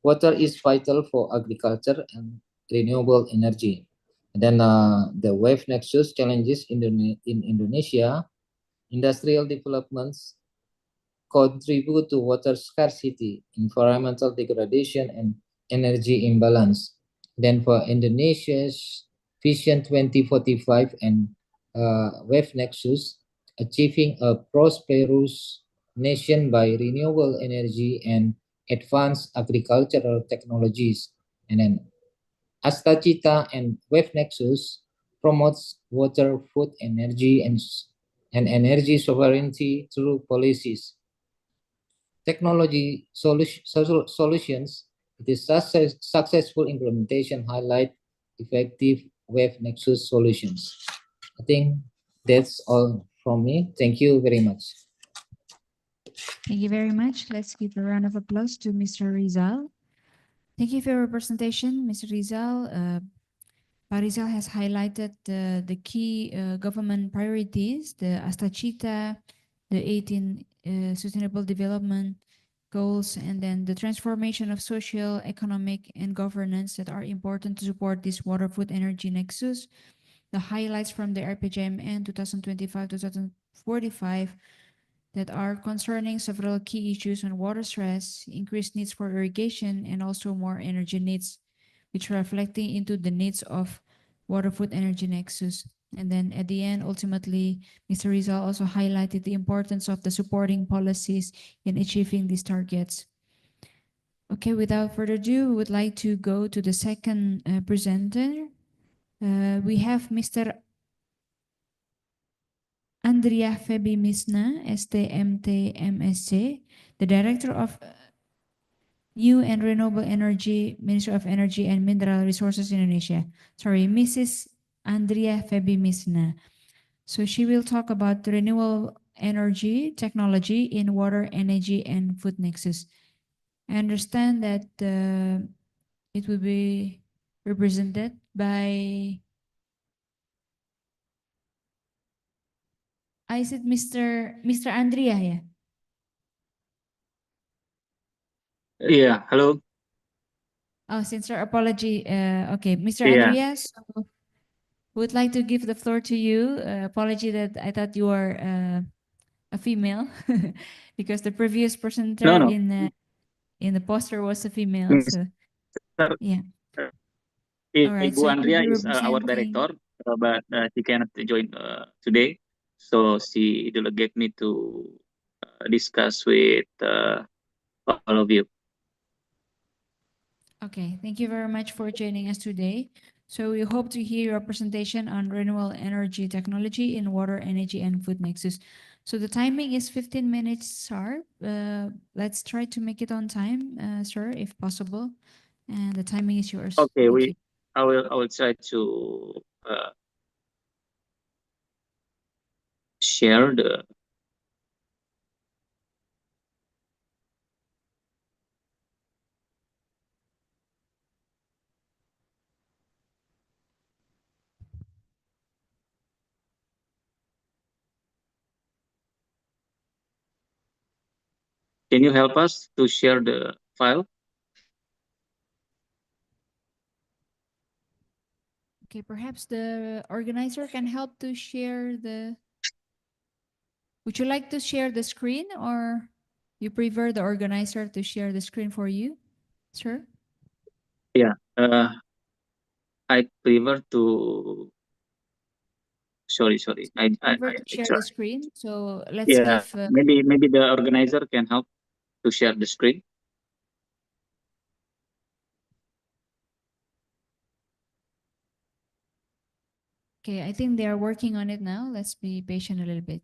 S11: Water is vital for agriculture and renewable energy. And then the wave nexus challenges in Indonesia. Industrial developments contribute to water scarcity, environmental degradation, and energy imbalance. Then for Indonesia's Vision 2045 and wave nexus, achieving a prosperous nation by renewable energy and advanced agricultural technologies. And then Astacita and Wave Nexus promotes water, food, energy, and energy sovereignty through policies. Technology solutions, the successful implementation highlight effective Wave Nexus solutions. I think that's all from me. Thank you very much.
S18: Thank you very much. Let's give a round of applause to Mr. Rizal. Thank you for your presentation, Mr. Rizal. Pak Rizal has highlighted the key government priorities, the Astachita, the 18 Sustainable Development Goals, and then the transformation of social, economic, and governance that are important to support this water, food, energy nexus. The highlights from the RPJMN 2025-2045 that are concerning several key issues on water stress, increased needs for irrigation, and also more energy needs, which are reflecting into the needs of water, food, energy nexus. And then at the end, ultimately, Mr. Rizal also highlighted the importance of the supporting policies in achieving these targets. Okay, without further ado, we would like to go to the second presenter. We have Mr. Andrea Febi Misna, STMT MSc, the Director of New and Renewable Energy, Ministry of Energy and Mineral Resources Indonesia. Sorry, Mrs. Andrea Febi Misna. So she will talk about renewable energy technology in water, energy, and food nexus. I understand that it will be represented by, I said Mr. Andrea, yeah?
S8: Yeah, hello.
S18: Oh, sincere apology. Okay, Mr.
S8: Yeah.
S18: Andrea, so would like to give the floor to you. Apology that I thought you were a female because the previous presenter
S8: No.
S18: in the poster was a female. So
S8: Mr.
S18: yeah. All right.
S8: Ibu
S18: So you'll
S8: Andrea
S18: be
S8: is our
S18: representing.
S8: director, but she cannot join today. So she delegate me to discuss with all of you.
S18: Okay, thank you very much for joining us today. So we hope to hear your presentation on renewable energy technology in water, energy, and food nexus. So the timing is 15 minutes sharp. Let's try to make it on time, sir, if possible. And the timing is yours.
S8: Okay,
S18: Thank you.
S8: I will try to share the. Can you help us to share the file?
S18: Okay, perhaps the organizer can help to share the. Would you like to share the screen, or you prefer the organizer to share the screen for you, sir?
S8: Yeah, I prefer to. Sorry. I
S18: Prefer to share
S8: try.
S18: the screen. So let's
S8: Yeah,
S18: give.
S8: maybe the organizer can help to share the screen.
S18: Okay, I think they are working on it now. Let's be patient a little bit.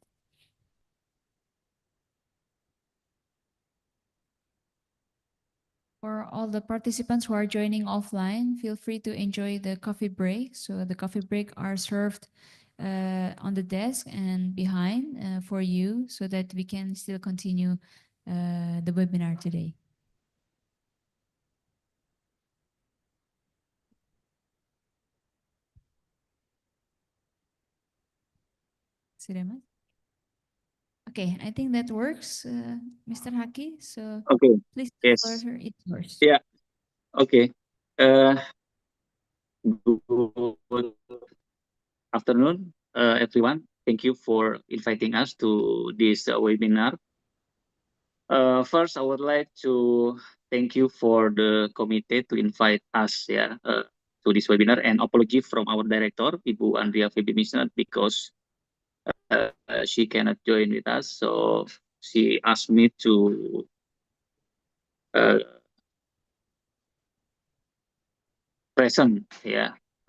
S18: For all the participants who are joining offline, feel free to enjoy the coffee break. So the coffee break are served on the desk and behind for you so that we can still continue the webinar today. Sudah, okay, I think that works, Mr. Haki. So
S8: Okay.
S18: please,
S8: Yes.
S18: the floor is yours.
S8: Yeah. Okay. Good afternoon, everyone. Thank you for inviting us to this webinar. First, I would like to thank you for the committee to invite us to this webinar, and apology from our director, Ibu Andrea Febimisna, because she cannot join with us. So she asked me to present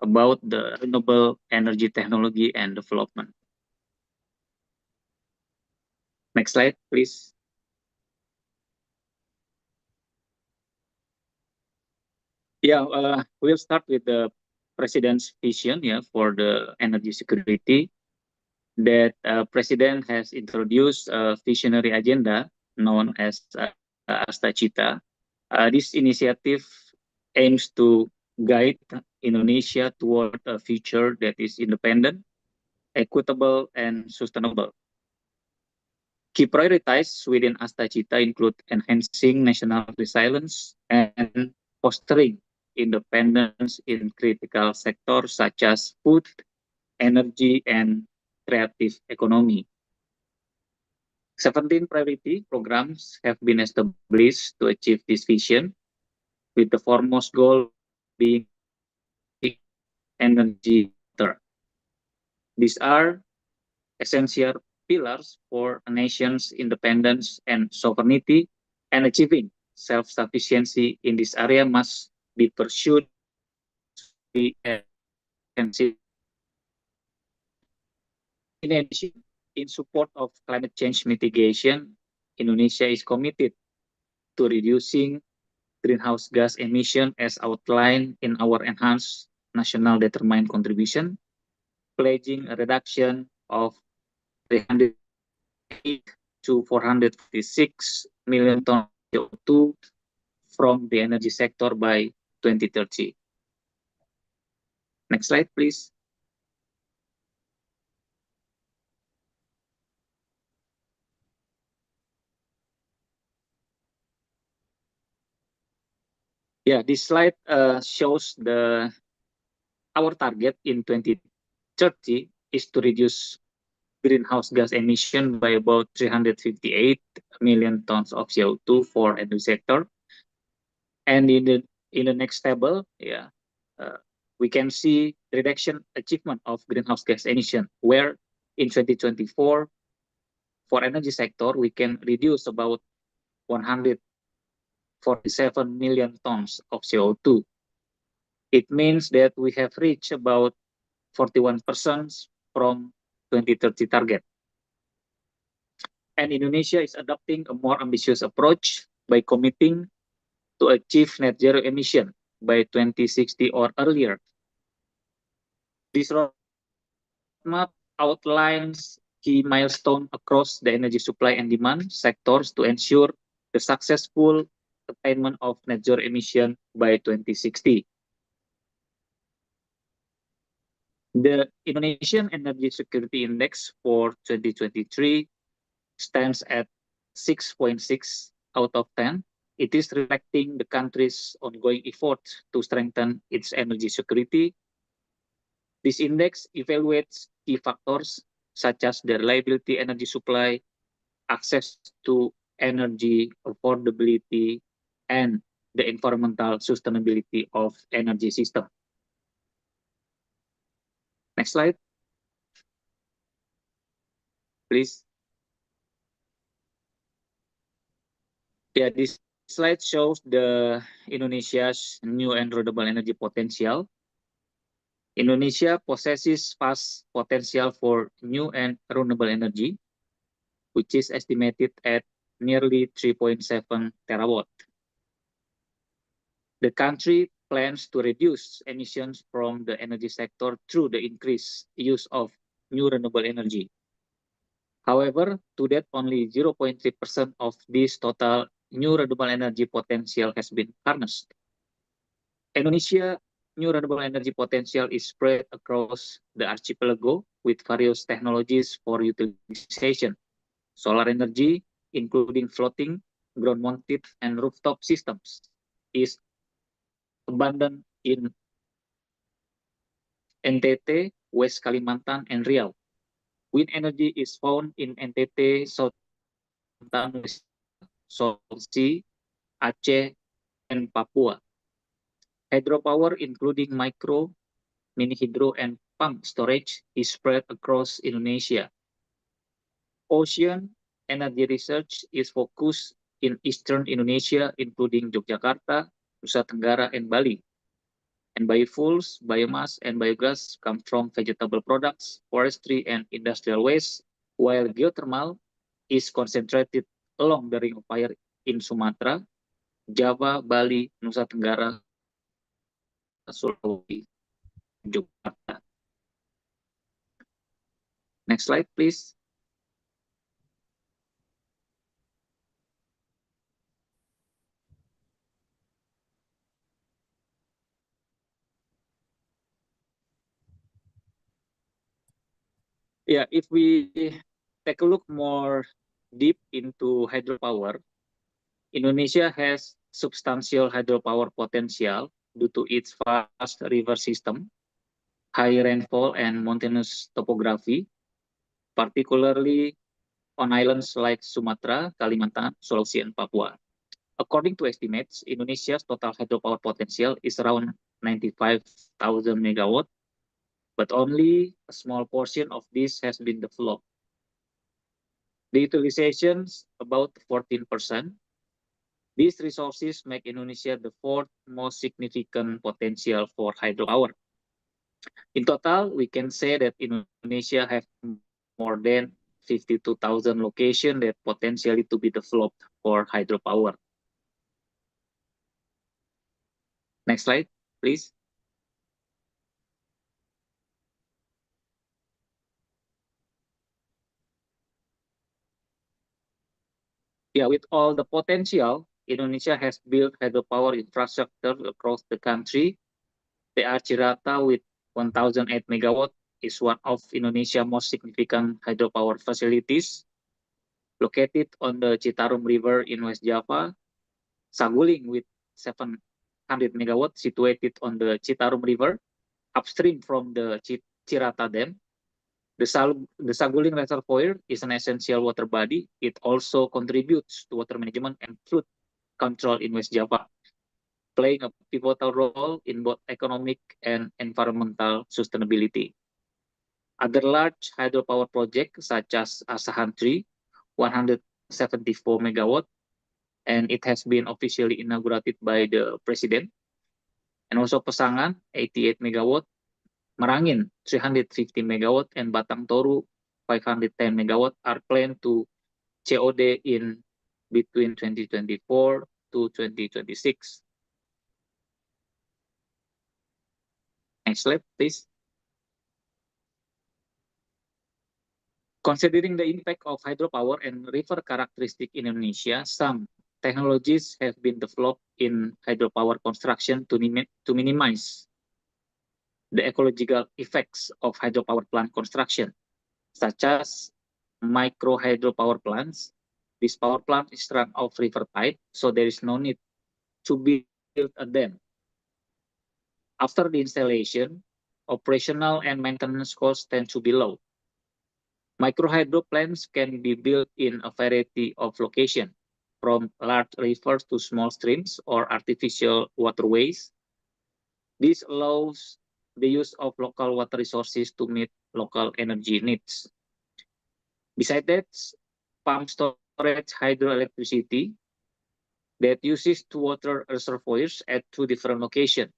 S8: about the renewable energy technology and development. Next slide, please. Yeah, we'll start with the President's vision for the energy security. That President has introduced a visionary agenda known as Astachita. This initiative aims to guide Indonesia toward a future that is independent, equitable, and sustainable. Key priorities within Astacita include enhancing national resilience and fostering independence in critical sectors such as food, energy, and creative economy. 17 priority programs have been established to achieve this vision, with the foremost goal being energy sector. These are essential pillars for a nation's independence and sovereignty, and achieving self-sufficiency in this area must be pursued and in addition, in support of climate change mitigation, Indonesia is committed to reducing greenhouse gas emission as outlined in our enhanced national determined contribution, pledging a reduction of 308 to 446 million tons of CO2 from the energy sector by 2030. Next slide, please. Yeah, this slide shows our target in 2030 is to reduce greenhouse gas emission by about 358 million tons of CO2 for energy sector. And in the next table, yeah, we can see reduction achievement of greenhouse gas emission, where in 2024 for energy sector we can reduce about 147 million tons of CO2. It means that we have reached about 41% from 2030 target. And Indonesia is adopting a more ambitious approach by committing to achieve net zero emission by 2060 or earlier. This roadmap outlines key milestones across the energy supply and demand sectors to ensure the successful attainment of net zero emission by 2060. The Indonesian Energy Security Index for 2023 stands at 6.6 out of 10. It is reflecting the country's ongoing efforts to strengthen its energy security. This index evaluates key factors such as the reliability energy supply, access to energy, affordability, and the environmental sustainability of energy system. Next slide, please. Yeah, this slide shows the Indonesia's new and renewable energy potential. Indonesia possesses vast potential for new and renewable energy, which is estimated at nearly 3.7 terawatt. The country plans to reduce emissions from the energy sector through the increased use of new renewable energy. However, to date, only 0.3% of this total new renewable energy potential has been harnessed. Indonesia new renewable energy potential is spread across the archipelago with various technologies for utilization. Solar energy, including floating, ground-mounted, and rooftop systems, is abundant in NTT, West Kalimantan, and Riau. Wind energy is found in NTT, South Kalimantan, Sulawesi, Aceh, and Papua. Hydropower, including micro, mini hydro, and pump storage, is spread across Indonesia. Ocean energy research is focused in eastern Indonesia, including Yogyakarta, Nusa Tenggara, and Bali. And biofuels, biomass, and biogas come from vegetable products, forestry, and industrial waste, while geothermal is concentrated along the Ring of Fire in Sumatra, Java, Bali, Nusa Tenggara, Sulawesi, Jakarta. Next slide, please. Yeah, if we take a look more deep into hydropower, Indonesia has substantial hydropower potential due to its vast river system, high rainfall, and mountainous topography, particularly on islands like Sumatra, Kalimantan, Sulawesi, and Papua. According to estimates, Indonesia's total hydropower potential is around 95,000 megawatt, but only a small portion of this has been developed. The utilization is about 14%. These resources make Indonesia the fourth most significant potential for hydropower. In total, we can say that Indonesia has more than 52,000 locations that potentially to be developed for hydropower. Next slide, please. Yeah, with all the potential, Indonesia has built hydropower infrastructure across the country. The Cirata with 1,008 megawatt is one of Indonesia's most significant hydropower facilities. Located on the Citarum River in West Java, Saguling with 700 megawatt situated on the Citarum River, upstream from the Cirata Dam. The Saguling Reservoir is an essential water body. It also contributes to water management and flood control in West Java, playing a pivotal role in both economic and environmental sustainability. Other large hydropower projects such as Asahan 3, 174 megawatt, and it has been officially inaugurated by the President. And also Pesangan, 88 megawatt, Merangin, 350 megawatt, and Batang Toru, 510 megawatt are planned to COD in between 2024 to 2026. Next slide, please. Considering the impact of hydropower and river characteristic in Indonesia, some technologies have been developed in hydropower construction to minimize the ecological effects of hydropower plant construction, such as micro hydropower plants. This power plant is run off river tide, so there is no need to build a dam. After the installation, operational and maintenance costs tend to be low. Micro hydro plants can be built in a variety of locations, from large rivers to small streams or artificial waterways. This allows the use of local water resources to meet local energy needs. Besides that, pump storage hydroelectricity that uses two water reservoirs at two different locations.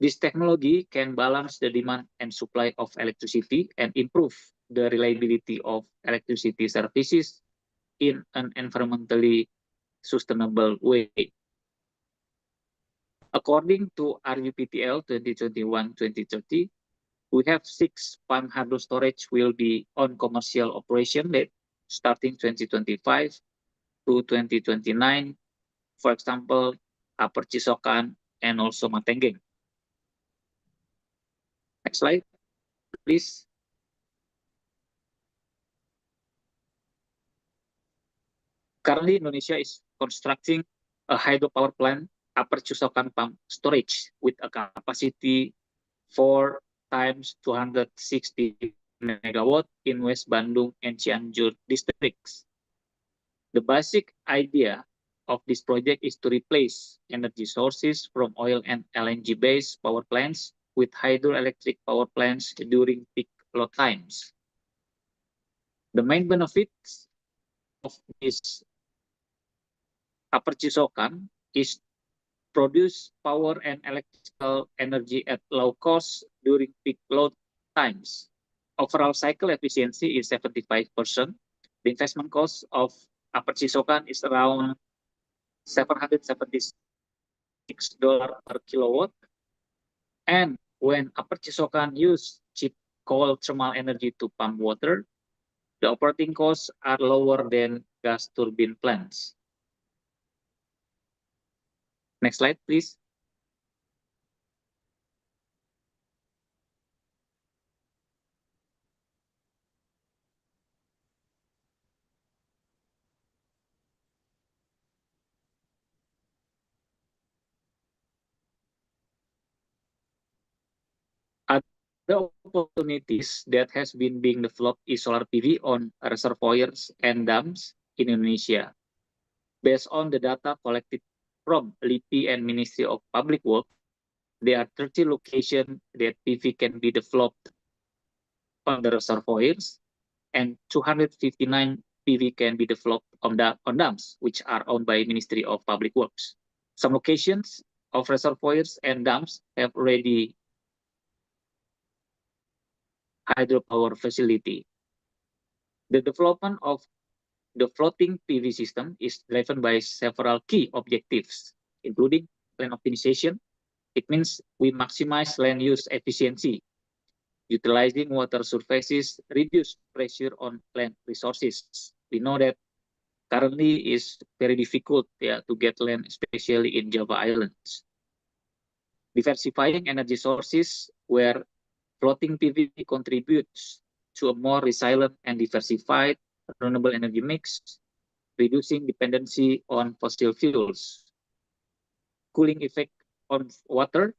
S8: This technology can balance the demand and supply of electricity and improve the reliability of electricity services in an environmentally sustainable way. According to RUPTL 2021-2030, we have 6 pump hydro storage will be on commercial operation that starting 2025 to 2029, for example, Upper Cisokan and also Matengeng. Next slide, please. Currently, Indonesia is constructing a hydropower plant, Upper Cisokan pump storage, with a capacity 4 times 260 megawatt in West Bandung and Cianjur districts. The basic idea of this project is to replace energy sources from oil and LNG-based power plants with hydroelectric power plants during peak load times. The main benefits of this Upper Cisokan is produce power and electrical energy at low cost during peak load times. Overall cycle efficiency is 75%. The investment cost of Upper Cisokan is around $776 per kilowatt. And when Upper Cisokan use cheap coal thermal energy to pump water, the operating costs are lower than gas turbine plants. Next slide, please. The opportunities that has been being developed is solar PV on reservoirs and dams in Indonesia. Based on the data collected from LIPI and Ministry of Public Works, there are 30 locations that PV can be developed on the reservoirs, and 259 PV can be developed on dams, which are owned by Ministry of Public Works. Some locations of reservoirs and dams have already hydropower facility. The development of the floating PV system is driven by several key objectives, including land optimization. It means we maximize land use efficiency, utilizing water surfaces, reduce pressure on land resources. We know that currently is very difficult to get land, especially in Java Islands. Diversifying energy sources where floating PV contributes to a more resilient and diversified renewable energy mix, reducing dependency on fossil fuels. Cooling effect on water,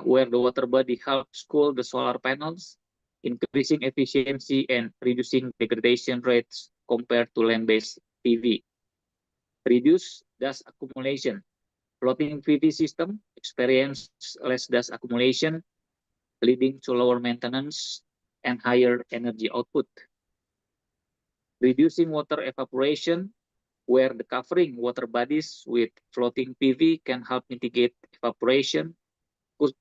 S8: where the water body helps cool the solar panels, increasing efficiency and reducing degradation rates compared to land-based PV. Reduce dust accumulation. Floating PV system experience less dust accumulation, leading to lower maintenance and higher energy output. Reducing water evaporation, where the covering water bodies with floating PV can help mitigate evaporation,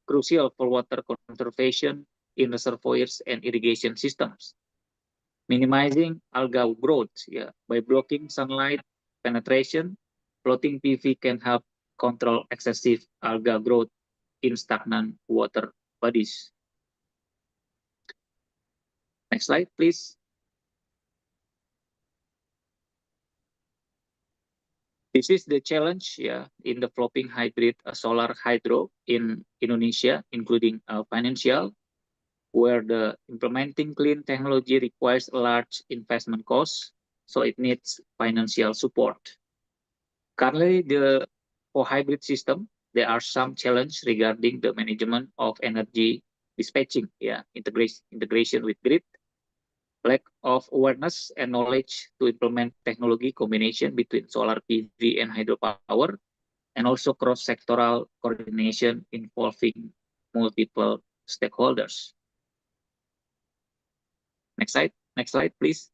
S8: crucial for water conservation in reservoirs and irrigation systems. Minimizing algal growth, by blocking sunlight penetration, floating PV can help control excessive algal growth in stagnant water bodies. Next slide, please. This is the challenge in developing hybrid solar hydro in Indonesia, including financial, where the implementing clean technology requires a large investment cost, so it needs financial support. Currently, for hybrid system, there are some challenges regarding the management of energy dispatching, integration with grid, lack of awareness and knowledge to implement technology combination between solar PV and hydropower, and also cross-sectoral coordination involving multiple stakeholders. Next slide, please.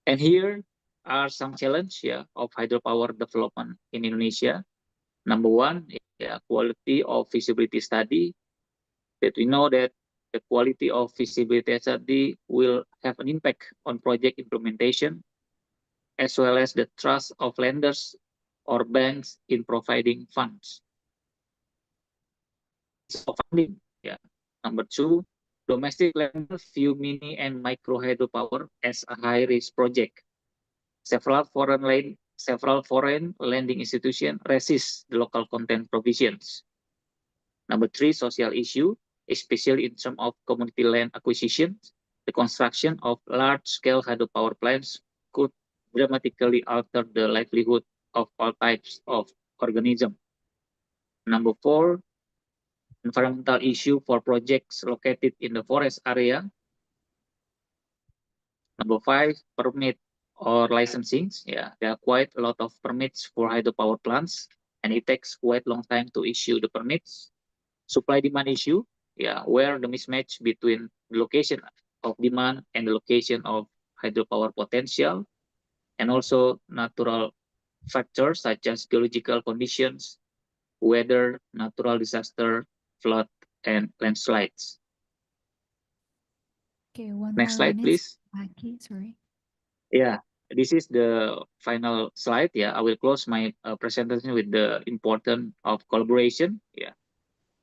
S8: And here are some challenges of hydropower development in Indonesia. Number one, quality of feasibility study. That we know that the quality of feasibility study will have an impact on project implementation, as well as the trust of lenders or banks in providing funds. So funding, Number two, domestic lenders view mini and micro hydropower as a high-risk project. Several foreign lending institutions resist the local content provisions. Number three, social issue, especially in terms of community land acquisition. The construction of large-scale hydropower plants could dramatically alter the livelihood of all types of organisms. Number four, environmental issue for projects located in the forest area. Number five, permit or licensing. There are quite a lot of permits for hydropower plants, and it takes quite a long time to issue the permits. Supply-demand issue, where the mismatch between the location of demand and the location of hydropower potential, and also natural factors such as geological conditions, weather, natural disaster, flood, and landslides.
S18: Okay, one
S8: Next
S18: more
S8: slide,
S18: minute.
S8: please.
S18: Aki, sorry.
S8: This is the final slide. I will close my presentation with the importance of collaboration.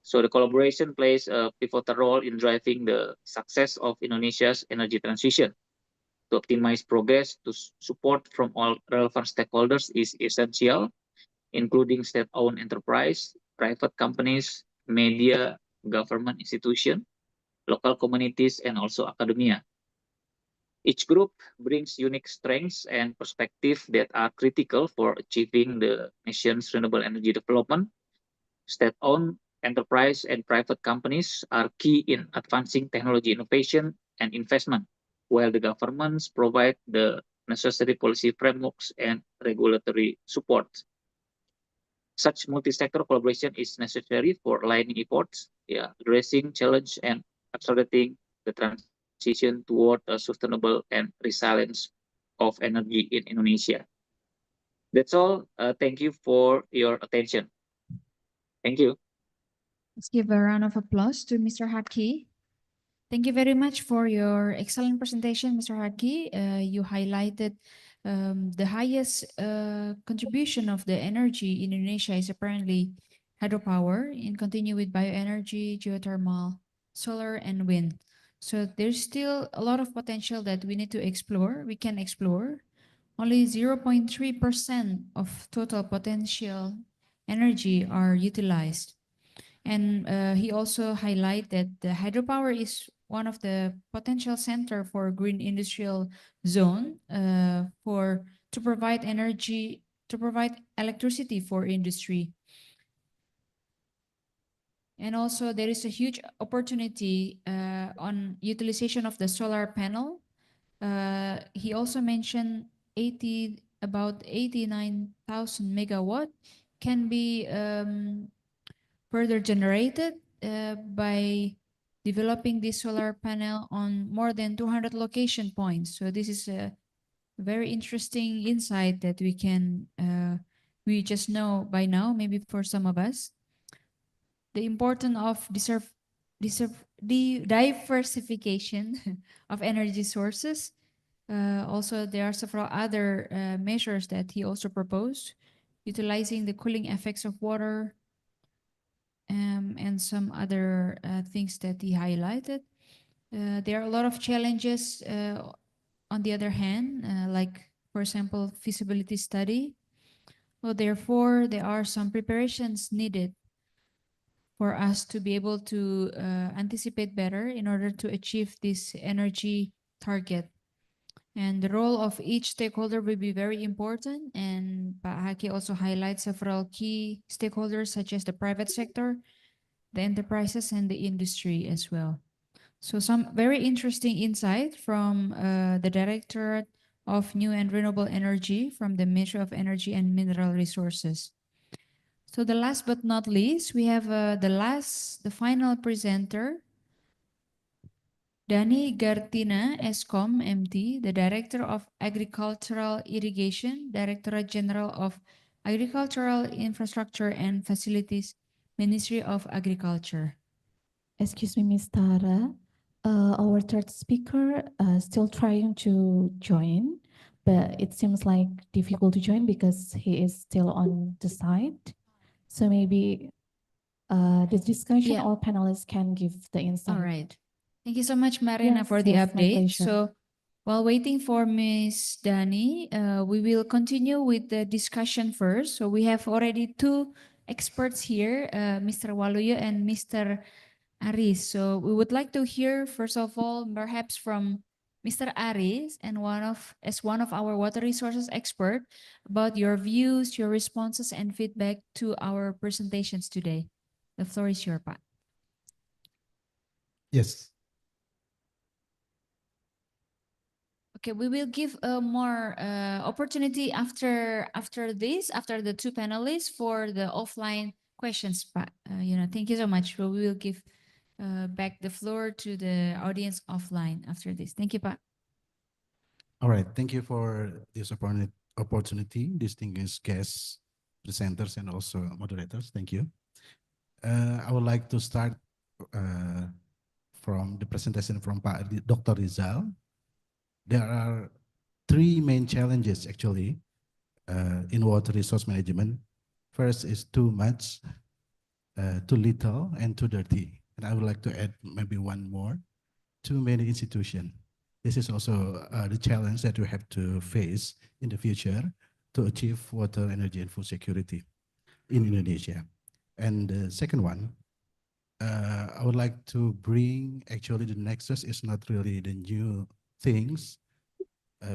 S8: So the collaboration plays a pivotal role in driving the success of Indonesia's energy transition. To optimize progress, to support from all relevant stakeholders is essential, including state-owned enterprise, private companies, media, government institutions, local communities, and also academia. Each group brings unique strengths and perspectives that are critical for achieving the nation's renewable energy development. State-owned Enterprise and private companies are key in advancing technology innovation and investment, while the governments provide the necessary policy frameworks and regulatory support. Such multi-sector collaboration is necessary for aligning efforts, addressing challenge and accelerating the transition toward a sustainable and resilience of energy in Indonesia. That's all. Thank you for your attention. Thank you.
S18: Let's give a round of applause to Mr. Haki. Thank you very much for your excellent presentation, Mr. Haki. You highlighted the highest contribution of the energy in Indonesia is apparently hydropower, in continue with bioenergy, geothermal, solar, and wind. So there's still a lot of potential that we need to explore. We can explore. Only 0.3% of total potential energy are utilized. And he also highlighted that the hydropower is one of the potential center for green industrial zone to provide energy, to provide electricity for industry. And also there is a huge opportunity on utilization of the solar panel. He also mentioned about 89,000 megawatt can be further generated by developing this solar panel on more than 200 location points. So this is a very interesting insight that we just know by now, maybe for some of us. The importance of diversification of energy sources. Also, there are several other measures that he also proposed, utilizing the cooling effects of water, and some other things that he highlighted. There are a lot of challenges on the other hand, like, for example, feasibility study. So therefore, there are some preparations needed for us to be able to anticipate better in order to achieve this energy target. And the role of each stakeholder will be very important. And Pak Haki also highlights several key stakeholders such as the private sector, the enterprises, and the industry as well. So some very interesting insight from the Directorate of New and Renewable Energy from the Ministry of Energy and Mineral Resources. So the last but not least, we have the final presenter, Dani Gartina Eskom MT, the Director of Agricultural Irrigation, Directorate General of Agricultural Infrastructure and Facilities, Ministry of Agriculture.
S15: Excuse me, Ms. Tara. Our third speaker still trying to join, but it seems like difficult to join because he is still on the site. So maybe this discussion,
S18: Yeah.
S15: all panelists can give the insight.
S18: All right. Thank you so much, Marina,
S15: Yes,
S18: for the
S15: yes, my
S18: update.
S15: pleasure.
S18: So while waiting for Ms. Dani, we will continue with the discussion first. So we have already two experts here, Mr. Waluyo and Mr. Aris. So we would like to hear, first of all, perhaps from Mr. Aris and as one of our water resources expert about your views, your responses, and feedback to our presentations today. The floor is yours, Pak.
S12: Yes.
S18: Okay, we will give more opportunity after the two panelists for the offline questions. Pak, thank you so much. We will give back the floor to the audience offline after this. Thank you, Pak.
S12: All right. Thank you for this opportunity, distinguished guests, presenters, and also moderators. Thank you. I would like to start from the presentation from Dr. Rizal. There are three main challenges actually in water resource management. First is too much, too little, and too dirty. And I would like to add maybe one more, too many institutions. This is also the challenge that we have to face in the future to achieve water, energy, and food security in Indonesia. And the second one, I would like to bring, actually the nexus is not really the new things.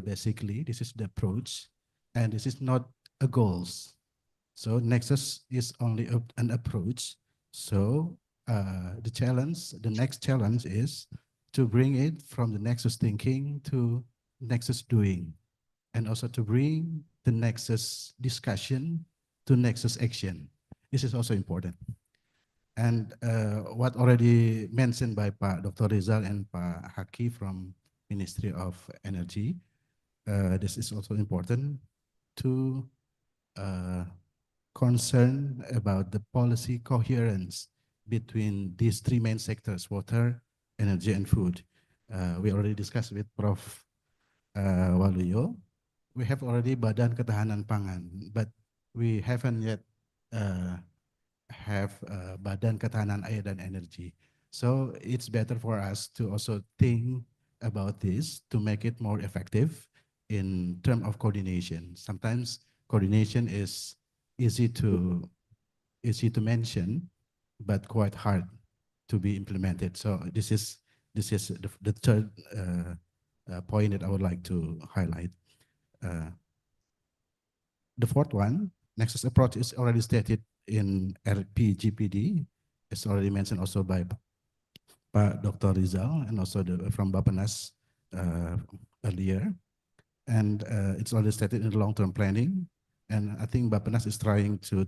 S12: Basically, this is the approach, and this is not a goals. So nexus is only an approach So the next challenge is to bring it from the nexus thinking to nexus doing, and also to bring the nexus discussion to nexus action. This is also important. And what already mentioned by Pak Dr. Rizal and Pak Haki from Ministry of Energy, this is also important to concern about the policy coherence between these three main sectors: water, energy, and food. We already discussed with Prof. Waluyo. We have already Badan Ketahanan Pangan, but we haven't yet have Badan Ketahanan Air dan Energi. So it's better for us to also think about this to make it more effective in terms of coordination. Sometimes coordination is easy to mention, but quite hard to be implemented. So this is the third point that I would like to highlight. The fourth one, nexus approach, is already stated in RPGPD. It's already mentioned also by Pak Dr. Rizal and also from Bapenas earlier. And it's already stated in the long-term planning. And I think Bapenas is trying to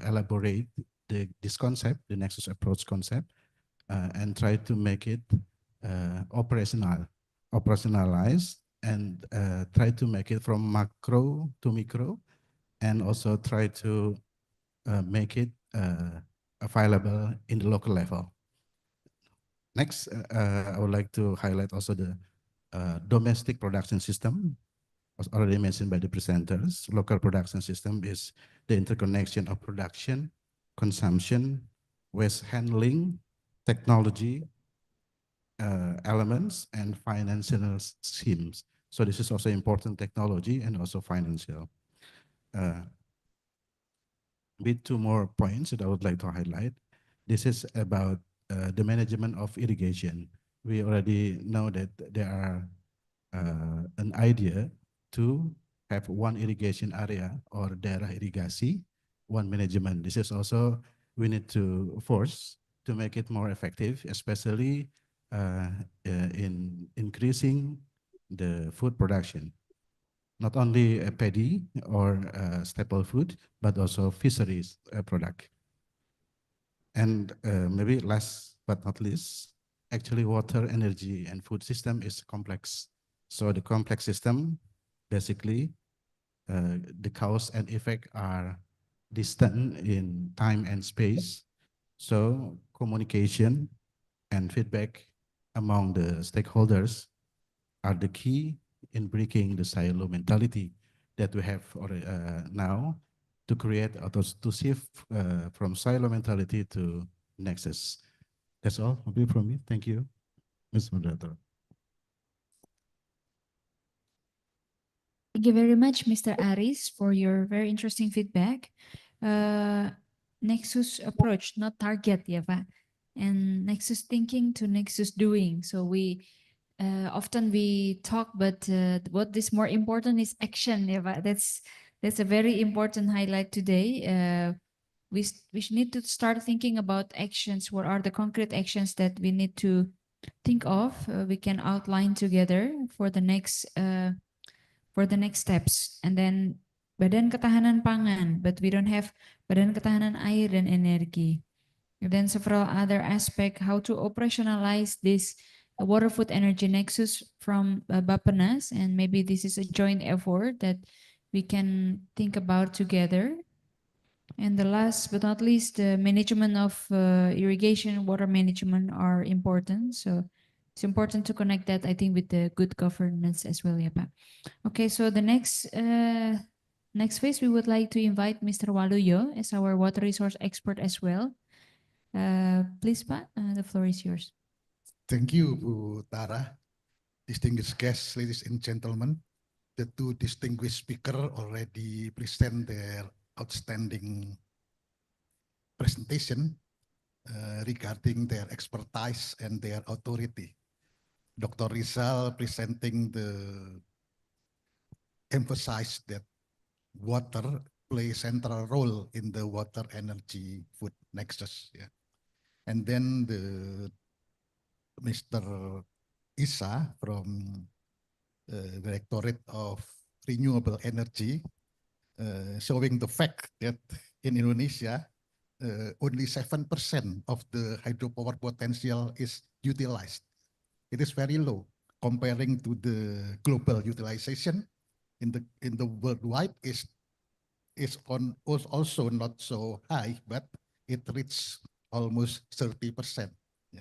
S12: elaborate this concept, the nexus approach concept, and try to make it operationalized, and try to make it from macro to micro, and also try to make it available in the local level. Next, I would like to highlight also the domestic production system, was already mentioned by the presenters. Local production system is the interconnection of production, consumption, waste handling, technology, elements, and financial schemes. So this is also important, technology and also financial. With two more points that I would like to highlight. This is about the management of irrigation. We already know that there are an idea to have one irrigation area or daerah irigasi, one management. This is also, we need to force to make it more effective, especially in increasing the food production. Not only paddy or staple food, but also fisheries product. And maybe last but not least, actually water, energy, and food system is complex. So the complex system, basically, the cause and effect are distant in time and space. So communication and feedback among the stakeholders are the key in breaking the silo mentality that we have now, to create or to shift from silo mentality to nexus. That's all from me. Thank you, Mr. Moderator.
S18: Thank you very much, Mr. Aris, for your very interesting feedback. Nexus approach, not target, ya Pak. And nexus thinking to nexus doing. So we often we talk, but what is more important is action, ya Pak. That's a very important highlight today. We need to start thinking about actions. What are the concrete actions that we need to think of? We can outline together for the next steps. And then Badan Ketahanan Pangan, but we don't have Badan Ketahanan Air dan Energi. And then several other aspects, how to operationalize this water, food, energy nexus from Bapenas, and maybe this is a joint effort that we can think about together. And the last but not least, the management of irrigation, water management are important. So it's important to connect that, I think, with the good governance as well, ya Pak. Okay, so the next phase, we would like to invite Mr. Waluyo as our water resource expert as well. Please, Pak, the floor is yours.
S13: Thank you, Bu Tara. Distinguished guests, ladies and gentlemen, the two distinguished speakers already present their outstanding presentation regarding their expertise and their authority. Dr. Rizal presenting emphasize that water plays a central role in the water, energy, food nexus. Yeah. And then Mr. Isa from Directorate of Renewable Energy showing the fact that in Indonesia only 7% of the hydropower potential is utilized. It is very low comparing to the global utilization in the worldwide is also not so high, but it reached almost 30%. Yeah.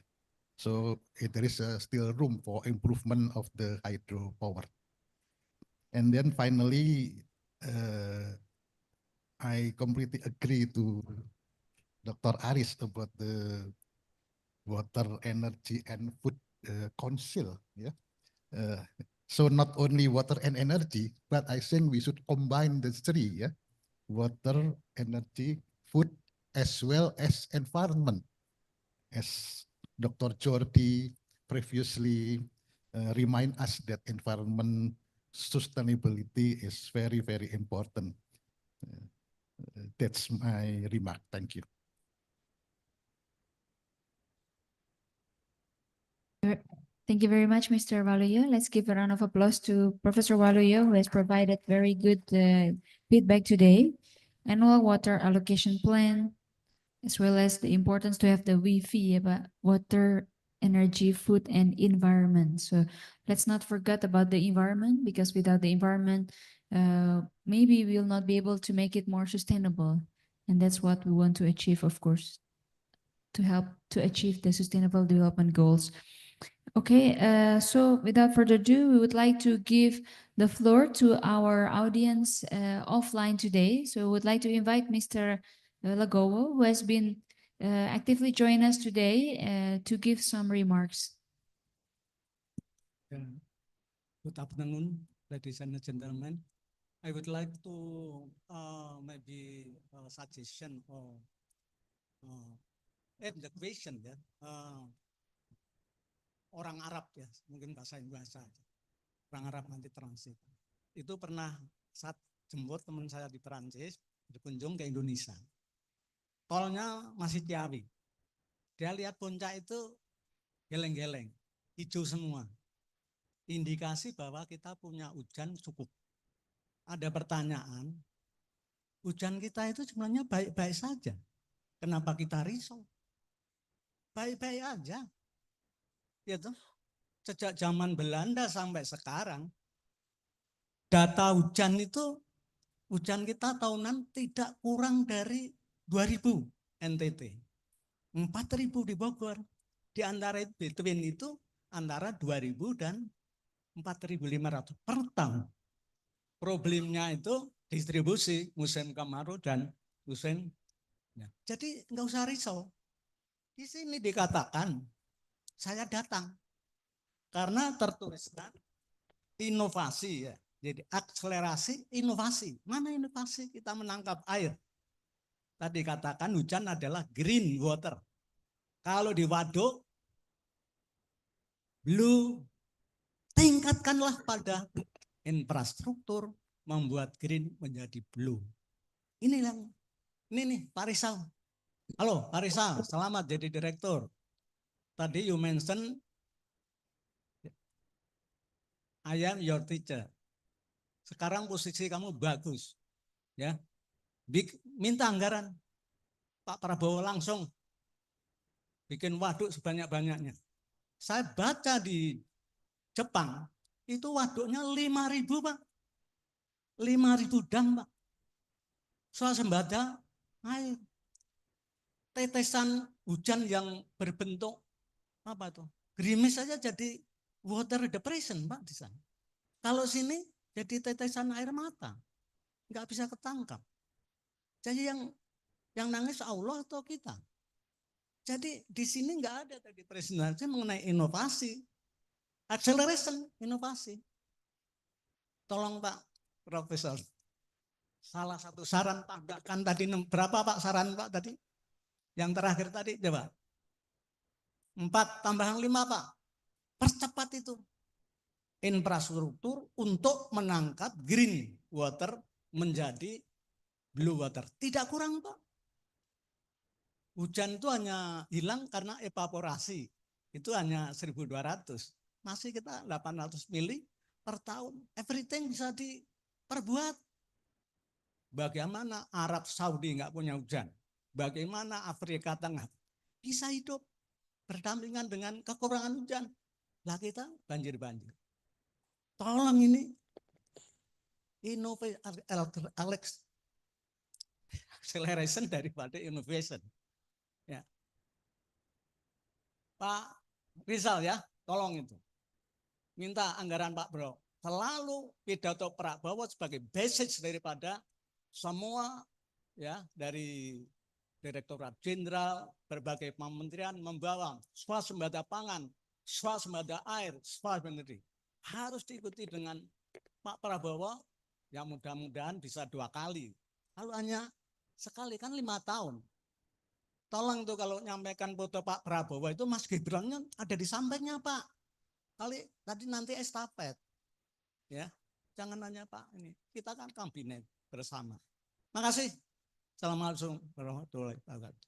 S13: So there is still room for improvement of the hydropower. And then finally, I completely agree to Dr. Aris about the Water, Energy, and Food Council. Yeah. So not only water and energy, but I think we should combine the three. Yeah, water, energy, food, as well as environment. As Dr. Jordi previously remind us that environment sustainability is very, very important. That's my remark. Thank you.
S18: Thank you very much, Mr. Waluyo. Let's give a round of applause to Professor Waluyo, who has provided very good feedback today. Annual water allocation plan, as well as the importance to have the WIFI about water, energy, food, and environment. So let's not forget about the environment, because without the environment, maybe we'll not be able to make it more sustainable. And that's what we want to achieve, of course, to help to achieve the sustainable development goals. Okay, so without further ado, we would like to give the floor to our audience offline today. So we would like to invite Mr. Lagowo, who has been actively joining us today to give some remarks.
S10: Good afternoon, ladies and gentlemen. I would like to maybe suggestion or add the question ya. Orang Arab ya, mungkin bahasa Indonesia. Orang Arab nanti transit. Itu pernah saat jemput teman saya di Perancis berkunjung ke Indonesia. Tolnya masih Ciawi. Dia lihat puncak itu geleng-geleng, hijau semua. Indikasi bahwa kita punya hujan cukup. Ada pertanyaan, hujan kita itu sebenarnya baik-baik saja. Kenapa kita risau? Baik-baik aja. Gitu. Sejak zaman Belanda sampai sekarang, data hujan itu, hujan kita tahunan tidak kurang dari 2000 NTT. 4000 di Bogor. Di antara between itu antara 2000 dan 4500 per tahun. Problemnya itu distribusi musim kemarau dan musim. Ya. Jadi nggak usah risau. Di sini dikatakan saya datang karena tertuliskan inovasi ya. Jadi akselerasi inovasi. Mana inovasi? Kita menangkap air. Tadi katakan hujan adalah green water. Kalau di waduk blue, tingkatkanlah pada infrastruktur membuat green menjadi blue. Ini nih Pak Rizal. Halo Pak Rizal, selamat jadi direktur. Tadi you mention I am your teacher. Sekarang posisi kamu bagus. Ya. Minta anggaran. Pak Prabowo langsung bikin waduk sebanyak-banyaknya. Saya baca di Jepang, itu waduknya 5.000 Pak. 5.000 dam Pak. Swasembada air. Tetesan hujan yang berbentuk apa tuh? Gerimis saja jadi water depression Pak di sana. Kalau sini jadi tetesan air mata. Nggak bisa ketangkap. Jadi yang nangis Allah atau kita? Jadi di sini nggak ada tadi presentasi mengenai inovasi, acceleration inovasi. Tolong Pak Profesor, salah satu saran tambahkan tadi berapa Pak saran Pak tadi? Yang terakhir tadi coba. 4 tambahan 5 Pak. Percepat itu infrastruktur untuk menangkap green water menjadi blue water. Tidak kurang Pak.
S1: Hujan itu hanya hilang karena evaporasi. Itu hanya 1.200. Masih kita 800 mili per tahun. Everything bisa diperbuat. Bagaimana Arab Saudi nggak punya hujan? Bagaimana Afrika Tengah bisa hidup berdampingan dengan kekurangan hujan? Lah kita banjir-banjir. Tolong ini inovasi acceleration daripada innovation. Ya. Pak Rizal ya, tolong itu. Minta anggaran Pak Bro. Selalu pidato Prabowo sebagai basis daripada semua ya dari Direktorat Jenderal, berbagai kementerian membawa swasembada pangan, swasembada air, swasembada energi. Harus diikuti dengan Pak Prabowo yang mudah-mudahan bisa 2 kali. Lalu hanya sekali kan 5 tahun. Tolong tuh kalau nyampaikan foto Pak Prabowo itu Mas Gibran-nya ada di sampingnya Pak. Kali tadi nanti estafet. Ya. Jangan nanya Pak ini. Kita kan kabinet bersama. Makasih. Assalamualaikum warahmatullahi wabarakatuh.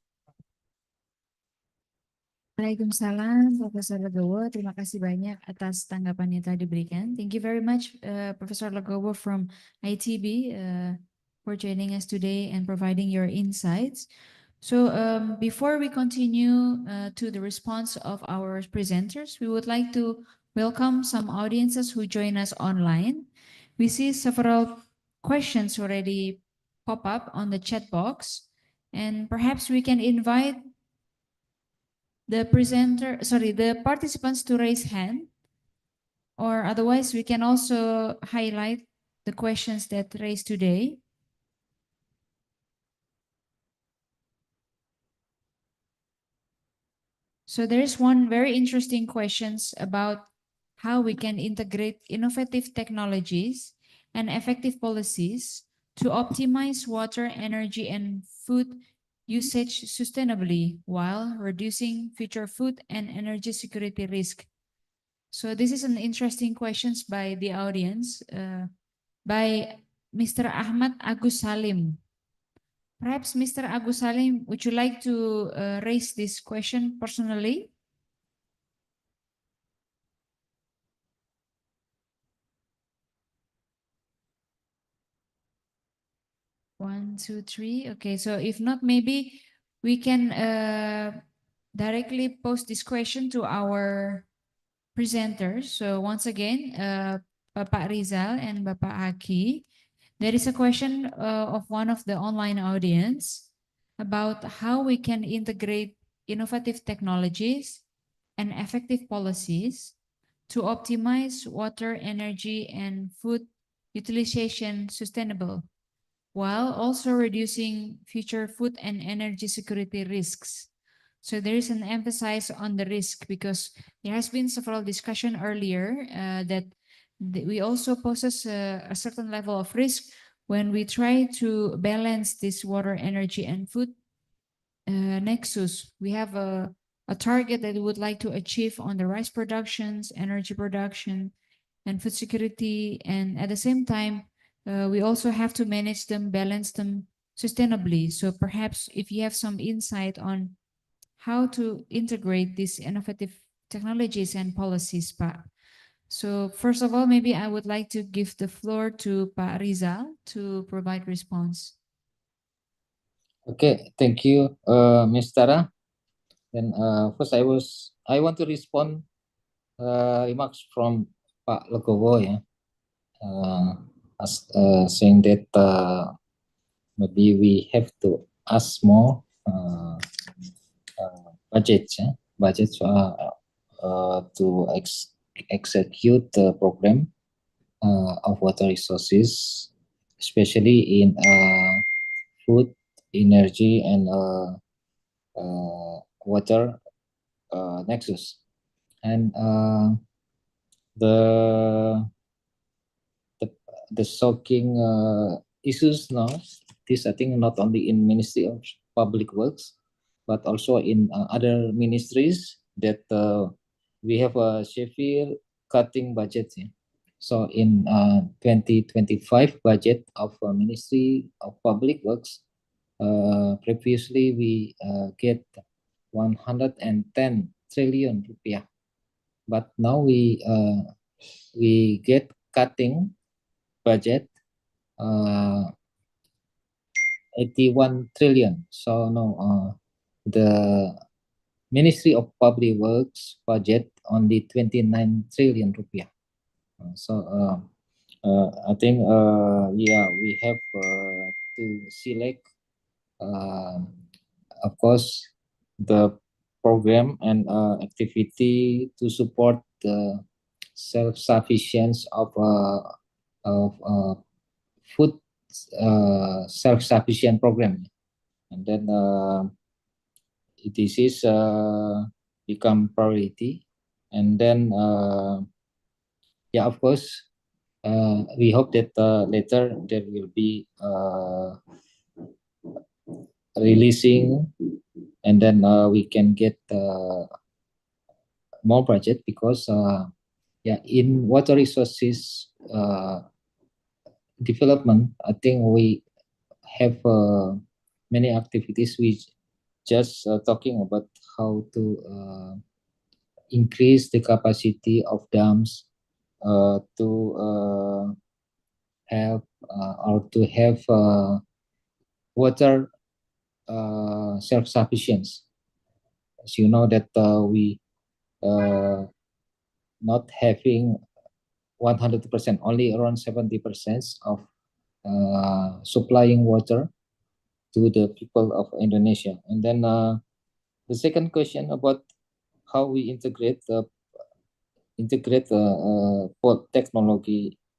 S18: Waalaikumsalam, Profesor Legowo. Terima kasih banyak atas tanggapan yang telah diberikan. Thank you very much, Professor Legowo from ITB for joining us today and providing your insights. So before we continue to the response of our presenters, we would like to welcome some audiences who join us online. We see several questions already pop up on the chat box, and perhaps we can invite the participants to raise hand, or otherwise we can also highlight the questions that raised today. So there is one very interesting questions about how we can integrate innovative technologies and effective policies to optimize water, energy, and food usage sustainably while reducing future food and energy security risk. So this is an interesting questions by the audience, by Mr. Ahmad Agus Salim. Perhaps Mr. Agus Salim, would you like to raise this question personally? One, two, three. Okay, so if not, maybe we can directly post this question to our presenters. So once again, Bapak Rizal and Bapak Aki, there is a question of one of the online audience about how we can integrate innovative technologies and effective policies to optimize water, energy, and food utilization sustainable, while also reducing future food and energy security risks. So there is an emphasis on the risk because there has been several discussion earlier that we also possess a certain level of risk when we try to balance this water, energy, and food nexus. We have a target that we would like to achieve on the rice productions, energy production, and food security. And at the same time, we also have to manage them, balance them sustainably. So perhaps if you have some insight on how to integrate these innovative technologies and policies, Pak. So first of all, maybe I would like to give the floor to Pak Rizal to provide response.
S11: Okay, thank you, Ms. Tara. Then first I want to respond remarks from Pak Legowo ya, saying that maybe we have to ask more budgets to execute the program of water resources, especially in food, energy, and water nexus. And the shocking issues now, this I think not only in Ministry of Public Works, but also in other ministries that we have a severe cutting budget. Yeah. So in 2025 budget of Ministry of Public Works, Previously, we get 110 trillion rupiah, but now we get cutting budget 81 trillion. So no, the Ministry of Public Works budget only 29 trillion rupiah. I think yeah, we have to select of course the program and activity to support the self-sufficiency of food self-sufficient program, and then this is become priority, and then yeah, of course we hope that later there will be releasing, and then we can get more budget, because yeah, in water resources development, I think we have many activities. We just talking about how to increase the capacity of dams to help or to have water self-sufficiency. As you know that we not having 100%, only around 70% of supplying water to the people of Indonesia. And then the second question about how we integrate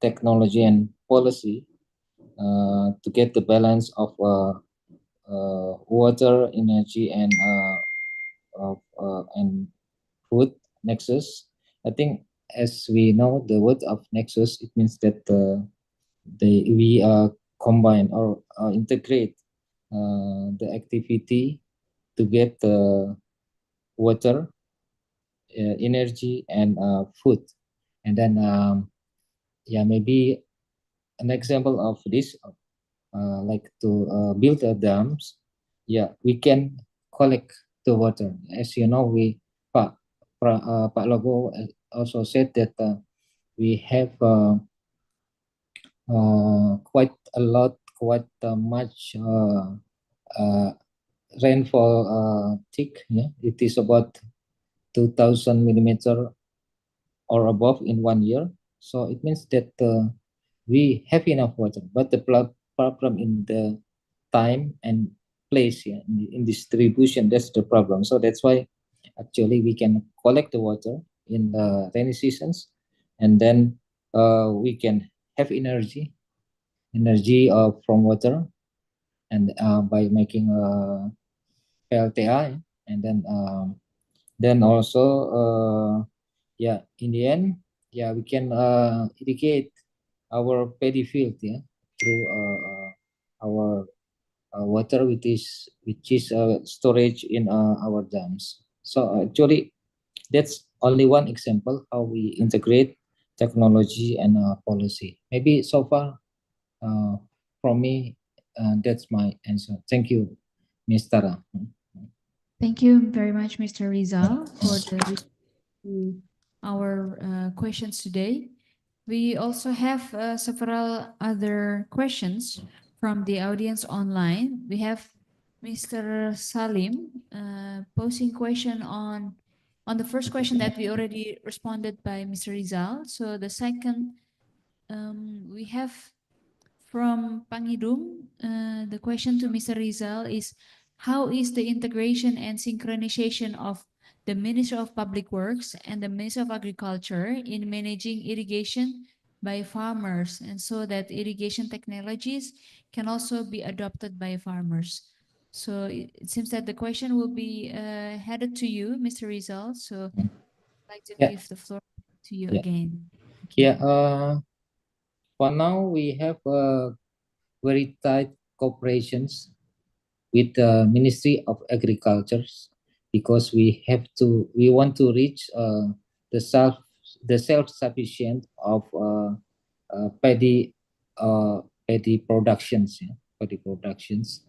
S11: technology and policy to get the balance of water, energy, and food nexus. I think, as we know, the word of nexus, it means that we combine or integrate the activity to get water, energy, and food. And then yeah, maybe an example of this, like to build a dams. Yeah, we can collect the water. As you know, Pak Logo also said that we have quite a lot, quite much rainfall thick. Yeah, it is about 2,000 millimeter or above in 1 year. So it means that we have enough water, but the problem in the time and place, yeah, in distribution, that's the problem. So that's why actually we can collect the water in the rainy seasons, and then we can have energy from water, and by making PLTA, and then also yeah, in the end, yeah, we can irrigate our paddy field, yeah, through our water, which is storage in our dams. So actually, that's only one example how we integrate technology and policy. Maybe so far from me, that's my answer. Thank you, Ms. Tara.
S18: Thank you very much, Mr. Rizal, for the to our questions today. We also have several other questions from the audience online. We have Mr. Salim posing question on the first question that we already responded by Mr. Rizal. So the second, we have from Pangidum, the question to Mr. Rizal is, how is the integration and synchronization of the Ministry of Public Works and the Ministry of Agriculture in managing irrigation by farmers, and so that irrigation technologies can also be adopted by farmers? So it seems that the question will be headed to you, Mr. Rizal. So I'd like to
S11: Yeah.
S18: give the floor to you
S11: Yeah.
S18: again.
S11: Yeah. For now, we have very tight cooperations with the Ministry of Agriculture, because we want to reach the self-sufficient of paddy productions, paddy productions.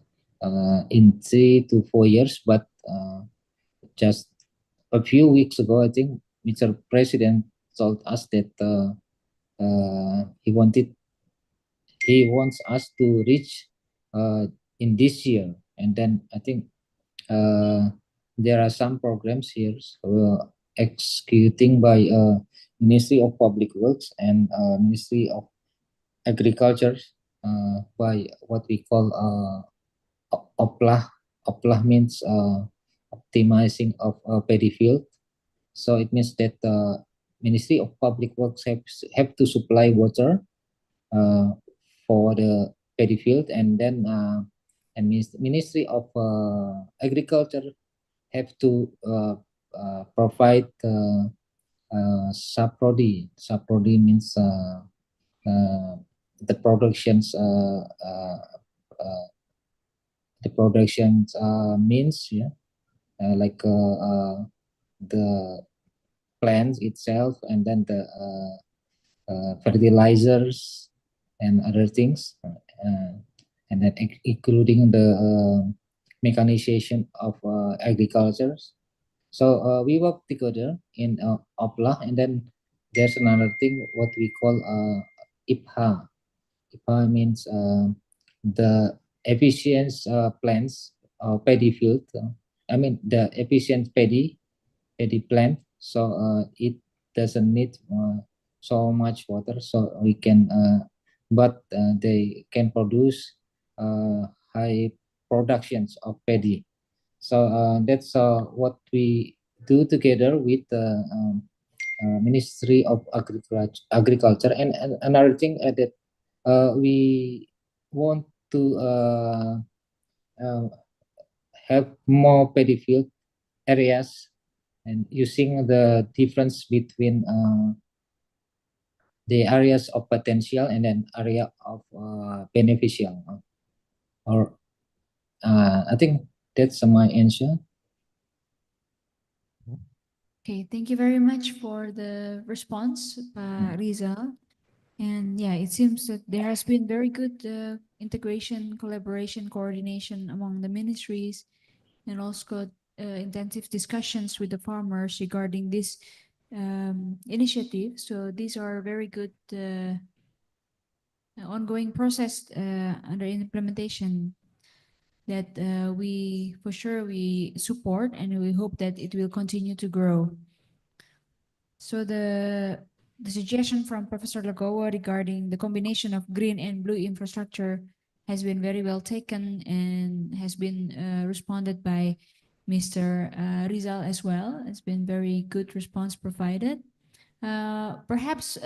S11: in 3 to 4 years. But just a few weeks ago, I think Mr. President told us that he wants us to reach in this year. And then I think there are some programs here executing by Ministry of Public Works and Ministry of Agriculture by what we call OPLAH. OPLAH means optimizing of paddy field. So it means that Ministry of Public Works have to supply water for the paddy field, and then Ministry of Agriculture have to provide saprodi. Saprodi means the productions means like the plants itself, and then the fertilizers and other things, and then including the mechanization of agriculture. So we work together in OPLA, and then there's another thing what we call IPHA. IPHA means the efficient plants paddy field. I mean the efficient paddy plant. So it doesn't need so much water, so we can but they can produce high productions of paddy. So that's what we do together with the Ministry of Agriculture. And another thing that we want to have more paddy field areas, and using the difference between the areas of potential and then area of beneficial. Or I think that's my answer.
S18: Okay, thank you very much for the response, Rizal. And yeah, it seems that there has been very good integration, collaboration, coordination among the ministries, and also intensive discussions with the farmers regarding this initiative. So these are very good ongoing process under implementation that we for sure we support, and we hope that it will continue to grow. So the suggestion from Professor Lagoa regarding the combination of green and blue infrastructure has been very well taken and has been responded by Mr. Rizal as well. It's been very good response provided. Perhaps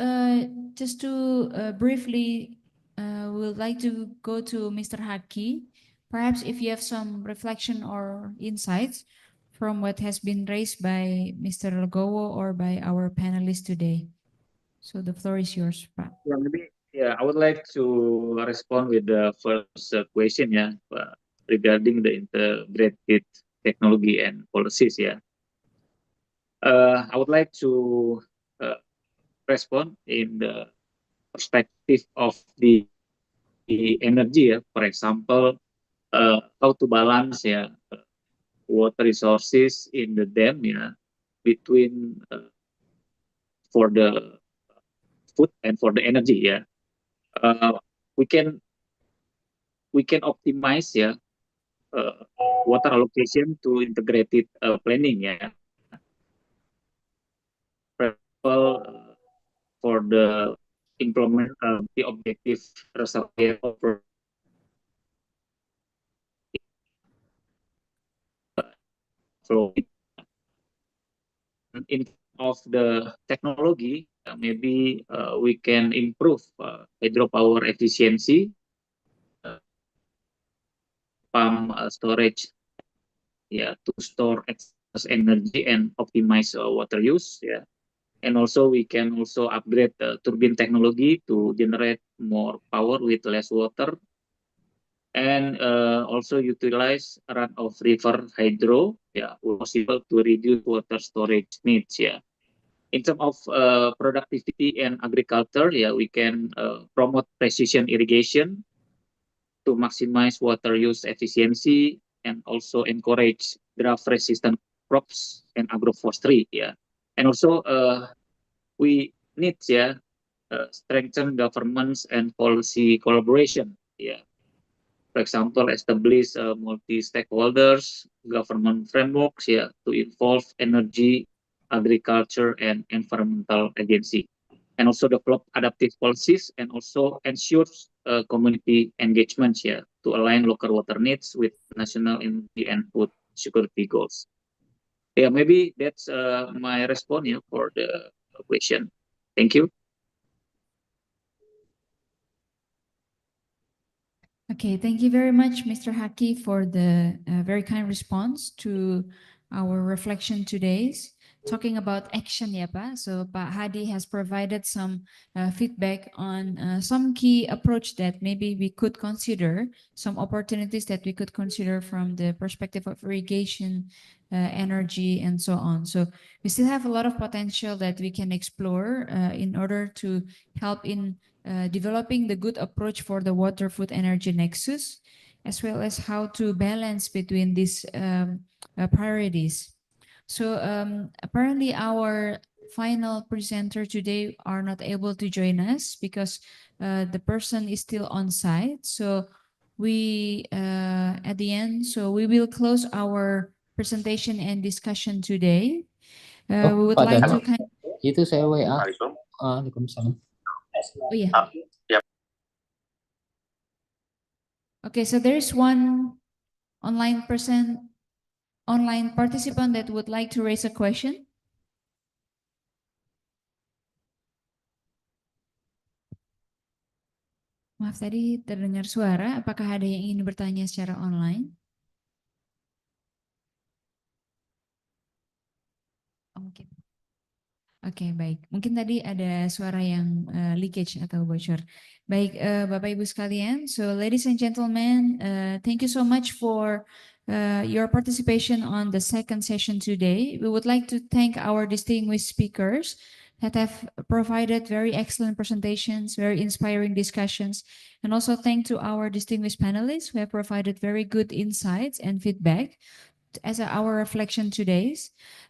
S18: just to briefly, we would like to go to Mr. Haki. Perhaps if you have some reflection or insights from what has been raised by Mr. Lagowo or by our panelists today. So the floor is yours, Pak.
S8: Yeah, maybe, yeah, I would like to respond with the first question, regarding the integrated technology and policies, I would like to respond in the perspective of the energy, for example, how to balance water resources in the dam, between for the food and for the energy, we can optimize water allocation to integrated planning, for example, for the implement the objective reservoir flow. In of the technology, maybe we can improve hydropower efficiency, pump storage, to store excess energy and optimize water use, and also we can also upgrade turbine technology to generate more power with less water, and also utilize run of river hydro, possible to reduce water storage needs, In terms of productivity and agriculture, we can promote precision irrigation, to maximize water use efficiency and also encourage drought-resistant crops and agroforestry. Yeah, and also we need strengthen governments and policy collaboration. Yeah, for example, establish multi-stakeholders government frameworks to involve energy, agriculture, and environmental agency, and also develop adaptive policies and also ensure community engagement to align local water needs with national energy and food security goals. Yeah, maybe that's my response for the question. Thank you.
S18: Okay, thank you very much, Mr. Haki, for the very kind response to our reflection today. Talking about action, ya Pak. So Pak Hadi has provided some feedback on some key approach that maybe we could consider, some opportunities that we could consider from the perspective of irrigation, energy, and so on. So we still have a lot of potential that we can explore in order to help in developing the good approach for the water, food, energy nexus, as well as how to balance between these priorities. So apparently our final presenter today are not able to join us because the person is still on site. So we at the end, so we will close our presentation and discussion today. We would
S11: Pak
S18: like
S11: Dani,
S18: to
S11: itu saya WA. Waalaikumsalam.
S18: Oh yeah. Okay, so there is one online participant that would like to raise a question. Maaf, tadi terdengar suara. Apakah ada yang ingin bertanya secara online? Oke. Oke, baik. Mungkin tadi ada suara yang leakage atau bocor. Baik, Bapak Ibu sekalian. So, ladies and gentlemen, thank you so much for your participation on the second session today. We would like to thank our distinguished speakers that have provided very excellent presentations, very inspiring discussions, and also thank to our distinguished panelists who have provided very good insights and feedback as our reflection today.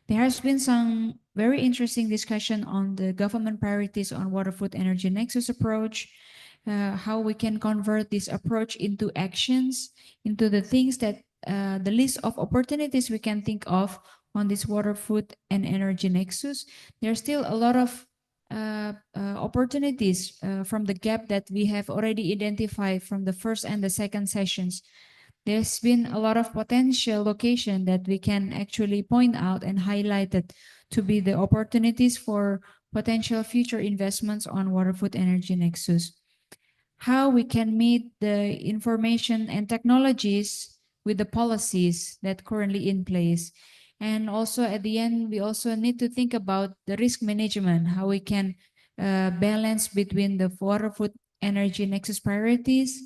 S18: There has been some very interesting discussion on the government priorities on water, food, energy nexus approach, how we can convert this approach into actions, into the things that the list of opportunities we can think of on this water, food, and energy nexus. There's still a lot of opportunities from the gap that we have already identified from the first and the second sessions. There's been a lot of potential location that we can actually point out and highlight it to be the opportunities for potential future investments on water, food, energy nexus. How we can meet the information and technologies with the policies that currently in place. And also at the end, we also need to think about the risk management, how we can balance between the water, food, energy nexus priorities,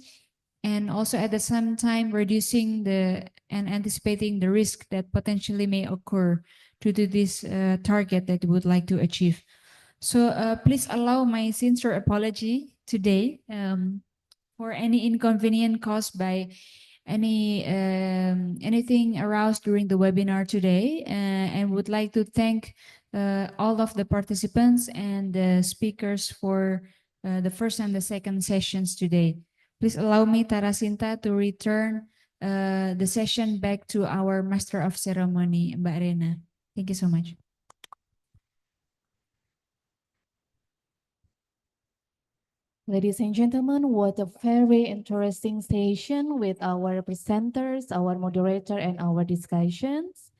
S18: and also at the same time reducing and anticipating the risk that potentially may occur due to this target that we would like to achieve. So please allow my sincere apology today for any inconvenience caused by anything aroused during the webinar today, and would like to thank all of the participants and the speakers for the first and the second sessions today. Please allow me, Tarasinta, to return the session back to our Master of Ceremony, Mbak Rena. Thank you so much.
S15: Ladies and gentlemen, what a very interesting session with our presenters, our moderator, and our discussions.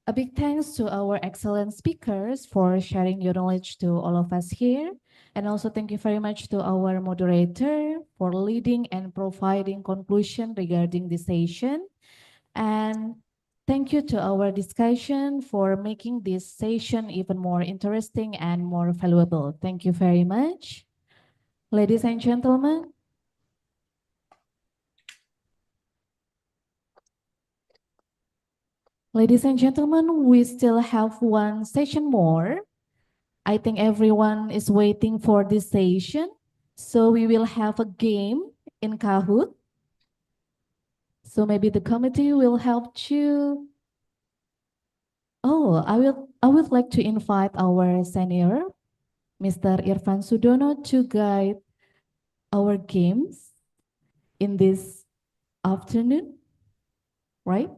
S15: A big thanks to our excellent speakers for sharing your knowledge to all of us here. And also thank you very much to our moderator for leading and providing conclusion regarding this session. And thank you to our discussion for making this session even more interesting and more valuable. Thank you very much. Ladies and gentlemen, we still have one session more. I think everyone is waiting for this session. So we will have a game in Kahoot. So maybe the committee will help you. Oh, I would like to invite our senior, Mr. Irfan Sudono, to guide our games in this afternoon, right?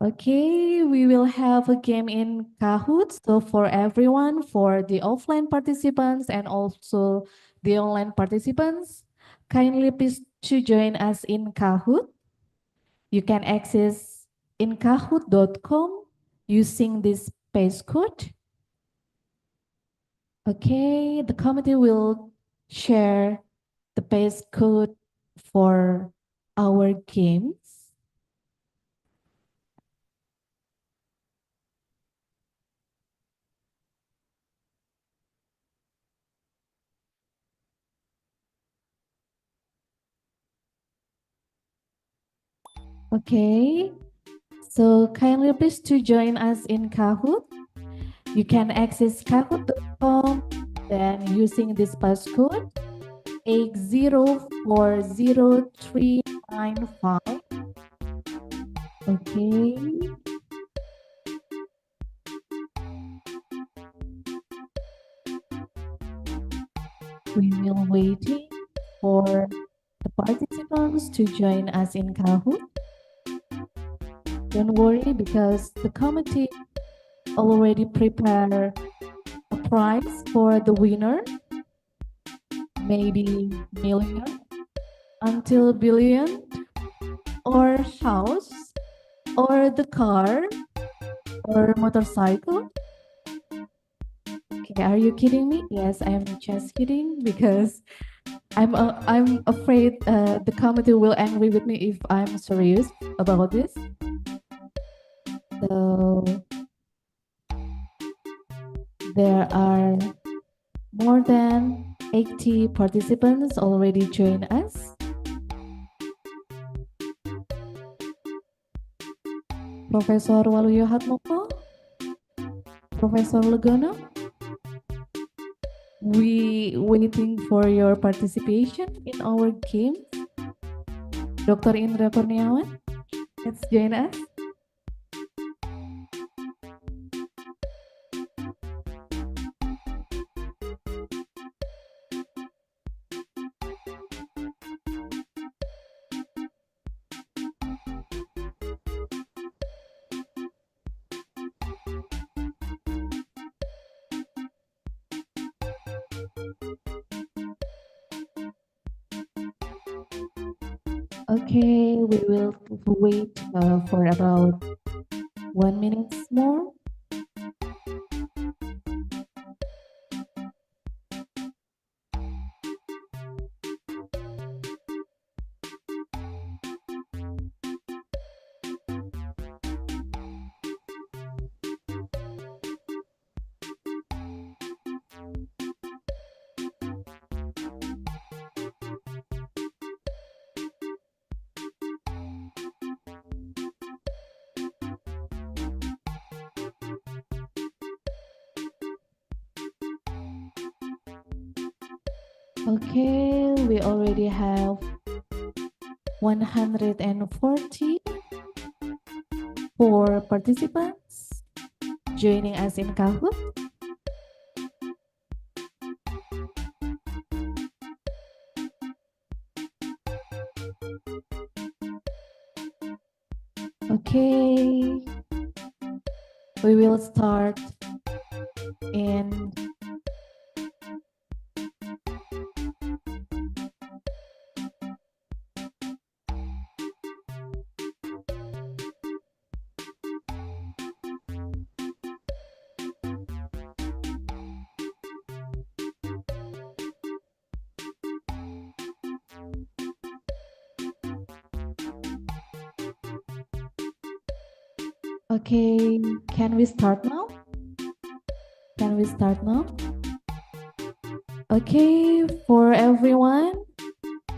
S15: Okay, we will have a game in Kahoot. So for everyone, for the offline participants and also the online participants, kindly please to join us in Kahoot. You can access in kahoot.com using this passcode. Okay, the committee will share the passcode for our games. Okay, so kindly please to join us in Kahoot. You can access kahoot.com then using this passcode 8040395. Okay. We will waiting for the participants to join us in Kahoot. Don't worry because the committee already prepared a prize for the winner. Maybe million until billion or house or the car or motorcycle. Okay, are you kidding me? Yes, I am just kidding because I'm afraid the committee will angry with me if I'm serious about this. So there are more than 80 participants already join us. Profesor Waluyo Hatmoko, Profesor Legono, we waiting for your participation in our game. Dr. Indra Kurniawan, let's join us. Okay, we will wait for about 1 minute more. Okay, we already have 144 participants joining us in Kahoot. Okay, we will start in Okay, can we start now? Can we start now? Okay, for everyone,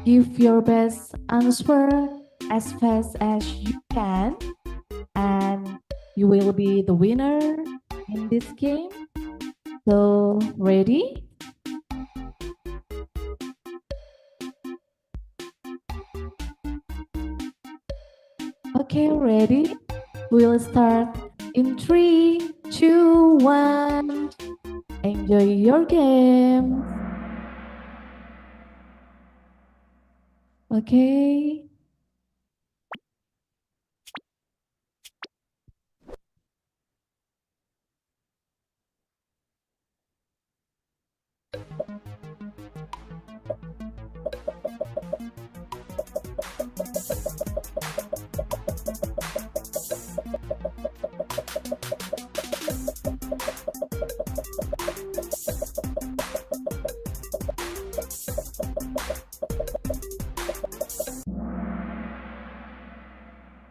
S15: give your best answer as fast as you can, and you will be the winner. in this game. So, ready? Okay, ready? We'll start in 3, 2, 1. Enjoy your game. Okay.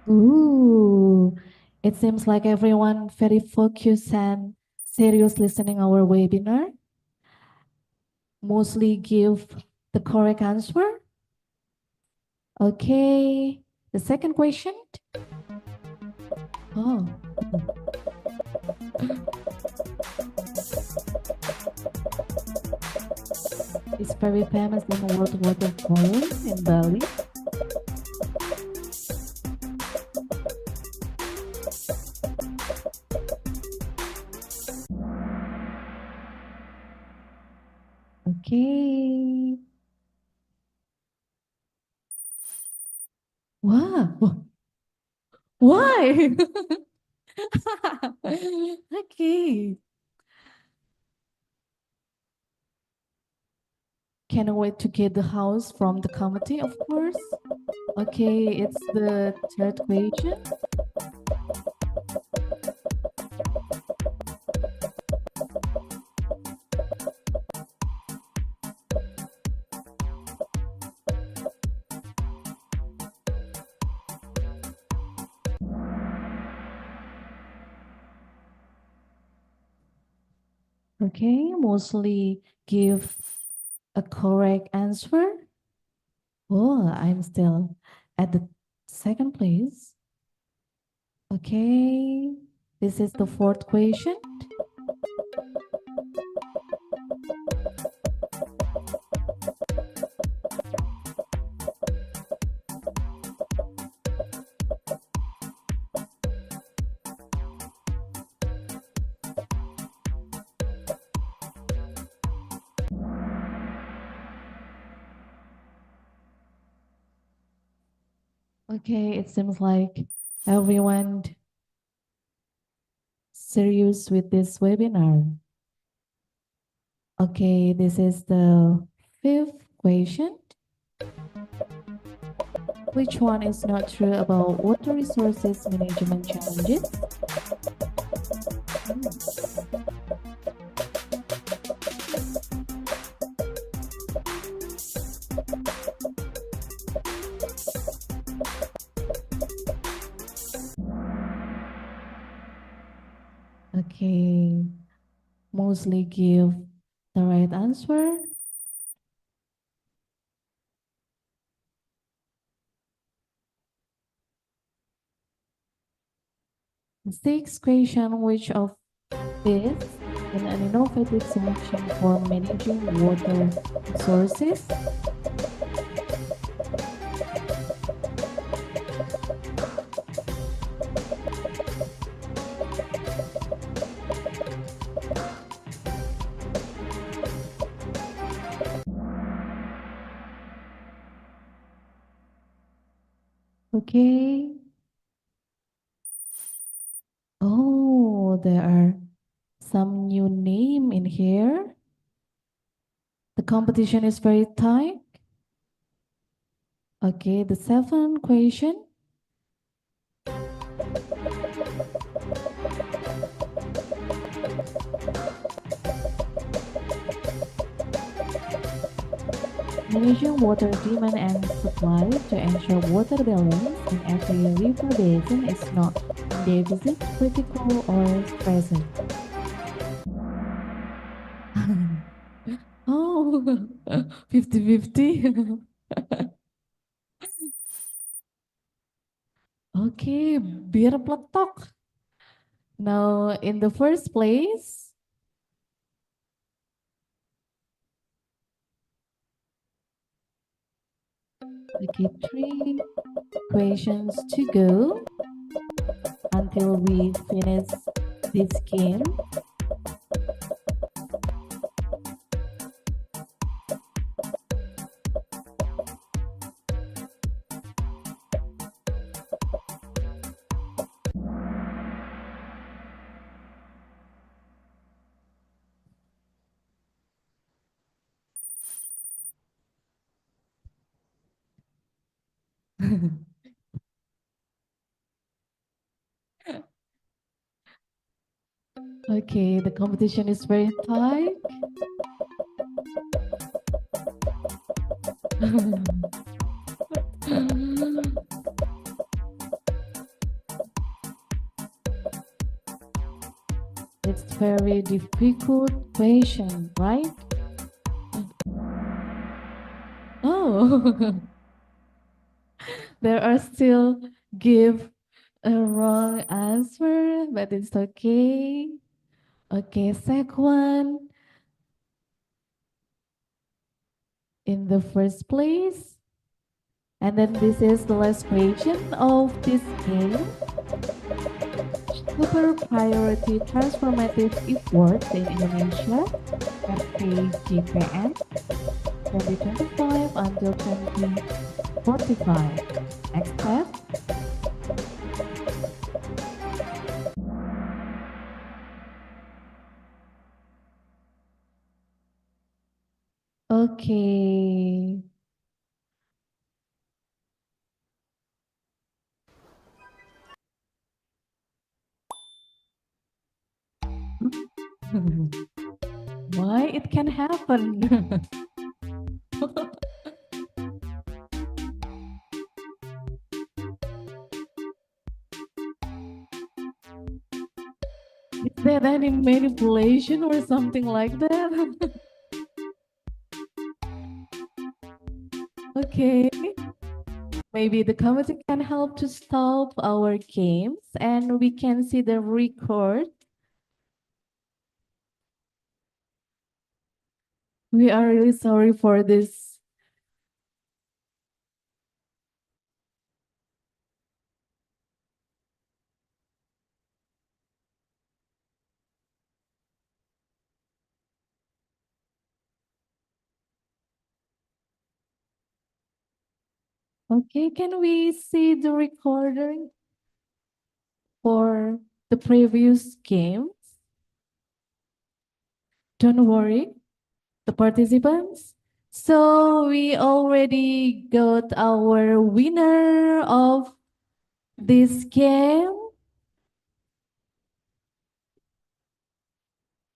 S15: Ooh, it seems like everyone very focused and serious listening our webinar. Mostly give the correct answer. Okay, the second question. Oh. It's very famous in World Water Forum in Bali. Okay. Wow. Why? Okay. Can't wait to get the house from the committee, of course. Okay, it's the third question. Okay, mostly give a correct answer. Oh, I'm still at the second place. Okay, this is the fourth question. Okay, it seems like everyone serious with this webinar. Okay, this is the fifth question. Which one is not true about water resources management challenges? Okay, mostly give the right answer. The sixth question, which of these is an innovative solution for managing water resources? Okay. Oh, there are some new name in here. The competition is very tight. Okay, the seventh question. Managing water demand and supply to ensure water balance in every river basin is not in deficit, critical, or present. Oh, 50-50. Oke, biar peletok. Now, in the first place, okay, 3 questions to go until we finish this game. Okay, the competition is very tight. It's very difficult question, right? Oh, there are still give a wrong answer, but it's okay. Okay, second, in the first place. And then this is the last question of this game. Super Priority Transformative Effort in Indonesia, RPJPN, 2025 until 2045. Next step. Okay. Why it can happen? Is there any manipulation or something like that? Okay. Maybe the committee can help to stop our games and we can see the record. We are really sorry for this. Okay, can we see the recording for the previous games? Don't worry, the participants. So we already got our winner of this game.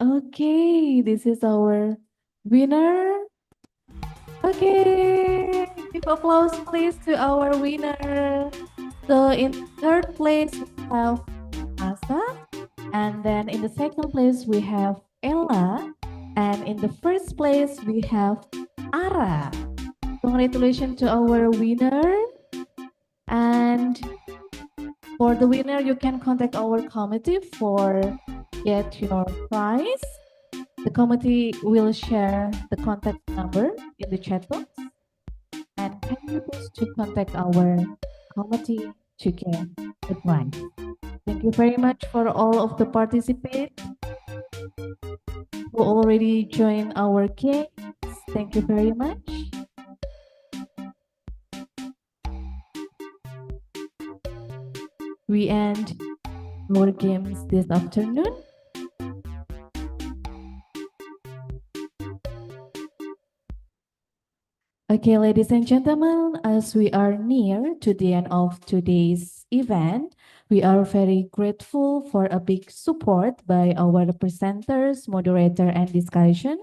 S15: Okay, this is our winner. Okay, give applause please to our winner. So in third place we have Asa, and then in the second place we have Ella, and in the first place we have Ara. Congratulations to our winner. And for the winner, you can contact our committee for get your prize. The committee will share the contact number in the chat box. And can you please to contact our committee to get the prize. Thank you very much for all of the participants who already joined our games. Thank you very much. We end our games this afternoon. Okay, ladies and gentlemen, as we are near to the end of today's event, we are very grateful for a big support by our presenters, moderator, and discussion.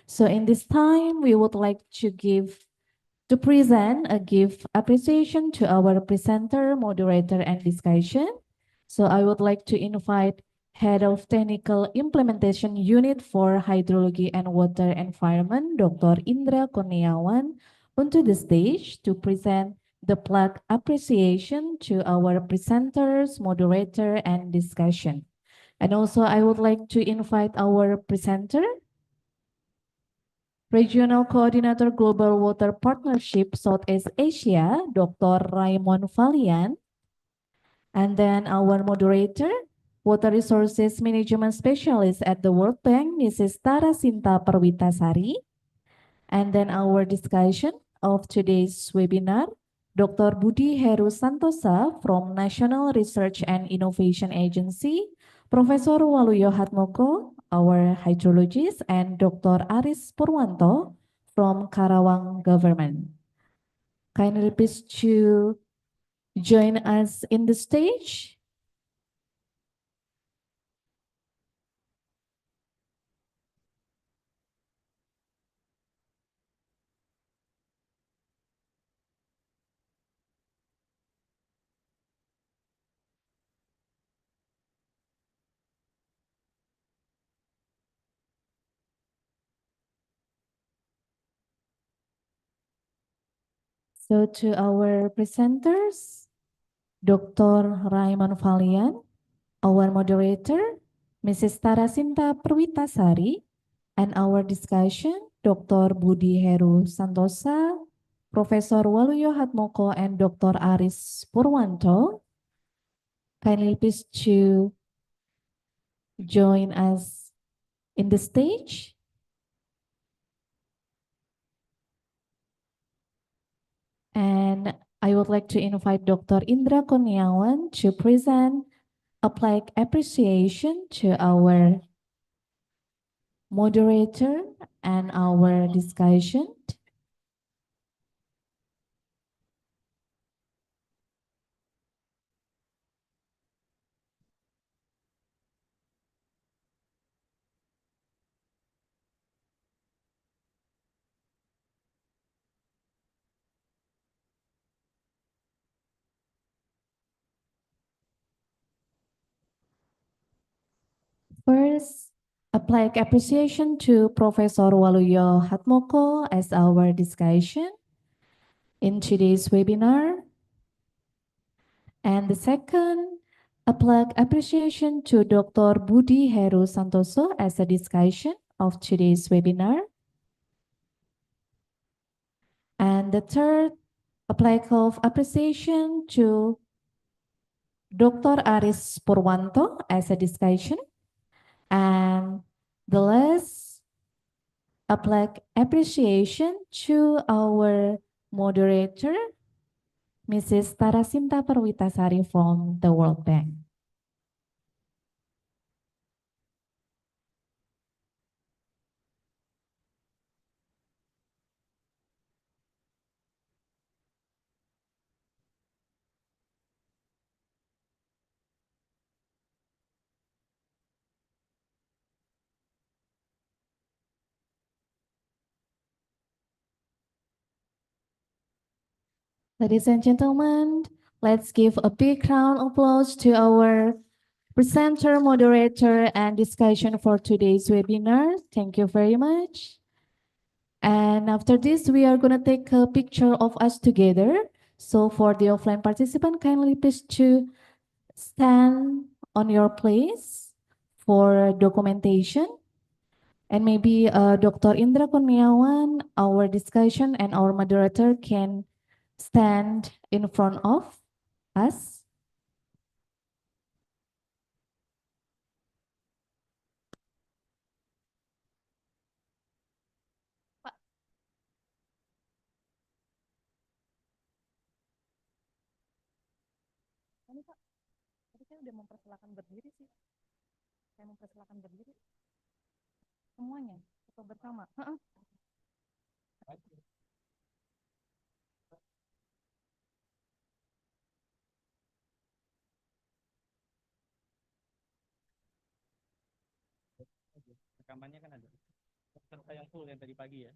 S15: So in this time, we would like to present a gift appreciation to our presenter, moderator, and discussion. So I would like to invite Head of Technical Implementation Unit for Hydrology and Water Environment, Dr. Indra Kurniawan, onto the stage to present the plaque appreciation to our presenters, moderator, and discussion. And also I would like to invite our presenter, Regional Coordinator Global Water Partnership Southeast Asia, Dr. Raymond Valian. And then our moderator, Water Resources Management Specialist at the World Bank, Mrs. Tara Sinta Perwitasari. And then our discussion of today's webinar, Dr. Budi Heru Santosa from National Research and Innovation Agency, Professor Waluyo Hatmoko, our hydrologist, and Dr. Aris Purwanto from Karawang Government. Kindly please to join us in the stage. So to our presenters, Dr. Raymond Valian, our moderator, Mrs. Tarasinta Perwitasari, and our discussion, Dr. Budi Heru Santosa, Professor Waluyo Hatmoko, and Dr. Aris Purwanto. Kindly please to join us in the stage. And I would like to invite Dr. Indra Kurniawan to present applied appreciation to our moderator and our discussion. First, applied appreciation to Professor Waluyo Hatmoko as our discussion in today's webinar. And the second, applied appreciation to Dr. Budi Heru Santoso as a discussion of today's webinar. And the third, applied of appreciation to Dr. Aris Purwanto as a discussion. And the last, applied appreciation to our moderator, Mrs. Tarasinta Perwitasari from the World Bank. Ladies and gentlemen, let's give a big round of applause to our presenter, moderator, and discussion for today's webinar. Thank you very much. And after this, we are going to take a picture of us together. So for the offline participant, kindly please to stand on your place for documentation. And maybe Dr. Indra Kurniawan, our discussion and our moderator can stand in front of us. Pak. Ini Pak, tadi saya udah mempersilahkan berdiri sih. Saya mempersilahkan berdiri. Semuanya, atau bersama.
S3: Rekamannya kan ada. Serta yang full yang tadi pagi ya.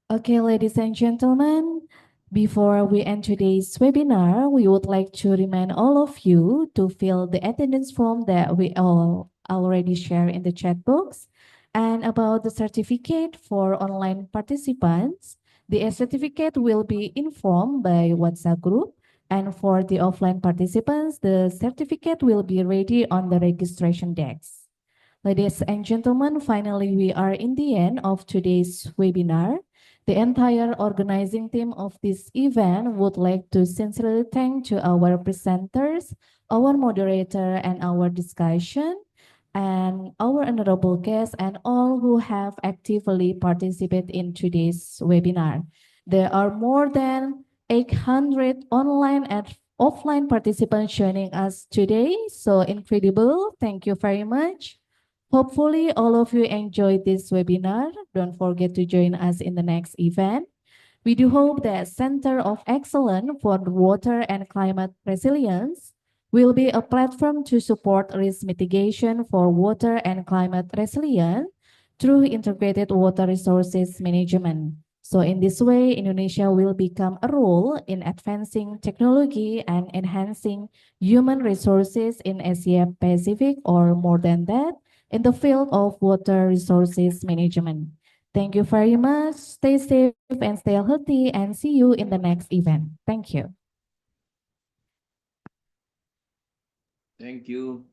S15: Okay, ladies and gentlemen, before we end today's webinar, we would like to remind all of you to fill the attendance form that we all already share in the chat box. And about the certificate for online participants, the certificate will be informed by WhatsApp group And for the offline participants, the certificate will be ready on the registration desk. Ladies and gentlemen, finally, we are in the end of today's webinar. The entire organizing team of this event would like to sincerely thank to our presenters, our moderator, and our discussion, and our honorable guests, and all who have actively participated in today's webinar. There are more than 800 online and offline participants joining us today. So incredible. Thank you very much. Hopefully all of you enjoyed this webinar. Don't forget to join us in the next event. We do hope that Center of Excellence for Water and Climate Resilience will be a platform to support risk mitigation for water and climate resilience through integrated water resources management. So in this way, Indonesia will become a role in advancing technology and enhancing human resources in Asia Pacific, or more than that, in the field of water resources management. Thank you very much. Stay safe and stay healthy, and see you in the next event. Thank you.
S2: Thank you.